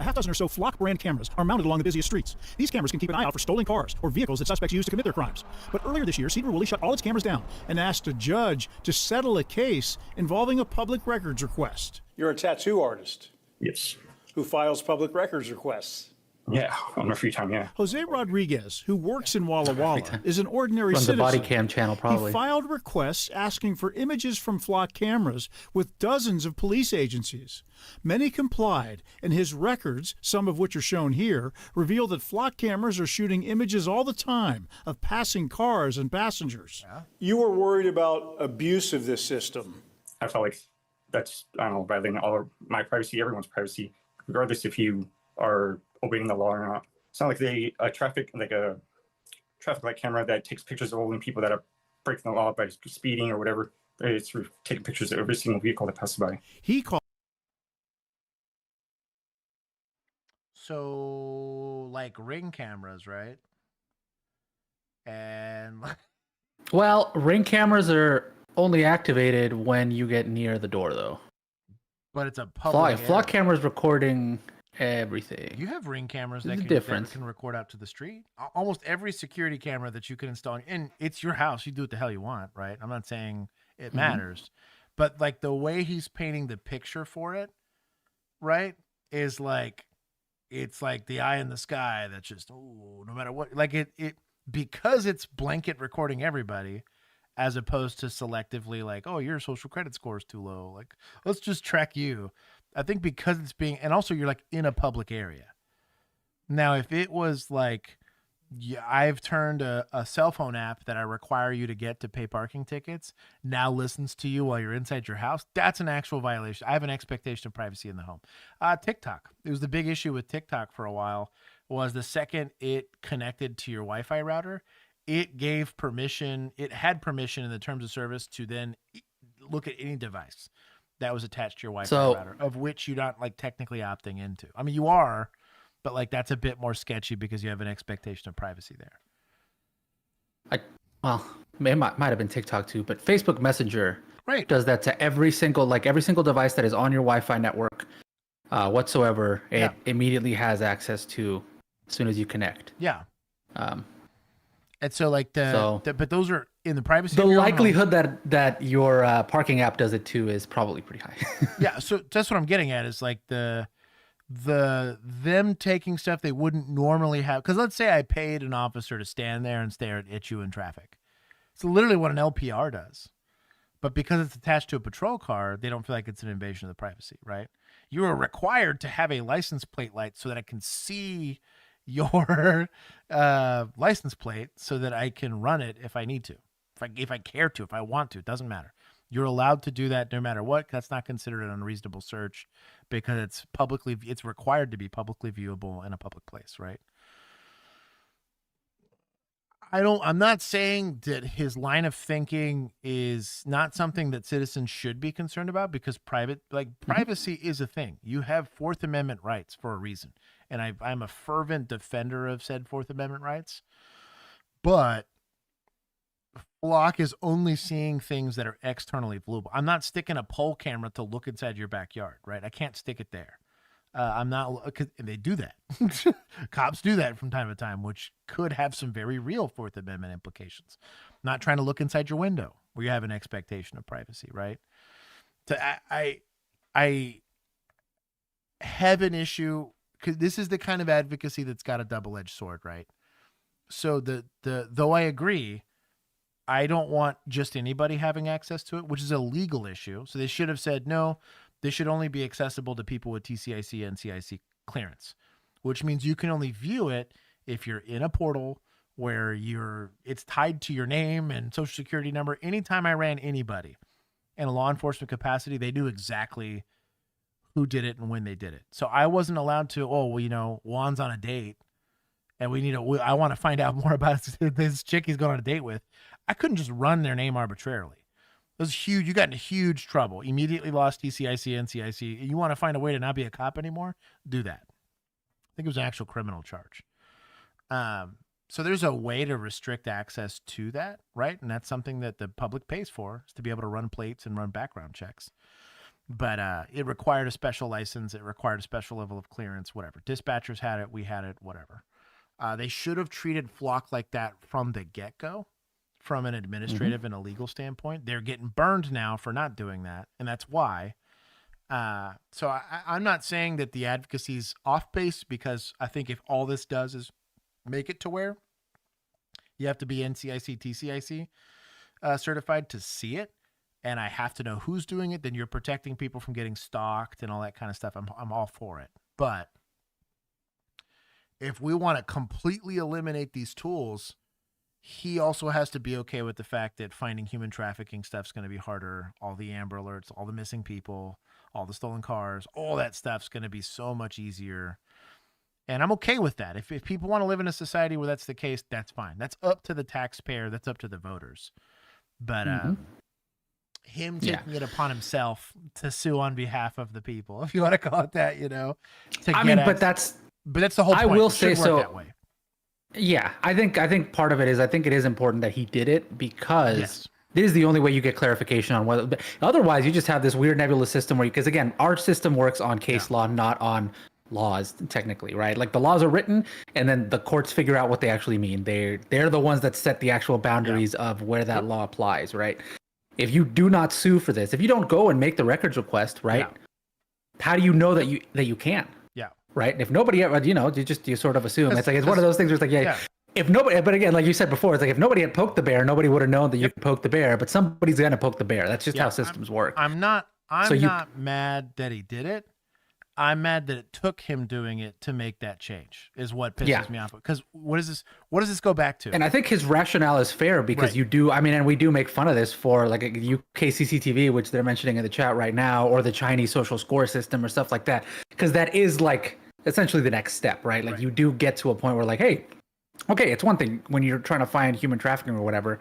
A half dozen or so Flock brand cameras are mounted along the busiest streets. These cameras can keep an eye out for stolen cars or vehicles that suspects use to commit their crimes. But earlier this year, Cedar Woolley shut all its cameras down and asked a judge to settle a case involving a public records request. You're a tattoo artist. Yes. Who files public records requests. Yeah, on my free time, yeah. Jose Rodriguez, who works in Walla Walla, is an ordinary Runs the citizen. bodycam channel, probably. He filed requests asking for images from Flock cameras with dozens of police agencies. Many complied, and his records, some of which are shown here, reveal that Flock cameras are shooting images all the time of passing cars and passengers. Yeah. You were worried about abuse of this system. I felt like that's, I don't know, violating all of my privacy, everyone's privacy, regardless if you are obeying the law or not. It's not like a traffic light camera that takes pictures of all the people that are breaking the law by speeding or whatever. It's taking pictures of every single vehicle that passes by. He called. So, like Ring cameras, right? And Well, Ring cameras are only activated when you get near the door, though. but it's a public Flock cameras recording everything. You have Ring cameras There's that a can, difference. that can record out to the street. Almost every security camera that you can install, and it's your house. You do what the hell you want, right? I'm not saying it matters, but like the way he's painting the picture for it, right, is like it's like the eye in the sky that's just no matter what. Like it because it's blanket recording everybody, as opposed to selectively like, oh, your social credit score is too low. Like, let's just track you. I think because it's being, and also you're like in a public area. Now, if it was like, yeah, I've turned a cell phone app that I require you to get to pay parking tickets, now listens to you while you're inside your house, that's an actual violation. I have an expectation of privacy in the home. TikTok. It was the big issue with TikTok for a while, was the second it connected to your Wi-Fi router, it gave permission, it had permission in the terms of service to then look at any device that was attached to your Wi-Fi router, of which you're not like technically opting into. I mean, you are, but like that's a bit more sketchy because you have an expectation of privacy there. Well, it might have been TikTok too, but Facebook Messenger right does that to every single device that is on your Wi-Fi network whatsoever. It immediately has access to as soon as you connect. Yeah. And so like but those are in the privacy. The likelihood that your parking app does it too is probably pretty high. Yeah, so that's what I'm getting at is like them taking stuff they wouldn't normally have. Because let's say I paid an officer to stand there and stare at you in traffic. It's literally what an LPR does. But because it's attached to a patrol car, they don't feel like it's an invasion of the privacy, right? You are required to have a license plate light so that I can see your license plate so that I can run it if I need to, if I care to, if I want to. It doesn't matter. You're allowed to do that no matter what. That's not considered an unreasonable search because it's required to be publicly viewable in a public place, right? I'm not saying that his line of thinking is not something that citizens should be concerned about, because privacy is a thing. You have Fourth Amendment rights for a reason. And I'm a fervent defender of said Fourth Amendment rights. But Flock is only seeing things that are externally viewable. I'm not sticking a pole camera to look inside your backyard, right? I can't stick it there. I'm not, and they do that. Cops do that from time to time, which could have some very real Fourth Amendment implications. I'm not trying to look inside your window where you have an expectation of privacy, right? So I have an issue, because this is the kind of advocacy that's got a double-edged sword, right? So though I agree, I don't want just anybody having access to it, which is a legal issue. So they should have said, no, this should only be accessible to people with TCIC and CIC clearance, which means you can only view it if you're in a portal where it's tied to your name and social security number. Anytime I ran anybody in a law enforcement capacity, they knew exactly who did it and when they did it. So I wasn't allowed to, Juan's on a date and I want to find out more about this chick he's going on a date with. I couldn't just run their name arbitrarily. It was huge. You got into huge trouble. Immediately lost TCIC and CIC. You want to find a way to not be a cop anymore? Do that. I think it was an actual criminal charge. So there's a way to restrict access to that, right? And that's something that the public pays for, is to be able to run plates and run background checks. But it required a special license. It required a special level of clearance, whatever. Dispatchers had it. We had it, whatever. They should have treated Flock like that from the get-go, from an administrative and a legal standpoint. They're getting burned now for not doing that, and that's why. So I'm not saying that the advocacy's off base, because I think if all this does is make it to where you have to be NCIC, TCIC certified to see it, and I have to know who's doing it, then you're protecting people from getting stalked and all that kind of stuff. I'm all for it. But if we want to completely eliminate these tools, he also has to be okay with the fact that finding human trafficking stuff's going to be harder. All the Amber Alerts, all the missing people, all the stolen cars, all that stuff's going to be so much easier. And I'm okay with that. If people want to live in a society where that's the case, that's fine. That's up to the taxpayer. That's up to the voters. But him taking it upon himself to sue on behalf of the people, if you want to call it that, but that's the whole point. I will It should say work so. that way. Yeah, I think part of it is, I think it is important that he did it, because this is the only way you get clarification on whether. Otherwise, you just have this weird nebulous system where, because again, our system works on case law, not on laws, technically, right? Like the laws are written, and then the courts figure out what they actually mean. They're the ones that set the actual boundaries of where that law applies, right? If you do not sue for this, if you don't go and make the records request, right? How do you know that you can? Yeah. Right. And if nobody ever, you sort of assume. It's one of those things where it's like, if nobody, but again, like you said before, it's like if nobody had poked the bear, nobody would have known that you could poke the bear, but somebody's going to poke the bear. That's just how systems work. I'm not mad that he did it. I'm mad that it took him doing it to make that change, is what pisses me off. Because what does this go back to? And I think his rationale is fair, because you do, and we do make fun of this for like a UK CCTV, which they're mentioning in the chat right now, or the Chinese social score system or stuff like that. Because that is like essentially the next step, right? Like you do get to a point where like, hey, okay, it's one thing when you're trying to find human trafficking or whatever.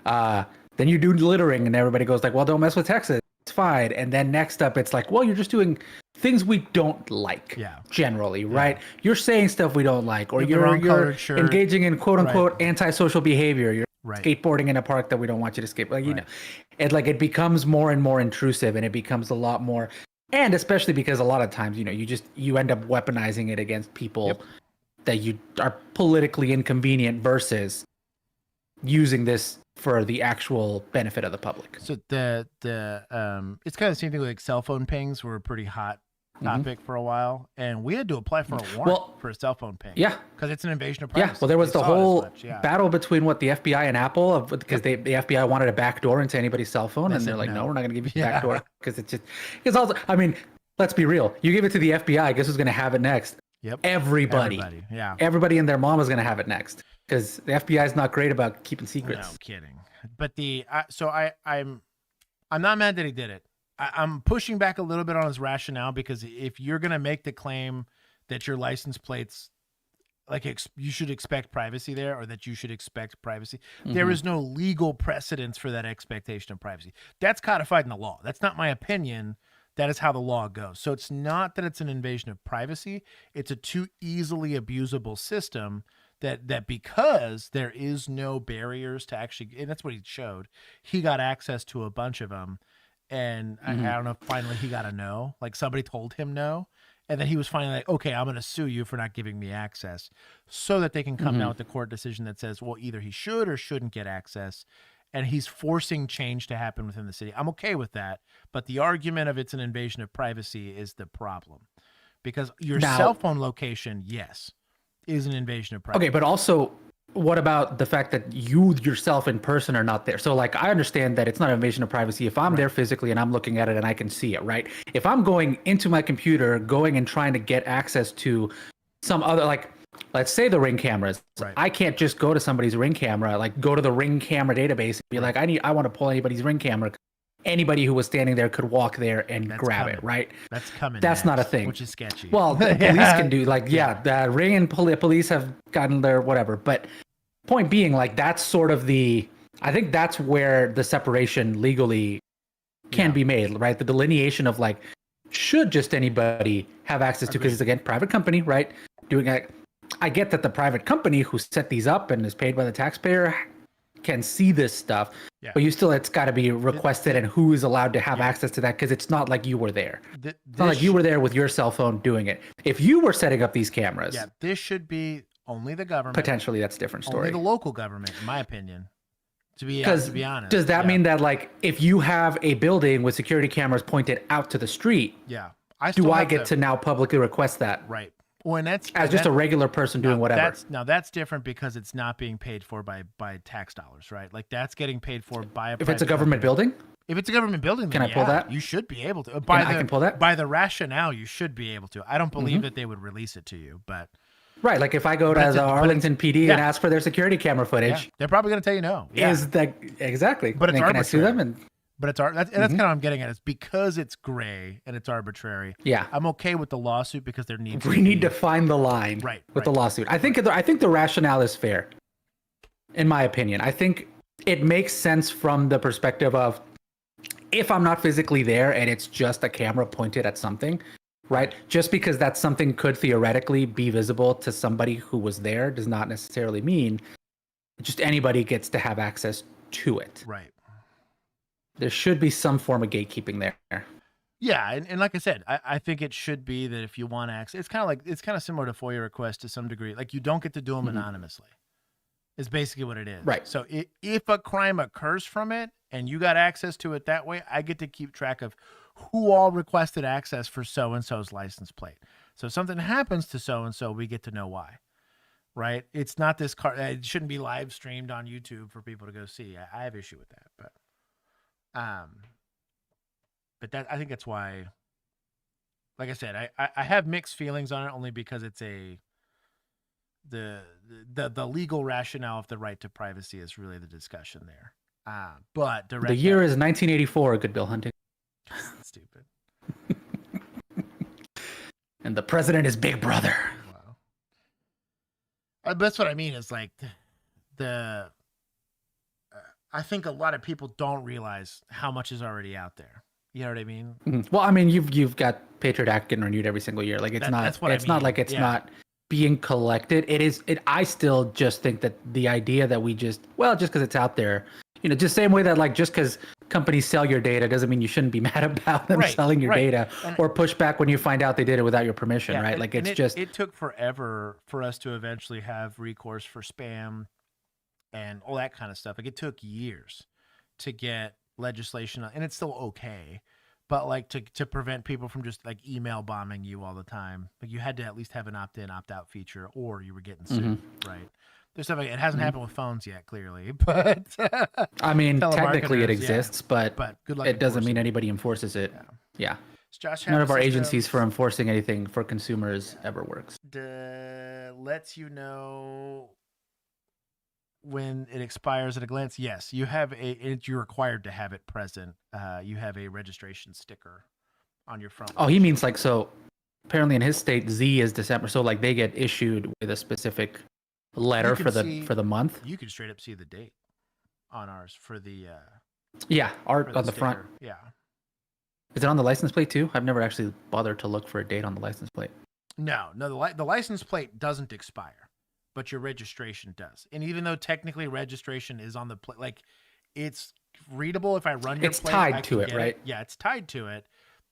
Then you do littering and everybody goes like, well, don't mess with Texas. It's fine. And then next up, it's like, well, you're just doing things we don't like generally, right? You're saying stuff we don't like, or you're engaging in quote unquote antisocial behavior. You're skateboarding in a park that we don't want you to skate. Like, it becomes more and more intrusive, and it becomes a lot more, and especially because a lot of times, you end up weaponizing it against people that you are politically inconvenient versus using this for the actual benefit of the public. So it's kind of the same thing with like cell phone pings were a pretty hot topic for a while, and we had to apply for a warrant for a cell phone ping. Yeah, because it's an invasion of privacy. Yeah, well, there was the whole battle between the FBI and Apple, because the FBI wanted a backdoor into anybody's cell phone, and they're like, no, we're not going to give you a backdoor, because it's also. I mean, let's be real. You give it to the FBI, guess who's going to have it next? Yep. Everybody. Everybody and their mom is going to have it next, because the FBI is not great about keeping secrets. No kidding. But I'm not mad that he did it. I'm pushing back a little bit on his rationale, because if you're going to make the claim that your license plates, like you should expect privacy there, or that you should expect privacy, there is no legal precedence for that expectation of privacy. That's codified in the law. That's not my opinion. That is how the law goes. So it's not that it's an invasion of privacy. It's a too easily abusable system that because there is no barriers to actually, and that's what he showed. He got access to a bunch of them. And I don't know, finally he got a no. Like somebody told him no. And then he was finally like, okay, I'm going to sue you for not giving me access, so that they can come down with the court decision that says, well, either he should or shouldn't get access. And he's forcing change to happen within the city. I'm okay with that. But the argument of it's an invasion of privacy is the problem. Because your cell phone location, yes, is an invasion of privacy. Okay, but also, what about the fact that you yourself in person are not there? So like, I understand that it's not an invasion of privacy if I'm there physically and I'm looking at it and I can see it, right? If I'm going into my computer, going and trying to get access to some other, like, let's say the Ring cameras. I can't just go to somebody's Ring camera, like go to the Ring camera database and be like, I want to pull anybody's Ring camera. Anybody who was standing there could walk there and grab it, right? That's coming. That's not a thing. Which is sketchy. Well, the police can do the Ring and police have gotten there, whatever. But point being, like, that's sort of I think that's where the separation legally can be made, right? The delineation of like, should just anybody have access to, because it's again, private company, right? Doing it. I get that the private company who set these up and is paid by the taxpayer can see this stuff, but it's got to be requested, and who is allowed to have access to that, because it's not like you were there. It's not like you were there with your cell phone doing it. If you were setting up these cameras, this should be only the government. Potentially, that's a different story. Only the local government, in my opinion. To be honest, does that mean that, like, if you have a building with security cameras pointed out to the street, do I get to now publicly request that? Right. Well, and that's as just a regular person doing whatever. That's different because it's not being paid for by tax dollars, right? Like that's getting paid for by if it's a government building. If it's a government building, can I pull that? You should be able to. I can pull that by the rationale. You should be able to. I don't believe that they would release it to you, but right, like if I go to the Arlington PD and ask for their security camera footage, they're probably going to tell you no. Is that exactly? But it's can I sue them? But it's that's kind of what I'm getting at. It's because it's gray and it's arbitrary. Yeah, I'm okay with the lawsuit because there needs. We need to find the line with the lawsuit. I think the rationale is fair, in my opinion. I think it makes sense from the perspective of if I'm not physically there and it's just a camera pointed at something, right? Just because that something could theoretically be visible to somebody who was there does not necessarily mean just anybody gets to have access to it. Right. There should be some form of gatekeeping there. Yeah, and like I said, I think it should be that if you want access, it's kind of similar to FOIA requests to some degree. Like you don't get to do them anonymously. Is basically what it is. Right. So if a crime occurs from it and you got access to it that way, I get to keep track of who all requested access for so-and-so's license plate. So if something happens to so-and-so, we get to know why. Right? It's not this car. It shouldn't be live streamed on YouTube for people to go see. I have issue with that, but that I think that's why, like I said, I have mixed feelings on it only because it's the legal rationale of the right to privacy is really the discussion there. But the year is 1984. Good Bill Hunting. Stupid. And the president is Big Brother. Wow. That's what I mean. Is like I think a lot of people don't realize how much is already out there. You know what I mean? Mm-hmm. Well, I mean, you've got Patriot Act getting renewed every single year. Like it's not not like it's not being collected. It is. I still just think that the idea that we just because it's out there, just same way that like just because companies sell your data doesn't mean you shouldn't be mad about them selling your data or push back when you find out they did it without your permission, right? Like it took forever for us to eventually have recourse for spam and all that kind of stuff. Like it took years to get legislation, and it's still okay, but like to prevent people from just like email bombing you all the time. Like you had to at least have an opt-in, opt-out feature, or you were getting sued, right? There's stuff like it hasn't happened with phones yet, clearly, but I mean, technically it exists, but good luck it doesn't mean anybody enforces it. Yeah. None of our agencies for enforcing anything for consumers ever works. Lets you know when it expires at a glance. Yes, you have you're required to have it present. You have a registration sticker on your front. Oh, he means like, so apparently in his state, Z is December. So like they get issued with a specific letter for the month. You can straight up see the date on ours for the art on the front. Yeah. Is it on the license plate too? I've never actually bothered to look for a date on the license plate. No, the license plate doesn't expire, but your registration does. And even though technically registration is on the plate, like it's readable if I run your plate. It's tied to it, right? Yeah, it's tied to it.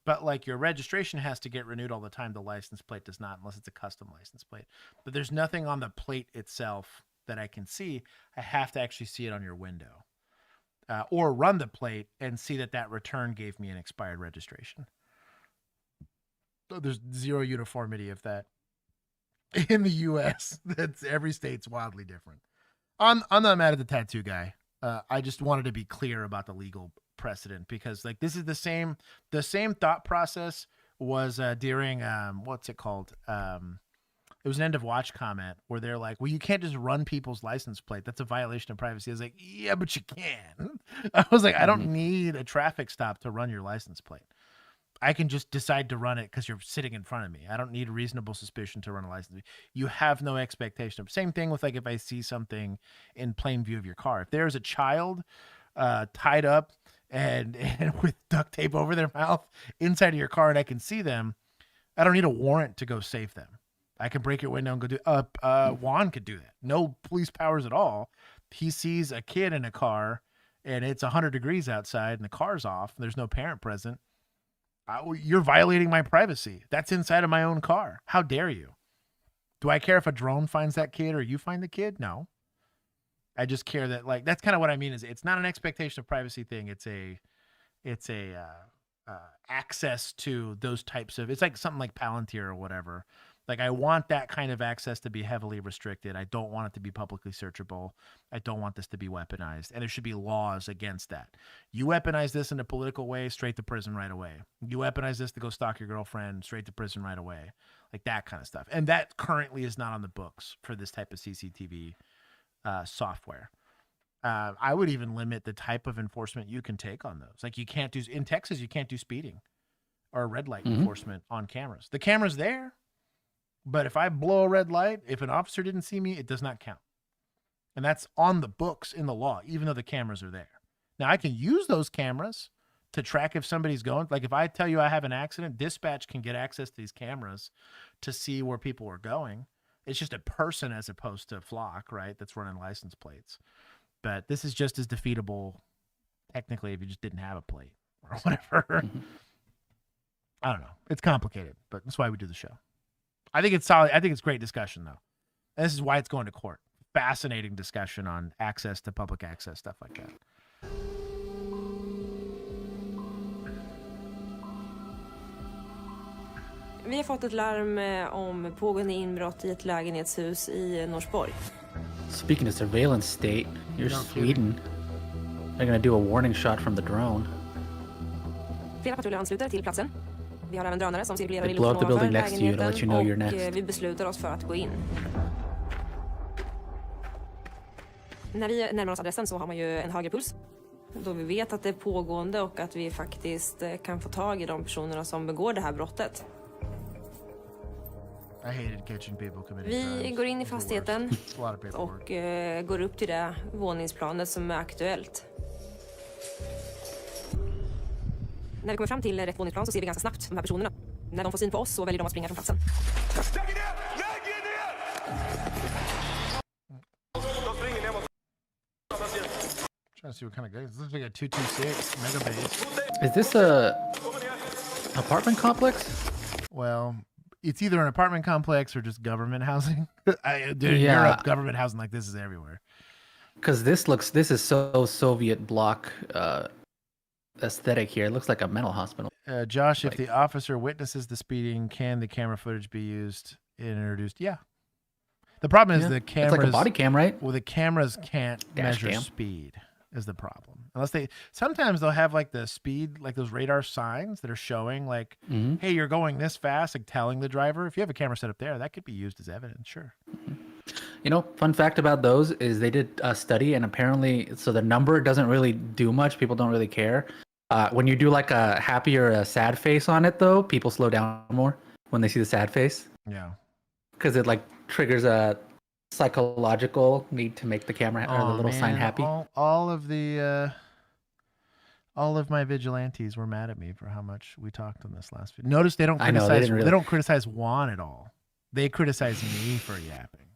But like your registration has to get renewed all the time. The license plate does not, unless it's a custom license plate. But there's nothing on the plate itself that I can see. I have to actually see it on your window. Or run the plate and see that return gave me an expired registration. So there's zero uniformity of that in the U.S. That's every state's wildly different. I'm not mad at the tattoo guy. I just wanted to be clear about the legal precedent because like this is the same thought process was during what's it called? It was an end of watch comment where they're like, well, you can't just run people's license plate. That's a violation of privacy. I was like, yeah, but you can. I was like, I don't need a traffic stop to run your license plate. I can just decide to run it because you're sitting in front of me. I don't need reasonable suspicion to run a license. You have no expectation of. Same thing with like if I see something in plain view of your car. If there's a child tied up and with duct tape over their mouth inside of your car and I can see them, I don't need a warrant to go save them. I can break your window and go do. Juan could do that. No police powers at all. He sees a kid in a car, and it's 100 degrees outside, and the car's off. And there's no parent present. You're violating my privacy. That's inside of my own car. How dare you? Do I care if a drone finds that kid or you find the kid? No. I just care that, like, that's kind of what I mean. Is it's not an expectation of privacy thing. It's a access to those types of. It's like something like Palantir or whatever. Like, I want that kind of access to be heavily restricted. I don't want it to be publicly searchable. I don't want this to be weaponized. And there should be laws against that. You weaponize this in a political way, straight to prison right away. You weaponize this to go stalk your girlfriend, straight to prison right away. Like that kind of stuff. And that currently is not on the books for this type of CCTV software. I would even limit the type of enforcement you can take on those. Like, you can't do, in Texas, you can't do speeding or red light enforcement on cameras. The camera's there. But if I blow a red light, if an officer didn't see me, it does not count. And that's on the books in the law, even though the cameras are there. Now, I can use those cameras to track if somebody's going. Like, if I tell you I have an accident, dispatch can get access to these cameras to see where people are going. It's just a person as opposed to flock, right, that's running license plates. But this is just as defeatable, technically, if you just didn't have a plate or whatever. I don't know. It's complicated, but that's why we do the show. I think it's solid. I think it's great discussion, though. And this is why it's going to court. Fascinating discussion on access to public access, stuff like that. Vi har fått ett larm om pågående inbrott I ett lägenhetshus I Norsborg. Speaking of surveillance state, you're Sweden. They're gonna do a warning shot from the drone. Flera patruller ansluter till platsen. Vi har även drönare som cirkulerar I Blow up the luften building next to you to let you know you're next. Och vi beslutar oss för att gå in. När vi närmar oss adressen så har man ju en högre puls. Då vi vet att det är pågående och att vi faktiskt kan få tag I de personerna som begår det här brottet. Vi går in I fastigheten och går upp till det våningsplanet som är aktuellt. När vi kommer fram till rätt våningsplan så ser vi ganska snabbt de här personerna. När de får syn på oss så väljer de att springa från platsen. Trying to see what kind of guy. This looks like a 226 mega base. Is this a apartment complex? Well, it's either an apartment complex or just government housing. Dude, in Europe, government housing like this is everywhere. Because this is so Soviet bloc aesthetic here. It looks like a mental hospital. Josh, if the officer witnesses the speeding, can the camera footage be used and introduced? Yeah. The problem is the cameras. It's like a body cam, right? Well, the cameras can't measure speed. Is the problem. Unless sometimes they'll have like the speed, like those radar signs that are showing like, hey, you're going this fast, like telling the driver. If you have a camera set up there, that could be used as evidence, sure. You know, fun fact about those is they did a study and apparently, so the number doesn't really do much. People don't really care. When you do like a happy or a sad face on it though, people slow down more when they see the sad face. Yeah. Because it like triggers a psychological need to make the camera or the little sign happy. All of my vigilantes were mad at me for how much we talked on this last video. Notice they don't criticize. They don't criticize Juan at all. They criticize me for yapping.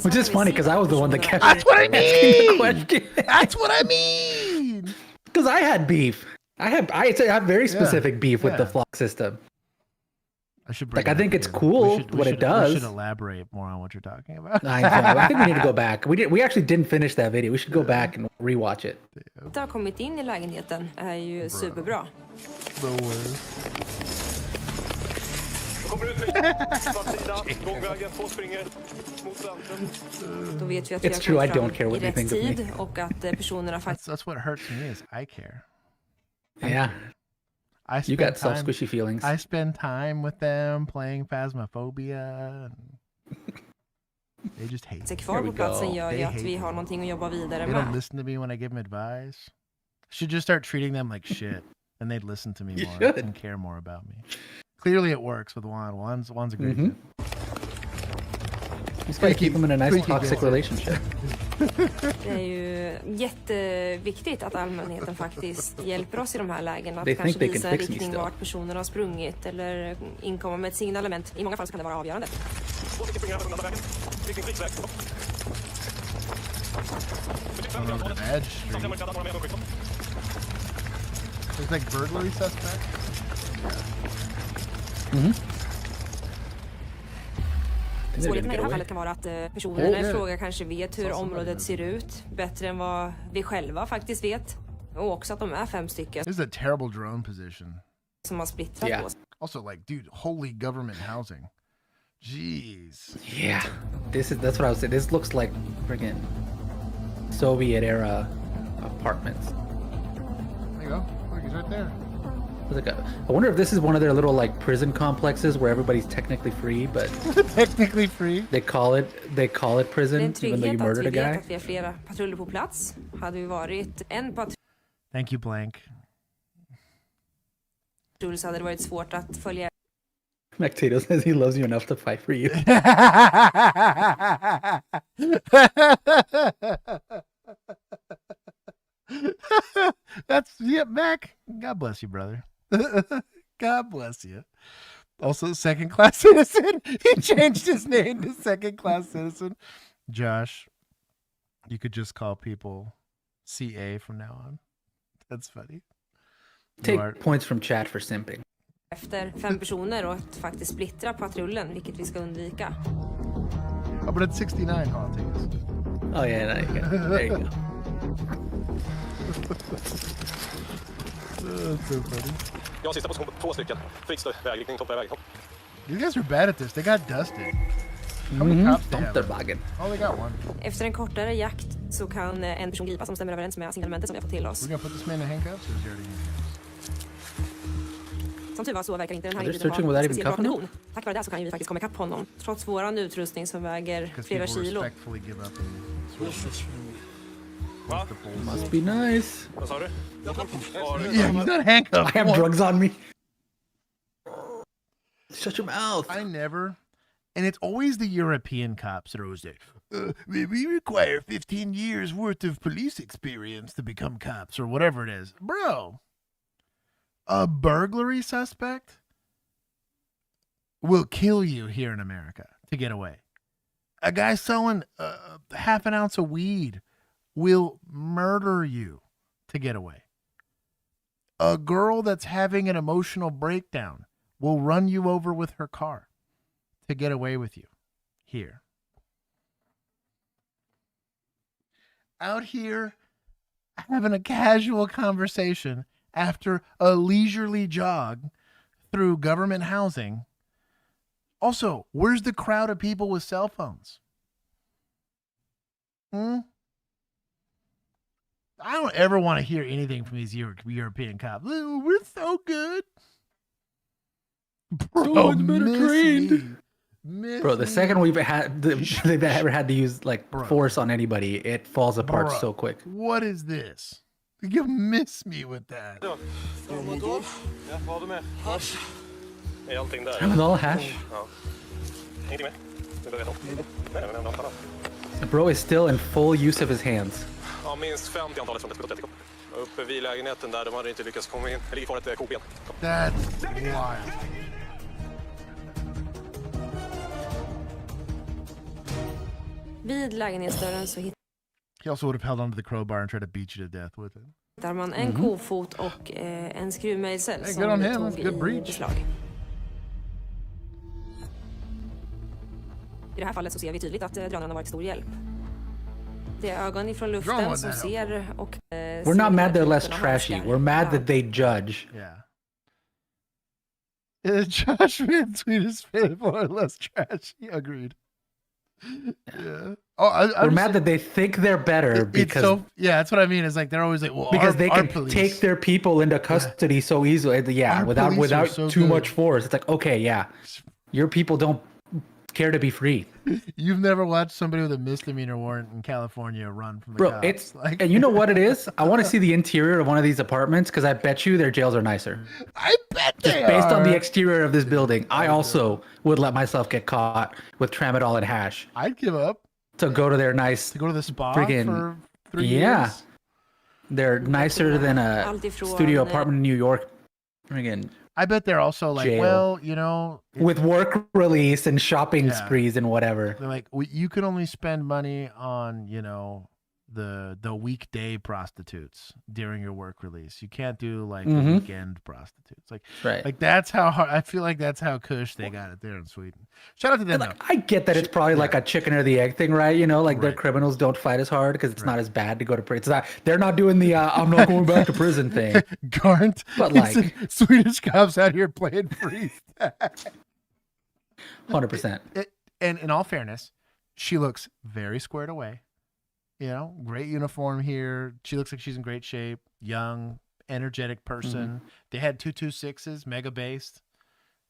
Which is funny because I was the one that kept. That's what I mean. Question. That's what I mean. Because I had beef. I have very specific beef with the flock system. I should bring I think it's cool what it does. We should elaborate more on what you're talking about. I think we need to go back. We actually didn't finish that video. We should go back and rewatch it. Det har kommit in I lägenheten är ju superbra. Då vet vi att It's true. I don't care what I you rätt think of me. tid och att personerna faktiskt. That's what hurts me is I care. Yeah. You got some squishy feelings. I spend time with them playing Phasmophobia. They just hate me. Kvar på platsen gör ju att vi har någonting att jobba vidare med. They don't listen to me when I give them advice. I should just start treating them like shit, and they'd listen to me more and care more about me. Clearly, it works with Juan. Juan's a great. He's got to keep him in a nice toxic relationship. Det är ju jätteviktigt att allmänheten faktiskt hjälper oss i de här lägena. Att They kanske think they visa can en fix me riktning still. vart personen har sprungit eller inkomma med ett signalement. I många fall så kan det vara avgörande. It's like burglary suspect. Svårigheten i det här fallet kan vara att personerna i fråga kanske vet hur området ser ut bättre än vad vi själva faktiskt vet. Och också att de är 5 stycken. This is a terrible drone position. Som har splittrat oss. Also, like, dude, holy government housing. Jeez. Yeah, that's what I was saying. This looks like friggin' Soviet era apartments. There you go. Look, he's right there. I wonder if this is one of their little like prison complexes where everybody's technically free, but technically free. They call it prison even though you murdered a guy. Att vi har flera patruller på plats. Hade vi varit en patrull Thank you, blank. så hade det varit svårt att följa. McTato says he loves you enough to fight for you. That's Mac. God bless you, brother. God bless you. Also, second class citizen. He changed his name to second class citizen. Josh, you could just call people CA from now on. That's funny. Take points from chat for simping. Efter 5 personer och att faktiskt splittra patrullen, vilket vi ska undvika. Oh, but it's 69. Oh, I'll take this. Oh yeah, there you go. That's so funny. Jag har sista position på 2 stycken. Frickster, vägriktning, topp, väg. These guys are bad at this. They got dusted. How many cops they have? Oh, they got one. Efter en kortare jakt så kan en person gripas som stämmer överens med signalementet som vi har fått till oss. We're gonna put this man in handcuffs or is he already in handcuffs? Som tur var så verkar inte den här They're searching without even cuffing him? Tack vare det så kan vi faktiskt komma ikapp honom. Trots våran utrustning som väger flera kilo. Must be nice. Vad sa du? Yeah, he's not handcuffed. I have drugs on me. Shut your mouth. I never. And it's always the European cops that are always like, we require 15 years worth of police experience to become cops or whatever it is. Bro, a burglary suspect will kill you here in America to get away. A guy selling half an ounce of weed will murder you to get away. A girl that's having an emotional breakdown will run you over with her car to get away with you here. Out here having a casual conversation after a leisurely jog through government housing. Also, where's the crowd of people with cell phones? I don't ever want to hear anything from these European cops. We're so good. Bro, Bro, the second they've ever had to use like force on anybody, it falls apart so quick. What is this? You miss me with that. Är allting där? With all hash? Ja. Häng med. Bro is still in full use of his hands. Ja, minst 50 antalet från Desperate 30. Uppe vid lägenheten där, de hade inte lyckats komma in. Det ligger kvar ett koben. That's wild. Vid lägenhetsdörren så He also would have held onto the crowbar and tried to beat you to death with it. hittar man en kofot och en skruvmejsel Hey, som good on vi him. tog That's good i breach. beslag. I det här fallet så ser vi tydligt att drönaren har varit stor hjälp. Det är ögon ifrån luften som ser och We're not mad they're less trashy. We're mad that they judge. Yeah. Josh made Swedish more less trashy. Agreed. Yeah. Oh, We're mad that they think they're better because that's what I mean. It's like they're always like, well, because they our can police take their people into custody so easily. Yeah, Our without police are so too good. much force. It's like, okay, yeah, your people don't care to be free. You've never watched somebody with a misdemeanor warrant in California run from the Bro, cops. it's and you know what it is? I want to see the interior of one of these apartments because I bet you their jails are nicer. I Just based on the exterior of this building, I also would let myself get caught with tramadol and hash. I'd give up. To go to their nice... To go to the spa freaking, for 3 yeah. years? They're nicer than a studio apartment in New York. Friggin' I bet they're also like, jail. well, you know, with work release and shopping sprees and whatever. They're like, you can only spend money on, you know, the weekday prostitutes during your work release. You can't do like the weekend prostitutes. Like that's how hard. I feel like that's how cush they got it there in Sweden. Shout out to them. Like, I get that it's probably like a chicken or the egg thing, right? You know, like their criminals don't fight as hard because it's not as bad to go to prison. They're not doing the I'm not going back to prison thing. Garnt, but like Swedish cops out here playing free. 100%. And in all fairness, she looks very squared away. You know, great uniform here. She looks like she's in great shape. Young, energetic person. They had 226s, mega based.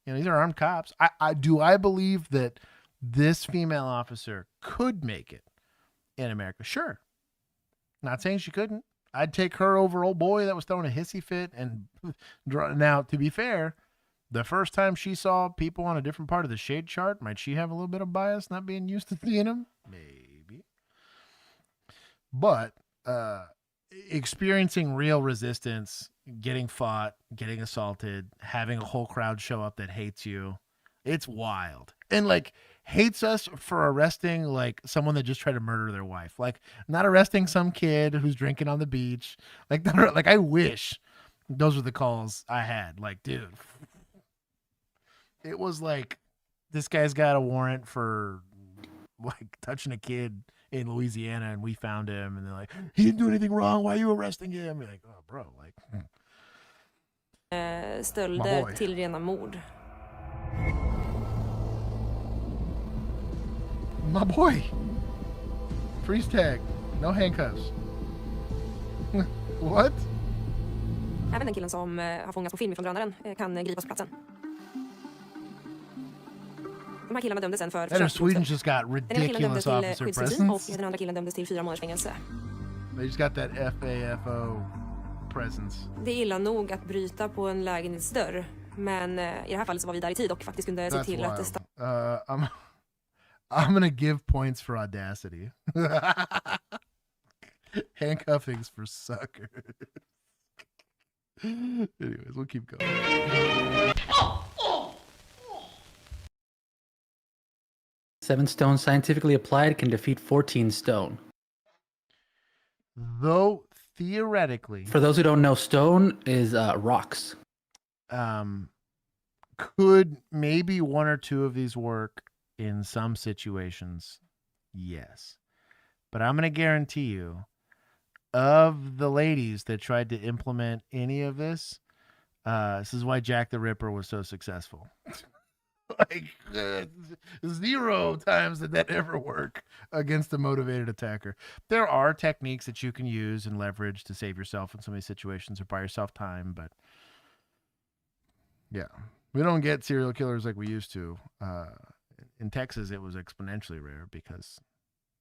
You know, these are armed cops. I believe that this female officer could make it in America. Sure. Not saying she couldn't. I'd take her over old boy that was throwing a hissy fit. And now, to be fair, the first time she saw people on a different part of the shade chart, might she have a little bit of bias not being used to seeing them? Maybe. But experiencing real resistance, getting fought, getting assaulted, having a whole crowd show up that hates you, it's wild. And like hates us for arresting like someone that just tried to murder their wife. Like not arresting some kid who's drinking on the beach. Like I wish those were the calls I had. Like, dude, it was like this guy's got a warrant for like touching a kid in Louisiana, and we found him, and they're like, he didn't do anything wrong. Why are you arresting him? You're like, oh, bro, like. Stölder till rena mord. My boy. Freeze tag. No handcuffs. What? Även den killen som har fångats på film från drönaren kan gripas på platsen. De här killarna dömdes sen för That Sweden just got ridiculous officer presence. Och den andra killen dömdes till 4 månaders fängelse. They just got that FAFO presence. Det är illa nog att bryta på en lägenhetsdörr, men i det här fallet så var vi där i tid och faktiskt kunde se till att det I'm gonna give points for audacity. Handcuffings for suckers. Anyways, we'll keep going. Seven stone scientifically applied can defeat 14 stone. Though theoretically, for those who don't know, stone is rocks. Could maybe one or two of these work in some situations? Yes. But I'm going to guarantee you, of the ladies that tried to implement any of this, this is why Jack the Ripper was so successful. Like 0 times did that ever work against a motivated attacker. There are techniques that you can use and leverage to save yourself in some of these situations or buy yourself time, but yeah, we don't get serial killers like we used to. In Texas, it was exponentially rare because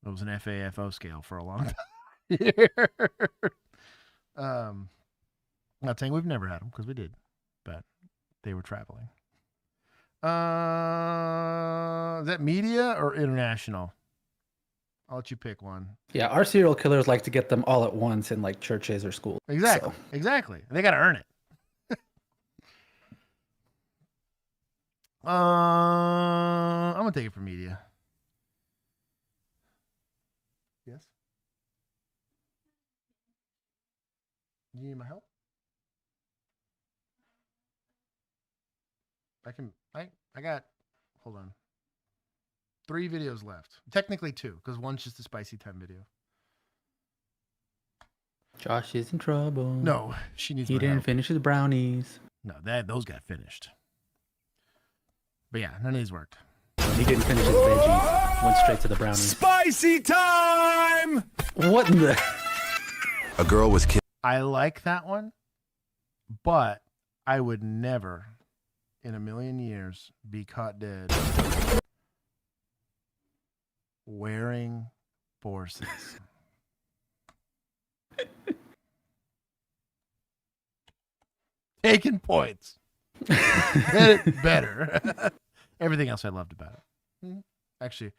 it was an FAFO scale for a long time. Not saying we've never had them, because we did, but they were traveling. Is that media or international? I'll let you pick one. Yeah, our serial killers like to get them all at once in like churches or schools. Exactly. So. Exactly. They got to earn it. I'm going to take it for media. Yes? You need my help? I got, hold on, 3 videos left. Technically 2, because one's just a spicy time video. Josh is in trouble. No, she needs He didn't help. finish his brownies. No, those got finished. But yeah, none of these worked. He didn't finish his veggies. Went straight to the brownies. Spicy time! What in the... A girl was killed. I like that one, but I would never in a million years be caught dead wearing forces. Taking points. Better. Everything else I loved about it. Actually,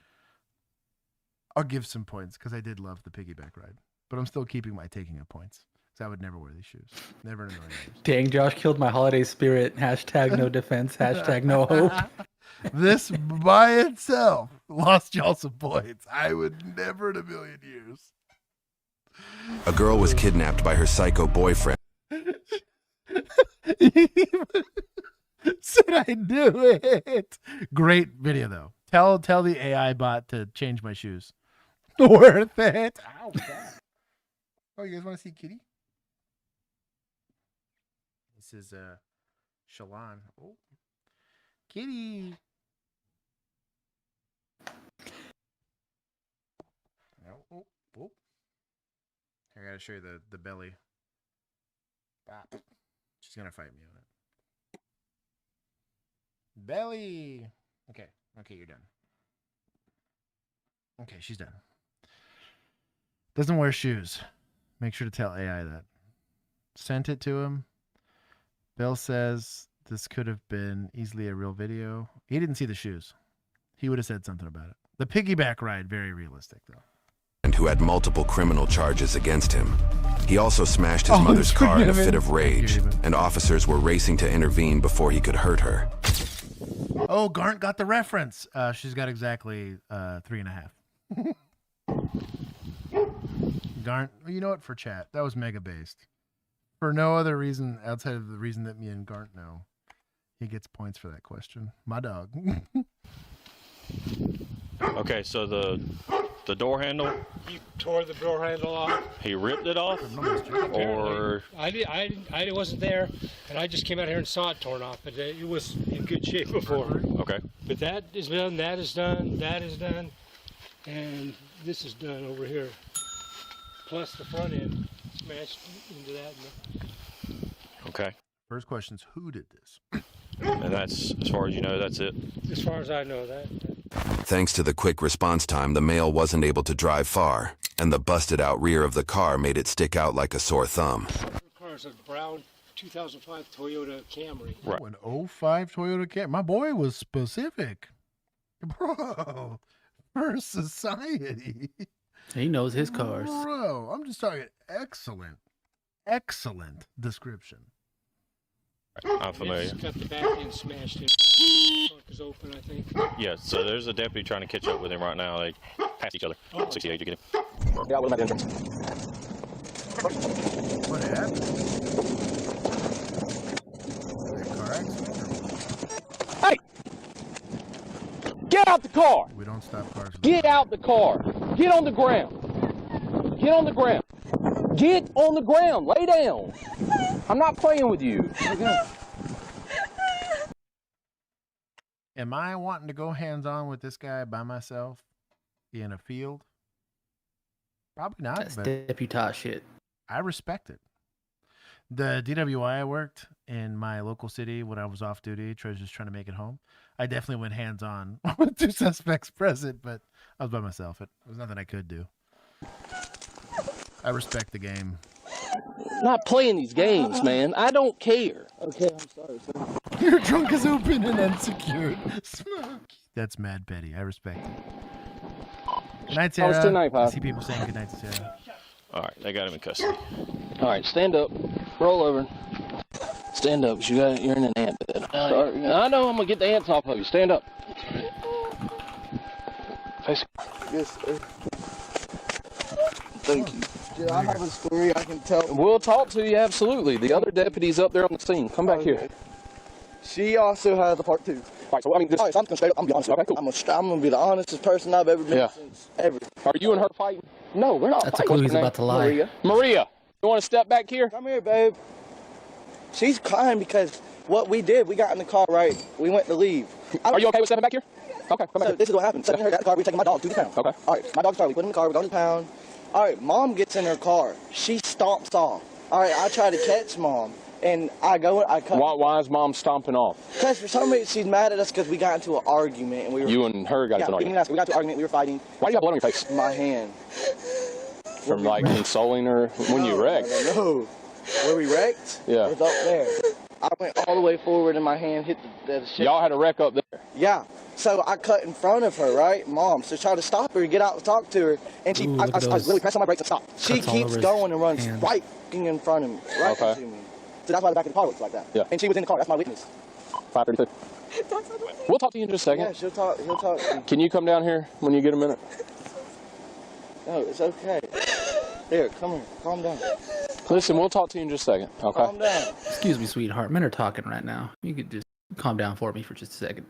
I'll give some points because I did love the piggyback ride. But I'm still keeping my taking of points because I would never wear these shoes. Never in a million years. Dang, Josh killed my holiday spirit. Hashtag no defense. Hashtag no hope. This by itself lost y'all some points. I would never in a million years. A girl was kidnapped by her psycho boyfriend. Said I do it. Great video though. Tell the AI bot to change my shoes. Worth it. Ow, God. Oh, you guys want to see Kitty? This is Shalon. Oh, Kitty. Oh, oh. I gotta show you the belly. Bop. She's gonna fight me on it. Belly. Okay, you're done. Okay, she's done. Doesn't wear shoes. Make sure to tell AI that. Sent it to him. Bill says this could have been easily a real video. He didn't see the shoes. He would have said something about it. The piggyback ride, very realistic though. And who had multiple criminal charges against him. He also smashed his mother's car in a fit of rage, and officers were racing to intervene before he could hurt her. Oh, Garnt got the reference. She's got exactly 3.5. Garnt, you know what? For chat, that was mega based. For no other reason outside of the reason that me and Garnt know, he gets points for that question. My dog. Okay, so the door handle. He tore the door handle off. He ripped it off, or I wasn't there, and I just came out here and saw it torn off. But it was in good shape before. Okay. But that is done. That is done. That is done, and this is done over here. Plus the front end smashed into that. Okay. First question is, who did this? And that's, as far as you know, that's it. As far as I know, that. Thanks to the quick response time, the male wasn't able to drive far, and the busted-out rear of the car made it stick out like a sore thumb. The car is a brown 2005 Toyota Camry. Right. Oh, an 05 Toyota Camry. My boy was specific. Bro, for society. He knows his cars. Bro, I'm just talking excellent description. I'm familiar. It's got the back end smashed in. Trunk is open, I think. Yeah, so there's a deputy trying to catch up with him right now. They pass each other. 68, you get him. Yeah, what am I doing? What happened? Hey! Get out the car! We don't stop cars. Get out the car! Get on the ground! Get on the ground! Get on the ground! Lay down! I'm not playing with you. Okay. Am I wanting to go hands-on with this guy by myself in a field? Probably not. That's but deputy shit. I respect it. The DWI I worked in my local city when I was off duty, just trying to make it home. I definitely went hands-on with 2 suspects present, but I was by myself. It was nothing I could do. I respect the game. Not playing these games, man. I don't care. Okay, I'm sorry, sir. Your trunk is open and unsecured. Smoke. That's mad petty. I respect it. Good night, Sarah. Oh, tonight, I see people saying good night to Sarah. All right, they got him in custody. All right, stand up. Roll over. Stand up, 'cause you're in an ant bed. Sorry. I know, I'm going to get the ants off of you. Stand up. Face. Yes, sir. Thank you. I have a story I can tell. We'll talk to you, absolutely. The other deputy's up there on the scene. Come back here. She also has a part 2. All right, so I mean, this, I'm gonna straight up. I'm gonna be honest. Okay, cool. I'm gonna be the honestest person I've ever been since ever. Are you and her fighting? No, we're not That's a fighting. clue he's about to lie. Maria, you want to step back here? Come here, babe. She's crying because what we did, we got in the car, right? We went to leave. Are you okay with stepping back here? Okay, come back. So this is what happened. Stepping her got in the car, we taking my dog to the pound. Okay. All right, my dog's car, we put him in the car, we're going to the pound. All right, Mom gets in her car. She stomps off. All right, I try to catch Mom, and I cut. Why is Mom stomping off? Because for some reason she's mad at us because we got into an argument and we were. You and her got into an argument. We got into an argument. We were fighting. Why do you have blood on your face? My hand. From like consoling her when you wrecked. No. Where we wrecked? Yeah. It's up there. I went all the way forward and my hand hit the shit. Y'all had a wreck up there. Yeah. So I cut in front of her, right, Mom? So try to stop her, get out and talk to her, and she, I literally pressed on my brakes and stopped. She keeps going and runs right in front of me, right into me. So that's why the back of the car looks like that. Yeah. And she was in the car. That's my witness. 532. We'll talk to you in just a second. Yeah, he'll talk. Can you come down here when you get a minute? No, it's okay. Here, come here. Calm down. Listen, we'll talk to you in just a second, okay? Calm down. Excuse me, sweetheart. Men are talking right now. You could just calm down for me for just a second.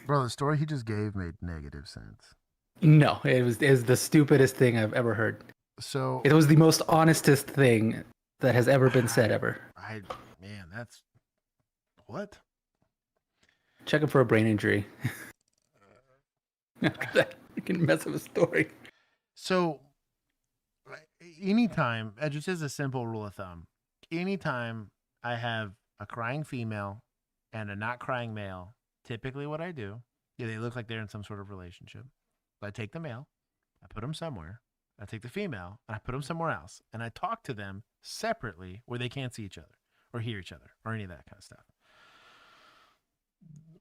Bro, the story he just gave made negative sense. No, it was the stupidest thing I've ever heard. So it was the most honestest thing that has ever been said ever. Man, that's what? Check him for a brain injury. After that freaking mess of a story. So anytime, just as a simple rule of thumb, anytime I have a crying female and a not crying male, typically what I do, they look like they're in some sort of relationship. I take the male, I put them somewhere. I take the female and I put them somewhere else. And I talk to them separately where they can't see each other or hear each other or any of that kind of stuff.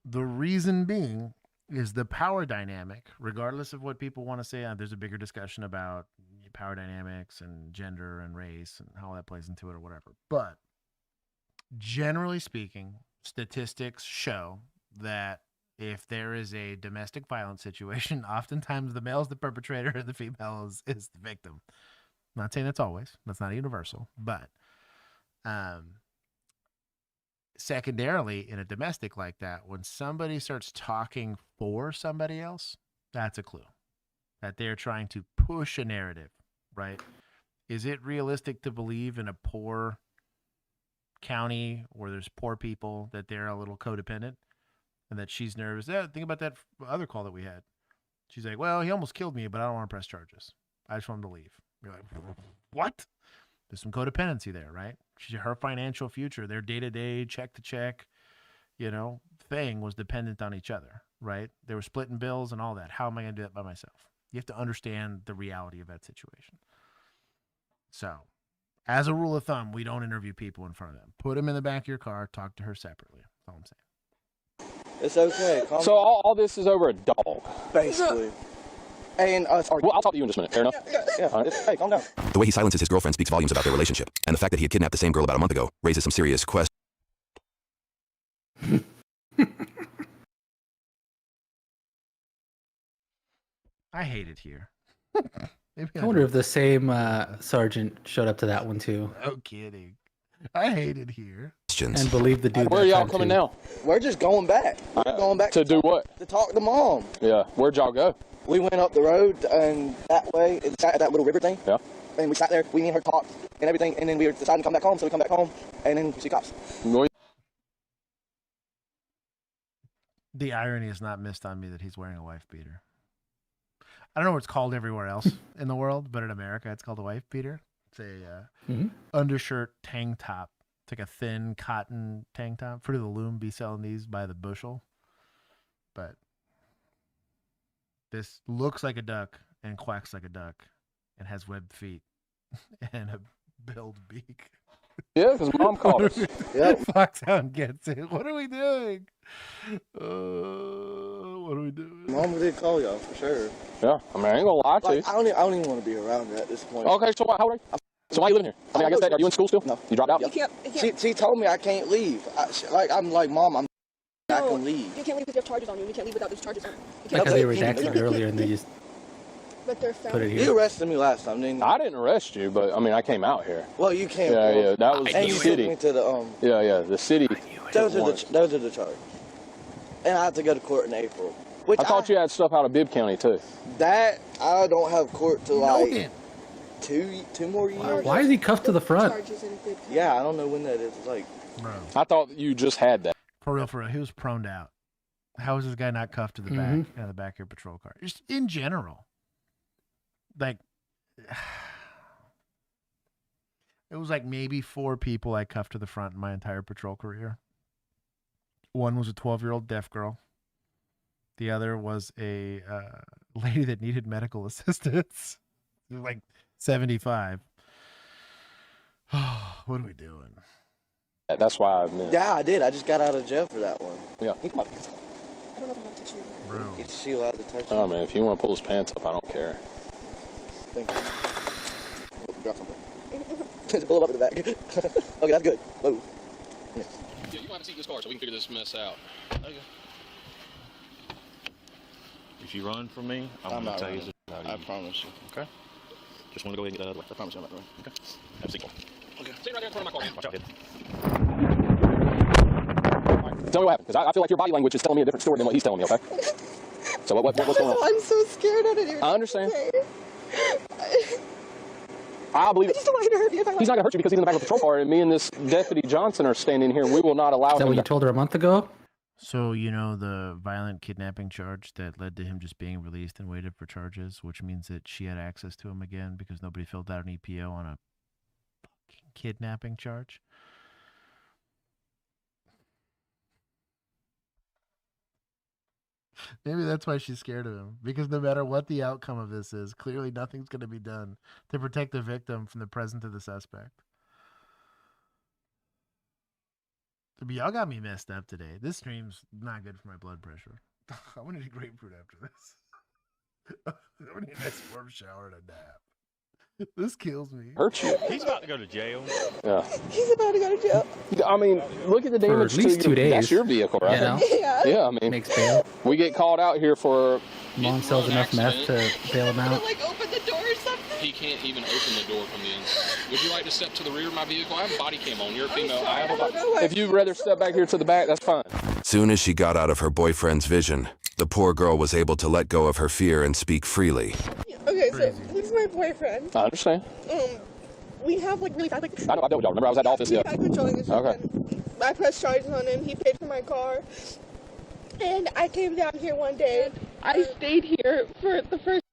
The reason being is the power dynamic, regardless of what people want to say. There's a bigger discussion about power dynamics and gender and race and how that plays into it or whatever. But generally speaking, statistics show that if there is a domestic violence situation, oftentimes the male is the perpetrator and the female is the victim. I'm not saying that's always. That's not universal. But secondarily, in a domestic like that, when somebody starts talking for somebody else, that's a clue that they're trying to push a narrative, right? Is it realistic to believe in a poor county where there's poor people that they're a little codependent and that she's nervous? Yeah, think about that other call that we had. She's like, well, he almost killed me, but I don't want to press charges. I just want him to leave. You're like, what? There's some codependency there, right? Her financial future, their day-to-day, check-to-check, thing was dependent on each other, right? They were splitting bills and all that. How am I going to do that by myself? You have to understand the reality of that situation. So, as a rule of thumb, we don't interview people in front of them. Put them in the back of your car, talk to her separately. That's all I'm saying. It's okay. So all this is over a dog? Basically. And well, I'll talk to you in just a minute. Fair enough? Yeah. Hey, calm down. The way he silences his girlfriend speaks volumes about their relationship, and the fact that he had kidnapped the same girl about a month ago raises some serious questions. I hate it here. I wonder if the same sergeant showed up to that one too. No kidding. I hate it here. And believe the dude. Where are y'all coming now? We're just going back. We're going back to do what? To talk to Mom. Yeah. Where'd y'all go? We went up the road and that way, and sat at that little river thing. Yeah. And we sat there, me and her talked and everything, and then we were deciding to come back home, so we come back home, and then we see cops. The irony is not missed on me that he's wearing a wife beater. I don't know what it's called everywhere else in the world, but in America, it's called a wife beater. It's a undershirt tank top. It's like a thin cotton tank top. Fruit of the Loom be selling these by the bushel. But this looks like a duck and quacks like a duck and has webbed feet and a billed beak. Yeah, because Mom called us. Yeah. Foxhound gets it. What are we doing? What are we doing? Mom did call y'all for sure. Yeah, I mean, I ain't gonna lie to you. I don't even want to be around her at this point. Okay, so how old are you? So why are you living here? I mean, I guess that, are you in school still? No. You dropped out? You can't. She told me I can't leave. I'm like, Mom, I can leave. You can't leave because you have charges on you. You can't leave without those charges on you. Because they redacted it earlier and they just But they're put it here. You arrested me last time, didn't you? I didn't arrest you, but I mean, I came out here. Well, you came. Yeah, that was and the you city. took me to the Yeah, the city. Those are the charges. And I have to go to court in April. Which I thought you had stuff out of Bibb County too. That I don't have court till like two more years. Why is he cuffed to the front? Yeah, I don't know when that is. It's like, bro. I thought you just had that. For real, he was proned out. How is this guy not cuffed to the back of the back of your patrol car? Just in general. Like, it was like maybe 4 people I cuffed to the front in my entire patrol career. One was a 12-year-old deaf girl. The other was a lady that needed medical assistance. Like 75. What are we doing? That's why I missed. Yeah, I did. I just got out of jail for that one. Yeah. I don't know if I'm allowed to touch you. Bro. Is she allowed to touch you? Oh man, if you want to pull his pants up, I don't care. Thank you. Oh, drop something. Just pull it up in the back. Okay, that's good. Move. Yeah, you might have to see this car so we can figure this mess out. Okay. If you run from me, I'm going to tell you. I promise you. Okay. Just want to go ahead and get that other way. I promise you I'm not running. Okay. Have a seat. Okay. Stay right there in front of my car. Watch out, kid. Tell me what happened, because I feel like your body language is telling me a different story than what he's telling me, okay? So what's going on? I'm so scared. I didn't even I understand. say. I believe I just don't want you to hurt me if I he's not going to hurt you because he's in the back of the patrol car, and me and this Deputy Johnson are standing here, and we will not allow Is that him what you told her a month ago? So, you know, the violent kidnapping charge that led to him just being released and waited for charges, which means that she had access to him again because nobody filled out an EPO on a fucking kidnapping charge. Maybe that's why she's scared of him, because no matter what the outcome of this is, clearly nothing's going to be done to protect the victim from the presence of the suspect. But y'all got me messed up today. This stream's not good for my blood pressure. I want to eat grapefruit after this. I want to eat a nice warm shower and a nap. This kills me. hurt you. He's about to go to jail. Yeah. He's about to go to jail. I mean, look at the For damage at least to 2 days. That's your vehicle, right? You know? Yeah. Yeah, I mean, Makes bail. we get called out here for. Mom sells enough meth to bail him out. Like open the door or something. He can't even open the door from the inside. Would you like to step to the rear of my vehicle? I have a body cam on. You're a female. I have a body. If you'd rather step back here to the back, that's fine. Soon as she got out of her boyfriend's vision, the poor girl was able to let go of her fear and speak freely. Okay, so this is my boyfriend. I understand. We have like really bad like. I dealt with y'all. Remember, I was at the office. Yeah. Bad controlling issues. Okay. I pressed charges on him. He paid for my car, and I came down here one day. I stayed here for the first.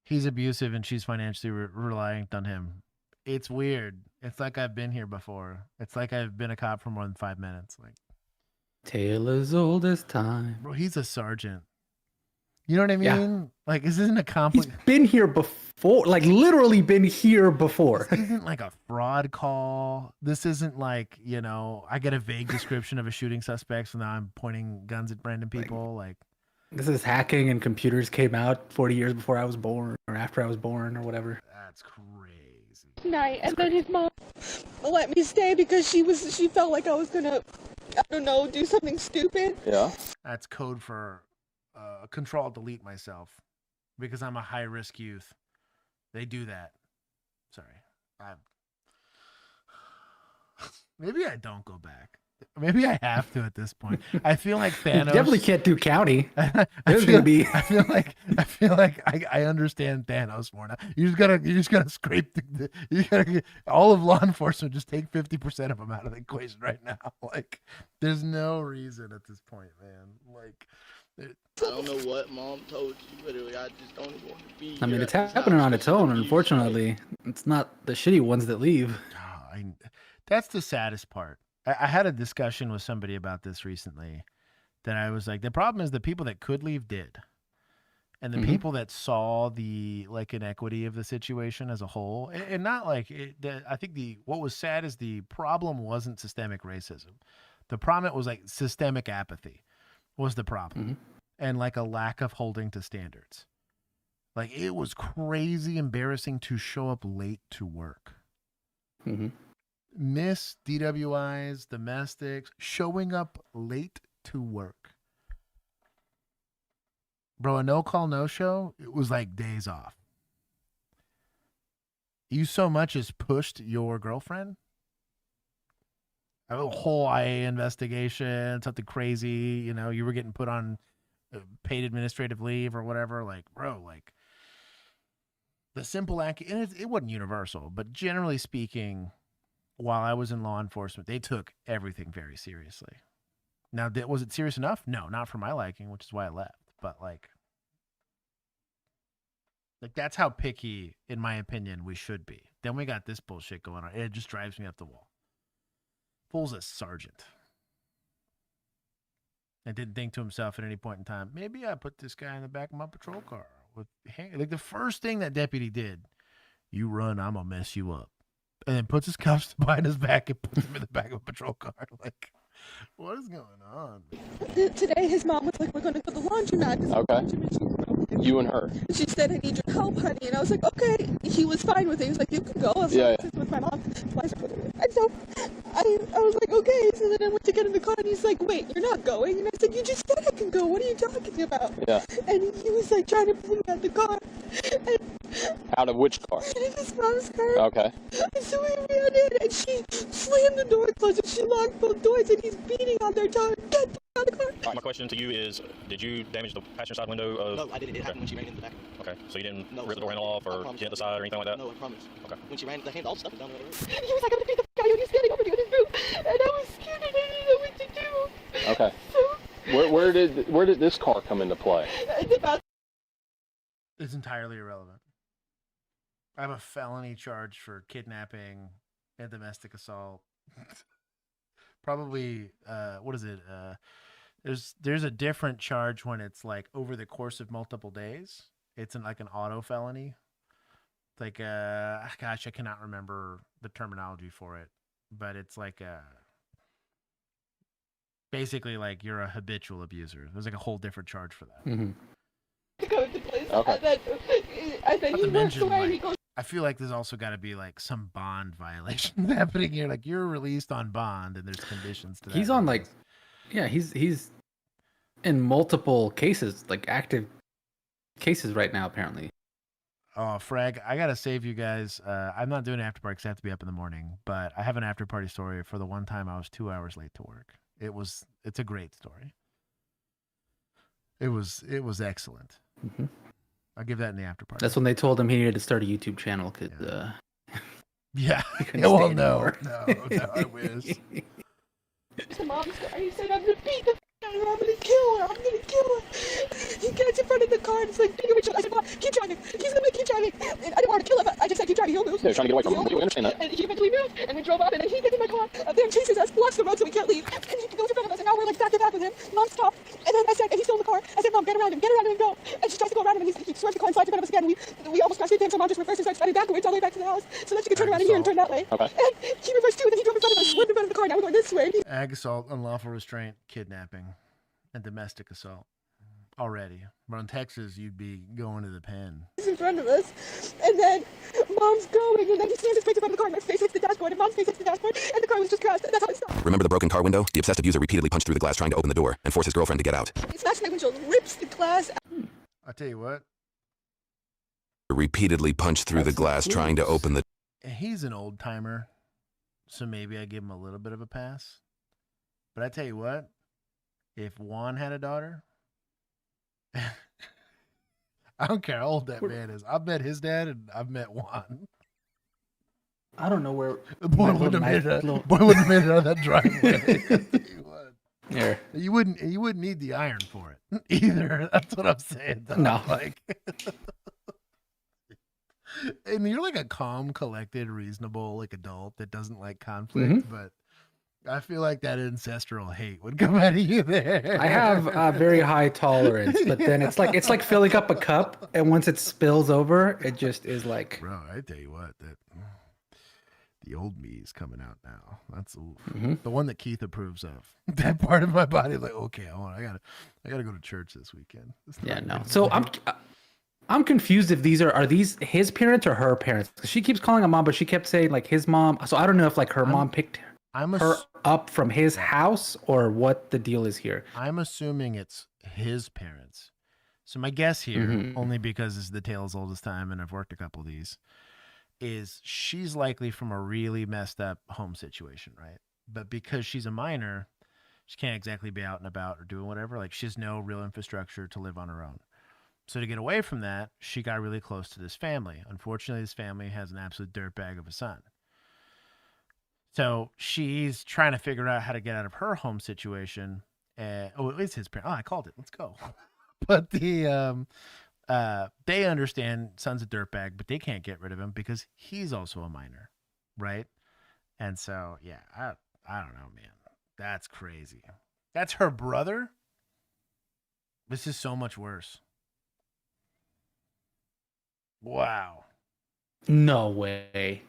He's abusive and she's financially reliant on him. It's weird. It's like I've been here before. It's like I've been a cop for more than 5 minutes. Like, Tale as old as time. bro, he's a sergeant. You know what I mean? Yeah. Like, this isn't a complex. He's been here before, like literally been here before. This isn't like a fraud call. This isn't like, you know, I get a vague description of a shooting suspect, so now I'm pointing guns at random people. Like, This is hacking and computers came out 40 years before I was born or after I was born or whatever. That's crazy. Night, and then his mom let me stay because she felt like I was gonna, I don't know, do something stupid. Yeah. That's code for control delete myself because I'm a high risk youth. They do that. Sorry. Maybe I don't go back. Maybe I have to at this point. I feel like Thanos. You definitely can't do county. I feel like I understand Thanos more now. You just gotta scrape you gotta get all of law enforcement. Just take 50% of them out of the equation right now. Like, there's no reason at this point, man. Like, I don't know what mom told you, literally. I just don't even want to be I mean, here it's at this happening house. on its own, unfortunately. It's not the shitty ones that leave. that's the saddest part. I had a discussion with somebody about this recently that I was like, the problem is the people that could leave did. And the people that saw the like inequity of the situation as a whole, and not like it, I think what was sad is the problem wasn't systemic racism. The problem was like systemic apathy was the problem, and like a lack of holding to standards. Like, it was crazy embarrassing to show up late to work. Miss DWIs, domestics, showing up late to work. Bro, a no call, no show, it was like days off. You so much as pushed your girlfriend? A whole IA investigation, something crazy, you know, you were getting put on paid administrative leave or whatever. Like, bro, like, the simple and it wasn't universal, but generally speaking, while I was in law enforcement, they took everything very seriously. Now, was it serious enough? No, not for my liking, which is why I left. But like that's how picky, in my opinion, we should be. Then we got this bullshit going on. It just drives me up the wall. Fool's a sergeant. And didn't think to himself at any point in time, maybe I put this guy in the back of my patrol car. Like, the first thing that deputy did, you run, I'm going to mess you up. and then puts his cuffs behind his back and puts him in the back of a patrol car. Like, what is going on? Today, his mom was like, "We're going to go to the laundromat." Okay. You and her. She said, "I need your help, honey," and I was like, "Okay." He was fine with it. He was like, "You can go." I was like, with my mom. And so I was like, "Okay." So then I went to get in the car, and he's like, "Wait, you're not going?" And I said, "You just said I can go. What are you talking about?" Yeah. And he was like trying to pull me out of the car. And Out of which car? his mom's car. Okay. And so we ran in, and she slammed the door closed, and she locked both doors, and he's beating on their door. Get out of the car. All right, my question to you is, did you damage the passenger side window of... No, I didn't. It happened when she ran in the back. Okay, so you didn't No, rip the door handle off or dent the side or anything like that? No, I promise. Okay. When she ran, the handle, all the stuff was down the other room. He was like, "I'm gonna beat the f*** out of you," and he's standing over to you in his room. And I was scared, and I didn't know what to do. Okay. So, Where did this car come into play? It's entirely irrelevant. I have a felony charge for kidnapping and domestic assault. Probably, what is it? There's a different charge when it's like over the course of multiple days. It's like an auto felony. It's like, gosh, I cannot remember the terminology for it, but it's like basically like you're a habitual abuser. There's like a whole different charge for that. Mm-hmm. to go to place. Okay. And then Not he to walks mention, away, and he like, goes, I feel like there's also got to be like some bond violation happening here. Like you're released on bond, and there's conditions to that. He's on like, yeah, he's in multiple cases, like active cases right now, apparently. Oh, Frag, I gotta save you guys. I'm not doing an after party because I have to be up in the morning. But I have an after party story for the one time I was 2 hours late to work. It's a great story. It was excellent. Mm-hmm. I'll give that in the after party. That's when they told him he needed to start a YouTube channel because Yeah. he couldn't Well, stay no, anymore. I wish. to mom's car. He said, "I'm gonna beat the f*** out of her. I'm gonna kill her. I'm gonna kill her." He gets in front of the car and it's like, "Finger Richard." I said, "Mom, keep driving." He's gonna keep driving. And I didn't want to kill him, but I just said, "Keep driving. He'll move." They're trying to get away from him. He'll We move. understand that. And he eventually moved, and we drove up, and then he gets in my car. Then chases us, blocks the road so we can't leave. And he goes in front of us, and now we're like back to back with him. Mom stopped, and then I said, and he's still in the car. I said, "Mom, get around him, and go." And she tries to go around him, and he swerves the car and slides in front of us again. We almost crashed into him, so Mom just reversed and started running backwards all the way back to the house so that she could turn around in here and turn that way. Okay. And he reversed too, and then he drove in front of us, swerved in front of the car. Now we're going this way. Ag assault, unlawful restraint, kidnapping, and domestic assault. Already. But in Texas, you'd be going to the pen. He's in front of us, and then Mom's going, and then he stands straight in front of the car, and my face hits the dashboard, and Mom's face hits the dashboard, and the car was just crashed. That's how it stopped. Remember the broken car window? The obsessed abuser repeatedly punched through the glass trying to open the door and force his girlfriend to get out. He smashed my windshield, rips the glass. I tell you what, Repeatedly punched through the glass trying to open the... he's an old timer, so maybe I give him a little bit of a pass. But I tell you what, if Juan had a daughter, I don't care how old that man is. I've met his dad and I've met Juan. I don't know where The boy wouldn't have made it out of that driveway. Here. You wouldn't need the iron for it either. That's what I'm saying. Though. No. Like, and you're like a calm, collected, reasonable like adult that doesn't like conflict, but I feel like that ancestral hate would come out of you there. I have a very high tolerance, but then it's like filling up a cup, and once it spills over, it just is like. Bro, I tell you what, that the old me is coming out now. That's the one that Keith approves of. That part of my body, like, okay, I gotta go to church this weekend. Yeah, no. So I'm confused if are these his parents or her parents? 'Cause she keeps calling him mom, but she kept saying like his mom. So I don't know if like her mom picked her up from his house or what the deal is here. I'm assuming it's his parents. So my guess here, only because it's the tale as old as time, and I've worked a couple of these, is she's likely from a really messed up home situation, right? But because she's a minor, she can't exactly be out and about or doing whatever. Like she has no real infrastructure to live on her own. So to get away from that, she got really close to this family. Unfortunately, this family has an absolute dirtbag of a son. So she's trying to figure out how to get out of her home situation. It's his parent. Oh, I called it. Let's go. But they understand son's a dirtbag, but they can't get rid of him because he's also a minor, right? And so, yeah, I don't know, man. That's crazy. That's her brother? This is so much worse. Wow. No way.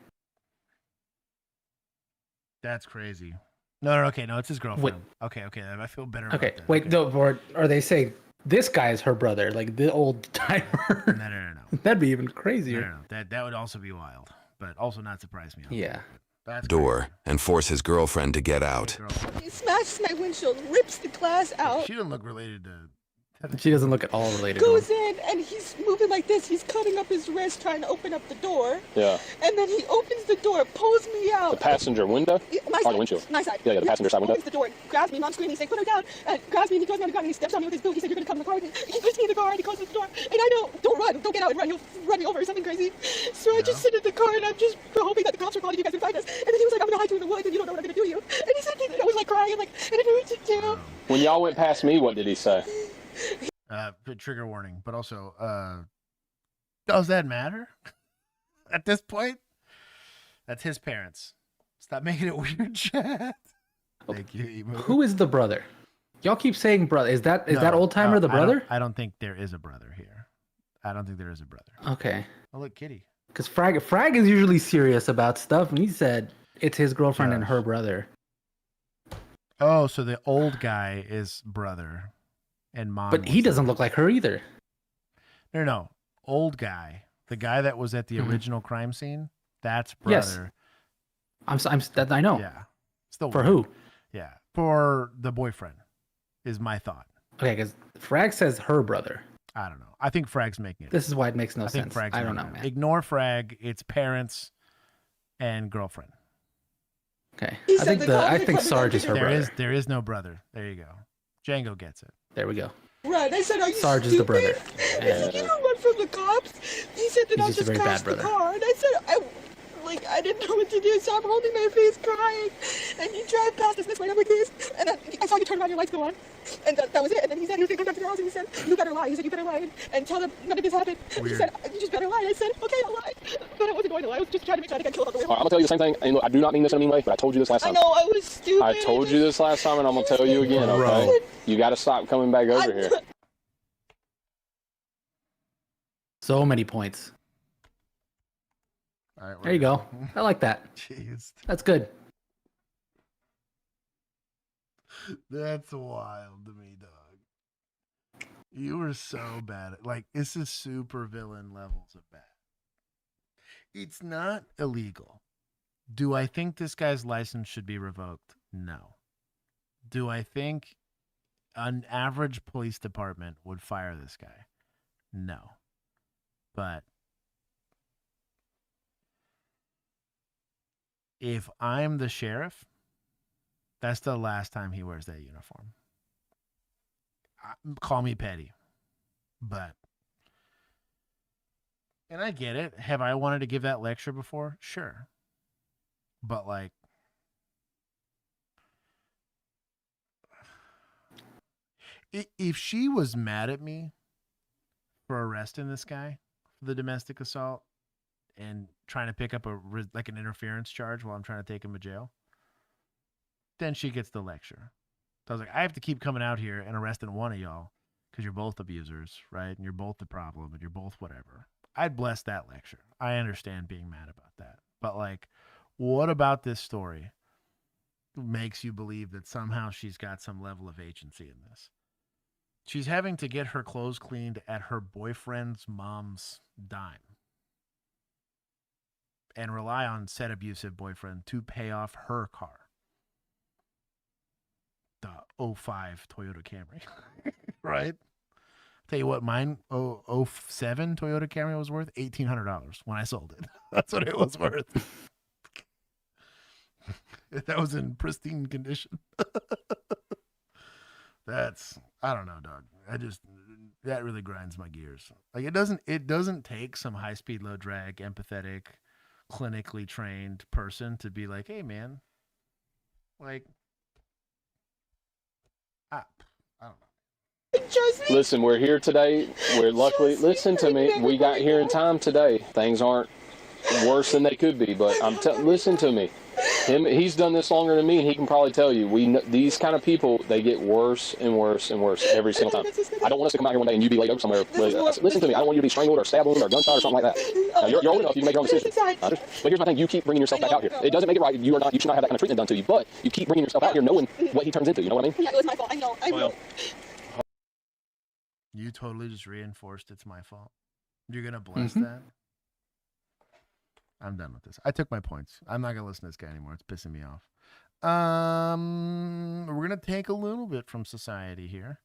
That's crazy. No, okay, no, it's his girlfriend. Okay, I feel better. Okay, about that. wait, no, or they say this guy's her brother, like the old timer. No. That'd be even crazier. No. That would also be wild, but also not surprise me. Yeah. That's door and force his girlfriend to get out. He smashes my windshield, rips the glass out. She doesn't look related to. She doesn't look at all related. Goes in and he's moving like this. He's cutting up his wrist trying to open up the door. Yeah. And then he opens the door, pulls me out. The passenger window? My Or side. the windshield? My side. Yeah, the passenger side window. Opens the door, grabs me, and I'm screaming, saying, "Put her down!" And grabs me and he throws me on the ground and he steps on me with his boot. He said, "You're gonna come in the car with me." He puts me in the car and he closes the door. And I know, don't run, don't get out and run. You'll run me over or something crazy. So I just sit in the car and I'm just hoping that the cops are calling you guys and find us. And then he was like, "I'm gonna hide you in the woods and you don't know what I'm gonna do to you." And he said, I was like crying and like, I didn't know what to do. When y'all went past me, what did he say? Trigger warning, but also, does that matter? At this point, that's his parents. Stop making it weird, chat. Thank you, Emo. Who is the brother? Y'all keep saying brother. Is that old timer the brother? I don't think there is a brother here. I don't think there is a brother. Okay. Oh, look, Kitty. Because Frag is usually serious about stuff, and he said it's his girlfriend and her brother. Oh, so the old guy is brother, and mom. But he doesn't look like her either. No. Old guy, the guy that was at the original crime scene. That's Yes. brother. I know. Yeah. Still For weird. who? Yeah, for the boyfriend, is my thought. Okay, because Frag says her brother. I don't know. I think Frag's making it. This is why it makes no I think sense. Frag's I don't making know, it. man. Ignore Frag. It's parents and girlfriend. Okay. I think Sarge is her brother. There is no brother. There you go. Django gets it. There we go. Run. I said, "Are you Sarge is stupid?" the brother. I said, "You don't run from the cops." He said that He's I'll just a just very crash bad the brother. car. And I said, I didn't know what to do, so I'm holding my face crying. And you drive past us this way, and I'm like this. And then I saw you turn around, your lights go on. And that was it. And then he said he was going to come back to the house, and he said, "You better lie." He said, "You better lie and tell them none of this happened." And he said, "You just better lie." I said, "Okay, I'll lie." But I wasn't going to lie. I was just trying to make sure I didn't get killed on the way All right, home. I'm going to tell you the same thing. And look, I do not mean this in a mean way, but I told you this last I time. know, I was stupid. I told you this last time, and I'm going to tell you again, okay? You got to stop coming back over here. So many points. All right, There you go. I like that. Jeez. That's good. That's wild to me, dog. You were so bad. This is super villain levels of bad. It's not illegal. Do I think this guy's license should be revoked? No. Do I think an average police department would fire this guy? No. But if I'm the sheriff, that's the last time he wears that uniform. Call me petty, and I get it. Have I wanted to give that lecture before? Sure. But if she was mad at me for arresting this guy for the domestic assault and trying to pick up an interference charge while I'm trying to take him to jail, then she gets the lecture. So I was like, I have to keep coming out here and arresting one of y'all because you're both abusers, right? And you're both the problem and you're both whatever. I'd bless that lecture. I understand being mad about that. But what about this story makes you believe that somehow she's got some level of agency in this? She's having to get her clothes cleaned at her boyfriend's mom's dime and rely on said abusive boyfriend to pay off her car. The 05 Toyota Camry, right? Tell you what, mine 07 Toyota Camry was worth $1,800 when I sold it. That's what it was worth. That was in pristine condition. I don't know, dog. That really grinds my gears. It doesn't take some high-speed, low-drag, empathetic, clinically trained person to be like, hey, man, I don't know. Listen, we're here today. We're luckily, listen to me, we got here in time today. Things aren't worse than they could be, but listen to me. He's done this longer than me, and he can probably tell you. We know, these kind of people, they get worse and worse and worse every single time. I don't want us to come out here one day and you be laid over somewhere. Listen to me. I don't want you to be strangled or stabbed or gunshot or something like that. Now, you're old enough. You can make your own decision. But here's my thing. You keep bringing yourself back out here. It doesn't make it right. You should not have that kind of treatment done to you. But you keep bringing yourself out here knowing what he turns into. You know what I mean? Yeah, it was my fault. I know. Well, You totally just reinforced it's my fault. You're going to bless that? I'm done with this. I took my points. I'm not going to listen to this guy anymore. It's pissing me off. We're going to take a little bit from society here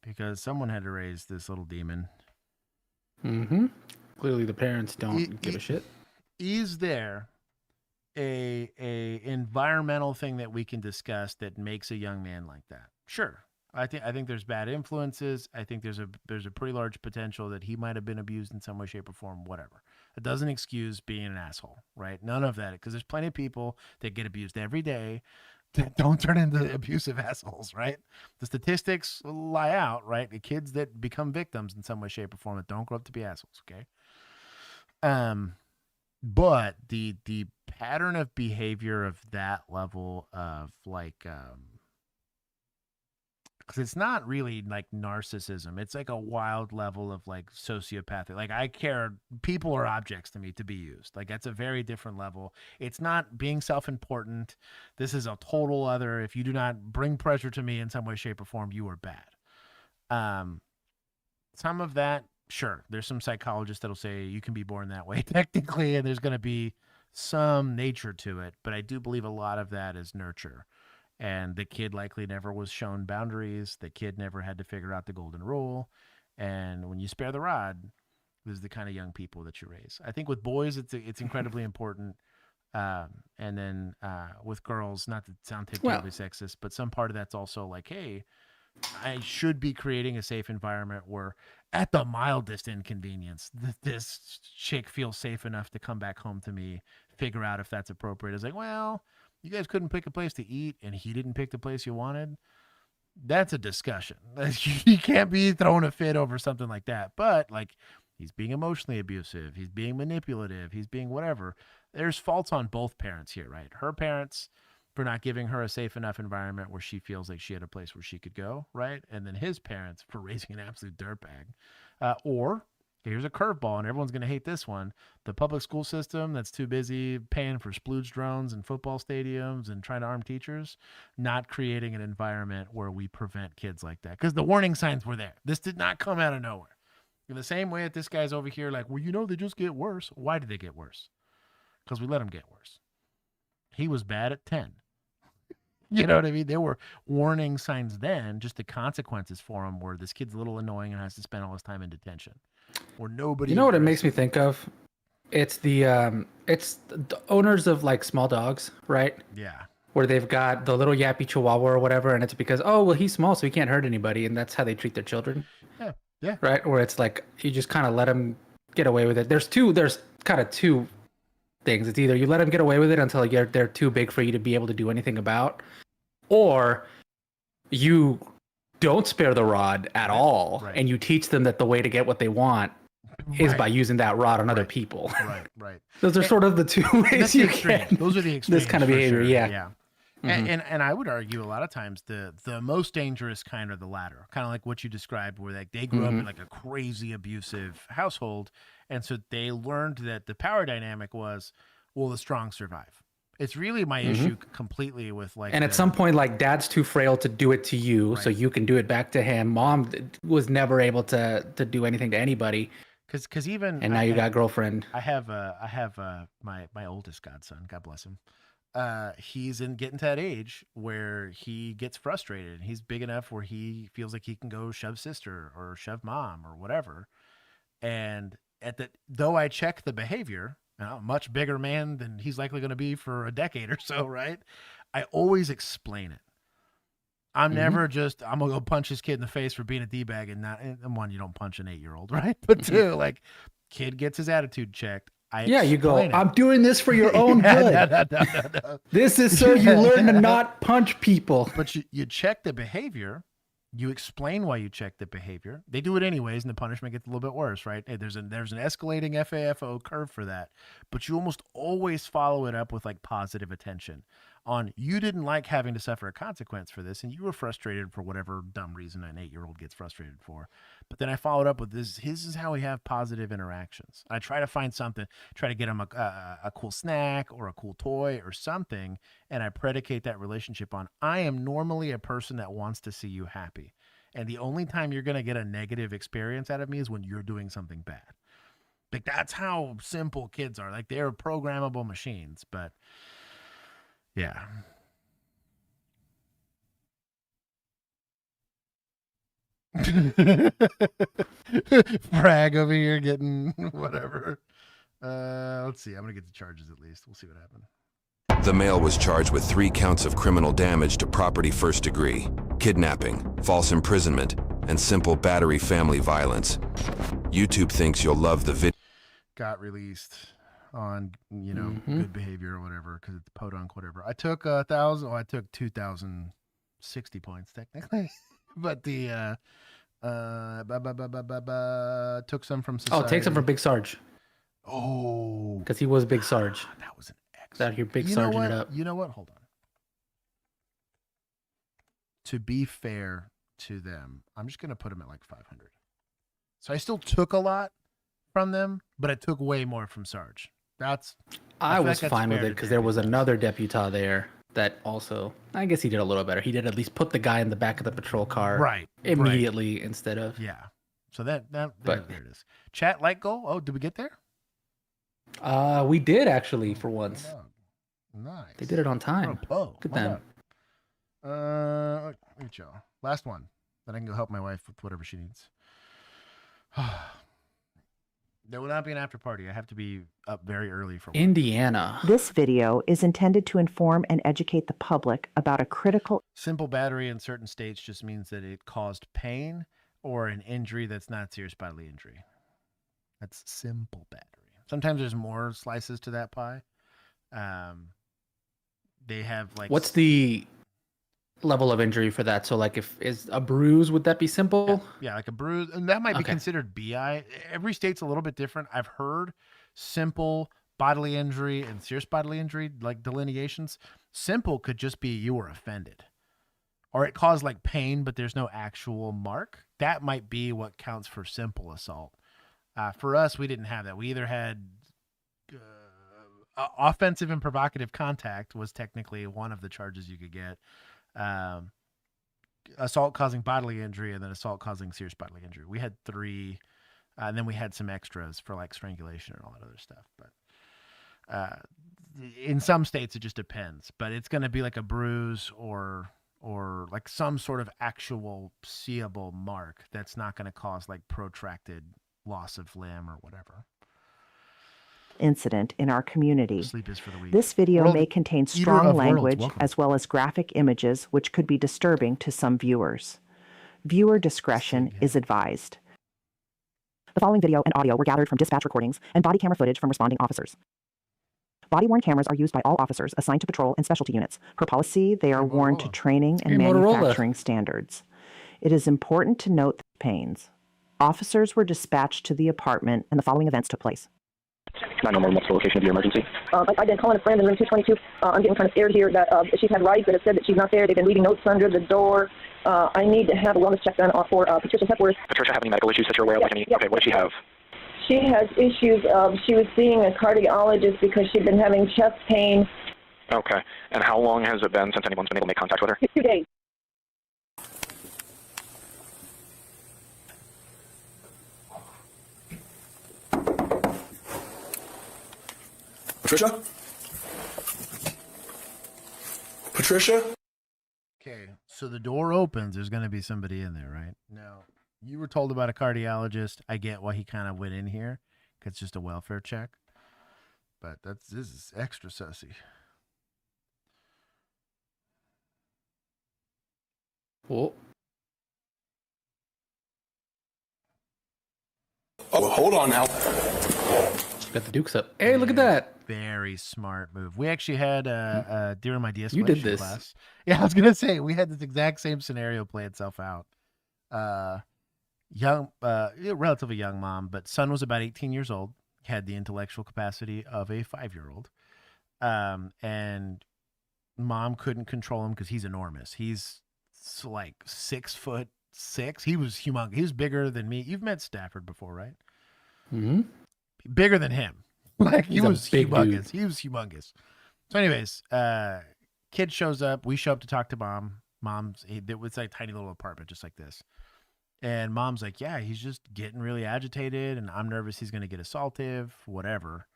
because someone had to raise this little demon. Clearly the parents don't give a shit. Is there a environmental thing that we can discuss that makes a young man like that? Sure. I think there's bad influences. I think there's a pretty large potential that he might have been abused in some way, shape, or form, whatever. It doesn't excuse being an asshole, right? None of that, because there's plenty of people that get abused every day that don't turn into abusive assholes, right? The statistics lie out, right? The kids that become victims in some way, shape, or form that don't grow up to be assholes, okay? But the pattern of behavior of that level of like because it's not really like narcissism. It's like a wild level of like sociopathic. Like people are objects to me to be used. Like that's a very different level. It's not being self-important. This is a total other, if you do not bring pressure to me in some way, shape, or form, you are bad. Some of that, sure. There's some psychologists that'll say you can be born that way technically, and there's going to be some nature to it. But I do believe a lot of that is nurture. And the kid likely never was shown boundaries. The kid never had to figure out the golden rule. And when you spare the rod, this is the kind of young people that you raise. I think with boys, it's incredibly important. And then with girls, not to sound terribly sexist, but some part of that's also like, hey, I should be creating a safe environment where at the mildest inconvenience, this chick feels safe enough to come back home to me, figure out if that's appropriate. It's like, well, you guys couldn't pick a place to eat and he didn't pick the place you wanted. That's a discussion. You can't be throwing a fit over something like that. But like he's being emotionally abusive. He's being manipulative. He's being whatever. There's faults on both parents here, right? Her parents for not giving her a safe enough environment where she feels like she had a place where she could go, right? And then his parents for raising an absolute dirtbag. Or here's a curveball, and everyone's going to hate this one. The public school system that's too busy paying for splooge drones and football stadiums and trying to arm teachers, not creating an environment where we prevent kids like that. Because the warning signs were there. This did not come out of nowhere. In the same way that this guy's over here like, well, they just get worse. Why did they get worse? Because we let them get worse. He was bad at 10. You know what I mean? There were warning signs then, just the consequences for him were this kid's a little annoying and has to spend all his time in detention. Or nobody. You know what it makes me think of? It's the owners of like small dogs, right? Yeah. Where they've got the little yappy chihuahua or whatever, and it's because, oh, well, he's small, so he can't hurt anybody, and that's how they treat their children. Yeah. Yeah. Right? Where it's like you just kind of let them get away with it. There's kind of two things. It's either you let them get away with it until they're too big for you to be able to do anything about, or you don't spare the rod at all, and you teach them that the way to get what they want is by using that rod on other people. Right. Those are sort of the two ways you can. Those are the extremes. This kind of behavior, sure. yeah. Mm-hmm. And I would argue a lot of times the most dangerous kind are the latter, kind of like what you described, where like they grew up in like a crazy abusive household, and so they learned that the power dynamic was, well, the strong survive. It's really my issue completely with like. And at some point, like dad's too frail to do it to you, so you can do it back to him. Mom was never able to do anything to anybody. Because even and now you got girlfriend. I have my oldest godson, God bless him. He's getting to that age where he gets frustrated. He's big enough where he feels like he can go shove sister or shove mom or whatever. And though I check the behavior, a much bigger man than he's likely going to be for a decade or so, right? I always explain it. I'm never just, I'm going to go punch this kid in the face for being a D-bag and one, you don't punch an 8-year-old, right? But two, like, kid gets his attitude checked. You go, I'm doing this for your own good. No. This is so you learn to not punch people. But you check the behavior, You explain why you check the behavior. They do it anyways, and the punishment gets a little bit worse, right? Hey, there's an escalating FAFO curve for that, but you almost always follow it up with like positive attention on you didn't like having to suffer a consequence for this, and you were frustrated for whatever dumb reason an 8-year-old gets frustrated for. But then I followed up with this. This is how we have positive interactions. I try to find something, try to get them a cool snack or a cool toy or something, and I predicate that relationship on I am normally a person that wants to see you happy. And the only time you're going to get a negative experience out of me is when you're doing something bad. Like, that's how simple kids are. Like, they're programmable machines, but yeah. Frag over here getting whatever. Let's see. I'm going to get the charges at least. We'll see what happens. The male was charged with 3 counts of criminal damage to property first degree, kidnapping, false imprisonment, and simple battery family violence. YouTube thinks you'll love the video. Got released on, good behavior or whatever, because it's podunk, whatever. I took 1,000. I took 2,060 points technically, but the took some from society. Oh, take some from Big Sarge. Oh, because he was Big Sarge. That was an excellent. Out here, Big Sarging it up. You know what? Hold on. To be fair to them, I'm just gonna put them at like 500. So I still took a lot from them, but I took way more from Sarge. I was fine with it because there was another deputy there that also, I guess he did a little better. He did at least put the guy in the back of the patrol car immediately instead of. Yeah. So there it is. Chat like goal. Oh, did we get there? We did actually for once. Nice. They did it on time. Look at them. Look at y'all. Last one. Then I can go help my wife with whatever she needs. There will not be an after party. I have to be up very early for work. Indiana. This video is intended to inform and educate the public about a critical. Simple battery in certain states just means that it caused pain or an injury that's not serious bodily injury. That's simple battery. Sometimes there's more slices to that pie. They have like. What's the level of injury for that? So like if is a bruise, would that be simple? Yeah, like a bruise, and that might be considered BI. Every state's a little bit different. I've heard simple bodily injury and serious bodily injury like delineations. Simple could just be you were offended, or it caused like pain, but there's no actual mark. That might be what counts for simple assault. For us, we didn't have that. We either had offensive and provocative contact was technically one of the charges you could get. Assault causing bodily injury, and then assault causing serious bodily injury. We had 3, and then we had some extras for like strangulation and all that other stuff. But in some states, it just depends. But it's going to be like a bruise or like some sort of actual seeable mark that's not going to cause like protracted loss of limb or whatever. Incident in our community. Sleep is for the weak. This video may contain strong language as well as graphic images which could be disturbing to some viewers. Viewer discretion is advised. The following video and audio were gathered from dispatch recordings and body camera footage from responding officers. Body-worn cameras are used by all officers assigned to patrol and specialty units. Per policy, they are worn to training and manufacturing standards. It is important to note the pains. Officers were dispatched to the apartment and the following events took place. 911, what's the location of your emergency? I've been calling a friend in room 222. I'm getting kind of scared here that she's had rides that have said that she's not there. They've been leaving notes under the door. I need to have a wellness check done for Patricia Hepworth. Patricia have any medical issues that you're aware of? Okay, what does she have? She has issues. She was seeing a cardiologist because she'd been having chest pain. Okay. And how long has it been since anyone's been able to make contact with her? 2 days. Patricia? Patricia? Okay, so the door opens. There's going to be somebody in there, right? Now, you were told about a cardiologist. I get why he kind of went in here, because it's just a welfare check. But this is extra sussy. Oh. Oh, hold on now. Got the dukes up. Hey, look at that. Very smart move. We actually had during my de-escalation You did this. class. Yeah, I was gonna say we had this exact same scenario play itself out. relatively young mom, but son was about 18 years old, had the intellectual capacity of a 5-year-old. And mom couldn't control him because he's enormous. He's like 6'6". He was humongous. He was bigger than me. You've met Stafford before, right? Mm-hmm. Bigger than him. Like he was big humongous. dude. He was humongous. So anyways, kid shows up. We show up to talk to mom. It was like a tiny little apartment just like this. And mom's like, yeah, he's just getting really agitated and I'm nervous he's going to get assaultive, whatever.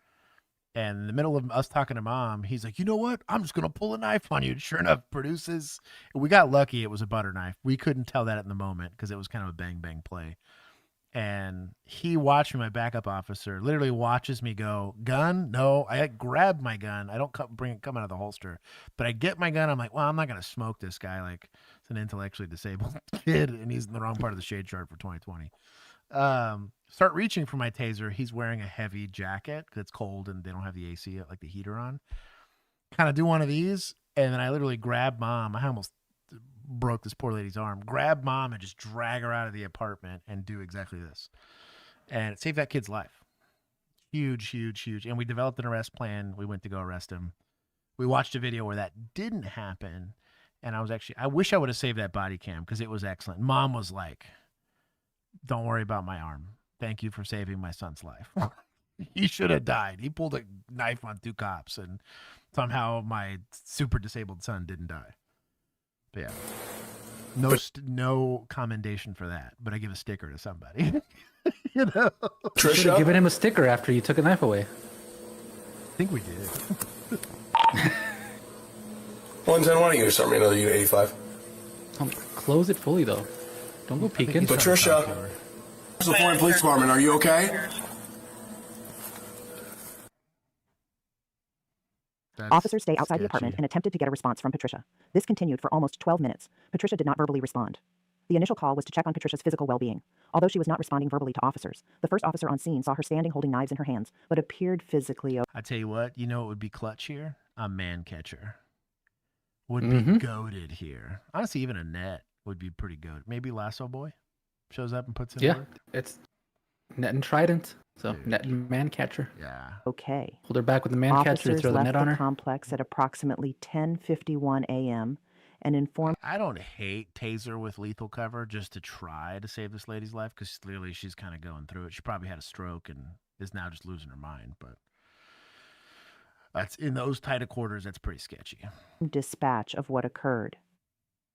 And in the middle of us talking to mom, he's like, you know what? I'm just going to pull a knife on you. And sure enough, produces. We got lucky. It was a butter knife. We couldn't tell that in the moment because it was kind of a bang, bang play. And he watched me, my backup officer, literally watches me go, gun? No. I grab my gun. I don't come out of the holster. But I get my gun. I'm like, well, I'm not going to smoke this guy. Like, it's an intellectually disabled kid, and he's in the wrong part of the shade chart for 2020. Start reaching for my taser. He's wearing a heavy jacket because it's cold and they don't have the AC, like the heater on. Kind of do one of these, and then I literally grab mom. I almost broke this poor lady's arm. Grab mom and just drag her out of the apartment and do exactly this. And it saved that kid's life. Huge. And we developed an arrest plan. We went to go arrest him. We watched a video where that didn't happen. And I wish I would have saved that body cam because it was excellent. Mom was like, don't worry about my arm. Thank you for saving my son's life. He should have died. He pulled a knife on 2 cops and somehow my super disabled son didn't die. But yeah, no commendation for that, but I give a sticker to somebody. You know, You should have given him a sticker after you took a knife away. I think we did. 110, why don't you start me another U85? Close it fully though. Don't go peeking. Patricia, this is the Florida Police Department. Are you okay? Officers stayed outside the apartment and attempted to get a response from Patricia. This continued for almost 12 minutes. Patricia did not verbally respond. The initial call was to check on Patricia's physical well-being. Although she was not responding verbally to officers, the first officer on scene saw her standing holding knives in her hands, but appeared physically okay. I tell you what, you know what would be clutch here? A man catcher. Would be goated here. Honestly, even a net would be pretty good. Maybe Lasso Boy shows up and puts in work. It's net and trident. So net and man catcher. Yeah. Okay. Hold her back with the man catcher, throw the net on her. Officers left the complex at approximately 10:51 a.m. and informed. I don't hate taser with lethal cover just to try to save this lady's life because clearly she's kind of going through it. She probably had a stroke and is now just losing her mind. But that's in those tight of quarters. That's pretty sketchy. Dispatch of what occurred.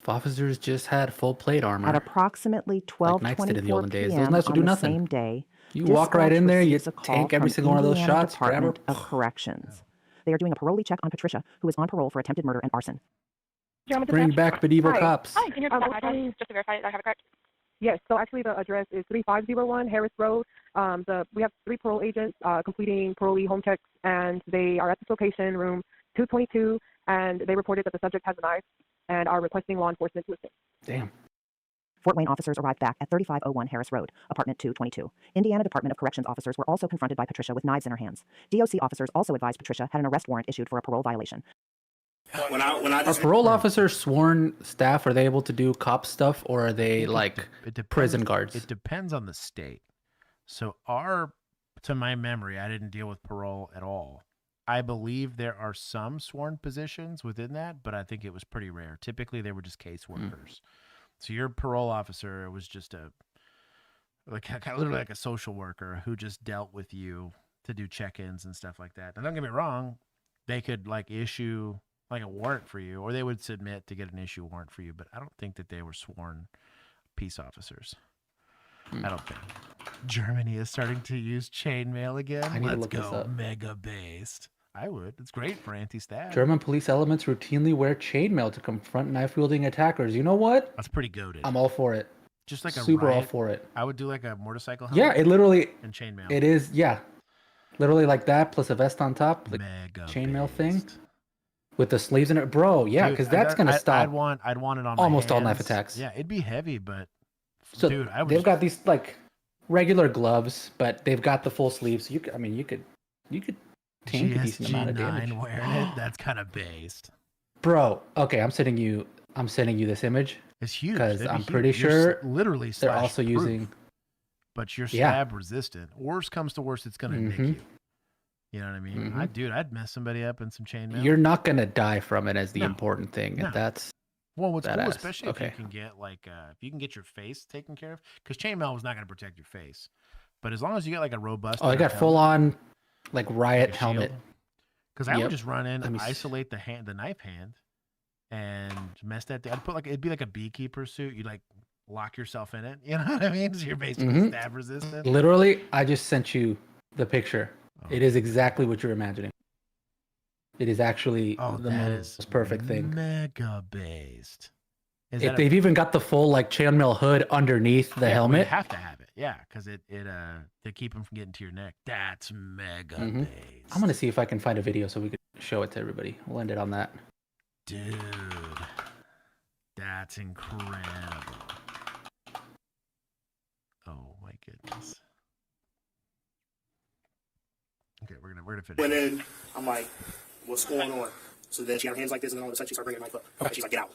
If officers just had full plate armor. At approximately 12:24 p.m. Those knights would do on the nothing. same day, You walk right in there, you receives a call tank every from single one of those Indiana shots, grab her. Department of Corrections. They are doing a parolee check on Patricia, who is on parole for attempted murder and arson. Bring back medieval cops. Hi, can you just to verify that I have it correct? Yes, so actually the address is 3501 Harris Road. We have 3 parole agents completing parolee home checks, and they are at this location, room 222, and they reported that the subject has a knife and are requesting law enforcement to assist. Damn. Fort Wayne officers arrived back at 3501 Harris Road, apartment 222. Indiana Department of Corrections officers were also confronted by Patricia with knives in her hands. DOC officers also advised Patricia had an arrest warrant issued for a parole violation. Are parole officers sworn staff? Are they able to do cop stuff, or are they like prison guards? It depends on the state. So to my memory, I didn't deal with parole at all. I believe there are some sworn positions within that, but I think it was pretty rare. Typically, they were just caseworkers. So your parole officer was just literally like a social worker who just dealt with you to do check-ins and stuff like that. And don't get me wrong, they could like issue like a warrant for you, or they would submit to get an issue warrant for you. But I don't think that they were sworn peace officers. I don't think. Germany is starting to use chainmail again. I need to Let's look this go up. mega based. I would. It's great for anti-stab. German police elements routinely wear chainmail to confront knife-wielding attackers. You know what? That's pretty goated. I'm all for it. Just like super a all riot. for it. I would do like a motorcycle Yeah, helmet it literally and chainmail. It is, yeah, literally like that plus a vest on top, like mega chainmail thing with the sleeves in it, bro. Yeah, because that's gonna stop. I'd want it on my almost all hands. knife attacks. Yeah, it'd be heavy, but So dude, I would they've got these like regular gloves, but they've got the full sleeves. You could tank a decent amount of damage. wearing it. That's kind of based. Bro, okay, I'm sending you this image. It's huge. Because That'd be I'm huge. pretty You're sure literally they're slash also proof, using. but you're Yeah. stab resistant. Worst comes to worst, it's gonna nick you. You know what I mean? I'd mess somebody up in some chainmail. You're not gonna die from it as the No. important thing. No. And that's Well, what's cool, badass. especially Okay. if you can get like if you can get your face taken care of, because chainmail was not going to protect your face, but as long as you get like a robust. Oh, I got full on like riot helmet. Because I would Yep. just run in, Let me isolate the knife hand, and mess that. I'd put like it'd be like a beekeeper suit. You like lock yourself in it. You know what I mean? So you're basically stab resistant. Literally, I just sent you the picture. It is exactly what you're imagining. It is actually the most perfect thing. Mega based. If they've even got the full like chainmail hood underneath the helmet. You have to have it, yeah, because they keep them from getting to your neck. That's mega based. I'm gonna see if I can find a video so we could show it to everybody. We'll end it on that. Dude, that's incredible. Oh my goodness. Okay, we're gonna finish. Went in, I'm like, what's going on? So then she had her hands like this, and then all of a sudden she started bringing her knife up. Okay. She's like, get out.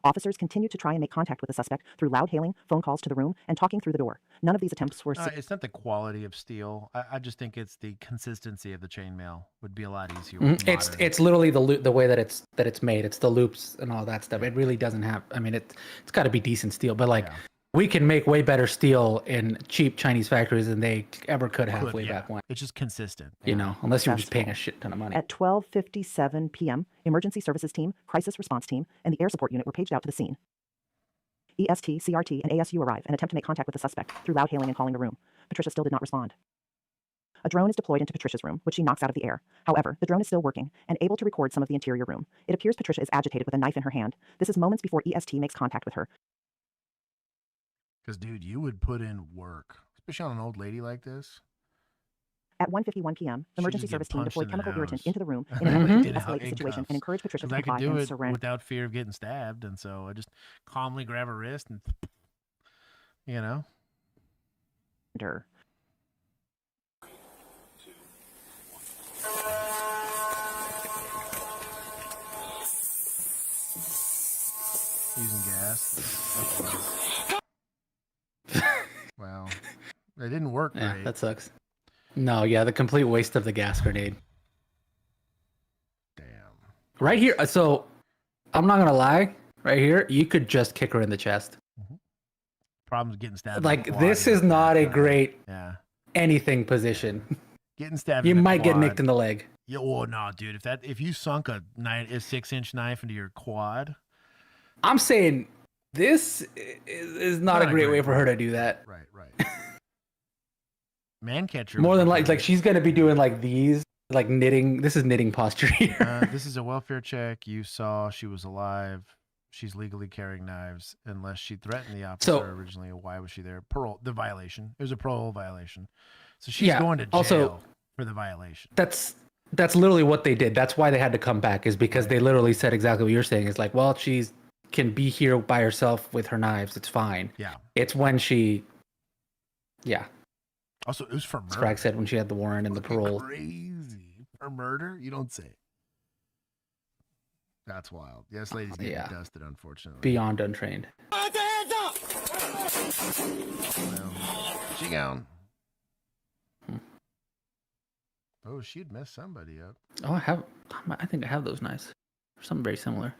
Officers continued to try and make contact with the suspect through loud hailing, phone calls to the room, and talking through the door. None of these attempts were. It's not the quality of steel. I just think it's the consistency of the chainmail would be a lot easier. It's literally the way that it's made. It's the loops and all that stuff. It really doesn't have. I mean, it's got to be decent steel, but like. We can make way better steel in cheap Chinese factories than they ever could have way back when. It's just consistent. You know, unless you're just paying a shit ton of money. At 12:57 p.m., emergency services team, crisis response team, and the air support unit were paged out to the scene. EST, CRT, and ASU arrive and attempt to make contact with the suspect through loud hailing and calling the room. Patricia still did not respond. A drone is deployed into Patricia's room, which she knocks out of the air. However, the drone is still working and able to record some of the interior room. It appears Patricia is agitated with a knife in her hand. This is moments before EST makes contact with her. Because, dude, you would put in work, especially on an old lady like this. At 1:51 p.m., emergency just service get team punched deployed in the chemical house. irritant into the room in an effort to In escalate the situation and encourage Patricia to I comply could do and it surrender. without fear of getting stabbed, and so I just calmly grab her wrist and, you know. Using gas. Wow. It didn't work Yeah, great. that sucks. No, yeah, the complete waste of the gas grenade. Damn. Right here. So, I'm not gonna lie. Right here, you could just kick her in the chest. Problems getting stabbed. in Like the quad, this is not a great anything position. Getting stabbed. You in the might get quad. nicked in the leg. Yeah, well, no, dude. If you sunk a 6-inch knife into your quad, I'm saying this is not a great way for her to do that. Right. Man catcher. More than like she's gonna be doing like these, like knitting. This is knitting posture here. This is a welfare check. You saw she was alive. She's legally carrying knives unless she threatened the officer originally. Why was she there? Parole. The violation. It was a parole violation. So she's going to jail for the violation. That's literally what they did. That's why they had to come back, is because they literally said exactly what you're saying. It's like, well, she's can be here by herself with her knives. It's fine. Yeah. It's when she, Also, it was for murder. Sprague said when she had the warrant and the parole. Crazy. For murder? You don't say. That's wild. Yes, ladies getting dusted, unfortunately. Beyond untrained. Well, she gone. Oh, she'd messed somebody up. Oh, I think I have those knives. Something very similar.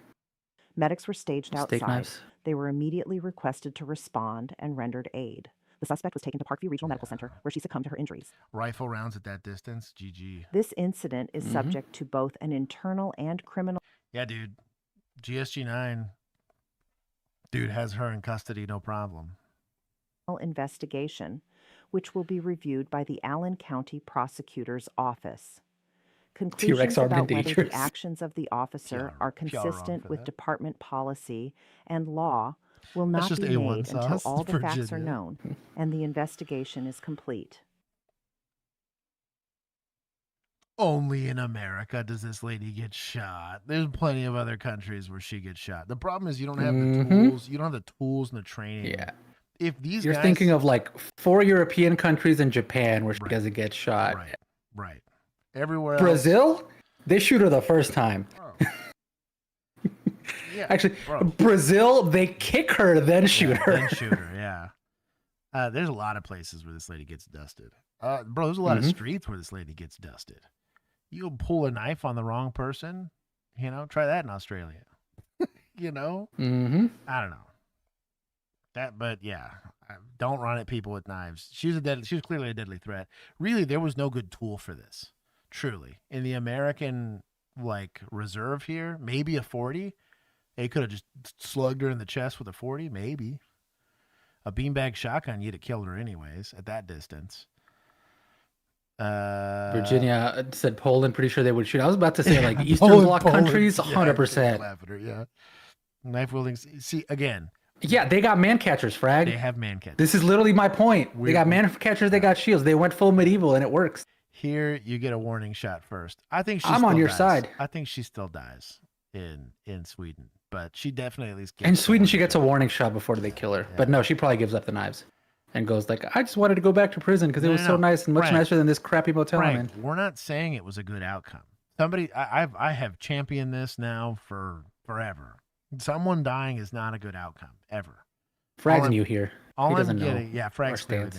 Medics were staged Steak outside. knives. They were immediately requested to respond and rendered aid. The suspect was taken to Parkview Regional Medical Center, where she succumbed to her injuries. Rifle rounds at that distance, GG. This incident is subject to both an internal and criminal. Yeah, dude. GSG-9. Dude has her in custody, no problem. Investigation, which will be reviewed by the Allen County Prosecutor's Office. Conclusions T-Rex armed about and whether dangerous. the actions of the officer are consistent with department policy and law will not just be A1 made until sauce, all the facts are Virginia. known and the investigation is complete. Only in America does this lady get shot. There's plenty of other countries where she gets shot. The problem is you don't have the tools. You don't have the tools and the training. Yeah. If these You're guys, thinking of like 4 European countries and Japan where she doesn't get shot. Right. Everywhere else. Brazil, they shoot her the first time. Actually, bro. Brazil, they kick her, then shoot her. Then shoot her, yeah. There's a lot of places where this lady gets dusted. Bro, there's a lot of streets where this lady gets dusted. You pull a knife on the wrong person, try that in Australia. Mm-hmm. I don't know. But yeah, don't run at people with knives. She was clearly a deadly threat. Really, there was no good tool for this. Truly, in the American reserve here, maybe a 40. They could have just slugged her in the chest with a 40, maybe. A beanbag shotgun, you'd have killed her anyways at that distance. Virginia said Poland, pretty sure they would shoot. I was about to say Eastern Bloc countries, 100%. Laugh at her, yeah. Knife wielding. See, again. Yeah, they got man catchers, Frag. They have man catchers. This is literally my point. They got man catchers, they got shields. They went full medieval and it works. Here, you get a warning shot first. I think I'm on your side. I think she still dies in Sweden, but she definitely at least gets. In Sweden, she gets a warning shot before they kill her. Yeah. But no, she probably gives up the knives and goes I just wanted to go back to prison because it was so nice and much nicer than this crappy motel I'm in. We're not saying it was a good outcome. I have championed this now for forever. Someone dying is not a good outcome ever. Frag's new here. All he I'm doesn't getting, know yeah, Frag's new.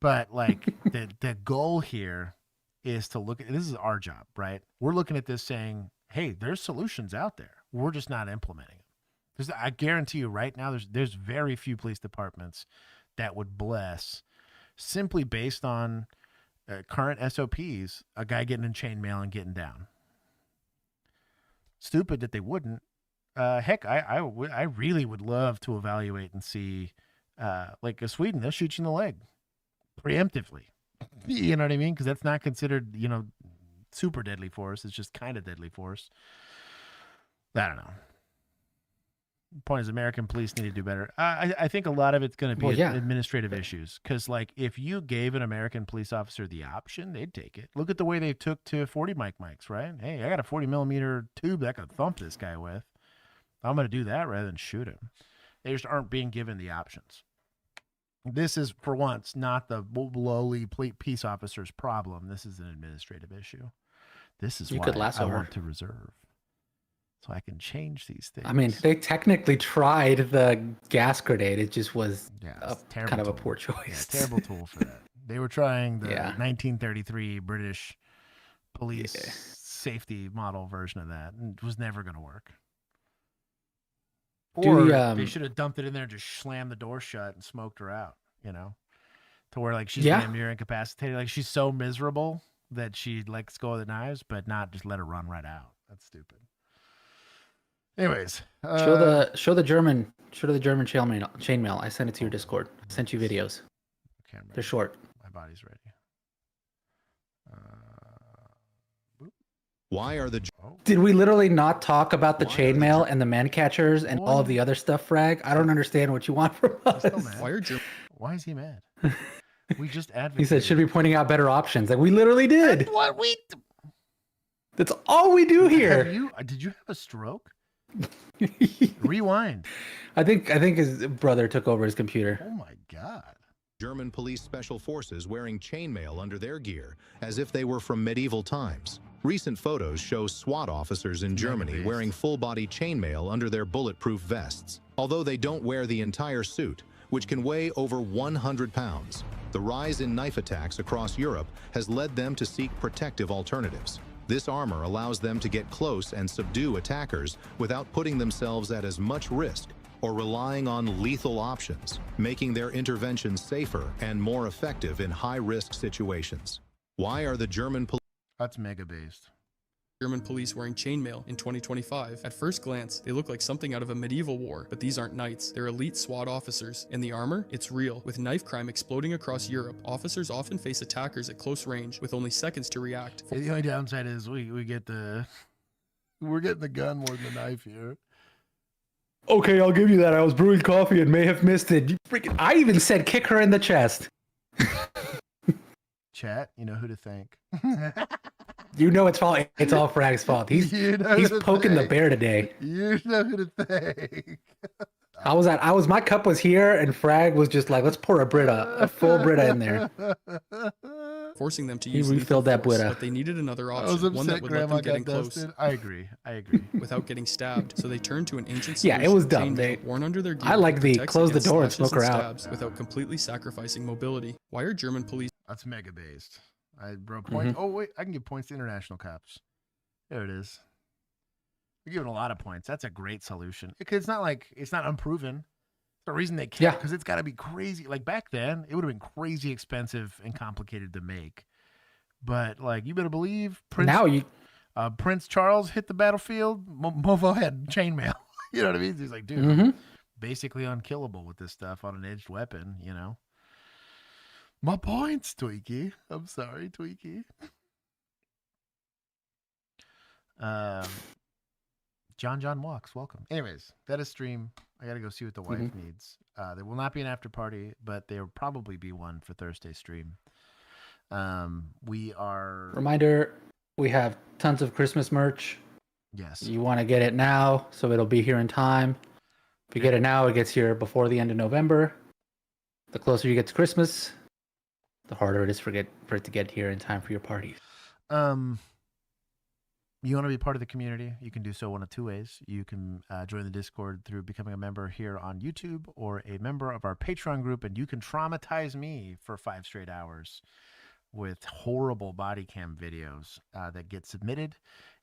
But the goal here is to look at, this is our job, right? We're looking at this saying, hey, there's solutions out there. We're just not implementing them. I guarantee you right now, there's very few police departments that would bless, simply based on current SOPs, a guy getting in chainmail and getting down. Stupid that they wouldn't. Heck, I really would love to evaluate and see, Sweden, they'll shoot you in the leg preemptively. You know what I mean? Because that's not considered, super deadly force. It's just kind of deadly force. I don't know. The point is, American police need to do better. I think a lot of it's going to be administrative issues. Because, if you gave an American police officer the option, they'd take it. Look at the way they took to 40 mics, right? Hey, I got a 40 millimeter tube that I could thump this guy with. I'm going to do that rather than shoot him. They just aren't being given the options. This is, for once, not the lowly peace officer's problem. This is an administrative issue. This is why I want to reserve. So I can change these things. I mean, they technically tried the gas grenade. It just was kind of a poor choice. Yeah, terrible tool for that. They were trying the 1933 British police safety model version of that, and it was never going to work. Or they should have dumped it in there and just slammed the door shut and smoked her out, to where she's damn near incapacitated. She's so miserable that she lets go of the knives, but not just let her run right out. That's stupid. Anyways, show the German chainmail. I sent it to your Discord. I sent you videos. Okay, they're short. My body's ready. Why are the... Did we literally not talk about the chainmail and the man catchers and all of the other stuff, Frag? I don't understand what you want from us. Why is he mad? We just advocated. He said, should be pointing out better options. We literally did. That's what we... That's all we do here. Did you have a stroke? Rewind. I think his brother took over his computer. Oh my God. German police special forces wearing chainmail under their gear as if they were from medieval times. Recent photos show SWAT officers in Germany wearing full-body chainmail under their bulletproof vests. Although they don't wear the entire suit, which can weigh over 100 pounds, the rise in knife attacks across Europe has led them to seek protective alternatives. This armor allows them to get close and subdue attackers without putting themselves at as much risk or relying on lethal options, making their interventions safer and more effective in high-risk situations. Why are the German police... That's mega-based. German police wearing chainmail in 2025. At first glance, they look like something out of a medieval war, but these aren't knights. They're elite SWAT officers. And the armor? It's real. With knife crime exploding across Europe, officers often face attackers at close range with only seconds to react. The only downside is we're getting the gun more than the knife here. Okay, I'll give you that. I was brewing coffee and may have missed it. I even said kick her in the chest. Chat, you know who to thank. You know it's all Frag's fault. He's poking the bear today. You know who to thank. My cup was here and Frag was just like, let's pour a full Brita in there. forcing them to He use lethal refilled that force, Buddha. but they needed another I was option, one that upset would let Grandma them get in got close. dusted. I agree. Without getting stabbed, so they turned to an ancient Yeah, solution. it was dumb. Chainmail, worn under their gear, I like that the protects close the against door and slashes smoke her out. stabs without completely sacrificing mobility. Why are German police? That's mega based. I broke points. Oh wait, I can give points to international cops. There it is. We're giving a lot of points. That's a great solution. It's not like it's not unproven. The reason they can't, because it's got to be crazy. Like back then, it would have been crazy expensive and complicated to make. But like, you better believe Prince Charles hit the battlefield. Mofo had chainmail. You know what I mean? He's like, dude, I'm basically unkillable with this stuff on an edged weapon. You know. My points, Tweaky. I'm sorry, Tweaky. John walks. Welcome. Anyways, that is stream. I gotta go see what the wife needs. There will not be an after party, but there will probably be one for Thursday stream. We are. Reminder: we have tons of Christmas merch. Yes. You want to get it now, so it'll be here in time. If you get it now, it gets here before the end of November. The closer you get to Christmas, the harder it is for it to get here in time for your parties. You want to be part of the community, you can do so one of two ways. You can join the Discord through becoming a member here on YouTube or a member of our Patreon group, and you can traumatize me for 5 straight hours with horrible body cam videos that get submitted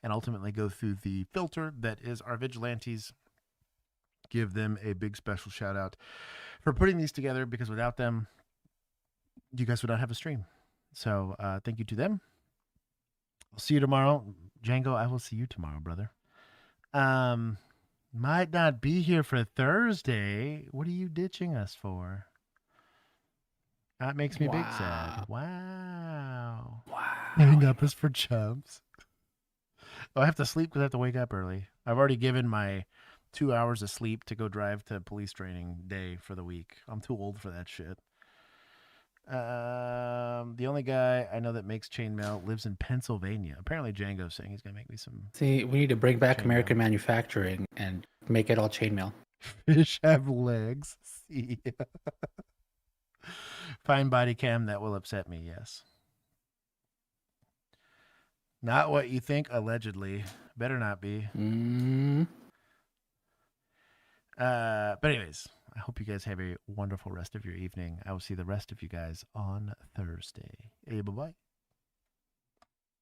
and ultimately go through the filter that is our vigilantes. Give them a big special shout out for putting these together, because without them, you guys would not have a stream. So thank you to them. I'll see you tomorrow. Django, I will see you tomorrow, brother. Might not be here for Thursday. What are you ditching us for? That makes me big sad. Wow. Hang up is for chumps. Oh, I have to sleep because I have to wake up early. I've already given my 2 hours of sleep to go drive to police training day for the week. I'm too old for that shit. The only guy I know that makes chainmail lives in Pennsylvania. Apparently Django's saying he's gonna make me some. See, we need to bring back American manufacturing and make it all chainmail. Fish have legs. See. Fine body cam, that will upset me, yes. Not what you think, allegedly. Better not be. But anyways, I hope you guys have a wonderful rest of your evening. I will see the rest of you guys on Thursday. Hey, bye-bye.